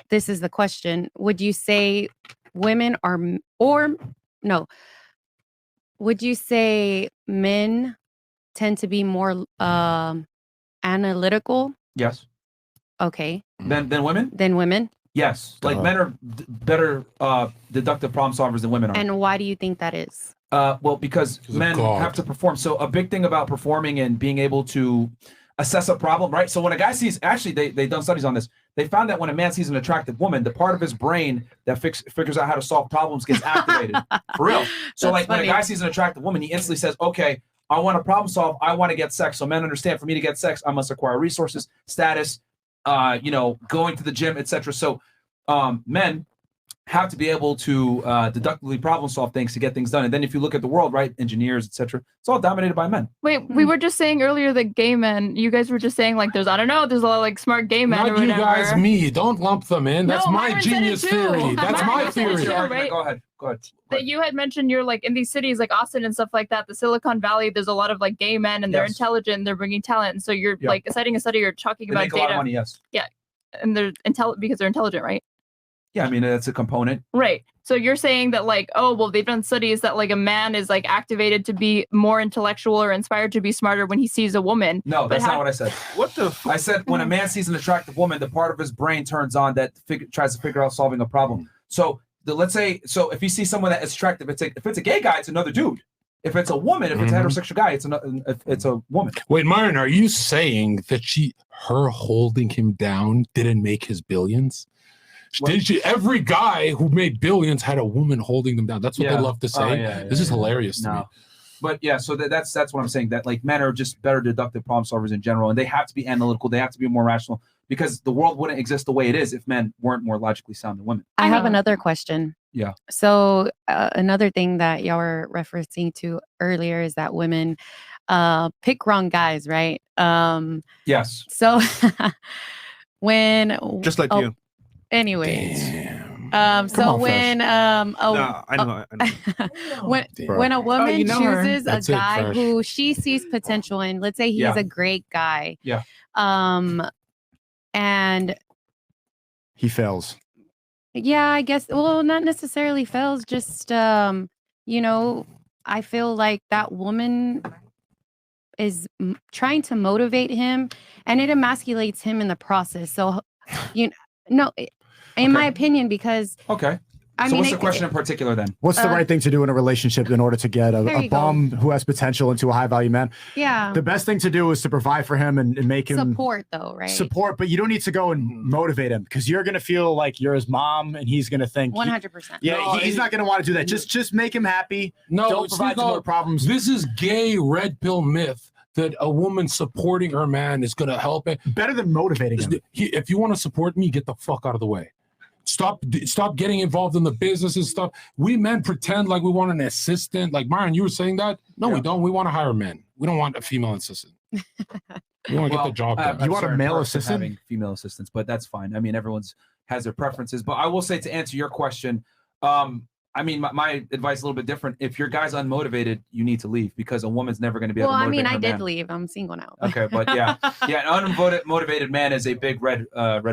this is the question. Would you say women are, or no, would you say men tend to be more analytical? Yes. Okay. Than women? Than women? Yes. Like men are better deductive problem solvers than women are. And why do you think that is? Well, because men God. have to perform. So a big thing about performing and being able to assess a problem, right? So when a guy sees, actually, they've done studies on this. They found that when a man sees an attractive woman, the part of his brain that figures out how to solve problems gets activated. For real. So like when a guy sees an attractive woman, he instantly says, okay, I want to problem solve. I want to get sex. So men understand, for me to get sex, I must acquire resources, status, going to the gym, etc. So men have to be able to deductively problem solve things to get things done. And then if you look at the world, right, engineers, etc., it's all dominated by men. Wait, we were just saying earlier that gay men, you guys were just saying like there's a lot of like smart gay men or Not you whatever. guys, me. Don't lump them in. That's No, my Myron said it genius too. theory. That's Myron my said it theory. too, right? Go ahead. That you had mentioned you're like in these cities like Austin and stuff like that, the Silicon Valley, there's a lot of like gay men and they're intelligent, they're bringing talent. And so you're like citing a study, you're talking They about make a data. lot of money, yes. Yeah. And they're because they're intelligent, right? Yeah, I mean, that's a component. Right. So you're saying that like, oh, well, they've done studies that like a man is like activated to be more intellectual or inspired to be smarter when he sees a woman. No, that's not what I said. What the? I said when a man sees an attractive woman, the part of his brain turns on that tries to figure out solving a problem. So let's say, so if he sees someone that is attractive, if it's a gay guy, it's another dude. If it's a woman, if it's a heterosexual guy, it's a woman. Wait, Myron, are you saying that her holding him down didn't make his billions? Every guy who made billions had a woman holding them down. That's what they love to say. This is hilarious to me. But yeah, so that's what I'm saying. That like men are just better deductive problem solvers in general, and they have to be analytical. They have to be more rational because the world wouldn't exist the way it is if men weren't more logically sound than women. I have another question. Yeah. So another thing that y'all were referencing to earlier is that women pick wrong guys, right? Yes. So when Just like you. Anyways. Come So on, when Nah, I know. when a woman you know her. chooses a That's it, guy Fresh. who she sees potential in, let's say he's Yeah. a great guy. Yeah. And He fails. yeah, I guess, well, not necessarily fails, just you know, I feel like that woman is trying to motivate him, and it emasculates him in the process. So in my opinion, because Okay. I So mean, what's the question in particular then? What's the right thing to do in a relationship in order to get There a you go. bum who has potential into a high value man? Yeah. The best thing to do is to provide for him and make him Support, though, right? support, but you don't need to go and motivate him because you're going to feel like you're his mom and he's going to think 100%. Yeah, No, he's not going to want to do that. Just make him happy. No, don't it's provide not- more problems. This is gay red pill myth that a woman supporting her man is going to help it. Better than motivating him. If you want to support me, get the fuck out of the way. Stop getting involved in the business and stuff. We men pretend like we want an assistant. Like Myron, you were saying that. No, we don't. We want to hire men. We don't want a female assistant. We want to get the job done. You want a male assistant? Having female assistants, but that's fine. I mean, everyone's has their preferences. But I will say, to answer your question, I mean, my advice is a little bit different. If your guy's unmotivated, you need to leave because a woman's never going to be able Well, to I motivate mean, I her did man. leave. I'm single now. Okay, but yeah, an unmotivated man is a big red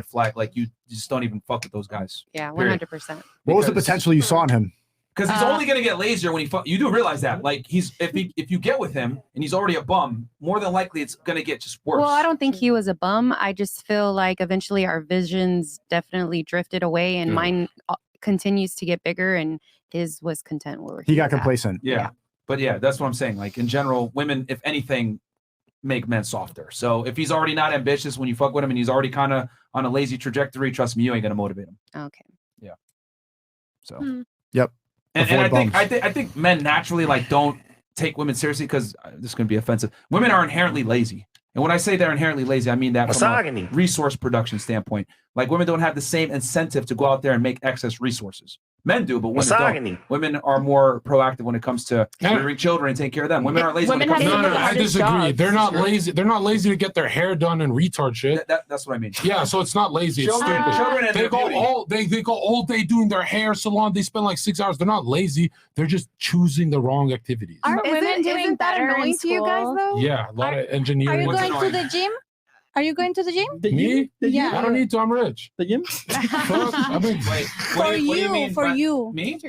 flag. Like you just don't even fuck with those guys. Yeah, Period. 100%. What was the potential you saw in him? Because he's only gonna get lazier when he fuck. You do realize that, like if you get with him and he's already a bum, more than likely it's gonna get just worse. Well, I don't think he was a bum. I just feel like eventually our visions definitely drifted away, and mine continues to get bigger, and his was content where He got was at. complacent. Yeah. But yeah, that's what I'm saying. Like in general, women, if anything, make men softer. So if he's already not ambitious when you fuck with him and he's already kind of on a lazy trajectory, trust me, you ain't gonna motivate him. Okay. Yeah. So. Yep. And Avoid I think men naturally like don't take women seriously because this is gonna be offensive. Women are inherently lazy. And when I say they're inherently lazy, I mean that from a resource production standpoint. Like women don't have the same incentive to go out there and make excess resources. Men do, but women don't. Women are more proactive when it comes to rearing children and taking care of them. Women aren't lazy. No, I disagree. They're not lazy. They're not lazy to get their hair done and retard shit. That's what I mean. Yeah, so it's not lazy. It's Children and they their go beauty. they go all day doing their hair salon. They spend like 6 hours. They're not lazy. They're just choosing the wrong activities. Are women doing Isn't that better in annoying to you guys school? though? Yeah, a lot of Are engineering. you going to the gym? Are you going to the gym? Me? Yeah. I don't need to. I'm rich. The gym? I mean, wait, For what do you you, mean for by- you. Me?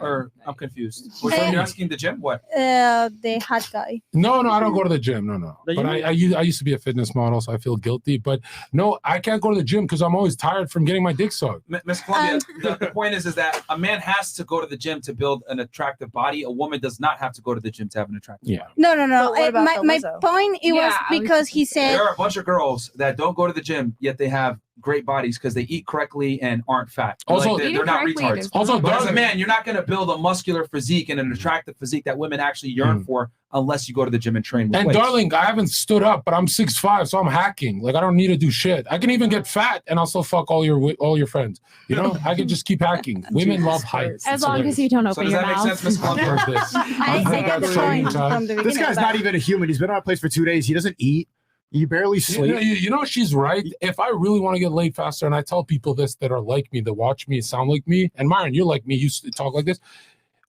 Or I'm confused. Hey. You're asking the gym? What? The hot guy. No, I don't go to the gym. No. But I used to be a fitness model, so I feel guilty. But no, I can't go to the gym because I'm always tired from getting my dick sucked. Miss Columbia, the point is that a man has to go to the gym to build an attractive body. A woman does not have to go to the gym to have an attractive body. No. But what about My Lizzo? point it was Yeah, because he said There are a bunch of girls that don't go to the gym, yet they have great bodies because they eat correctly and aren't fat. Also, Like, they're not retards. Also, but as a darling- man, you're not going to build a muscular physique and an attractive physique that women actually yearn for unless you go to the gym and train with And weights. darling, I haven't stood up, but I'm 6'5", so I'm hacking. Like I don't need to do shit. I can even get fat and I'll still fuck all your friends. You know, I can just keep hacking. Women love height. As long as you don't open your mouth. I think got that's so so many many times. times. This guy's not even a human. He's been on a place for 2 days. He doesn't eat. He barely sleep. You know, she's right. If I really want to get laid faster, and I tell people this that are like me, that watch me, sound like me, and Myron, you're like me, you talk like this.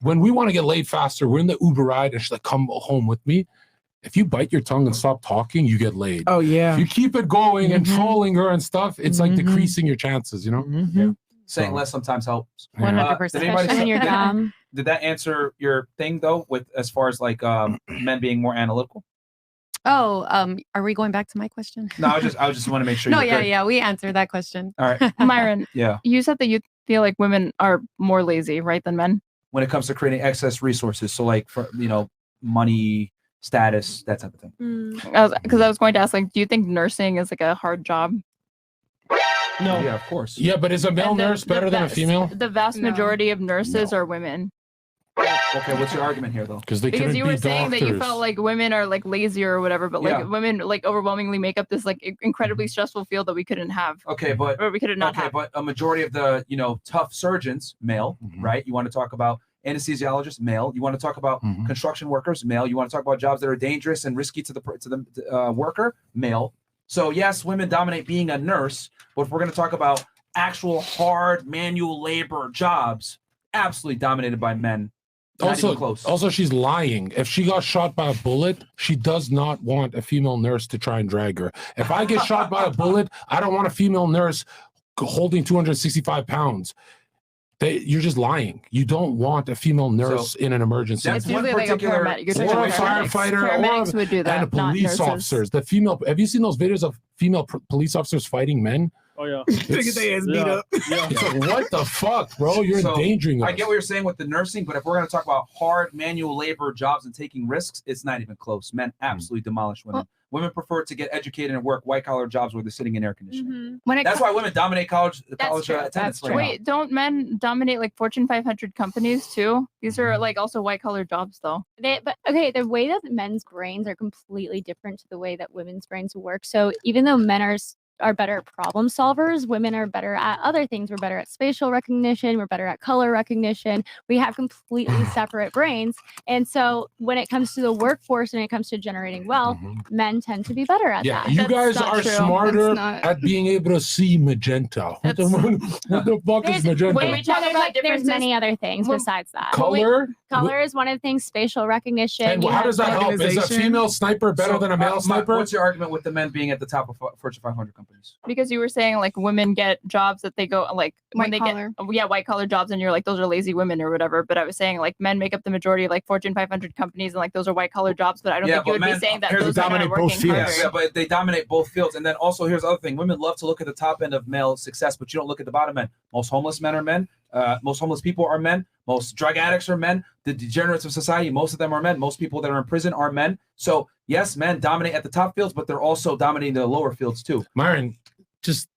When we want to get laid faster, we're in the Uber ride, and she's like, "Come home with me." If you bite your tongue and stop talking, you get laid. Oh yeah. If you keep it going and trolling her and stuff, it's like decreasing your chances. You know. Yeah. Saying less sometimes helps. 100%. Did anybody Especially when you're did- dumb. Did that answer your thing though, with as far as like men being more analytical? Oh, are we going back to my question? No, I just want to make sure. No, you're yeah, good. we answered that question. All right. Myron, Yeah. you said that you feel like women are more lazy, right, than men? When it comes to creating excess resources, so like for money, status, that type of thing. Because I was going to ask, like, do you think nursing is like a hard job? No. Yeah, of course. Yeah, but is a male And nurse better than a female? The vast majority of nurses are women. Okay, what's your argument here, though? Because they Because couldn't you be were saying that you doctors. felt like women are like lazy or whatever, but like Yeah. women like overwhelmingly make up this like incredibly stressful field that we couldn't have. Okay, but or we could not okay, have. but a majority of the tough surgeons, male, right? You want to talk about anesthesiologists, male. You want to talk about construction workers, male. You want to talk about jobs that are dangerous and risky to the worker, male. So yes, women dominate being a nurse, but if we're going to talk about actual hard manual labor jobs, absolutely dominated by men. Not even close. Also, she's lying. If she got shot by a bullet, she does not want a female nurse to try and drag her. If I get shot by a bullet, I don't want a female nurse holding 265 pounds. You're just lying. You don't want a female nurse in an emergency. That's one usually like a particular paramedic. You're Or talking a about firefighter, Paramedics or would do that, and not police nurses. officers. The female. Have you seen those videos of female police officers fighting men? Oh yeah. It's, They ass beat up. it's like, what the fuck, bro? You're endangering us. I get what you're saying with the nursing, but if we're going to talk about hard manual labor jobs and taking risks, it's not even close. Men absolutely demolish women. Women prefer to get educated and work white collar jobs where they're sitting in air conditioning. That's why women dominate college attendance right now. Wait, don't men dominate like Fortune 500 companies too? These are like also white collar jobs though. But okay, the way that men's brains are completely different to the way that women's brains work. So even though men are better problem solvers, women are better at other things. We're better at spatial recognition, we're better at color recognition. We have completely separate brains. And so when it comes to the workforce and it comes to generating wealth, men tend to be better at Yeah, that. you guys are smarter at being able to see magenta. What the fuck is magenta? There's many other things besides that. Color? Color is one of the things, spatial recognition. And you how have does that help? Is a female sniper better than a male sniper? What's your argument with the men being at the top of Fortune 500 companies? Because you were saying like women get jobs that they go like when they get white collar jobs and you're like those are lazy women or whatever. But I was saying like men make up the majority of like Fortune 500 companies and like those are white collar jobs. But I don't think you would be saying that those men are working harder. Yeah, but they dominate both fields. And then also here's the other thing: women love to look at the top end of male success, but you don't look at the bottom end. Most homeless men are men. Most homeless people are men. Most drug addicts are men. The degenerates of society, most of them are men. Most people that are in prison are men. So yes, men dominate at the top fields, but they're also dominating the lower fields too. Myron, just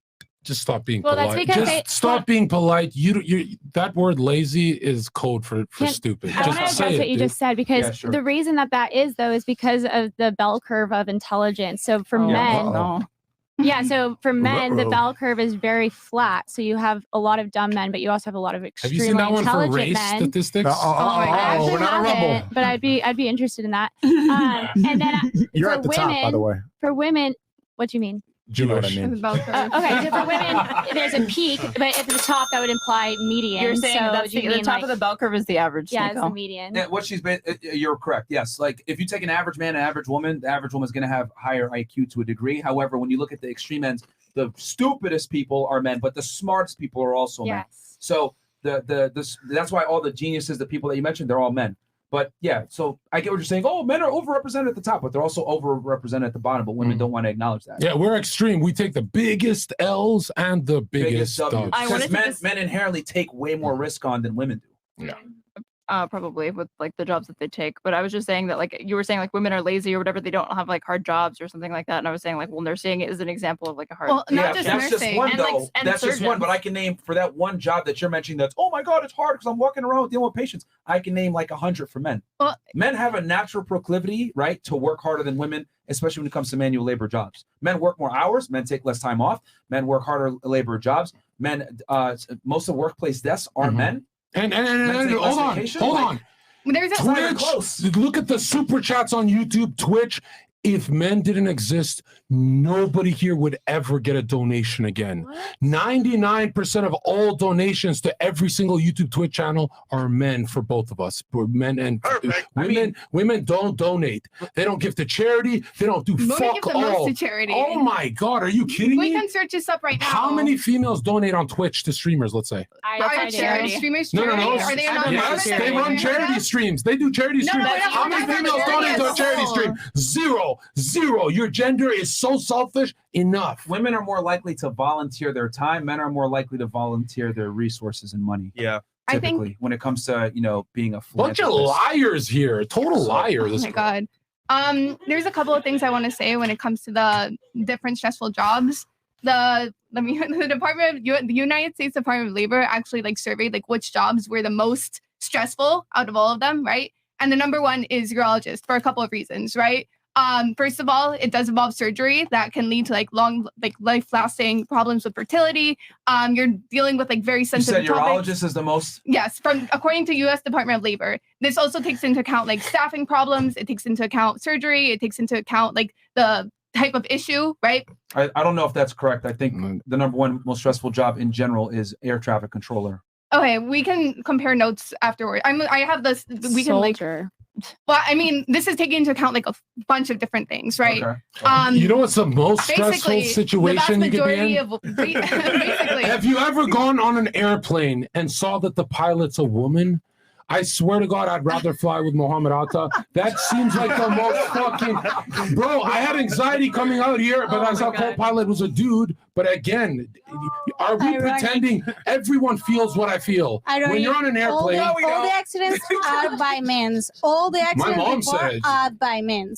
stop being Well, that's polite. because Just stop being polite. You that word lazy is code for stupid. I want to Just say address it, what you dude. just said because the reason that is though is because of the bell curve of intelligence. So for men, so for men, the bell curve is very flat. So you have a lot of dumb men, but you also have a lot of Have extremely you seen that one for intelligent race men. statistics? I actually we're not a haven't, rebel. but I'd be interested in that. And then You're for at the top, by the way. For women, what do you mean? You know what I mean. Okay, so for women, there's a peak, but at the top that would imply median. You're saying so that's do you the mean, top of the bell curve is the average. Yeah, it's Nico. the median. Yeah, what you're correct. Yes, like if you take an average man, an average woman, the average woman is going to have higher IQ to a degree. However, when you look at the extreme ends, the stupidest people are men, but the smartest people are also men. So that's why all the geniuses, the people that you mentioned, they're all men. But yeah, so I get what you're saying. Oh, men are overrepresented at the top, but they're also overrepresented at the bottom. But women don't want to acknowledge that. Yeah, we're extreme. We take the biggest L's and the biggest W. W's. Because men inherently take way more risk on than women do. Yeah. Probably with like the jobs that they take. But I was just saying that like you were saying like women are lazy or whatever, they don't have like hard jobs or something like that. And I was saying like, well, nursing is an example of like a hard. Well, not Yeah, just that's nursing. just one and, though. like, and That's just one. surgeons. But I can name for that one job that you're mentioning. That's oh my god, it's hard because I'm walking around dealing with patients. I can name like 100 for men. Well, men have a natural proclivity, right, to work harder than women, especially when it comes to manual labor jobs. Men work more hours. Men take less time off. Men work harder labor jobs. Men, most of the workplace desks are men. And Men take less vacation. hold Like, on. There's It's not even Twitch. Look at the super chats on YouTube, Twitch. If men didn't exist, nobody here would ever get a donation again. 99% of all donations to every single YouTube Twitch channel are men for both of us. For men and women. Women don't donate. They don't give to charity. They don't do Women fuck give the most all. to charity. Oh my god, are you kidding We me? can search this up right now. How many females donate on Twitch to streamers? Let's say. Are charity streamers No. Are they a Yes, nonprofit? they run charity streams. They do charity No, streams. no, no, How many that's females not donate to a charity charity at stream? Zero. Your gender is so selfish. Enough. Women are more likely to volunteer their time. Men are more likely to volunteer their resources and money. Yeah. I think- Typically, when it comes to being a Bunch of philanthropist. liars here. Total liars. Oh my god. There's a couple of things I want to say when it comes to the different stressful jobs. The United States Department of Labor actually like surveyed like which jobs were the most stressful out of all of them, right? And the number one is urologist for a couple of reasons, right? First of all, it does involve surgery that can lead to like long, like life-lasting problems with fertility. You're dealing with like very sensitive You said topics. urologist is the most. Yes, according to U.S. Department of Labor. This also takes into account like staffing problems. It takes into account surgery. It takes into account like the type of issue, right? I don't know if that's correct. I think the number one most stressful job in general is air traffic controller. Okay, we can compare notes afterward. I have this. We can like. Well, I mean, this is taking into account like a bunch of different things, right? Okay. You know what's the most stressful situation you could be in? Basically. Have you ever gone on an airplane and saw that the pilot's a woman? I swear to God, I'd rather fly with Mohammed Atta. That seems like the most fucking... Bro, I had anxiety coming out here, but I saw co-pilot was a dude. But again, are we pretending everyone feels what I feel? When you're on an airplane... All the accidents are by men. All the accidents mom before said- are by men.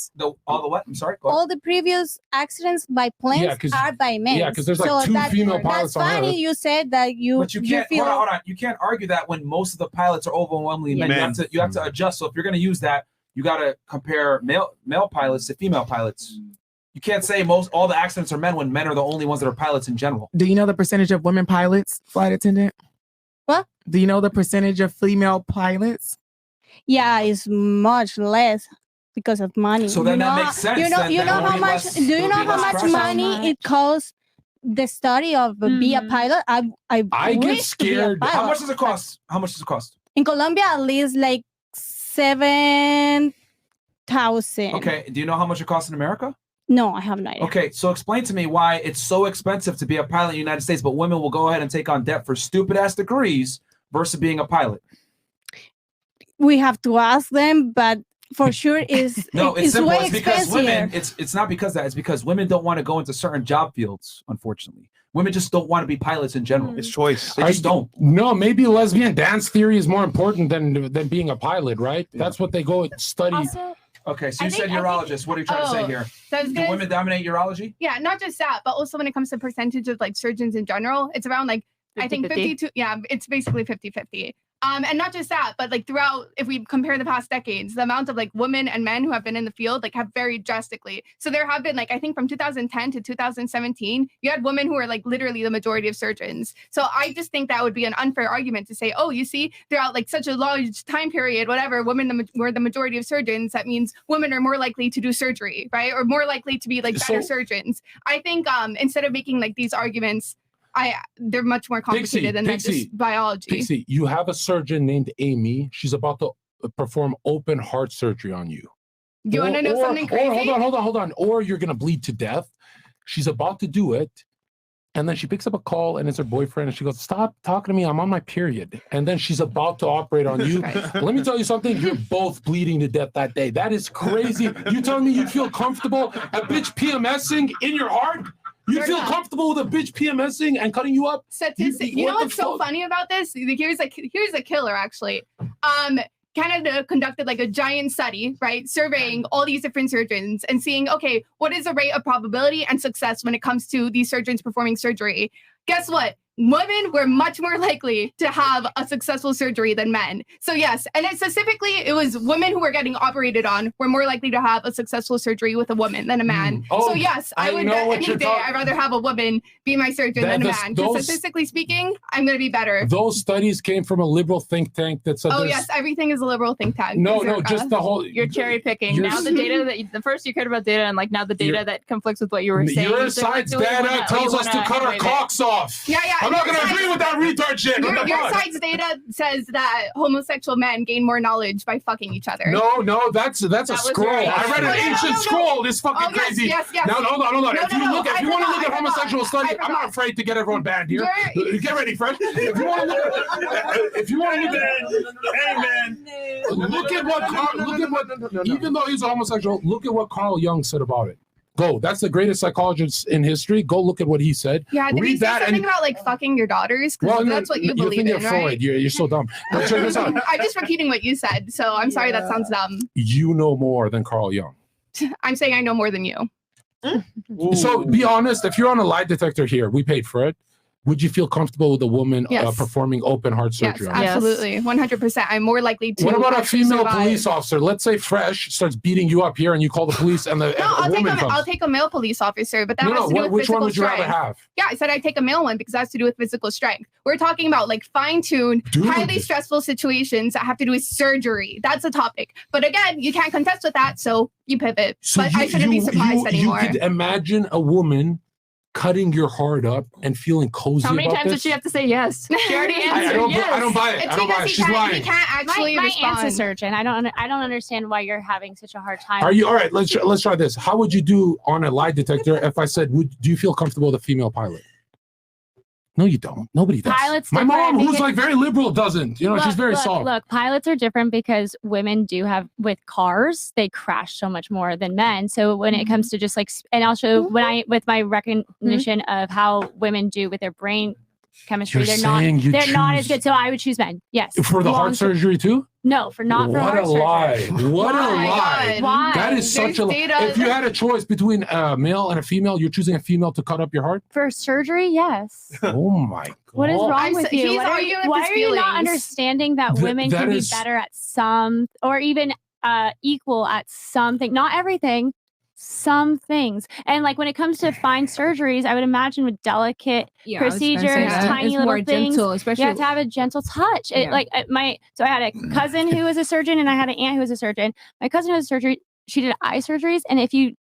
All the what? I'm sorry? Go ahead. All the previous accidents by planes Yeah, 'cause- are by men. yeah, 'cause there's, like, two female pilots That's on funny Earth. you said that But you can't feel... hold on. You can't argue that when most of the pilots are overwhelmingly men. You have to adjust. So if you're going to use that, you got to compare male pilots to female pilots. You can't say all the accidents are men when men are the only ones that are pilots in general. Do you know the percentage of women pilots, flight attendant? What? Do you know the percentage of female pilots? Yeah, it's much less because of money. So then that makes sense, You know, then you there know will how be much? less- Do you there'll know be how less much crash. money it costs? The study of be a pilot. I get wish to be a scared. How pilot. much does it cost? How much does it cost? In Colombia? At least like 7,000. Okay. Do you know how much it costs in America? No, I have no idea. Okay, so explain to me why it's so expensive to be a pilot in the United States, but women will go ahead and take on debt for stupid ass degrees versus being a pilot. We have to ask them, but for sure is No, it's simple. way It's because expensive. women. It's not because that. It's because women don't want to go into certain job fields. Unfortunately, women just don't want to be pilots in general. It's choice. They just don't. No, maybe lesbian dance theory is more important than being a pilot, right? That's what they go study. Okay, so I you said think- urologist. What are you trying to say here? So I was Do gonna- women dominate urology? Yeah, not just that, but also when it comes to percentage of like surgeons in general, it's around like I think 50-50? 52. Yeah, it's basically 50-50. And not just that, but like throughout, if we compare the past decades, the amount of like women and men who have been in the field like have varied drastically. So there have been like, I think from 2010 to 2017, you had women who are like literally the majority of surgeons. So I just think that would be an unfair argument to say, oh, you see, throughout like such a large time period, whatever, women were the majority of surgeons. That means women are more likely to do surgery, right? Or more likely to be like better surgeons. I think instead of making like these arguments, they're much more complicated than that just biology. Pixie, you have a surgeon named Amy. She's about to perform open heart surgery on you. Do you want to know something crazy? Hold on. Or you're gonna bleed to death. She's about to do it, and then she picks up a call, and it's her boyfriend, and she goes, "Stop talking to me. I'm on my period." And then she's about to operate on you. Let me tell you something. You're both bleeding to death that day. That is crazy. You telling me you feel comfortable a bitch PMSing in your heart? You feel comfortable with a bitch PMSing and cutting you up? Statistic. You know what what's the so fuck? funny about this? Here's a killer actually. Canada conducted like a giant study, right? Surveying all these different surgeons and seeing, okay, what is the rate of probability and success when it comes to these surgeons performing surgery? Guess what? Women were much more likely to have a successful surgery than men. So yes, and it specifically, it was women who were getting operated on were more likely to have a successful surgery with a woman than a man. Oh, so yes, I would know bet what any you're day talking- I'd rather have a woman be my surgeon than a man. Because statistically speaking, I'm going to be better. Those studies came from a liberal think tank that said Oh there's- yes, everything is a liberal think tank. No, Zerka. just the whole. You're cherry picking. You're- Now the data the first you cared about data, and like now the data that conflicts with what you were saying. Your you side's selectively data wanna- tells you us to wanna cut our highlight it. cocks off. Yeah. I'm not your going to side- agree with that retard shit. What the Your fuck? side's data says that homosexual men gain more knowledge by fucking each other. No, that's a was scroll. your- I read an No. ancient scroll. This fucking Oh, yes, crazy. yes. No, hold on. No, If you no, look, if I you want to forgot, look at I homosexual forgot. study, I'm not afraid to get everyone banned here. Get ready, Fred. If you want to look, look at what Carl. Even though he's a homosexual, look at what Carl Jung said about it. Go. That's the greatest psychologist in history. Go look at what he said. Yeah, did he Read say that something and. about like fucking your daughters? Because Well, that's what you believe think in, you're right? Freud. You're so dumb. But check this out. I'm just repeating what you said, so I'm sorry that sounds dumb. You know more than Carl Jung. I'm saying I know more than you. So be honest. If you're on a lie detector here, we paid for it. would you feel comfortable with a woman Yes. performing open heart surgery? Yes, on you? absolutely, 100%. I'm more likely to. What about a actually female survive. police officer? Let's say Fresh starts beating you up here, and you call the police, and the No, and a woman comes. I'll take a male police officer, but that No, has no, to do with which physical one would you rather strength. have? Yeah, I said I'd take a male one because that has to do with physical strength. We're talking about like fine-tuned, highly stressful situations that have to do with surgery. That's a topic. But again, you can't contest with that, so you pivot. So but I shouldn't be surprised anymore. You could imagine a woman cutting your heart up and feeling cozy How many about times this? did she have to say yes? She already answered I don't, yes. I don't buy it. I don't buy it. She's lying. He can't actually my respond. aunt's a surgeon. I don't understand why you're having such a hard time. Are you all right? Let's try this. How would you do on a lie detector if I said, do you feel comfortable with a female pilot? No, you don't. Nobody does. Pilots My different mom, who's because- like very liberal, doesn't. You know, she's very soft. Look, pilots are different because women do have with cars, they crash so much more than men. So when it comes to just like, and also when I with my recognition of how women do with their brain chemistry, You're they're not saying you as choose- good. So I would choose men. Yes. For the heart surgery too? No, not for What heart a lie! surgery. What a Why? lie! Why? That is such a lie. If you had a choice between a male and a female, you're choosing a female to cut up your heart. For surgery, yes. Oh my god! What is wrong with you? he's What are arguing you with why his are you not feelings. understanding that Th- women that can is- be better at some, or even equal at something? Not everything, some things. And like when it comes to fine surgeries, I would imagine with delicate Yeah, I was gonna say procedures, that. tiny It's little more things, gentle, you especially- have to have a gentle touch. Yeah. So I had a cousin who was a surgeon, and I had an aunt who was a surgeon. My cousin was a surgery. She did eye surgeries, and if you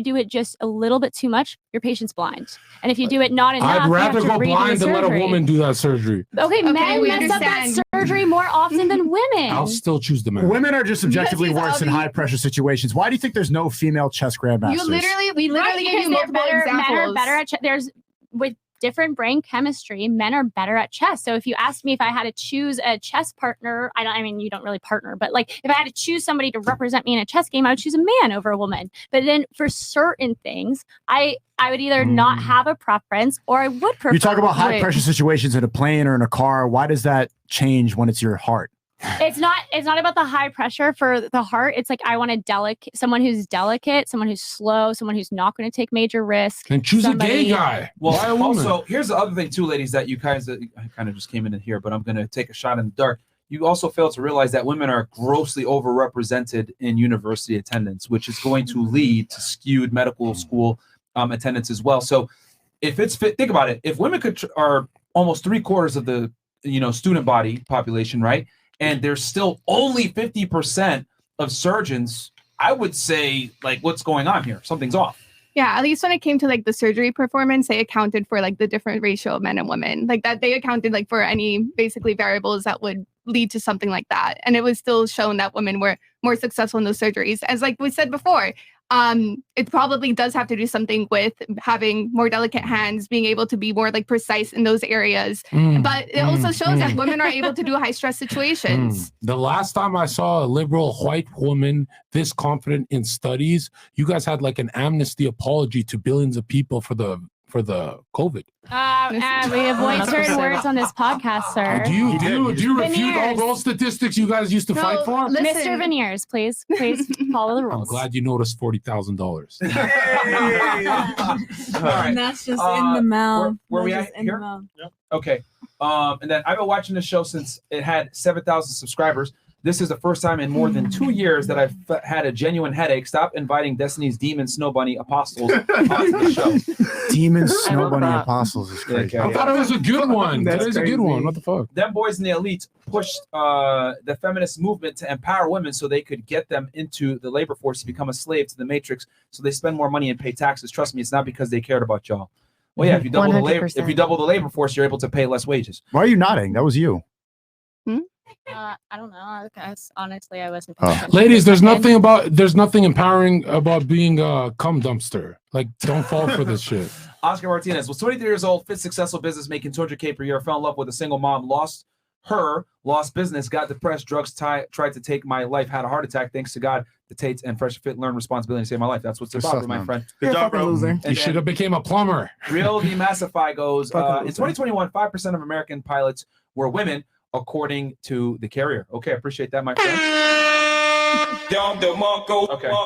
do it just a little bit too much, your patient's blind. And if you do it not enough, I'd you rather have to go redo blind the than let a surgery. woman do that surgery. Okay, men we mess up that understand. surgery more often than women. I'll still choose the man. Women are just subjectively Because he's worse in obvious- high pressure situations. Why do you think there's no female chess grandmasters? We literally Right, gave because you they're multiple better, men are examples. better at there's with different brain chemistry, men are better at chess. So if you asked me if I had to choose a chess partner, I mean you don't really partner, but like if I had to choose somebody to represent me in a chess game, I would choose a man over a woman. But then for certain things, I would either not have a preference or I would prefer. You talk about high Wait. pressure situations in a plane or in a car. Why does that change when it's your heart? It's not about the high pressure for the heart. It's like I want someone who's delicate, someone who's slow, someone who's not going to take major risks. And choose a gay somebody- guy. Well, Why a woman? also, here's the other thing too, ladies, that you guys I kind of just came in here, but I'm going to take a shot in the dark. You also fail to realize that women are grossly overrepresented in university attendance, which is going to lead to skewed medical school attendance as well. So if it's fit, think about it. If women are almost 3/4 of the student body population, right? And there's still only 50% of surgeons, I would say, like, what's going on here? Something's off. Yeah, at least when it came to like the surgery performance, they accounted for like the different ratio of men and women. Like that they accounted like for any basically variables that would lead to something like that. And it was still shown that women were more successful in those surgeries. As like we said before, it probably does have to do something with having more delicate hands, being able to be more like precise in those areas. But it also shows that women are able to do high stress situations. The last time I saw a liberal white woman this confident in studies, you guys had like an amnesty apology to billions of people for the COVID. We avoid certain words on this podcast, sir. Do you refute all Veneers. those statistics you guys used to fight for? Mr. Veneers, please follow the I'm rules. glad you noticed $40,000. All right. And that's just in the mouth. Where we That's at just in the here? mouth. Okay. And then I've been watching this show since it had 7,000 subscribers. This is the first time in more than 2 years that I've had a genuine headache. Stop inviting Destiny's Demon Snow Bunny Apostles onto the show. Demon Snow Bunny Apostles is crazy. I thought it was a good one. Today's a good one. What the fuck? Them boys in the elites pushed the feminist movement to empower women so they could get them into the labor force to become a slave to the matrix so they spend more money and pay taxes. Trust me, it's not because they cared about y'all. Well, yeah, if you double the labor, 100%. labor force, you're able to pay less wages. Why are you nodding? That was you. I don't know. Honestly, I wasn't. Ladies, there's nothing empowering about being a cum dumpster. Like, don't fall for this shit. Oscar Martinez was 23 years old, fit successful business, making $200K per year, fell in love with a single mom, lost business, got depressed, drugs, tried to take my life, had a heart attack. Thanks to God, the Tates and Fresh Fit learned responsibility to save my life. That's what's about, my friend. Good job, bro. You should have became a plumber. Real Demassify goes, Fucking in 2021, 5% of American pilots were women, according to the carrier. Okay, I appreciate that, my friend. Okay,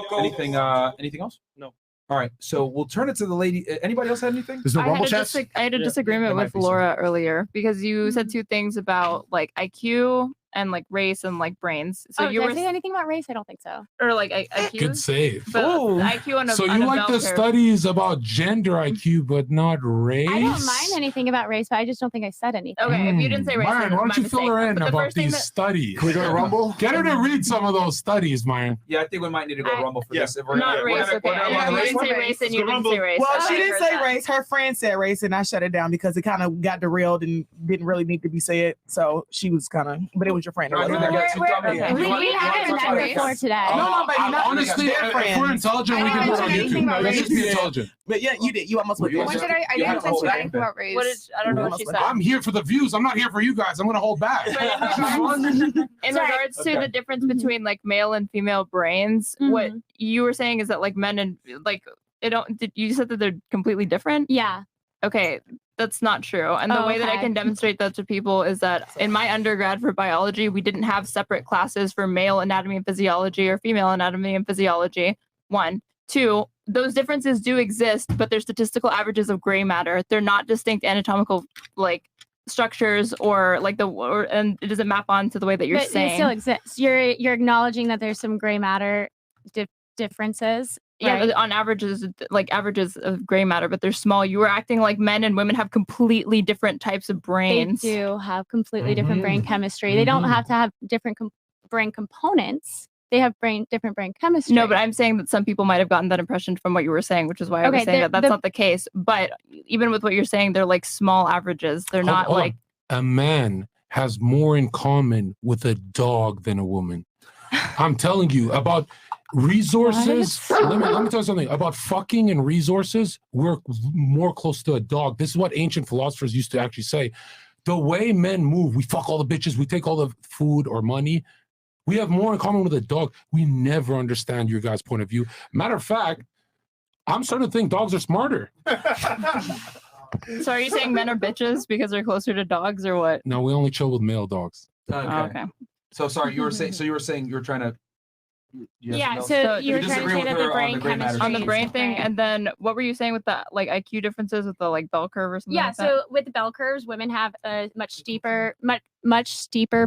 anything else? No. All right, so we'll turn it to the lady. Anybody else had anything? There's no I rumble had a, chats. I had a disagreement with Laura earlier because you said two things about like IQ and like race and like brains. So Oh, you did were I say anything about race? I don't think so. or like IQ. Good save. But IQ on a So on you a like bell the curve. studies about gender IQ, but not race? I don't mind anything about race, but I just don't think I said anything. Okay, if you didn't say race, Myron, then why it's don't my you fill mistake. her in But the about first thing these that- studies? Can we go to Rumble? Get her to read some of those studies, Myron. Yeah, I think we might need to go Rumble for this. If we're Not gonna, race, we're okay. gonna I run the didn't say race and you didn't say race. Well, I she didn't heard say that. race. Her friend said race, and I shut it down because it kind of got derailed and didn't really need to be said. So she was kind of, but it was your friend. It No, wasn't you her. got- you got- We haven't met before today. No, baby, not Honestly, their if friends. we're intelligent, we I can didn't do it on mention anything YouTube. about Let's just be race. intelligent. But yeah, you did. You almost went there. When did I didn't mention anything about race. What is? I don't know what she said. I'm here for the views. I'm not here for you guys. I'm gonna hold back. In regards to the difference between like male and female brains, what you were saying is that like men and like it don't. You said that they're completely different. Yeah. Okay, that's not true. And the way that I okay. can demonstrate that to people is that in my undergrad for biology, we didn't have separate classes for male anatomy and physiology or female anatomy and physiology. 1, 2, those differences do exist, but they're statistical averages of gray matter. They're not distinct anatomical like structures or like and it doesn't map on to the way that you're But saying. it still exists. You're acknowledging that there's some gray matter differences. Yeah, right? but on averages, like averages of gray matter, but they're small. You were acting like men and women have completely different types of brains. They do have completely different brain chemistry. They don't have to have different brain components. They have different brain chemistry. No, but I'm saying that some people might have gotten that impression from what you were saying, which is why I was Okay, saying that that's not the case. But even with what you're saying, they're like small averages. They're not Hold on. like A man has more in common with a dog than a woman. I'm telling you about resources. Let me tell you something about fucking and resources. We're more close to a dog. This is what ancient philosophers used to actually say. The way men move, we fuck all the bitches, we take all the food or money. We have more in common with a dog. We never understand your guys' point of view. Matter of fact, I'm starting to think dogs are smarter. So are you saying men are bitches because they're closer to dogs or what? No, we only chill with male dogs. Okay. So sorry, you were saying you were trying to. Yeah, so you were trying to say that the brain chemistry on the is brain thing, different. and then what were you saying with the like IQ differences with the like bell curve or something? Yeah, like that? so with the bell curves, women have a much steeper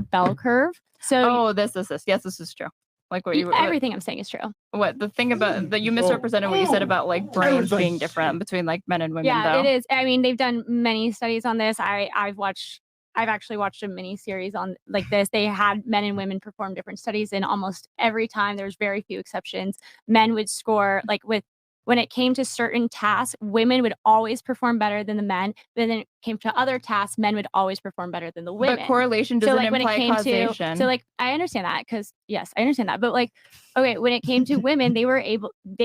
bell curve. So this. Yes, this is true. Like what you were. everything I'm saying is true. What the thing about that you misrepresented what you said about like brains being different between like men and women. Yeah, though. it is. I mean, they've done many studies on this. I've actually watched a mini series on like this. They had men and women perform different studies, and almost every time there's very few exceptions. Men would score like when it came to certain tasks, women would always perform better than the men. But then it came to other tasks, men would always perform better than the women. But correlation doesn't imply causation. So like I understand that because yes, I understand that. But like, okay, when it came to women, they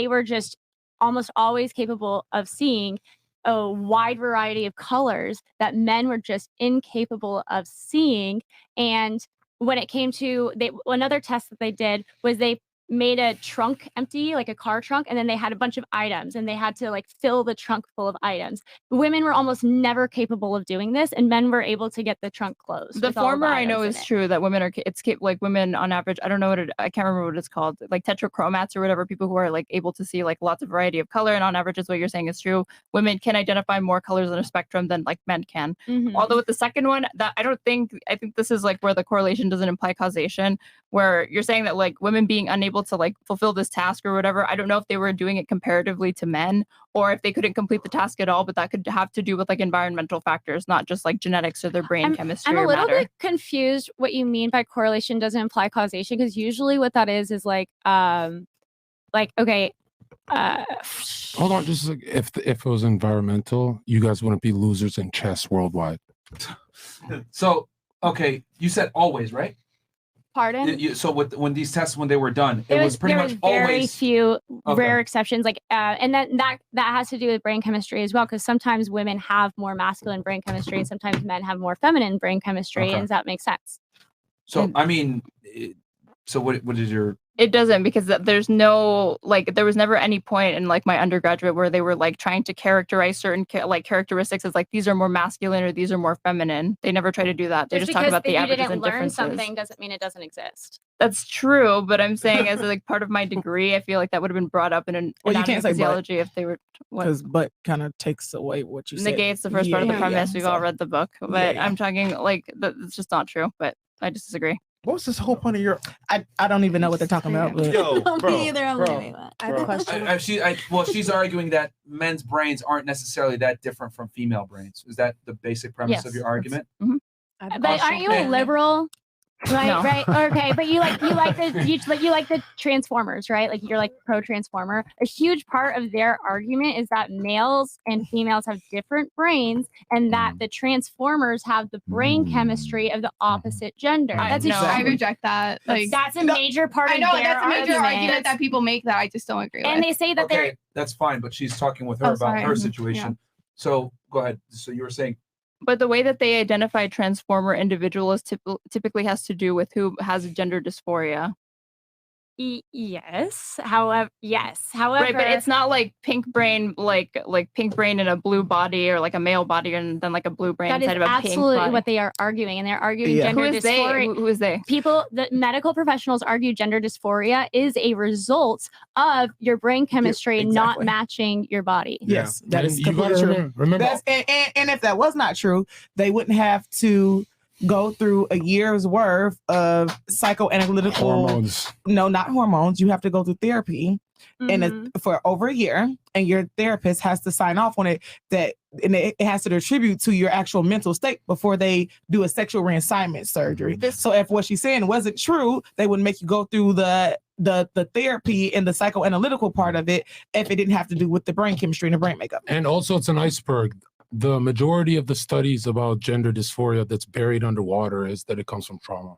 were just almost always capable of seeing a wide variety of colors that men were just incapable of seeing. And when it came to another test that they did was they made a trunk empty, like a car trunk, and then they had a bunch of items and they had to like fill the trunk full of items. Women were almost never capable of doing this, and men were able to get the trunk closed. The with all of former I know items in is it. true that women are like women on average. I don't know I can't remember what it's called, like tetrachromats or whatever. People who are like able to see like lots of variety of color, and on average is what you're saying is true. Women can identify more colors on a spectrum than like men can. Mhm. Although with the second one, that I think this is like where the correlation doesn't imply causation. Where you're saying that like women being unable to like fulfill this task or whatever. I don't know if they were doing it comparatively to men or if they couldn't complete the task at all, but that could have to do with like environmental factors, not just like genetics or their brain chemistry. I'm a or little matter. bit confused what you mean by correlation doesn't imply causation, because usually what that is like okay, Hold on, just like, if it was environmental, you guys wouldn't be losers in chess worldwide. So okay, you said always, right? pardon? So when these tests when they were done, it There was pretty much very always few Okay. rare exceptions, like and then that has to do with brain chemistry as well, because sometimes women have more masculine brain chemistry and sometimes men have more feminine brain chemistry, Okay. and that makes sense. So I mean, so what is your It doesn't, because there's no like there was never any point in like my undergraduate where they were like trying to characterize certain like characteristics as like these are more masculine or these are more feminine. They never try to do that. They just talk because about the you averages didn't and learn differences. something doesn't mean it doesn't exist. That's true, but I'm saying as like part of my degree, I feel like that would have been brought up in an Well, you anatomy can't say but. physiology if they were Because but kind of takes away what you said. negates the first part of the premise. We've all read the book, but Yeah. I'm talking like it's just not true. But I just disagree. What was this whole point of your? I don't even know what they're talking about. But Yo, bro, Me either. I'm bro, like, wait, what? I have a question. She's arguing that men's brains aren't necessarily that different from female brains. Is that the basic premise of your argument? But aren't you a liberal? Right, No. right, okay. But you like the Transformers, right? Like you're like pro Transformer. A huge part of their argument is that males and females have different brains, and that the Transformers have the brain chemistry of the opposite gender. I reject that. Like that's a major part I of know their that's a major argument argument. that people make that I just don't agree with. And they say that Okay, that's fine, but she's talking with her Oh, about sorry. her Mhm. situation. Yeah. So go ahead. So you were saying. But the way that they identify transformer individuals typically has to do with who has gender dysphoria. Yes. However, Right, but it's not like pink brain, like pink brain in a blue body, or like a male body and then like a blue brain that is inside of a pink absolutely body. what they are arguing, and they're arguing Yeah. gender Who is they? dysphoria. Who is they? People, the medical professionals argue gender dysphoria is a result of your brain chemistry not exactly. matching your body. Yes, that And is you completely gotta true. remember- That's, and if that was not true, they wouldn't have to go through a year's worth of psychoanalytical Hormones. No, not hormones. You have to go through therapy Mhm. for over a year, and your therapist has to sign off on it and it has to attribute to your actual mental state before they do a sexual reassignment surgery. So if what she's saying wasn't true, they would make you go through the therapy and the psychoanalytical part of it if it didn't have to do with the brain chemistry and the brain makeup. And also, it's an iceberg. The majority of the studies about gender dysphoria that's buried underwater is that it comes from trauma.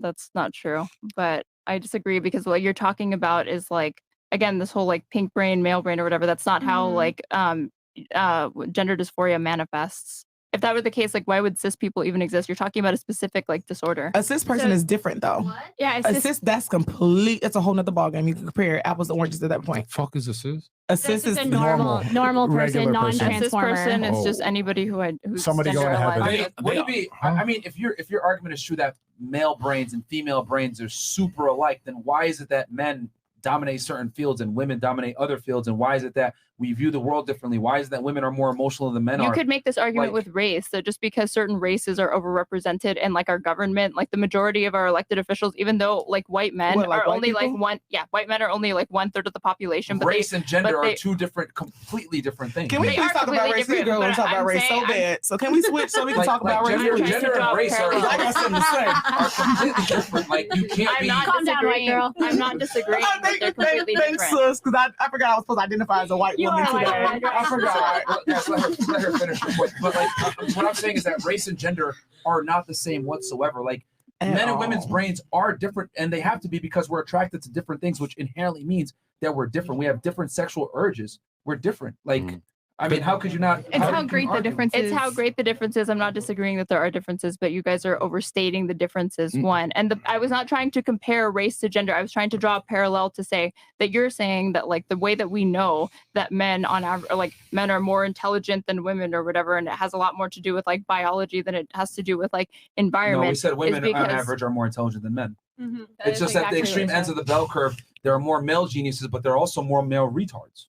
That's not true, but I disagree, because what you're talking about is like, again, this whole like pink brain, male brain or whatever. That's not how like gender dysphoria manifests. If that were the case, like why would cis people even exist? You're talking about a specific like disorder. A cis person is different though. Yeah, A cis, that's complete. It's a whole nother ballgame. You can compare apples to oranges at that point. Fuck is a cis? A cis is a normal person, regular person. A cis non-transformer. person is just Oh. anybody who's Somebody gender going to heaven. aligned. Would it be? I mean, if your argument is true that male brains and female brains are super alike, then why is it that men dominate certain fields and women dominate other fields? And why is it that we view the world differently? Why is it that women are more emotional than men You are? could make this argument Like- with race. So just because certain races are overrepresented in like our government, like the majority of our elected officials, even though like white men What, like are white only like people? white men are only like 1/3 of the population. But Race and gender but are they- two completely different things. Can we They please are talk about completely race? These different, girls want but to talk about I'm race so saying- bad. So can we switch so we can talk about race? gender, trying to gender draw and race are, parallels. I got something to say. are completely different. Like you can't I'm be. not Calm down, white disagreeing. girl. I'm not disagreeing. But they're completely Thanks, different. sis, because I forgot I was supposed to identify as a white You woman are a white today. woman. I forgot. Yes, let her finish her point. But like, what I'm saying is that race and gender are not the same whatsoever. Like, men and women's brains are different, and they have to be because we're attracted to different things, which inherently means that we're different. We have different sexual urges. We're different. Like, I mean, how could you not? It's how great the difference is. It's how great the difference is. I'm not disagreeing that there are differences, but you guys are overstating the differences. One, and I was not trying to compare race to gender. I was trying to draw a parallel to say that you're saying that like the way that we know that men on average, like men are more intelligent than women or whatever, and it has a lot more to do with like biology than it has to do with like environment. No, we said women is on because- average are more intelligent than men. Mhm. That It's is just at the exactly extreme what it ends says. of the bell curve. There are more male geniuses, but there are also more male retards.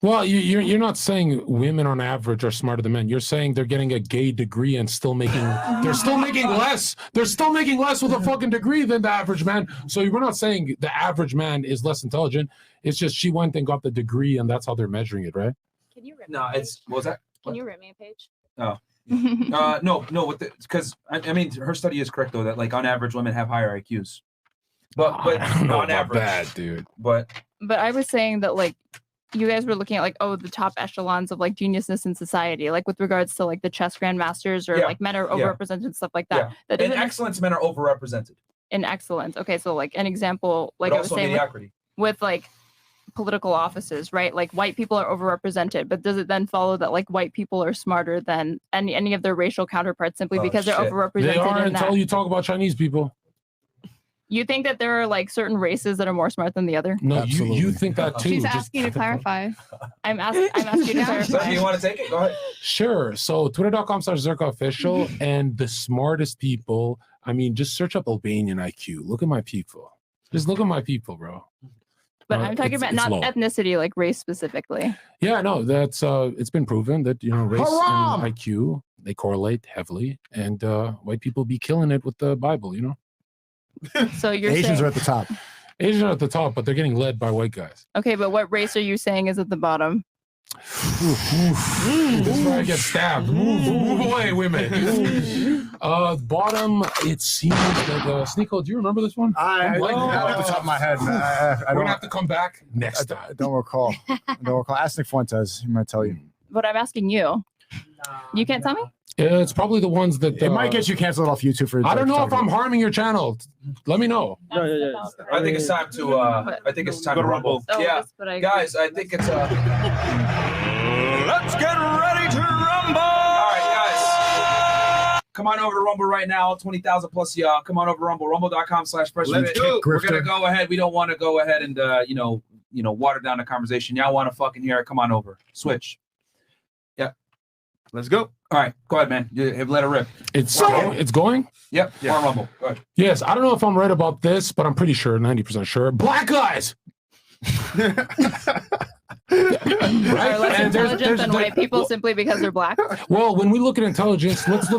Well, you're not saying women on average are smarter than men. You're saying they're getting a gay degree and still making they're still making less. They're still making less with a fucking degree than the average man. So we're not saying the average man is less intelligent. It's just she went and got the degree, and that's how they're measuring it, right? Can you rip No, me a it's page? what was that? Can you rip me a page? Oh. No, with because I mean her study is correct though that like on average women have higher IQs, but I don't know on about average, that, dude. But I was saying that like you guys were looking at like the top echelons of like geniusness in society, like with regards to like the chess grandmasters or Yeah. like men are Yeah. overrepresented and stuff like that. yeah, That in doesn't excellence men are overrepresented, in excellence. Okay, so like an example, like but I was also saying mediocrity. with like political offices, right? Like white people are overrepresented, but does it then follow that like white people are smarter than any of their racial counterparts simply Oh, because they're shit. overrepresented They are in that? until you talk about Chinese people. You think that there are like certain races that are more smart than the other? No, you think that too. She's Just- asking to clarify. I'm asking to Yeah. clarify. You want to take it? Go ahead. Sure. So twitter.com/ZerkaOfficial and the smartest people. I mean, just search up Albanian IQ. Look at my people. Just look at my people, bro. But I'm talking about not low. ethnicity, like race specifically. Yeah, no, that's it's been proven that race Haram! and IQ they correlate heavily, and white people be killing it with the Bible. So you're Asians saying, are at the top. Asians are at the top, but they're getting led by white guys. okay, but what race are you saying is at the bottom? This is where I get stabbed. Move away, women. Bottom, it seems that Sneeko, do you remember this one? Not off the top of my head. We're gonna have to come back next time. I don't recall. Ask Nick Fuentes. He might tell you. But I'm asking you. You can't tell me? Yeah, it's probably the ones that It might get you canceled off YouTube for. I don't know if I'm harming your channel. Let me know. I think it's time to. I think it's time to rumble. Oh, Yeah, that's what I guys, I think it's. Let's get ready to rumble! All right, guys. Come on over to Rumble right now. 20,000 plus y'all. Come on over to Rumble. Rumble.com/pressure. Let's go. We're gonna go ahead. We don't want to go ahead and water down the conversation. Y'all want to fucking hear it? Come on over. Switch. Yeah. Let's go. All right, go ahead, man. You have let it rip. It's going. Yep. Yeah. On Rumble. Go ahead. Yes, I don't know if I'm right about this, but I'm pretty sure, 90% sure. Black guys. Are less intelligent than white people simply because they're black? Well, when we look at intelligence, let's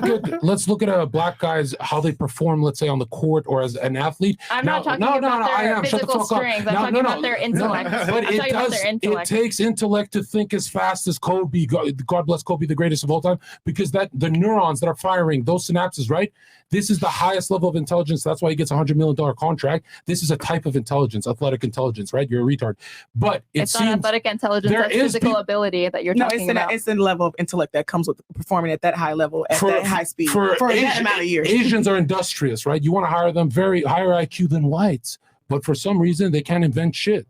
look at black guys how they perform, let's say on the court or as an athlete. I'm not talking about their physical strength. I'm talking about their intellect. But I'm talking about their intellect. It takes intellect to think as fast as Kobe. God bless Kobe, the greatest of all time, because the neurons that are firing those synapses, right? This is the highest level of intelligence. That's why he gets $100 million contract. This is a type of intelligence, athletic intelligence, right? You're a retard. But It's not athletic intelligence, that's physical ability that you're talking about. It's a level of intellect that comes with performing at that high level, at that high speed, for that amount of years. Asians are industrious, right? You want to hire them very higher IQ than whites, but for some reason they can't invent shit.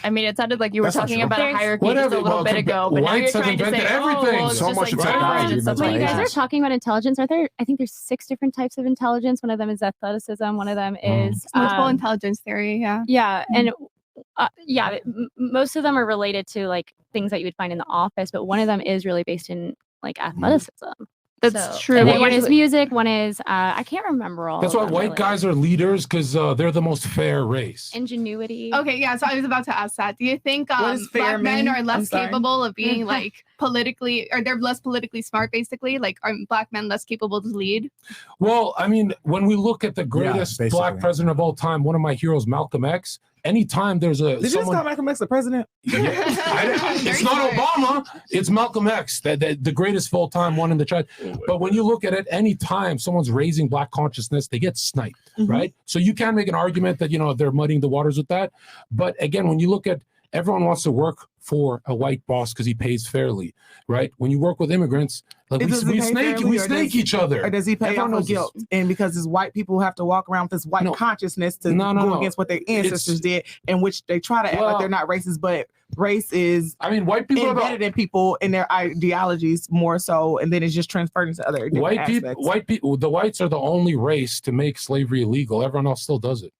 I mean, it sounded like you were That's not talking true. about a hierarchy Whatever, just a little bit ago, but now you're whites have trying to say, invented oh, everything. well, it's So just much like of different and stuff When like you guys that. are talking about intelligence, I think there's 6 different types of intelligence. One of them is athleticism. One of them is Multiple intelligence theory. Yeah. Yeah, and most of them are related to like things that you would find in the office, but one of them is really based in like athleticism. That's true. And Well, then one is usually- music. One is I can't remember all. That's of why them, white really. guys are leaders, because they're the most fair race. Ingenuity. Okay, yeah. So I was about to ask that. Do you think What does fair black men mean? are I'm less sorry. capable of being like politically, or they're less politically smart, basically? Like, are black men less capable to lead? Well, I mean, when we look at the greatest black basically. president of all time, one of my heroes, Malcolm X. Anytime there's a Did you just call Malcolm X the president? it's not Obama, it's Malcolm X, the greatest of all time, one in the chat. But when you look at it, anytime someone's raising black consciousness, they get sniped, right? So you can make an argument that they're muddying the waters with that. But again, when you look at everyone wants to work for a white boss because he pays fairly, right? When you work with immigrants, like we snake each other. Or does he pay Everyone off knows of guilt? And because his white people have to walk around with this white consciousness to go against what their ancestors did, in which they try to act like they're not racist, but race is white people embedded in people in their ideologies more so, and then it's just transferred into other different aspects. The whites are the only race to make slavery illegal. Everyone else still does it.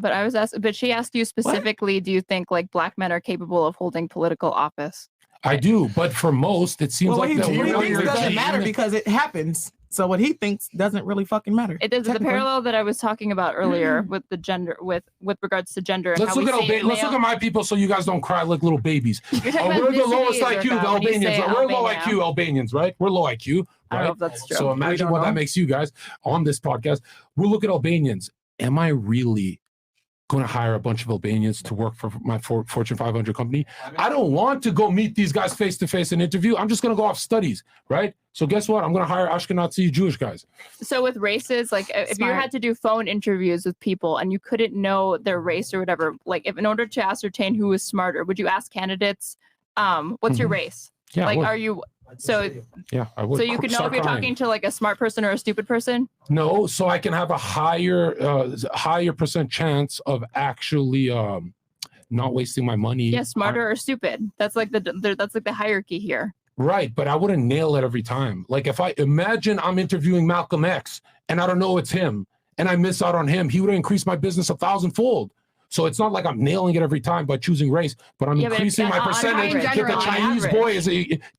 But I was asked, but she asked you specifically, do you think like black men are capable of holding political office? I do, but for most, it seems Well, like what he thinks doesn't matter because it happens. So what he thinks doesn't really fucking matter. It is the parallel that I was talking about earlier with the gender, with regards to gender. And Let's how look we at see it let's look at my people so you guys don't cry like little babies. You're talking about We're the lowest ethnicity, IQ, the Zerka, when you Albanians. say We're low Albania. IQ Albanians, right? We're low IQ. I don't know right? if that's true. So We imagine don't what know. that makes you guys on this podcast. We'll look at Albanians. Am I really going to hire a bunch of Albanians to work for my Fortune 500 company? I don't want to go meet these guys face to face and interview. I'm just going to go off studies, right? So guess what? I'm going to hire Ashkenazi Jewish guys. So with races, like if you had to do phone interviews with people and you couldn't know their race or whatever, like if in order to ascertain who was smarter, would you ask candidates, what's your race? Yeah, I like, would. are you, so, Yeah, I would. so you could know Start if you're crying. talking to like a smart person or a stupid person? No, so I can have a higher percent chance of actually not wasting my money. Yeah, smarter or stupid. That's like the hierarchy here. Right, but I wouldn't nail it every time. Like if I imagine I'm interviewing Malcolm X and I don't know it's him, and I miss out on him, he would increase my business 1,000-fold. So it's not like I'm nailing it every time by choosing race, but I'm increasing my percentage. Get the Chinese boy is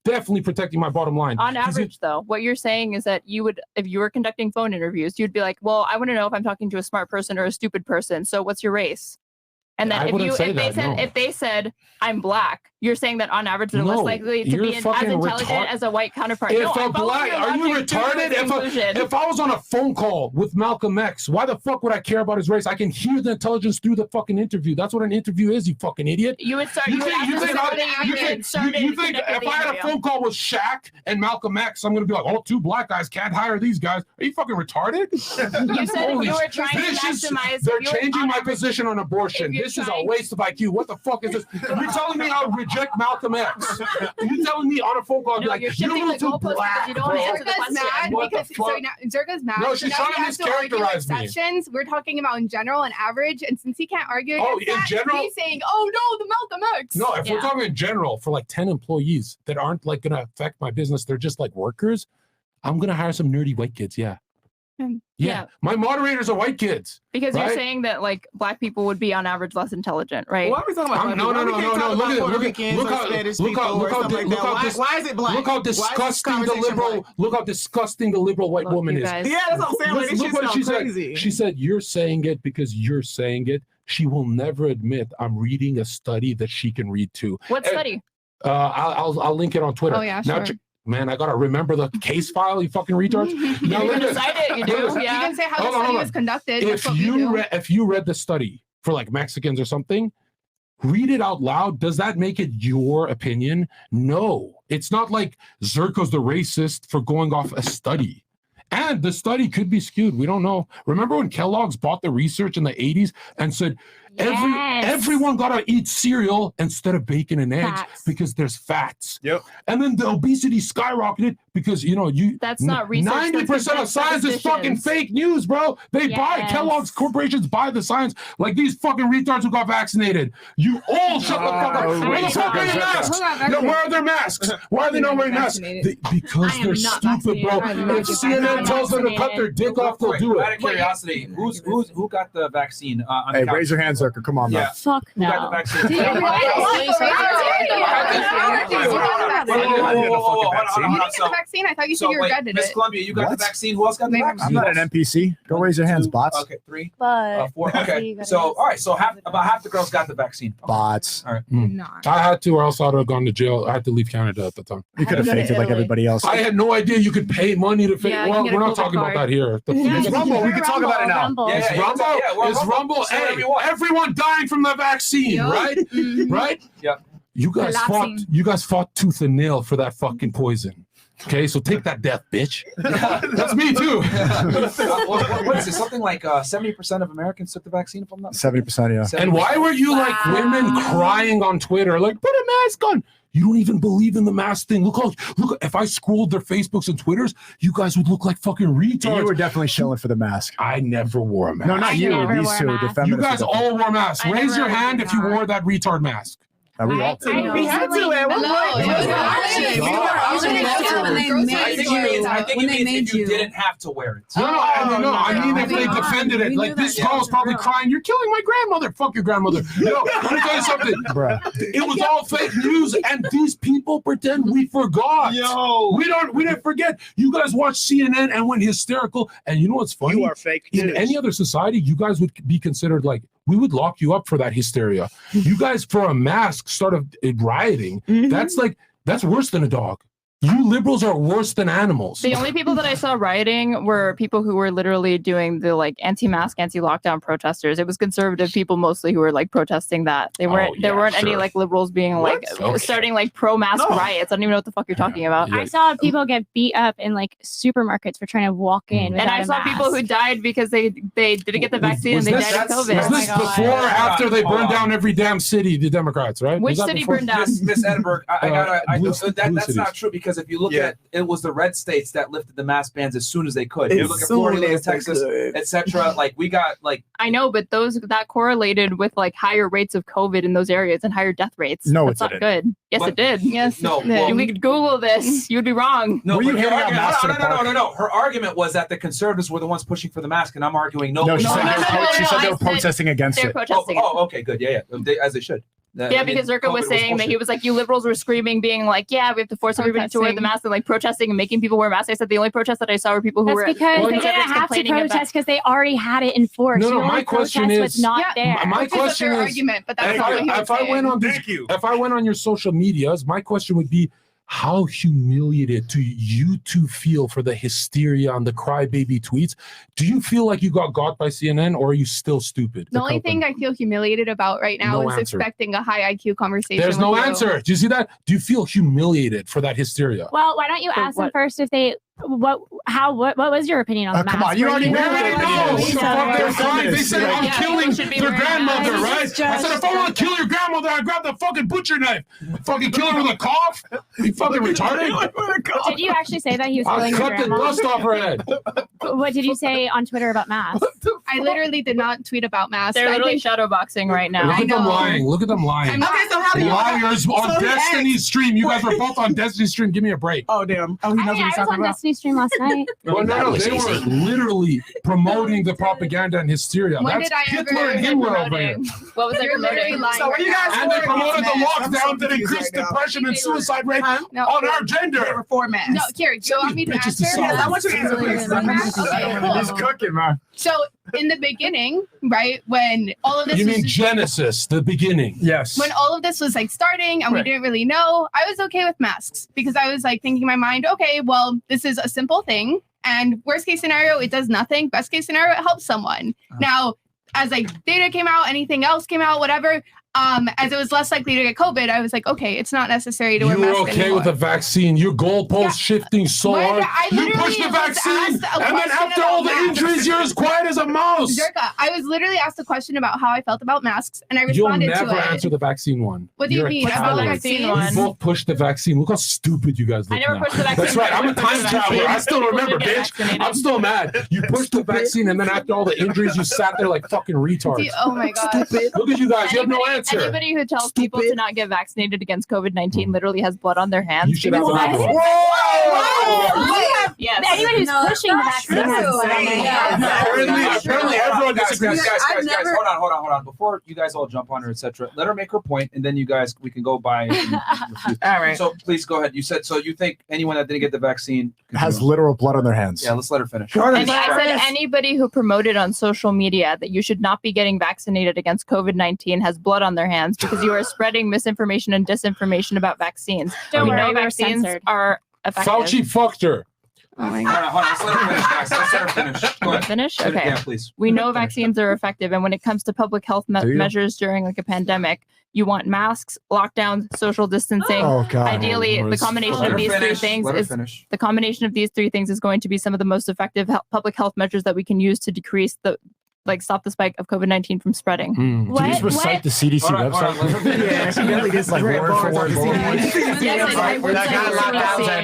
definitely protecting my bottom line. On average, though, what you're saying is that you would, if you were conducting phone interviews, you'd be like, well, I want to know if I'm talking to a smart person or a stupid person. So what's your race? And then if they said I'm black, you're saying that on average they're less likely to be as intelligent as a white counterpart. If a black, are you retarded? If I was on a phone call with Malcolm X, why the fuck would I care about his race? I can hear the intelligence through the fucking interview. That's what an interview is, you fucking idiot. You would start. You think if I had a phone call with Shaq and Malcolm X, I'm gonna be like, oh, 2 black guys can't hire these guys? Are you fucking retarded? You said you were trying to maximize. They're changing my position on abortion. This is a waste of IQ. What the fuck is this? You're telling me I would reject Malcolm X? You're telling me on a phone call, like, you're too black, you don't answer the question. Zerka's mad. No, she's trying to mischaracterize me. Exceptions. We're talking about in general and average, and since he can't argue in general, he's saying, oh no, the Malcolm X. No, if we're talking in general, for like 10 employees that aren't like going to affect my business, they're just like workers, I'm going to hire some nerdy white kids. Yeah. My moderators are white kids. Because you're saying that like black people would be on average less intelligent, right? Why are we talking about no. Why is it black? Look how disgusting the liberal white woman is. Yeah, that's what I'm saying. Look what she crazy. said. She said, "You're saying it because you're saying it." She will never admit I'm reading a study that she can read too. What study? I'll link it on Twitter. Oh yeah, sure. Man, I gotta remember the case file, you fucking retards. Now, you can cite it, you do. You can say how the study was conducted. If you read the study for like Mexicans or something, read it out loud. Does that make it your opinion? No. It's not like Zerko's the racist for going off a study. And the study could be skewed. We don't know. Remember when Kellogg's bought the research in the 80s and said, everyone got to eat cereal instead of bacon and eggs because there's fats. Yep. And then the obesity skyrocketed because, that's not research. 90% of science is fucking fake news, bro. They buy, Kellogg's corporations buy the science like these fucking retards who got vaccinated. You all shut the fuck up. Where the fuck are your masks? Where are their masks? Why are they not wearing masks? Because they're stupid, bro. If CNN tells them to cut their dick off, they'll do it. Out of curiosity, who got the vaccine? Hey, raise your hand, Zerka. Come on, man. Fuck no. Who got the vaccine? Vaccine? I thought you said you regretted Miss it. Columbia, you got the vaccine. Who else got the vaccine? I'm not an NPC. Go raise your hands, bots. Okay, 3, But 4. Okay, so all right, so about half the girls got the vaccine. Okay. Bots. All right. I had to, or else I would have gone to jail. I had to leave Canada at the time. You could have faked it like everybody else. I had no idea you could pay money to fake. Well, we're not talking about that here. It's Rumble. We can talk about it now. It's Rumble. It's Rumble. Hey, everyone dying from the vaccine, right? Right? Yeah. You guys fought tooth and nail for that fucking poison. Okay, so take that death, bitch. That's me too. What is it? Something like 70% of Americans took the vaccine, if I'm not 70%, yeah. And why were you like women crying on Twitter, like, put a mask on? You don't even believe in the mask thing. Look, if I scrolled their Facebooks and Twitters, you guys would look like fucking retards. You were definitely shilling for the mask. I never wore a mask. No, not you. These two. The feminists. You guys all wore masks. Raise your hand if you wore that retard mask. We all did. We had to at one I think if you didn't have to wear it. No, I mean if they defended it. Like this girl's probably crying, you're killing my grandmother. Fuck your grandmother. Let me tell you something. It was all fake news, and these people pretend we forgot. We didn't forget. You guys watched CNN and went hysterical. And you know what's funny? You are fake news. In any other society, you guys would be considered like, we would lock you up for that hysteria. You guys, for a mask, started rioting. That's worse than a dog. You liberals are worse than animals. The only people that I saw rioting were people who were literally doing the like anti-mask, anti-lockdown protesters. It was conservative people mostly who were like protesting that. There weren't any like liberals being like starting like pro-mask riots. I don't even know what the fuck you're talking about. I saw people get beat up in like supermarkets for trying to walk in. And I saw people who died because they didn't get the vaccine and they died of COVID. Was this before or after they burned down every damn city, the Democrats, right? Which city burned down? Miss Edinburgh, that's not true because because if you look Yeah. at it, was the red states that lifted the mask bans as soon as they could. You As look at Florida, you soon look as at they Texas, could. etc. Like we got like I know, but that correlated with like higher rates of COVID in those areas and higher death rates. No, That's it not didn't. good. Yes, But- it did. Yes. no. it did. Well, We could Google this. You'd be wrong. no, Were you but her handing out argument, masks in the park? no. Her argument was that the conservatives were the ones pushing for the mask, and I'm arguing no. No, she no, said no, they were, no, she no, said they I were said- protesting against They're it. protesting. Okay, good. Yeah. As they should. Yeah, because Zerka was saying that he was like, you liberals were screaming, being like, yeah, we have to force everybody to wear the mask and like protesting and making people wear masks. I said the only protest that I saw were people who That's were because they conservatives didn't have to complaining about- protest because they already had it enforced. No, The my only question protest is- was not Yeah, there. My which is a question fair is, argument, but that's if not what he was I went saying. on this, if I went on your social medias, my question would be, how humiliated do you two feel for the hysteria on the crybaby tweets? Do you feel like you got by CNN, or are you still stupid? The only thing I feel humiliated about right now No is answer. expecting a high IQ conversation. There's no with you. answer. Do you see that? Do you feel humiliated for that hysteria? Well, why don't you For ask them what? first if they what was your opinion on the mask? come on, you Were already know wearing their it? opinion. No, What the fuck, they're fine. They said I'm Yeah, killing people should be their wearing grandmother, masks. right? This is I said if I want to kill your grandmother, I grab the fucking butcher knife. Fucking kill her with a cough. You fucking retarded. Did you actually say that he was I'll killing your cut the grandma? dust off her head. What did you say on Twitter about masks? I literally did not tweet about masks. They're I literally think- shadow boxing right now. Look at them lying. Look at them lying. I'm not- Okay, so how do you Liars on so Destiny's stream. You guys were both on Destiny's stream. Give me a break. Oh damn. Oh, he knows what he's I was talking on about. Destiny's stream last night. Well, no, they were literally promoting the propaganda and hysteria. When That's did I Hitler ever and say Himmler over here. What was I You're literally promoting? lying So what right you guys now. And they for promoted the against masks? I'm so lockdown that confused increased right now. depression and suicide rate No. on our They gender. were for masks. No, Carrie, do you want me to Bitches answer? to Yes, I want you to answer, please. Okay, cool. He's cooking, man. So in the beginning, right, when all of this You was mean Genesis, the beginning? Yes. when all of this was like starting and we Right. didn't really know, I was okay with masks because I was like thinking in my mind, okay, well, this is a simple thing. And worst case scenario, it does nothing. Best case scenario, it helps someone. Now, as like data came out, anything else came out, whatever, as it was less likely to get COVID, I was like, okay, it's not necessary to wear You were masks okay anymore. with the vaccine. Your goalpost shifting so When hard. I You literally pushed the was vaccine, asked a and then question after all the about masks. injuries, you're as quiet as a mouse. Zerka, I was literally asked a question about how I felt about masks, and I You'll responded never to it. answer the vaccine one. What do you You're a mean? About the coward. vaccine We one? both pushed the vaccine. Look how stupid you guys look I never now. pushed the vaccine. That's right. I'm a time Pushed the vaccine. traveler. I still People remember, did get bitch. vaccinated. I'm still mad. You pushed the vaccine, and then after all the injuries, you sat there like fucking retards. Oh my god. Look at you guys. You have no answer. Anybody who tells people to not get vaccinated against COVID-19 literally has blood on their hands. You should have because- blood. Yes. Anybody who's No, pushing the that's vaccine has true. blood on their hands. Apparently everyone guys, disagrees. guys, hold on. Before you guys all jump on her, etc. Let her make her point, and then you guys we can go by. And refute. All right. So please go ahead. You said so. You think anyone that didn't get the vaccine Has literal blood on their hands. Yeah, let's let her finish. I said anybody who promoted on social media that you should not be getting vaccinated against COVID-19 has blood on their hands because you are spreading misinformation and disinformation about vaccines. Don't we worry, know we're vaccines censored. are effective. Fauci fucked her. Oh my Hold on. Let's let her finish, guys. Let's let her finish. Go ahead. Finish? Okay. Yeah, please. We know vaccines are effective, and when it comes to public health Do you? measures during like a pandemic, you want masks, lockdowns, social distancing. Oh, God. Ideally, the combination Let of her these three finish. things Let her is finish. the combination of these three things is going to be some of the most effective public health measures that we can use to decrease the stop the spike of COVID-19 from spreading. Did you just recite the CDC Hold on, website? let her finish. Yeah, she really did like red word for bars word. off the bullet CDC. points. Yes, I would That say got so. lockdowns Yeah.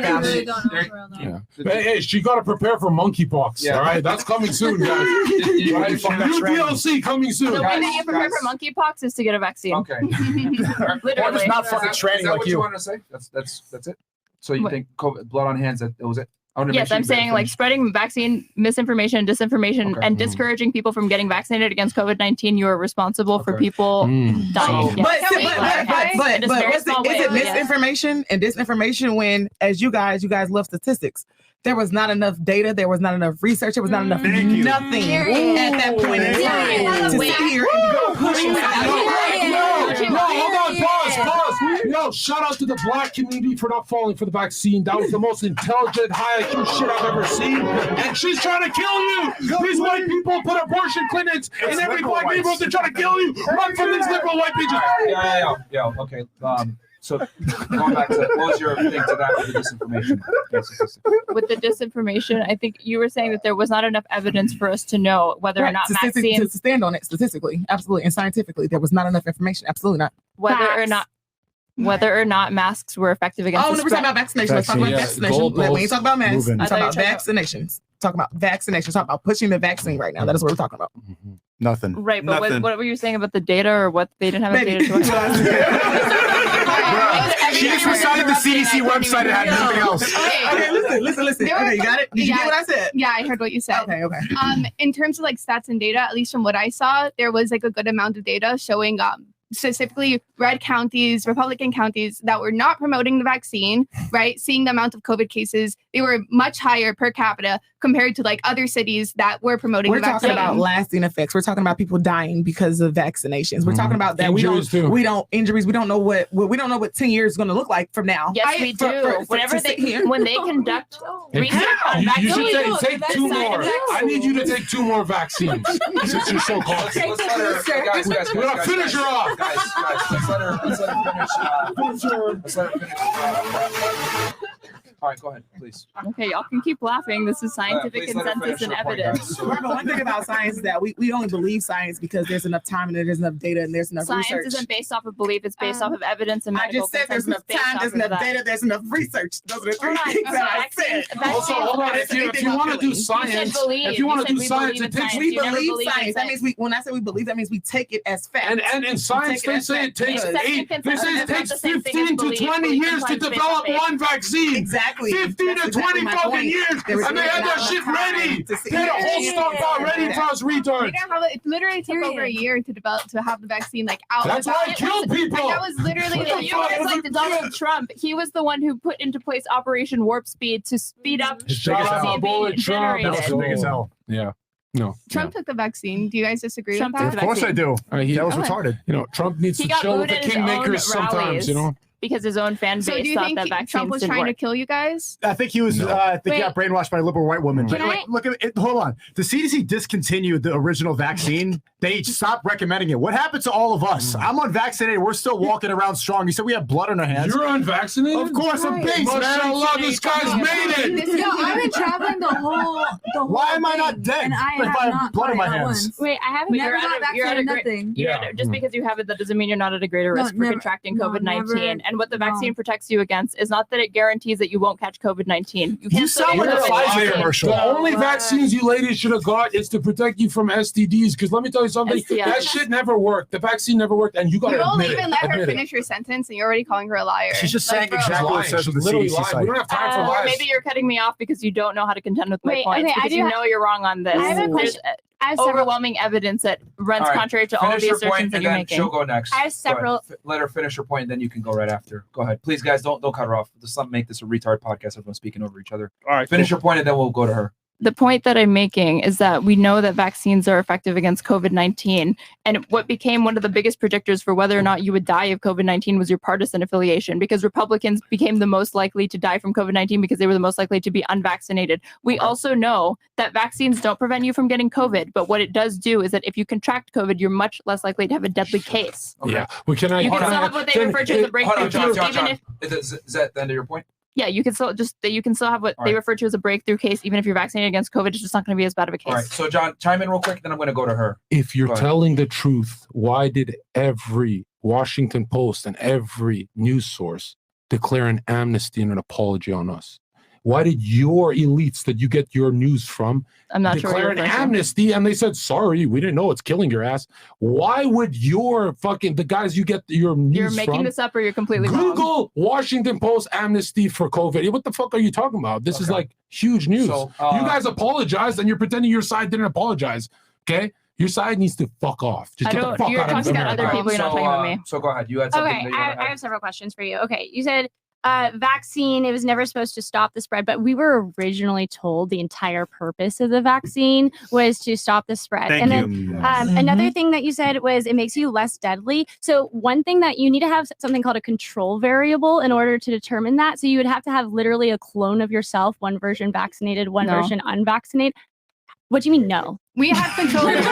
and lockdowns. Yeah. Hey, you got to prepare for monkeypox. Yeah. All right, that's coming soon, guys. New DLC coming soon. The way Guys, that you prepare for monkeypox is to get a vaccine. Okay. Literally. It's not fucking Is training that like what you you. wanted to say? That's it. So you What? think COVID, blood on hands? That was it. I wanted to make Yes, sure I'm you better saying like finish. spreading vaccine misinformation, disinformation, Okay. and discouraging people from getting vaccinated against COVID-19. You are responsible for Okay. people dying. So- Yes. But In a very what's small is way, it but yes. misinformation and disinformation when, as you guys love statistics. There was not enough data. There was not enough research. There was not enough nothing at that point in time to sit here and go pushing. No, hold on, pause. Yo, shout out to the black community for not falling for the vaccine. That was the most intelligent, high IQ shit I've ever seen. And she's trying to kill you. These white people put abortion clinics in every black neighborhood. They're trying to kill you. Run from these liberal white bitches. Yeah. Okay. So going back to what was your thing to that with the disinformation? With the disinformation, I think you were saying that there was not enough evidence for us to know whether or not vaccines, to stand on it statistically, absolutely, and scientifically, there was not enough information. Absolutely not. whether or not whether or not masks were effective against. Oh, the no, we're talking spread. about vaccination. Let's talk about vaccination. We ain't talking about masks. Moving. I'm talking about vaccinations. Talk about vaccinations. Talk about pushing the vaccine right now. That is what we're talking about. Nothing. Right, but Nothing. what were you saying about the data, or what they didn't have the data to? She just recited the CDC website and had nothing else. Okay, listen. There were Okay, you got it? Did you yeah, get what I said? Yeah, I heard what you said. Okay. In terms of like stats and data, at least from what I saw, there was like a good amount of data showing specifically red counties, Republican counties that were not promoting the vaccine, right? Seeing the amount of COVID cases, they were much higher per capita compared to like other cities that were promoting We're the vaccine. talking about lasting effects. We're talking about people dying because of vaccinations. We're talking about that. Injuries too. We don't injuries. We don't know what 10 years is going to look like from now. Yes, we do. Whenever when they conduct research on You should vaccines, take two more. I need you to take 2 more vaccines since you're so confident. Let's let her, guys, We're gonna finish her off. Guys, let's let her finish. Let's let her finish. All right, go ahead, please. Okay, y'all can keep laughing. This is scientific please let her consensus and finish her point, evidence. Right, but one thing about science is that we only believe science because there's enough time and there's enough data and there's enough Science research. isn't based off of belief; it's based off of evidence and I medical just said there's enough consensus time, based there's off of enough that. data, there's enough research. Those are the three Hold on, things that I vaccine- said. Also, hold on. If you want to do science, if you want to do science, it takes. We believe science. That means when I say we believe, that means we take it as fact. And in science, they say it takes Accepting They say it consensus takes is not the same thing 15 as to belief. 20 Belief years to implies based develop on faith. one vaccine. Exactly. 15 to That's 20 exactly my fucking point. years, There was and they had that not shit enough time ready. to see- They had a whole stockpile ready for us retards. It literally took over a year to develop to have the vaccine like out. That's why it killed people. And that was literally What the You fuck? guys like Donald Trump. He was the one who put into place Operation Warp Speed to speed up Shout out my boy Trump. That was big as hell. Yeah. No. Trump took the vaccine. Do you guys disagree Trump with took that? Of course I do. He- That was Okay. retarded. You know, Trump needs He to got chill with booed the at his own kingmakers sometimes, you know? because his own fan So base do you thought think that vaccines Trump was didn't trying to work. kill you guys? I think he was. I think he got brainwashed by a liberal white woman. But Can like, I- look at it. Hold on. The CDC discontinued the original vaccine. They stopped recommending it. What happened to all of us? I'm unvaccinated. We're still walking around strong. You said we have blood on our hands. You're unvaccinated? Of course, I'm based, man. Mashallah, this guy's made it. Yo, I've been traveling the whole Why am I not thing, dead? And I If have I have not blood caught on it my not hands. once. Wait, I haven't. Never got vaccinated, nothing. Just because you have it, that doesn't mean you're not at a greater No, risk for never- contracting no, COVID-19. never- And what the no. vaccine protects you against is not that it guarantees that you won't catch COVID-19. You can't sound like a Pfizer commercial. The only vaccines you ladies should have got is to protect you from STDs. Because let me tell you something, STIs. that shit never worked. The vaccine never worked, and you got You to don't admit even it. let her Admit it. finish her sentence, and you're already calling her a liar. She's just Like, saying bro. exactly what it says She's on the literally CDC lying. site. We don't have time for Or lies. maybe you're cutting me off because you don't know how to contend with my Wait, points okay, I because do you have- know you're wrong on this. I have a There's question. I have several. overwhelming evidence that runs All right, contrary to all of finish the your assertions point, that and you're then making. she'll go next. I have Go ahead. several- Let her finish her point, and then you can go right after. Go ahead, please, guys. Don't cut her off. Let's not make this a retard podcast. Everyone's speaking over each other. All right, Finish your point, and then we'll go to her. The point that I'm making is that we know that vaccines are effective against COVID-19. And what became one of the biggest predictors for whether or not you would die of COVID-19 was your partisan affiliation, because Republicans became the most likely to die from COVID-19 because they were the most likely to be unvaccinated. We also know that vaccines don't prevent you from getting COVID, but what it does do is that if you contract COVID, you're much less likely to have a deadly case. Yeah. Well, can I? You can can still I- have what they can- refer to as a Hold breakthrough on, John. case, John, even John. if Is that the end of your point? yeah, you can still have what All they right. refer to as a breakthrough case, even if you're vaccinated against COVID. It's just not going to be as bad of a case. All right. So, John, chime in real quick, then I'm going to go to her. If you're Go ahead. telling the truth, why did every Washington Post and every news source declare an amnesty and an apology on us? Why did your elites that you get your news from I'm not sure what declare you're an referring to. amnesty and they said, sorry, we didn't know it's killing your ass? Why would the guys you get your news You're making from this up or you're completely wrong. Google Washington Post amnesty for COVID? What the fuck are you talking about? This is like huge news. So, you guys apologized and you're pretending your side didn't apologize. Okay? Your side needs to fuck off. Just I get the don't- fuck you're out of talking about America. other people, you're not talking about me. So go ahead. You had something Okay, that you I wanted to have several questions for you. Okay, you said vaccine, it was never supposed to stop the spread, but we were originally told the entire purpose of the vaccine was to stop the spread. Thank and you. then Yes. another thing that you said was it makes you less deadly. So one thing that you need to have something called a control variable in order to determine that. So you would have to have literally a clone of yourself, one version vaccinated, one No. version unvaccinated. What do you mean no? We have control. There's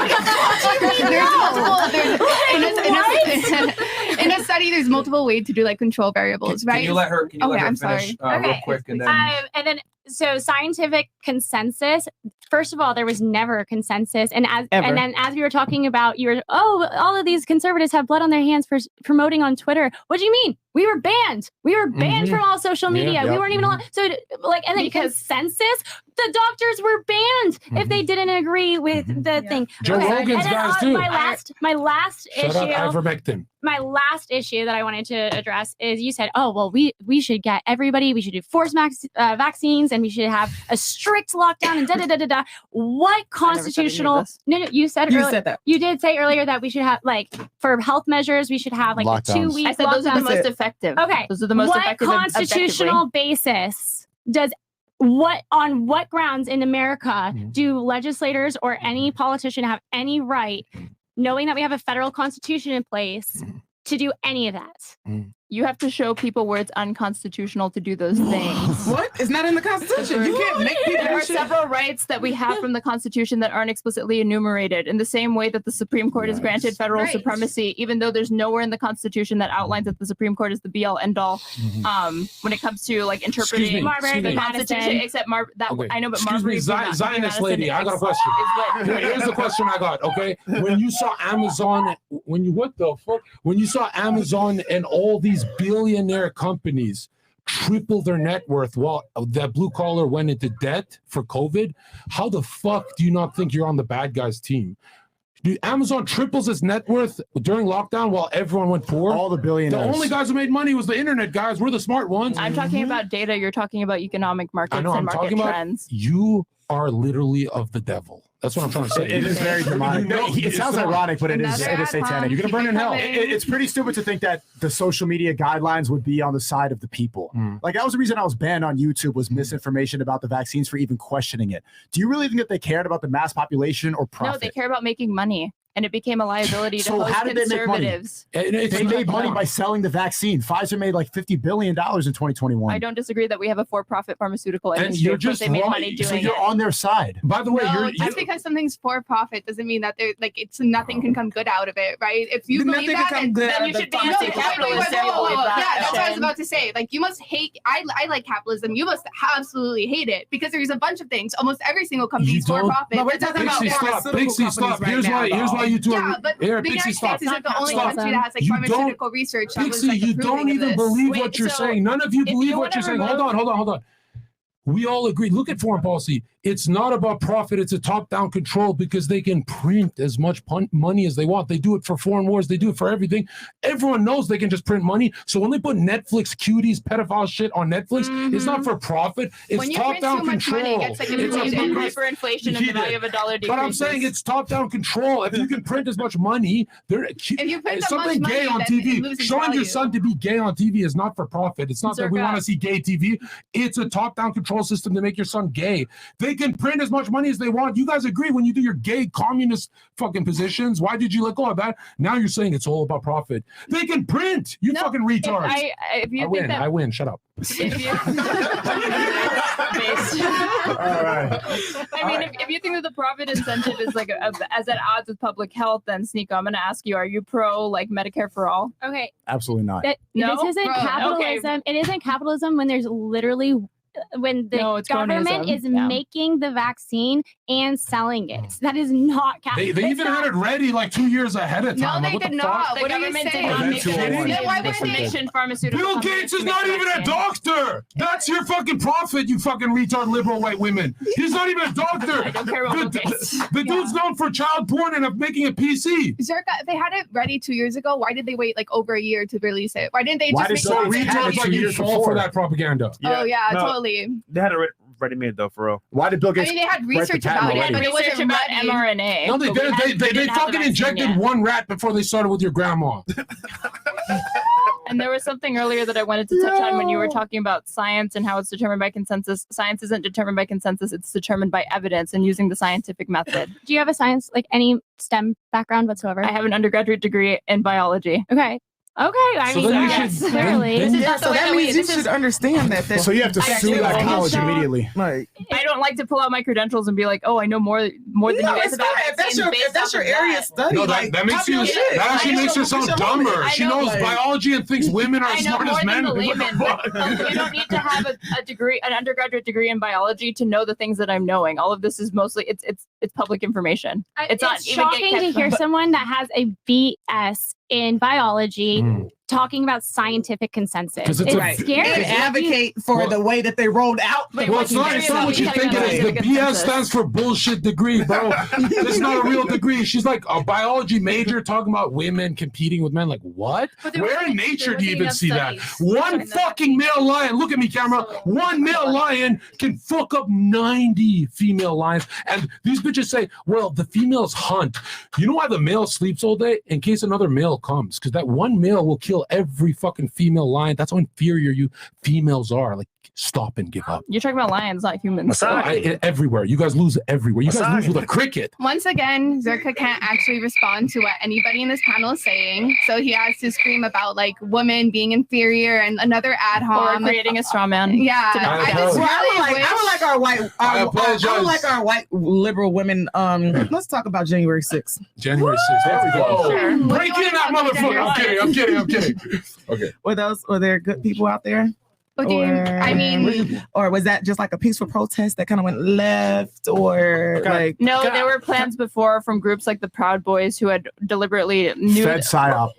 in a study, there's multiple ways to do like control variables, right? Can you let her Okay, I'm finish sorry. real quick, and then And then, so scientific consensus. First of all, there was never a consensus, and Ever. then as we were talking about, all of these conservatives have blood on their hands for promoting on Twitter. What do you mean? We were banned. We were banned from all social media. We weren't even allowed. So, like, and then consensus, the doctors were banned if they didn't agree with the thing. Joe Rogan's guys too. My last Shout out issue. ivermectin. My last issue that I wanted to address is you said, oh, well, we should get everybody, we should do forced vaccines and we should have a strict lockdown and da-da-da-da-da. What constitutional, no, you said that. You did say earlier that we should have, like, for health measures, we should have like a 2-week I said those are the most effective. Okay. Those are the most effective. What constitutional basis on what grounds in America do legislators or any politician have any right, knowing that we have a federal constitution in place, to do any of that? You have to show people where it's unconstitutional to do those things. What? It's not in the Constitution. You can't make people. There are several rights that we have from the Constitution that aren't explicitly enumerated, in the same way that the Supreme Court is granted federal supremacy, even though there's nowhere in the Constitution that outlines that the Supreme Court is the be all end all when it comes to like interpreting the Constitution. Except I know, but Marbury. Zionist lady, I got a question. Here's the question I got. Okay, when you saw Amazon, when you saw Amazon and all these billionaire companies triple their net worth while that blue collar went into debt for COVID, how the fuck do you not think you're on the bad guys team? Amazon triples its net worth during lockdown while everyone went poor. All the billionaires. The only guys who made money was the internet guys. We're the smart ones. I'm talking about data. You're talking about economic markets and market trends. You are literally of the devil. That's what I'm trying to say. It is very demonic. It sounds ironic, but it is satanic. You're gonna burn in hell. It's pretty stupid to think that the social media guidelines would be on the side of the people. Like, that was the reason I was banned on YouTube, was misinformation about the vaccines for even questioning it. Do you really think that they cared about the mass population or profit? No, they care about making money. And it became a liability to So host how did they make money? conservatives. They made money by selling the vaccine. Pfizer made like $50 billion in 2021. I don't disagree that we have a for-profit pharmaceutical And industry. you're Of course just they made wrong. money doing So you're it. on their side. By the way, No, just because something's for profit doesn't mean that there's like nothing can come good out of it, right? If you believe Nothing that, can come good out then you of should the be pharmaceutical anti-capitalist. Yeah, that's what I was about to say. Like, you must hate. I like capitalism. You must absolutely hate it because there's a bunch of things. Almost every single company is for profit. But we're talking about Pixie, stop. Here's why you two are here. the Pixie, United stop. States isn't the only country that has like You pharmaceutical research. That was, Pixie, like, you don't approving of even this. believe what you're saying. None of you believe what you're saying. Hold on. We all agree. Look at foreign policy. It's not about profit. It's a top-down control because they can print as much money as they want. They do it for foreign wars. They do it for everything. Everyone knows they can just print money. So when they put Netflix cuties, pedophile shit on Netflix, it's not for profit. It's When you print top-down so much control. money, it gets like hyperinflation and the value of a dollar decreases. But I'm saying it's top-down control. If you can print as much money, If you print that something much gay money, on then TV, it loses showing your value. son to be gay on TV is not for profit. It's not that we want to see gay TV. It's a top-down control system to make your son gay. They can print as much money as they want. You guys agree when you do your gay communist fucking positions. Why did you let go of that? Now you're saying it's all about profit. They can print. You fucking retards. If you I think win. that I win. Shut up. If you, All right. I mean, if you think that the profit incentive is like as at odds with public health, then Sneeko, I'm going to ask you: are you pro like Medicare for all? Okay. Absolutely not. No? This isn't Bro, capitalism. It isn't capitalism when there's literally when the it's government cronyism. is Yeah. making the vaccine and selling it. That is not capitalism. They even had it ready like 2 years ahead of time. No, Like, they what did the not. fuck? The What are you government did saying? not make it. Then why would they? Commission pharmaceutical Bill companies Gates to is make not the even a vaccine. doctor. That's your fucking profit, you fucking retard liberal white women. He's not even a doctor. I don't care about Bill Gates. The dude's known for child porn and of making a PC. Zerka, if they had it ready 2 years ago, why did they wait like over a year to release it? Why didn't they Why just did make so it? Retards like you fall for that propaganda. Oh yeah, no, totally. They had it ready made though, for real. Why did Bill I Gates? mean, they had write the research patent about it, already? but it wasn't Research about ready. mRNA. No, they but we did. hadn't- They didn't have the fucking vaccine injected yet. one rat before they started with your grandma. And there was something earlier that I wanted to touch on when you were talking about science and how it's determined by consensus. Science isn't determined by consensus; it's determined by evidence and using the scientific method. Do you have a science, like any STEM background whatsoever? I have an undergraduate degree in biology. Okay. I So mean, then you yes, should- clearly. then- This is Yeah, not the so way that that we- means you this is- should understand that. So you have to I sue do. that And college so- immediately. Like, I don't like to pull out my credentials and be like, "Oh, I know more than no, you guys it's about fine. If that's vaccines your based if that's off your of area that." of study, No, like, that makes pop you. your shit. That actually I makes know, her sound push your limit. dumber. I She know, knows like- biology and thinks women are I know smart more as than men. the What the layman, fuck? but you don't need to have a degree, an undergraduate degree in biology to know the things that I'm knowing. All of this is mostly it's public information. It's not even shocking to hear someone that has a BS in biology talking about scientific consensus. 'Cause It's it's scary. And advocate for the way that they rolled out. Well, it's not what you think it is. The BS stands for bullshit degree, bro. It's not a real degree. She's like a biology major talking about women competing with men. Like, what? Where in nature do you even see that? One fucking male lion, look at me, camera. One male lion can fuck up 90 female lions. And these bitches say, well, the females hunt. You know why the male sleeps all day? In case another male comes. Because that one male will kill every fucking female lion. That's how inferior you females are. Like, stop and give up. You're talking about lions, not humans. Everywhere. You guys lose everywhere. You guys lose with a cricket. Once again, Zerka can't actually respond to what anybody in this panel is saying. So he has to scream about like women being inferior and another ad hoc. Or creating a straw man. Yeah. I would like our white I would like our white liberal women. Let's talk about January 6th. January 6th. There we go. Sure. Break in that motherfucker. I'm kidding. Okay. Were there good people out there? But or was that just like a peaceful protest that kind of went left, or like? No, there were plans before from groups like the Proud Boys who had deliberately knew Fed psyop.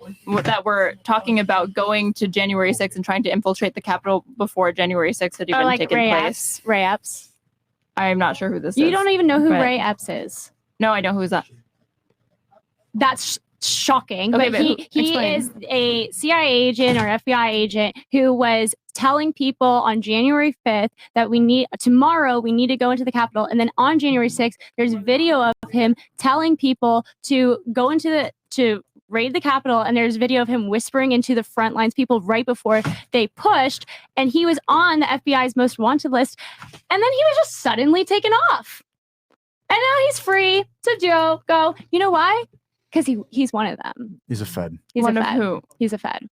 that were talking about going to January 6th and trying to infiltrate the Capitol before January 6th had even taken place. Ray Epps. I'm not sure who this is. You don't even know who but- Ray Epps is. No, I know who's that. That's shocking. Okay, but but he explain. is a CIA agent or FBI agent who was telling people on January 5th that tomorrow we need to go into the Capitol. And then on January 6th, there's video of him telling people to go to raid the Capitol. And there's video of him whispering into the front lines people right before they pushed. And he was on the FBI's most wanted list. And then he was just suddenly taken off. And now he's free to go. You know why? Because he's one of them. He's a Fed. He's One a of Fed. who? He's a Fed.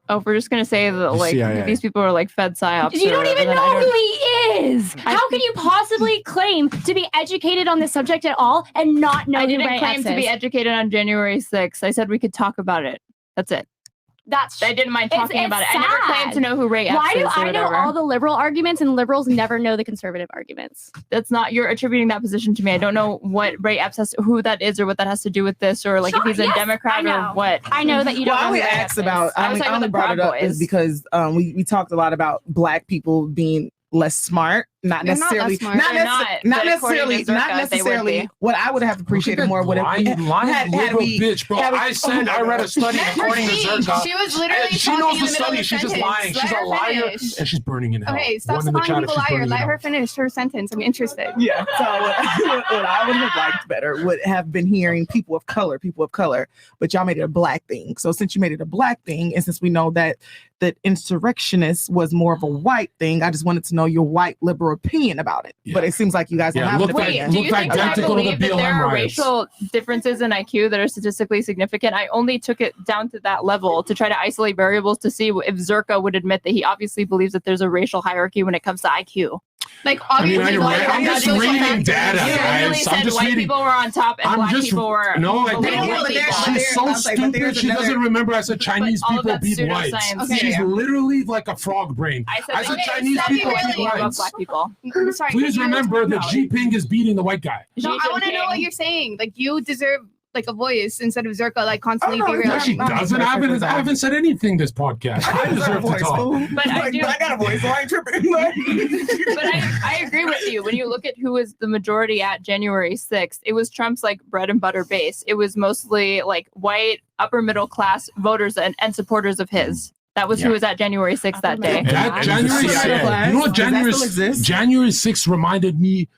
Oh, we're just gonna say that like CIA. these people are like Fed psyops. You or don't even whatever, then I know don't- who he is. How can you possibly claim to be educated on this subject at all and not know I who didn't Ray claim Epps to be is? educated on January 6th. I said we could talk about it. That's it. I didn't mind talking about it. I never claimed to know who Ray Epps Why is. do or I know whatever. all the liberal arguments and liberals never know the conservative arguments? That's not, you're attributing that position to me. I don't know what Ray Epps who that is or what that has to do with this, or like if he's a Democrat or what. I know that you don't Well, I know would who Ray ask Epps about. is. I only brought it up is because we talked a lot about Black people being less smart, not They're not necessarily, less smart. not, They're necessarily, not, not but according necessarily, to not Zerka, they would necessarily. be. What I would have appreciated more would have lying liberal bitch, bro. I said I read a study according to Zerka. She was literally And she talking knows in the the middle study. of She's just sentence. lying. Let She's a her liar, finish. and she's burning in hell. Okay, stop One in the calling chat if people she's burning liar. in Let hell. her finish her sentence. I'm interested. Yeah. So what I would have liked better would have been hearing people of color, but y'all made it a Black thing. So since you made it a Black thing, and since we know that insurrectionist was more of a white thing, I just wanted to know your white liberal opinion about it. But it seems like you guys don't have an opinion. Do you think that I believe that there are racial differences in IQ that are statistically significant? I only took it down to that level to try to isolate variables to see if Zerka would admit that he obviously believes that there's a racial hierarchy when it comes to IQ. Like obviously, I'm just reading data, You literally guys. said I'm just white reading. people were on top and black people were. No, I below didn't. white people. She's so stupid. She doesn't remember I said Chinese all of people that's beat whites. pseudoscience. Okay. She's literally like a frog brain. I said Chinese people beat whites. black people. Sorry, Please remember that Xi Jinping is beating the white guy. No, I want to know what you're saying. Like you deserve like a voice instead of Zerka like constantly derailing. No, she doesn't. I haven't said anything this podcast. I deserve to talk. But I do. I got a voice, so I ain't tripping. But I agree with you. When you look at who was the majority at January 6th, it was Trump's like bread and butter base. It was mostly like white, upper middle class voters and supporters of his. That was who was at January 6th that day. That January 6th, you know what January 6th reminded me?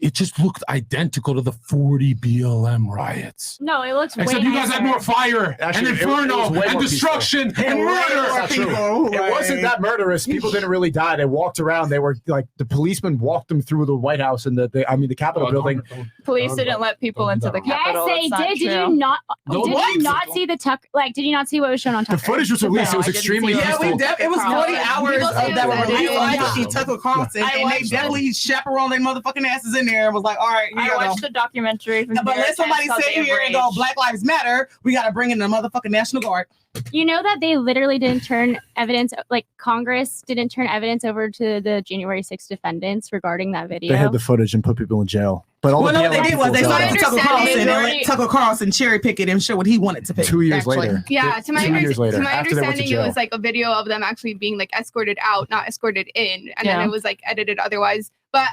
It just looked identical to the 40 BLM riots. No, it looks way Except you guys had more fire Actually, and it was inferno way and more destruction peaceful. and murder. It wasn't that murderous. People didn't really die. They walked around. They were like the policemen walked them through the White House and the Capitol building. Police didn't let people into the Capitol. Yes, they That's not did. Did true. you not? No, Did what? you not see the Tuck? Like, did you not see what was shown on Tucker? The footage was released. It was extremely peaceful. It was 40 hours that were released on Yeah. Tucker Carlson, I and they watched definitely chaperoned their motherfucking asses in there and was like, all right, here I you go. watched the documentary from But New York let somebody Times called sit Day of here and go, Rage. Black Lives Matter. We got to bring in the motherfucking National Guard. You know that they literally didn't turn evidence, like Congress didn't turn evidence over to the January 6th defendants regarding that video. They had the footage and put people in jail. But all Well, the no, what they BLM did people was they got started out. Tucker Carlson and let Tucker Carlson cherry pick it and show what he wanted to pick. 2 years actually. later. Yeah, to my, 2 years later, to my after they went to understanding, it jail. was like a video of them actually being like escorted out, not escorted in, and Yeah. then it was like edited otherwise. But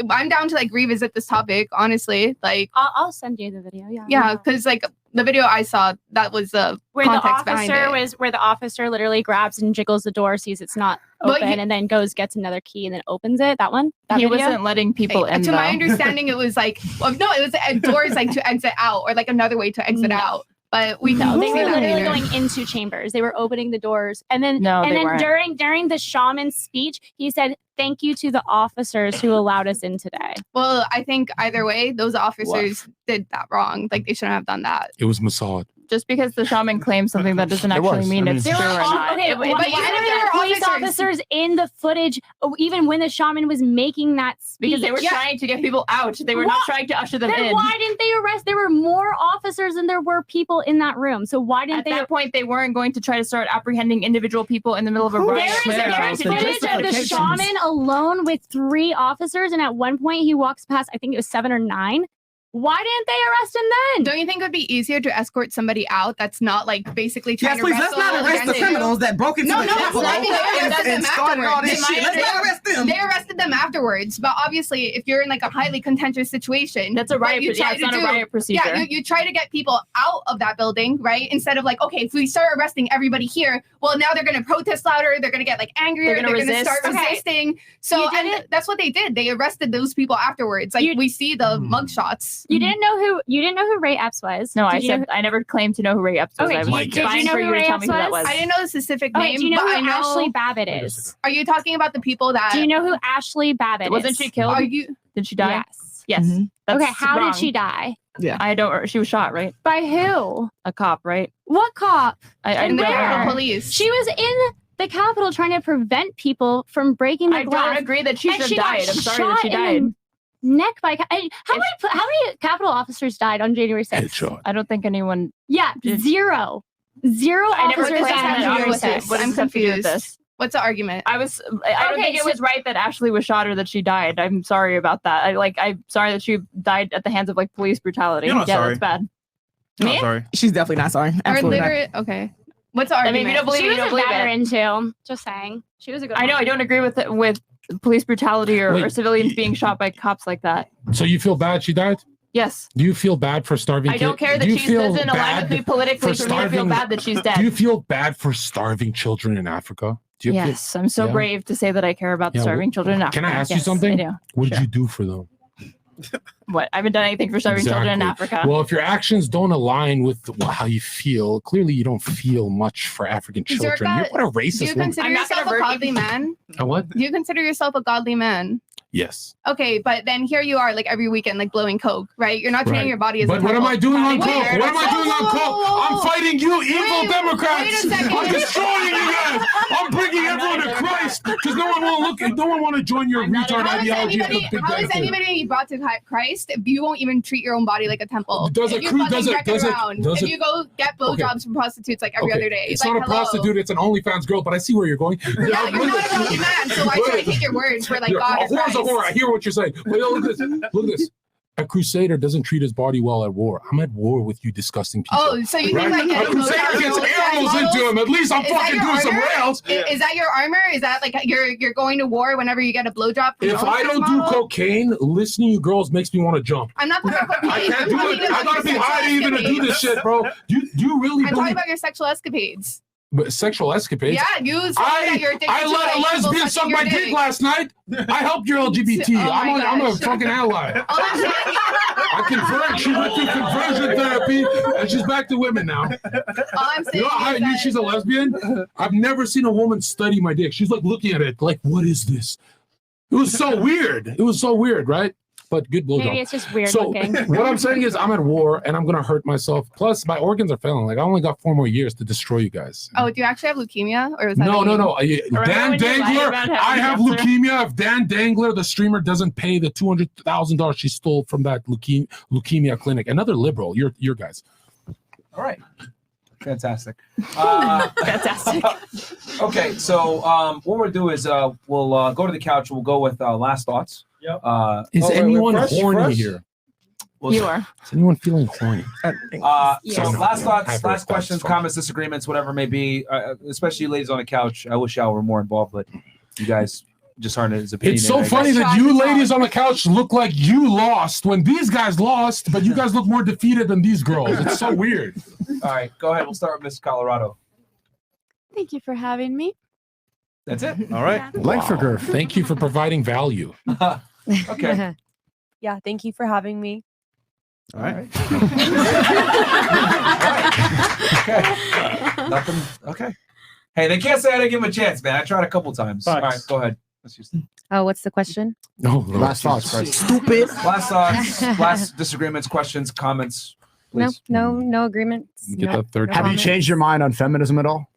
I'm down to like revisit this topic, honestly. Like, I'll send you the video. Yeah. yeah, because like the video I saw, that was the Where the context behind officer it. was, where the officer literally grabs and jiggles the door, sees it's not But open, you- and then goes gets another key and then opens it. That one. That He video? wasn't letting people in. To my though. understanding, it was like, well, no, it was doors like to exit out, or like another way to exit No. out. But we No, can they see were that literally later. going into chambers. They were opening the doors, and then No, and they then weren't. during the shaman's speech, he said, "Thank you to the officers who allowed us in today." Well, I think either way, those officers did that wrong. Like they shouldn't have done that. It was Mossad. Just because the shaman claims something that doesn't actually was. mean I mean, it's There true There or were not. okay, It- why it- but were even if there there were police officers- officers in the footage, even when the shaman was making that speech? because they were trying to get people out. They were not What? trying to usher them Then in. why didn't they arrest? There were more officers than there were people in that room. So why didn't At they? that point, they weren't going to try to start apprehending individual people in the middle of a riot. There is footage of the shaman alone with 3 officers, and at one point he walks past, I think it was 7 or 9. Why didn't they arrest him then? Don't you think it would be easier to escort somebody out that's not like basically trying Yes, to please, let's wrestle not arrest the against you? criminals that broke into No, the no, Capitol I mean, they arrested them and started all this afterwards. shit. Let's not arrest them. They arrested them afterwards. But obviously, if you're in like a highly contentious situation, That's a what riot you pro- yeah, try it's to not a do- riot procedure. Yeah, you try to get people out of that building, right? Instead of like, okay, if we start arresting everybody here, well, now they're going to protest louder. They're going to get like angrier. They're They're gonna going to start resist. Okay. resisting. So You and didn't- that's what they did. They arrested those people afterwards. Like we see the mugshots. You didn't know who Ray Epps was? No, Did I you know said I never claimed to know who Ray Epps was. Okay, I was did like, you fine know for who you to Ray tell me Epps who that was? was. I didn't know the specific Okay, name, do you know but who I know. Ashley Babbitt is? Are you talking about the people that? Do you know who Ashley Babbitt Wasn't is? she killed? Are you? Did she die? Yes. Yes. Mm-hmm. Okay, That's how wrong. did she die? Yeah. I don't. She was shot, right? By who? A cop, right? What cop? I And don't they're know. the police. She was in the Capitol trying to prevent people from breaking the I glass. don't agree that she and should have she got died. I'm sorry that shot she in the died. Neck by how many Capitol officers died on January 6th? Headshot. I don't think anyone. Yeah, Did- zero I never officers claimed died on that January officer. 6th. What does I'm this have to do with confused. this? What's the argument? I don't Okay, think it so- was right that Ashley was shot or that she died. I'm sorry about that. I'm sorry that she died at the hands of like police brutality. You're not Yeah, sorry. that's bad. I'm Me? sorry. She's definitely not sorry. Or Absolutely not. literally, okay. What's the I argument? mean, if you don't believe She it, was you don't a believe it. veteran too. Just saying, she was a good. I know. I one. don't agree with police brutality or Wait. civilians being shot by cops like that. So you feel bad she died? Yes. Do you feel bad for starving? I don't kid- care that do you she feel doesn't align bad with me politically for for me to feel starving- bad that she's dead. Do you feel bad for starving children in Africa? Do you feel- Yes, I'm so Yeah. brave to say that I care about Yeah, starving wh- children in Africa. Can I ask you Yes, something? I do. What did you do for them? What? I haven't done anything for starving children in Exactly. Africa. Well, if your actions don't align with how you feel, clearly you don't feel much for African children. Zerka, What a do racist you woman. consider I'm not yourself gonna a hurt godly you. man? A what? Do you consider yourself a godly man? Yes. Okay, but then here you are, like every weekend, like blowing coke, right? You're not treating Right. your body as. But a what am temple. I doing on Wait, coke? What am I doing on whoa, coke? whoa, whoa, I'm whoa. fighting you, evil Wait, Democrats. wait a second. I'm destroying you guys. I'm bringing everyone to Christ because no one want to join your retard How is ideology of the anybody, big how is benefit. anybody brought to Christ if you won't even treat your own body like a temple? Does if it you cru- fucking does it- wreck does it- around, does if it- you go get blowjobs from prostitutes like every Okay, other day, It's like, not a hello. prostitute, it's an OnlyFans girl, but I see where you're going. Yeah, you're not a godly man, so why should I take your words for like Yeah, God a or whore's Christ? a whore. I hear what you're saying. But look at this. Look at this. A crusader doesn't treat his body well at war. I'm at war with you disgusting people. Oh, so you Right? think like A crusader gets arrows into him. At least I'm Is that fucking your doing some armor? rails. Is that your armor? Is that like you're going to war whenever you get a blowjob? from If an I OnlyFans don't do model? cocaine, listening to you girls makes me want to jump. I'm not talking about cocaine. I can't I'm do talking it. I about gotta be your high to sexual even to do this escapades. shit, bro. Do you really I'm talking believe about your sexual escapades. but sexual escapades? Yeah, you said that you're addicted I to, let like, a people lesbian sucking suck your my dick dick. last night. I helped your LGBT. Oh my I'm a gosh. fucking ally. All I'm saying- I convert. She went through conversion therapy, and she's back to women now. All I'm saying You know how I is knew that she's a lesbian? I've never seen a woman study my dick. She's like looking at it, like, what is this? It was so weird. It was so weird, right? but good blowjob. Maybe it's just weird So looking. what I'm saying is I'm at war and I'm gonna hurt myself. Plus my organs are failing. Like I only got 4 more years to destroy you guys. Oh, do you actually have leukemia, or is that No. Remember Dan when you lied Dangler, about having I have cancer? leukemia. If Dan Dangler, the streamer, doesn't pay the $200,000 she stole from that leukemia clinic, another liberal, your guys. All right. Fantastic. Fantastic. Okay, so what we'll do is we'll go to the couch. We'll go with last thoughts. Yep. Is anyone horny here? You are. Is anyone feeling horny? So last thoughts, last questions, comments, disagreements, whatever it may be. Especially you ladies on the couch. I wish y'all were more involved, but you guys just aren't as opinionated. It's so funny that you ladies on the couch look like you lost when these guys lost, but you guys look more defeated than these girls. It's so weird. All right, go ahead. We'll start with Miss Colorado. Thank you for having me. That's it. All right. Length for girth. Thank you for providing value. Okay. Yeah, thank you for having me. All right. Okay. Nothing. Okay. Hey, they can't say I didn't give him a chance, man. I tried a couple times. All right, go ahead. Let's use Oh, what's the question? No, last thoughts. Stupid. Last thoughts. Last disagreements, questions, comments. Please. No agreement. Get that third. Have you changed your mind on feminism at all?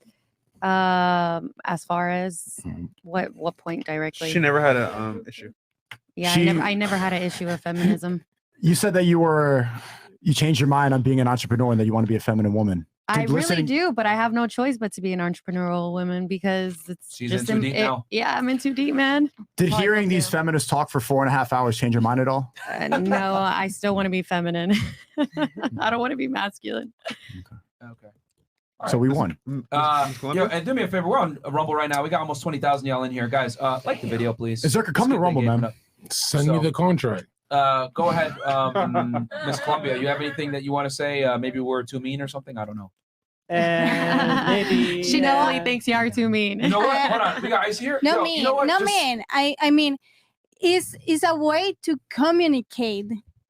As far as what point directly? She never had a issue. Yeah, She- I never had an issue with feminism. You said that you changed your mind on being an entrepreneur and that you want to be a feminine woman. I Did really listening- do, but I have no choice but to be an entrepreneurial woman because it's She's just in too deep now. Yeah, I'm in too deep, man. Did hearing these feminists talk for 4.5 hours change your mind at all? No, I still want to be feminine. I don't want to be masculine. Okay. So we won. And do me a favor. We're on Rumble right now. We got almost 20,000 y'all in here, guys. Like the video, please. Zerka, come to Rumble, man. Send me the contract. Go ahead, Miss Columbia. You have anything that you want to say? Maybe we're too mean or something. I don't know. And maybe She only thinks you are too mean. You know what? Hold on. We got ice here. No Yo, mean, you know what? no Just- mean. I mean, it's a way to communicate.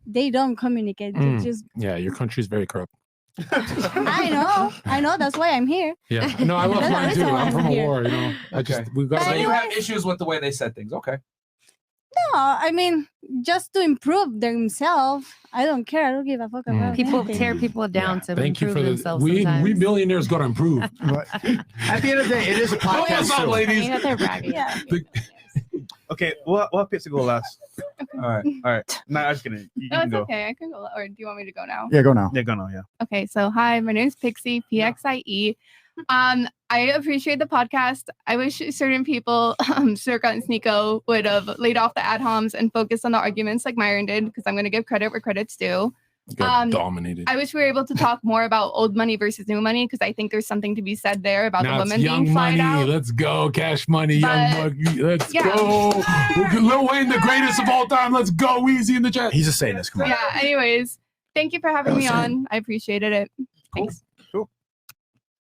They don't communicate. They just Yeah, your country's very corrupt. I know. That's why I'm here. Yeah, no, I love That's the mine too. reason why I'm from a here. war, you know. I just we've got. So you have issues with the way they said things. Okay. No, I mean, just to improve themselves. I don't care. I don't give a fuck about People anything. tear people down to Thank you improve for themselves. we sometimes. millionaires got to improve. At the end of the day, it is a Help us podcast. out, too. ladies. You know, they're bragging. Yeah. Okay, we'll have Pizza go last. All right. All right. Nah, I was kidding. You No, can it's go. okay. I can go. Or do you want me to go now? Yeah, go now. Yeah, go now. Yeah. Okay, so hi, my name is Pixie, PXIE. I appreciate the podcast. I wish certain people, Circa and Sneeko, would have laid off the ad homs and focused on the arguments like Myron did, because I'm going to give credit where credit's due. Got dominated. I wish we were able to talk more about old money versus new money, because I think there's something to be said there about Now the it's women young being flyed money. out. Let's go, cash money, But- young money. Let's Yeah. go. Lil Wayne, the greatest of all time. Let's go, easy in the chat. He's a Satanist. Come on. Yeah, anyways, thank you for having me on. I appreciated it. Thanks.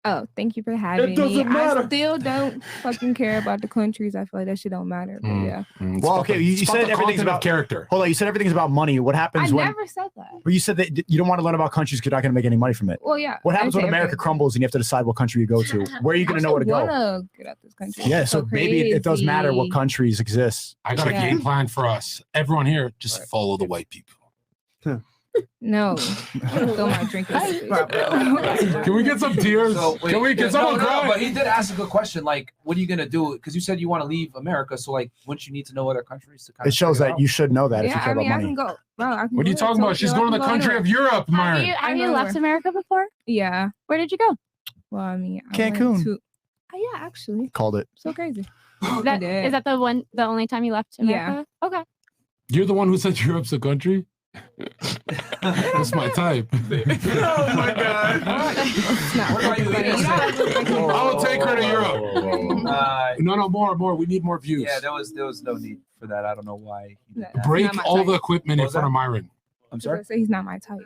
Oh, thank you for having me. doesn't matter. I still don't fucking care about the countries. I feel like that shit don't matter. But yeah. Well, okay, you said everything's about character. Hold on, you said everything's about money. What I happens when? never said that. But you said that you don't want to learn about countries because you're not going to make any money from it. Well, yeah. What happens I when say America everything. crumbles and you have to decide what country you go to? Where are you going to know where to go? Wanna get out this country. Yeah, It's so maybe it does matter what crazy. countries exist. I got a Yeah. game plan for us. Everyone here, just follow the white people. No. Throw my drink in his face. Can we get some tears? wait, Can we get someone cry? But he did ask a good question. Like, what are you gonna do? Because you said you want to leave America. So, like, wouldn't you need to know other countries to kind It shows that you should know that if you Yeah, care I mean, about I money. can go. Bro, I can What are you go talking to about? She's Tokyo, going I to the can go country of anywhere. Europe, Myron. Have you I left know. America before? Yeah. Where did you go? Well, I mean, I Cancun. went to- yeah, actually. Called it. So crazy. That, did. is that the only time you left America? Yeah. Okay. You're the one who said Europe's a country? That's my type. Oh my god. What about you? I'll take her to Europe. No, more. We need more views. Yeah, there was no need for that. I don't know why. he did that. Break Not my all type. the equipment What in was front that? of Myron. I'm sorry. Say he's not my type.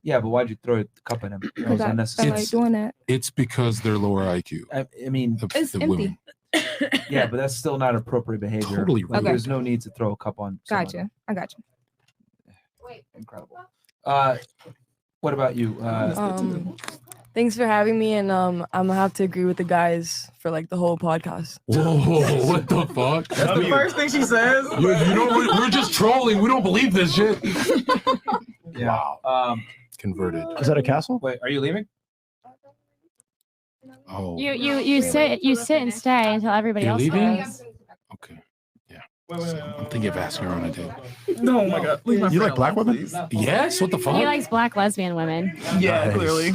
Yeah, but why'd you throw the cup at him? That Because was I unnecessary. like doing that. It's because they're lower IQ. I mean, It's the empty. women. yeah, but that's still not appropriate behavior. Totally Like, right. Okay. There's no need to throw a cup on. someone. Gotcha. I got you. Incredible. What about you? Thanks for having me, and I'm gonna have to agree with the guys for like the whole podcast. Whoa, what the fuck? That's the first thing she says. You know, we're just trolling. We don't believe this shit. Yeah. Wow. Converted. Is that a castle? Wait, are you leaving? Oh. You sit and stay until everybody You're else leaving? goes. Okay. Yeah. I'm thinking of asking her on a date. No, oh my God. Leave my You friend like black alone, women? please. Yes. What the fuck? He likes black lesbian women. Yeah, Nice. clearly.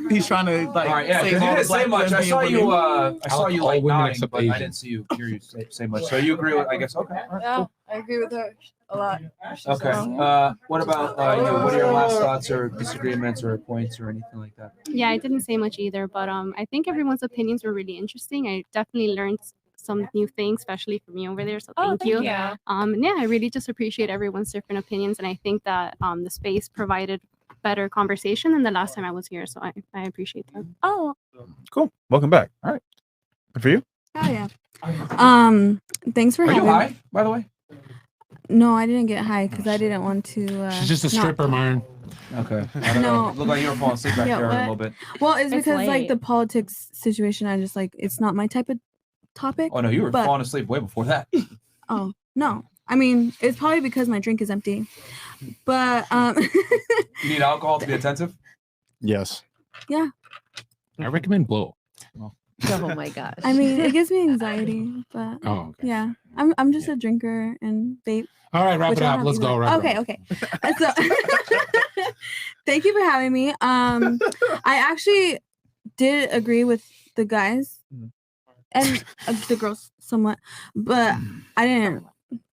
He's trying to like. All right, yeah, save because you all the didn't say black much. I lesbian saw you. women. I saw like you all like women nodding, except but I Asian. didn't see you hear you say much. So you agree with? I guess. Okay. All right, Yeah, cool. I agree with her a lot. Okay. What about you? What are your last thoughts or disagreements or points or anything like that? Yeah, I didn't say much either, but I think everyone's opinions were really interesting. I definitely learned some new things, especially from you over there. So thank you. you. And yeah, I really just appreciate everyone's different opinions, and I think that the space provided better conversation than the last time I was here. So I appreciate that. Oh, Cool. Welcome back. All right. Good for you. oh yeah. Thanks for Are having you high, by the way? No, I didn't get high because I didn't want to. She's just a not- stripper, Myron. Okay. I don't know. Look like you were falling asleep back Yeah, there a what? little bit. Well, it's It's because like late. the politics situation. I just like it's not my type of topic. Oh no, you were but- falling asleep way before that. Oh no, I mean it's probably because my drink is empty. But You need alcohol to be attentive. Yes. yeah, I recommend blow. Oh my gosh. I mean it gives me anxiety. But Oh, okay. yeah, I'm just a drinker and vape. All right, wrap which it I up. don't Let's have go. either. Wrap it Okay, up. okay. So thank you for having me. I actually did agree with the guys and the girls somewhat, but I didn't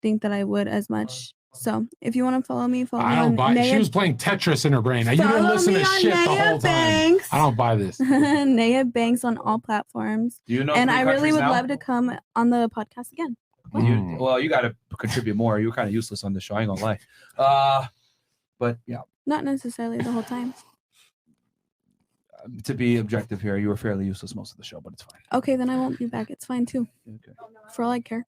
think that I would as much. So if you want to follow me, follow me I don't on buy. She Naya, was playing Tetris in her brain. Now, you didn't Follow listen me to on shit the Naya whole time. Banks. I don't buy this. Naya Banks on all platforms. Do you know? And 3 I really countries would now? love to come on the podcast again. Well, you got to contribute more. You were kind of useless on the show. I ain't gonna lie. But yeah, Not necessarily the whole time. to be objective here, you were fairly useless most of the show, but it's fine. Okay, then I won't be back. It's fine too. Okay. For all I care.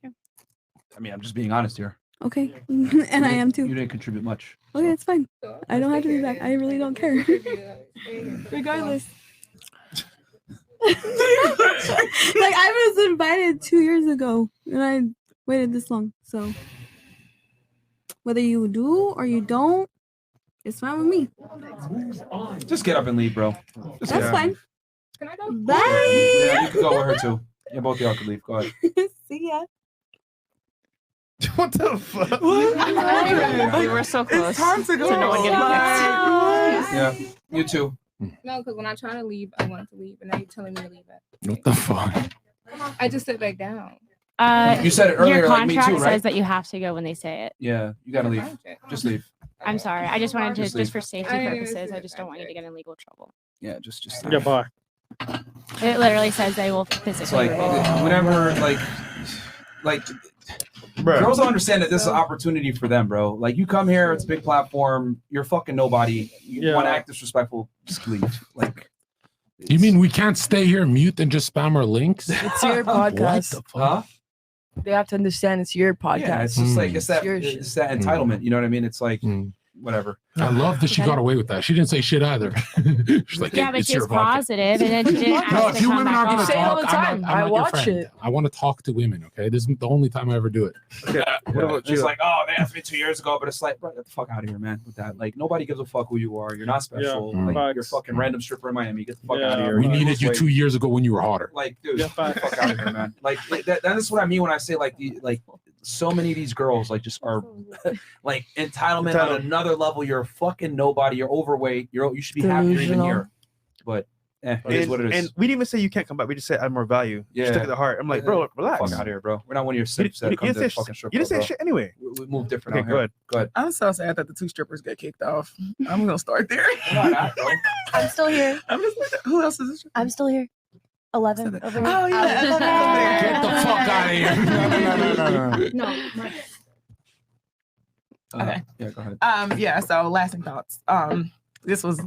I mean, I'm just being honest here. Okay. And I am too. You didn't contribute much. Okay, it's fine. I don't have to be back. I really don't care. Regardless. Like I was invited 2 years ago and I waited this long. So whether you do or you don't, it's fine with me. Just get up and leave, bro. Just That's get up. fine. Can I go? Bye. Yeah, you can go with her too. Yeah, both of y'all can leave. Go ahead. See ya. What the fuck? We were so close. It's time to go. no one getting kicked. Yeah, you too. No, because when I try to leave, I want to leave, and now you're telling me to leave it. What the fuck? I just sit back down. You said it earlier, Your like me contract too, right? says that you have to go when they say it. Yeah, you gotta leave. Just leave. I'm sorry. I just wanted to, Just leave. just for safety purposes, I just don't want you to get in legal trouble. Yeah, just. Yeah, bye. It literally says they will It's physically like remove you. whenever, like Bro. girls don't understand that this is an opportunity for them, bro. Like you come here, it's a big platform. You're fucking nobody. You want to act disrespectful, just leave. Like. You mean we can't stay here mute and just spam our links? It's your What podcast. the fuck? Huh? They have to understand it's your podcast. Yeah, it's just like it's that your shit. it's that entitlement. You know what I mean? It's like whatever. I love that she got away with that. She didn't say shit either. She's like, Yeah, but it's she's your podcast. positive, and then she didn't ask No, to if you come women back are going on. to Say it all talk, the I'm time. not I your watch friend. it. I want to talk to women. Okay, this is the only time I ever do it. It's like, oh, they asked me 2 years ago, but it's like, bro, get the fuck out of here, man. With that, like, nobody gives a fuck who you are. You're not special. Yeah. Like, you're a fucking random stripper in Miami. Get the fuck out of here. We needed you Like, 2 years ago when you were hotter. Like, dude, get the fuck out of here, man. Like, that is what I mean when I say like so many of these girls like just are like entitlement on another level. You're a fucking nobody. You're overweight. You should be happy you're even here. But it is what it is. And we didn't even say you can't come back. We just said add more value. Yeah. Just took it to heart. I'm like, bro, relax. Fuck out of here, bro. We're not one of your You sips that didn't come to say the fucking strip you didn't club, say bro. shit anyway. We move different Okay, out here. go ahead. Go ahead. I'm so sad that the 2 strippers get kicked off. I'm gonna start there. I'm still here. I'm just like, who else is this? I'm still here. 11 over here. Oh yeah. Get the fuck out of here. No. Okay. Yeah, go ahead. Yeah, so lasting thoughts. This was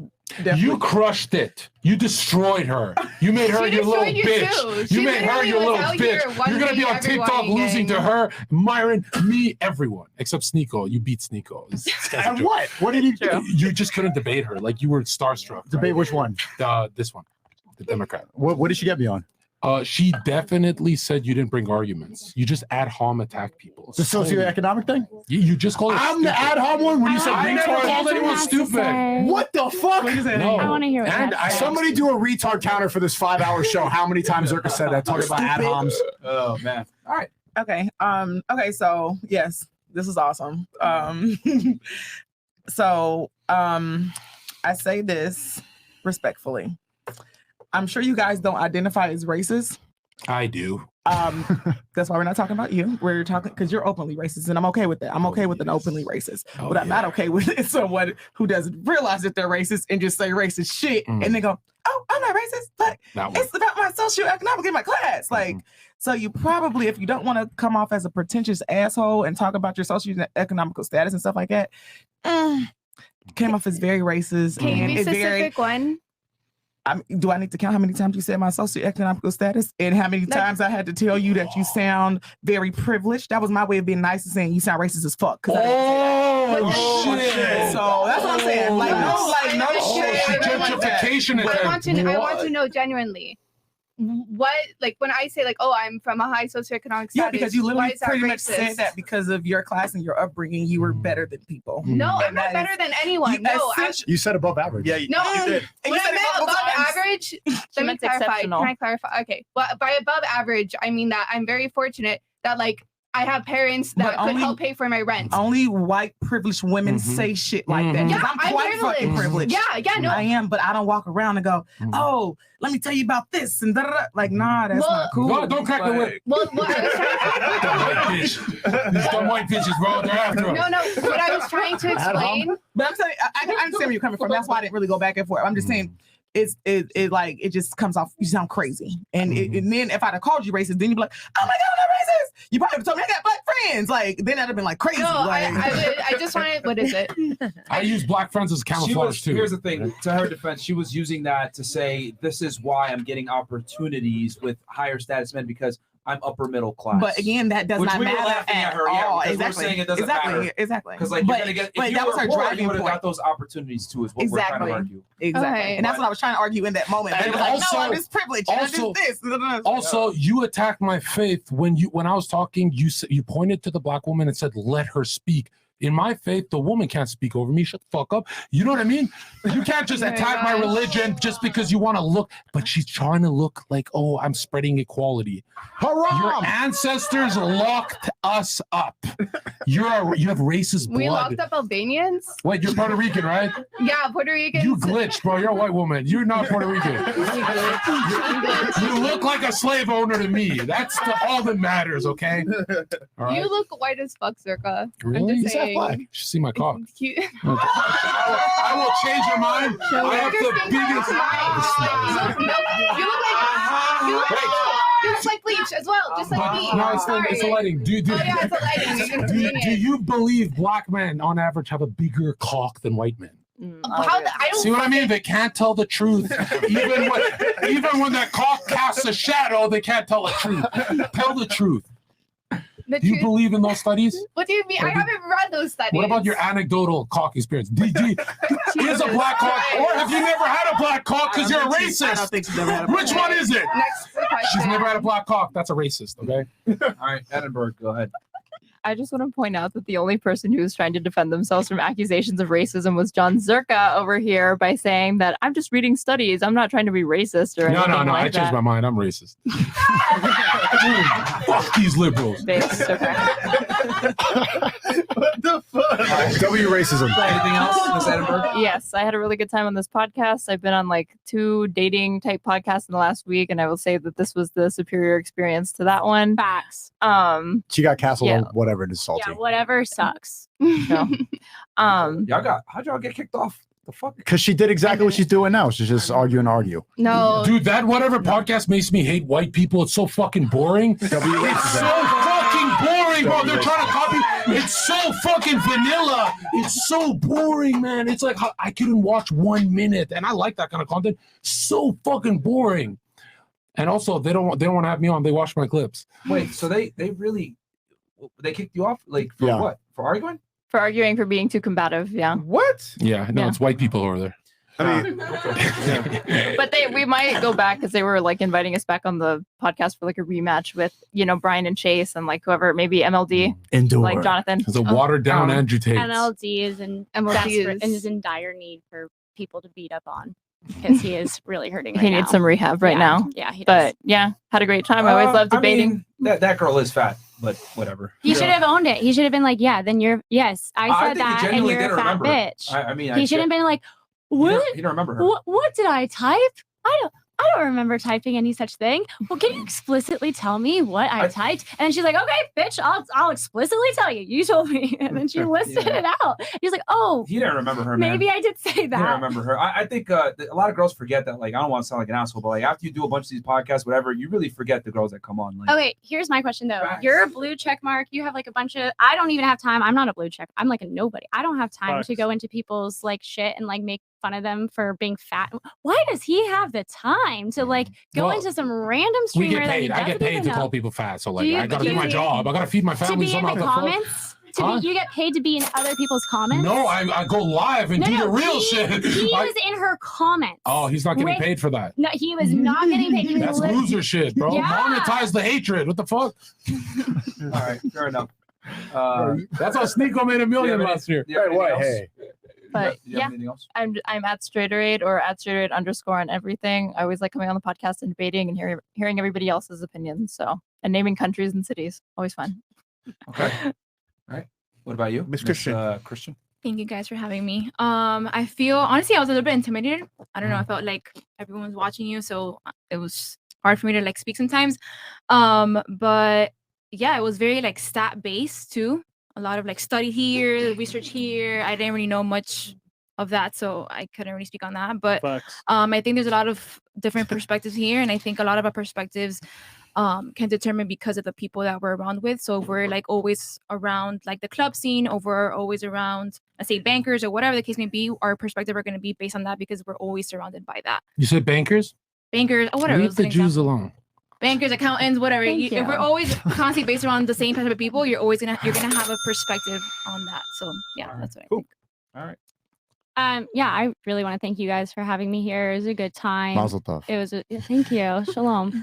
You crushed it. You destroyed her. You made her She your little destroyed you bitch. too. You She made her literally your was little out here bitch. You're gonna be on one-hitting TikTok everyone losing to gang. her, Myron, me, everyone except Sneeko. You beat Sneeko. This guy's a And joke. what? What did he do? You just couldn't debate her. Like you were starstruck. Debate which one? This one, the Democrat. What did she get me on? She definitely said you didn't bring arguments. You just ad hom attack people. The socioeconomic thing? You just called her I'm the ad hom one when you said I never called anyone stupid. What the fuck? No. I wanna hear what And Zach said. somebody do a retard counter for this 5-hour show. How many times Zerka said that talking about ad homs? Oh man. All right. Okay. Okay. So yes, this is awesome. I say this respectfully. I'm sure you guys don't identify as racist. I do. That's why we're not talking about you. We're talking because you're openly racist, and I'm okay with that. I'm okay with an openly racist. What I'm not okay with is someone who doesn't realize that they're racist and just say racist shit, and then go, "Oh, I'm not racist, but it's about my socioeconomic in my class." Like, so you probably, if you don't want to come off as a pretentious asshole and talk about your socioeconomical status and stuff like that, came off as very racist. Can you and be it's specific one? do I need to count how many times you said my socioeconomic status and how many times I had to tell you that you sound very privileged? That was my way of being nice and saying you sound racist as fuck. Oh, shit. So that's what I'm saying. No shit. Gentrification is I want to know genuinely. What, like, when I say, like, oh, I'm from a high socioeconomic status, Yeah, because you why literally is that pretty much racist? said that because of your class and your upbringing, you were better than people. No, I'm not better than anyone. No, You said above average. Yeah, no. you did. When I meant above average, let me meant clarify. exceptional. Can I clarify? Okay, well, by above average, I mean that I'm very fortunate that, like, I have parents that could help pay for my rent. Only white privileged women say shit like that. Yeah, 'Cause I'm quite fucking privileged. Yeah, no. I am, but I don't walk around and go, oh, let me tell you about this and da da da. Like, nah, that's not cool. No, don't crack the whip. Well, I was trying These dumb white bitches, bro. They're after us. No, what I was trying to explain. But I'm saying, I understand where you're coming from. That's why I didn't really go back and forth. I'm just saying, it just comes off. You sound crazy, and then if I'd have called you racist, then you'd be like, oh my god, I'm not racist. You probably would have told me I got black friends. Like then that'd have been like crazy. No, like, I just wanted. What is it? I use black friends as camouflage too. Here's the thing. To her defense, she was using that to say, this is why I'm getting opportunities with higher status men because I'm upper middle class. But again, that does Which not we were matter laughing at her, all. because we're Exactly. saying it doesn't matter. Exactly. Because like you're gonna get, if you that were was her poor, you driving would have point. got those opportunities too. Is what we're trying to argue. Exactly. Okay. And that's what I was trying to argue in that moment. But And it was like, also- no, I'm just privileged. I'm just this. Also, you attacked my faith when I was talking. You pointed to the black woman and said, "Let her speak." In my faith, the woman can't speak over me. Shut the fuck up. You know what I mean? You can't just attack my religion just because you want to look. But she's trying to look like, oh, I'm spreading equality. Your ancestors locked us up. You have racist blood. We locked up Albanians. Wait, you're Puerto Rican, right? Yeah, Puerto Ricans. You glitched, bro. You're a white woman. You're not Puerto Rican. You look like a slave owner to me. That's all that matters, okay? All right. You look white as fuck, Zerka. Really? I'm He's just half saying. black. You should see my cock. Cute. I will change your mind. I have the biggest. You look like Bleach as well, just like me. No, it's the lighting. Oh yeah, it's the lighting. Do you believe black men on average have a bigger cock than white men? I don't See what I mean? They can't tell the truth. Even when that cock casts a shadow, they can't tell the truth. Tell the truth. Do you believe in those studies? What do you mean? I haven't read those studies. What about your anecdotal cock experience? Is a black cock, or have you never had a black cock because you're a racist? I don't think she's never had a black Which cock. one is it? Next question. She's never had a black cock. That's a racist, okay? All right, Edinburgh, go ahead. I just want to point out that the only person who was trying to defend themselves from accusations of racism was John Zerka over here by saying that I'm just reading studies. I'm not trying to be racist or anything No. like I changed that. my mind. I'm racist. Fuck these liberals. Based, okay. What the fuck? W racism. Anything else, Miss Edinburgh? Yes, I had a really good time on this podcast. I've been on like 2 dating type podcasts in the last week, and I will say that this was the superior experience to that one. Facts. She got castled Yeah. on whatever it is salty. Yeah, whatever sucks. So, How'd y'all get kicked off? The fuck? Because she did exactly what she's doing now. She's just argue and argue. No. Dude, that whatever podcast makes me hate white people. It's so fucking boring. It's so fucking boring, bro. They're trying to copy. It's so fucking vanilla. It's so boring, man. It's like I couldn't watch 1 minute, and I like that kind of content. So fucking boring. And also, they don't want to have me on. They watch my clips. Wait, so they kicked you off like for what? For arguing? For arguing, for being too combative. Yeah. What? Yeah, no, Yeah. it's white people over there. I mean, But we might go back because they were like inviting us back on the podcast for like a rematch with Brian and Chase and like whoever, maybe MLD, Endure. like Jonathan. It's a watered down Andrew Tate. MLD is in MLD desperate and is in dire need for people to beat up on because he is really hurting. Right He needs now. some rehab right Yeah. now. Yeah, he does. But yeah, had a great time. I always love debating. I mean, that girl is fat, but whatever. He should have owned it. He should have been like, "Yeah, then you're yes, I I said think he that, and genuinely you're a didn't fat remember it. bitch." I mean, he should have been like, You "What? don't remember her. What did I type? I don't remember typing any such thing. Well, can you explicitly tell me what I typed?" And she's like, "Okay, bitch, I'll explicitly tell you. You told me." And then she listed it out. He's like, "Oh, He didn't remember her, man. maybe I did say He didn't that." remember her. I think a lot of girls forget that. Like, I don't want to sound like an asshole, but like after you do a bunch of these podcasts, whatever, you really forget the girls that come on. Like, Okay, here's my question though. You're a blue check mark. You have like a bunch of. I don't even have time. I'm not a blue check. I'm like a nobody. I don't have time to Facts. go into people's like shit and like make fun of them for being fat. Why does he have the time to like go Well, into some random We streamer get that he paid. I get doesn't paid even to know? call people fat. So like, Do you- I gotta do do my you- job. I gotta feed my To family. be in somehow. the The fuck? comments? Huh? You get paid to be in other people's comments? No, I go live and do the real shit. He I- was in her comments. Oh, he's not getting With- paid for that. No, he was not getting paid. He was That's lit- loser shit, bro. Yeah. Monetize the hatred. What the fuck? all right, fair enough. That's how Sneeko made $1 million last year. But you have yeah, anything else? I'm at Straighterade or at Straighterade _ on everything. I always like coming on the podcast and debating and hearing everybody else's opinions. So, and naming countries and cities, always fun. Okay. All right. What about you, Miss Christian? Christian. Thank you guys for having me. I feel honestly I was a little bit intimidated. I don't know. I felt like everyone was watching you, so it was hard for me to like speak sometimes. But yeah, it was very like stat based too. A lot of like study here, research here. I didn't really know much of that, so I couldn't really speak on that. But I think there's a lot of different perspectives here, and I think a lot of our perspectives can determine because of the people that we're around with. So if we're like always around like the club scene, or we're always around, let's say, bankers or whatever the case may be, our perspective are going to be based on that because we're always surrounded by that. You said bankers? Bankers, whatever. Leave it's the an Jews example. alone. Bankers, accountants, whatever. Thank If we're you. always constantly based around the same type of people, you're gonna have a perspective on that. So yeah, that's what I think. All right. Yeah, I really want to thank you guys for having me here. It was a good time. Mazel tov. It was thank you. Shalom.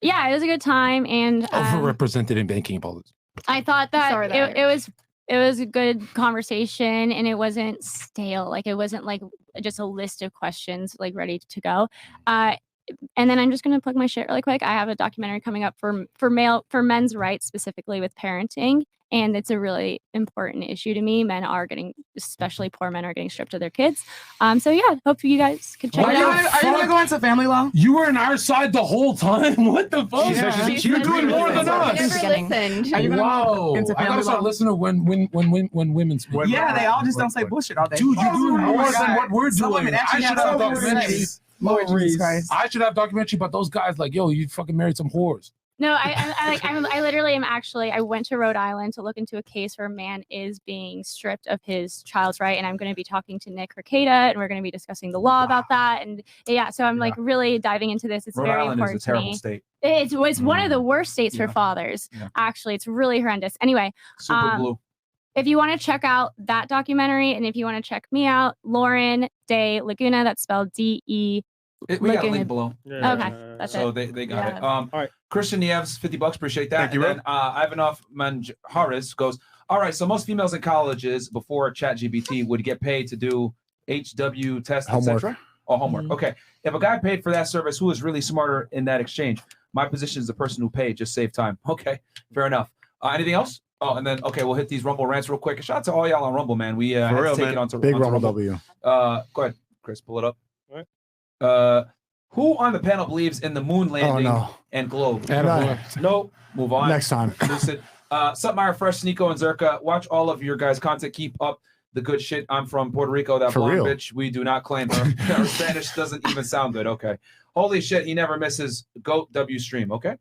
Yeah, it was a good time, and Overrepresented in banking policy. I thought that, Sorry that it was a good conversation, and it wasn't stale. Like it wasn't like just a list of questions like ready to go. And then I'm just gonna plug my shit really quick. I have a documentary coming up for men's rights, specifically with parenting, and it's a really important issue to me. Men are getting, especially poor men, are getting stripped of their kids. So yeah, hope you guys could check Are it you out. gonna go into family law? You were on our side the whole time. What the fuck? Yeah. You're doing more than us. Are you gonna Wow. go into I gotta family start law? listening to when women speak. Yeah, they all just don't say bullshit all day. Dude, you're doing Oh my more than God. what we're Some doing. women I actually should have have some words. documentaries. Lord Jesus Christ. I should have documentary about those guys. Like, yo, you fucking married some whores. No, I literally am actually. I went to Rhode Island to look into a case where a man is being stripped of his child's right, and I'm going to be talking to Nick Hercata, and we're going to be discussing the law about that. And yeah, so I'm like really diving into this. It's Rhode very Island is a important to terrible me. state. It's one of the worst states for fathers. Actually, it's really horrendous. Anyway, Super blue. if you want to check out that documentary, and if you want to check me out, Lauren De Laguna, that's spelled D-E. We got a link below. Okay, that's So it. they got it. Yeah. All right. Christian Nieves, $50. Appreciate that. Thank you, and then Ivanov Manjaris goes, all right, so most females in colleges before ChatGPT would get paid to do HW tests, Homework. etc. Oh, homework. Okay. If a guy paid for that service, who is really smarter in that exchange? My position is the person who paid, just save time. Okay, fair enough. Anything else? Oh, and then we'll hit these Rumble rants real quick. Shout out to all y'all on Rumble, man. We had For to real, take man. it onto Big onto Rumble W. Go ahead, Chris, pull it up. Who on the panel believes in the moon landing no. and globe? Attaboy. No. Move on. Next time. Lucid. Sup, Myra Fresh, Sneeko, and Zerka. Watch all of your guys' content. Keep up the good shit. I'm from Puerto Rico. That For blonde real. bitch. We do not claim her. Her Spanish doesn't even sound good. Okay. Holy shit, he never misses. Goat W stream. Okay.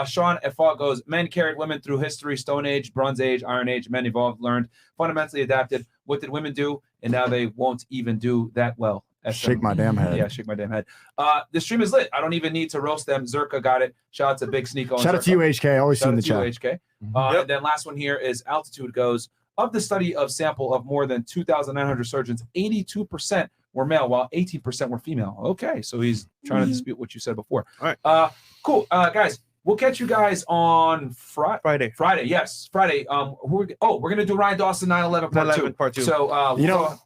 Sean Efalt goes, men carried women through history, Stone Age, Bronze Age, Iron Age. Men evolved, learned, fundamentally adapted. What did women do? And now they won't even do that well. Shake my damn head. Yeah, shake my damn head. The stream is lit. I don't even need to roast them. Zerka got it. Shout out to Big Sneeko. Shout out to you, HK. Always Shout seen the out to chat. you, HK. And then last one here is Altitude goes, of the study of sample of more than 2,900 surgeons, 82% were male, while 18% were female. Okay, so he's trying to dispute what you said before. All right. Cool. Guys, we'll catch you guys on Friday. Yes, Friday. We're gonna do Ryan Dawson 9/11 part 2. So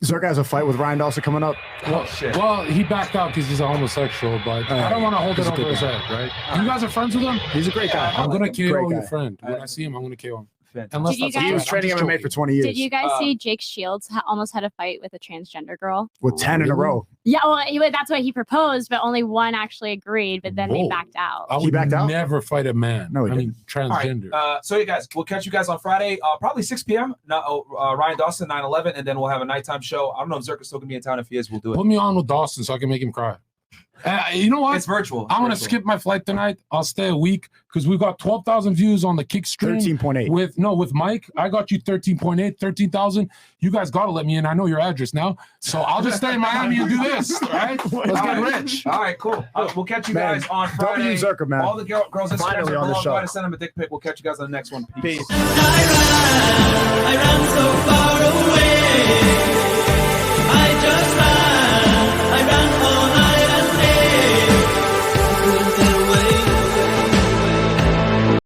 Zerka has a fight with Ryan Dawson coming up. Well, well, he backed out because he's a homosexual, but I don't want to hold it over his head, right? You guys are friends with him? He's a great guy. I'm gonna KO Great your guy. friend. When I see him, I'm gonna KO him. Unless Did you He was training MMA for 20 years. Did you guys see Jake Shields almost had a fight with a transgender girl? With 10 in a row. Yeah, well, that's what he proposed, but only one actually agreed, but then they Whoa. backed out. I would never fight a man. No, I mean, transgender. All right, so you guys, we'll catch you guys on Friday, probably 6 p.m. Ryan Dawson 9/11, and then we'll have a nighttime show. I don't know if Zerka's still gonna be in town. If he is, we'll do it. Put me on with Dawson so I can make him cry. You know what? It's virtual. I'm gonna skip my flight tonight. I'll stay a week because we got 12,000 views on the kick stream. 13.8. With Mike, I got you 13.8, 13,000. You guys gotta let me in. I know your address now, so I'll just stay in Miami and do this. All right, let's get rich. All right, cool. We'll catch you Man, guys on Friday. W Zerka, man. All the girls Instagrams Finally are on the below. show. Go ahead and send them a dick pic. We'll catch you guys on the next one. Peace. I ran so far away. I just ran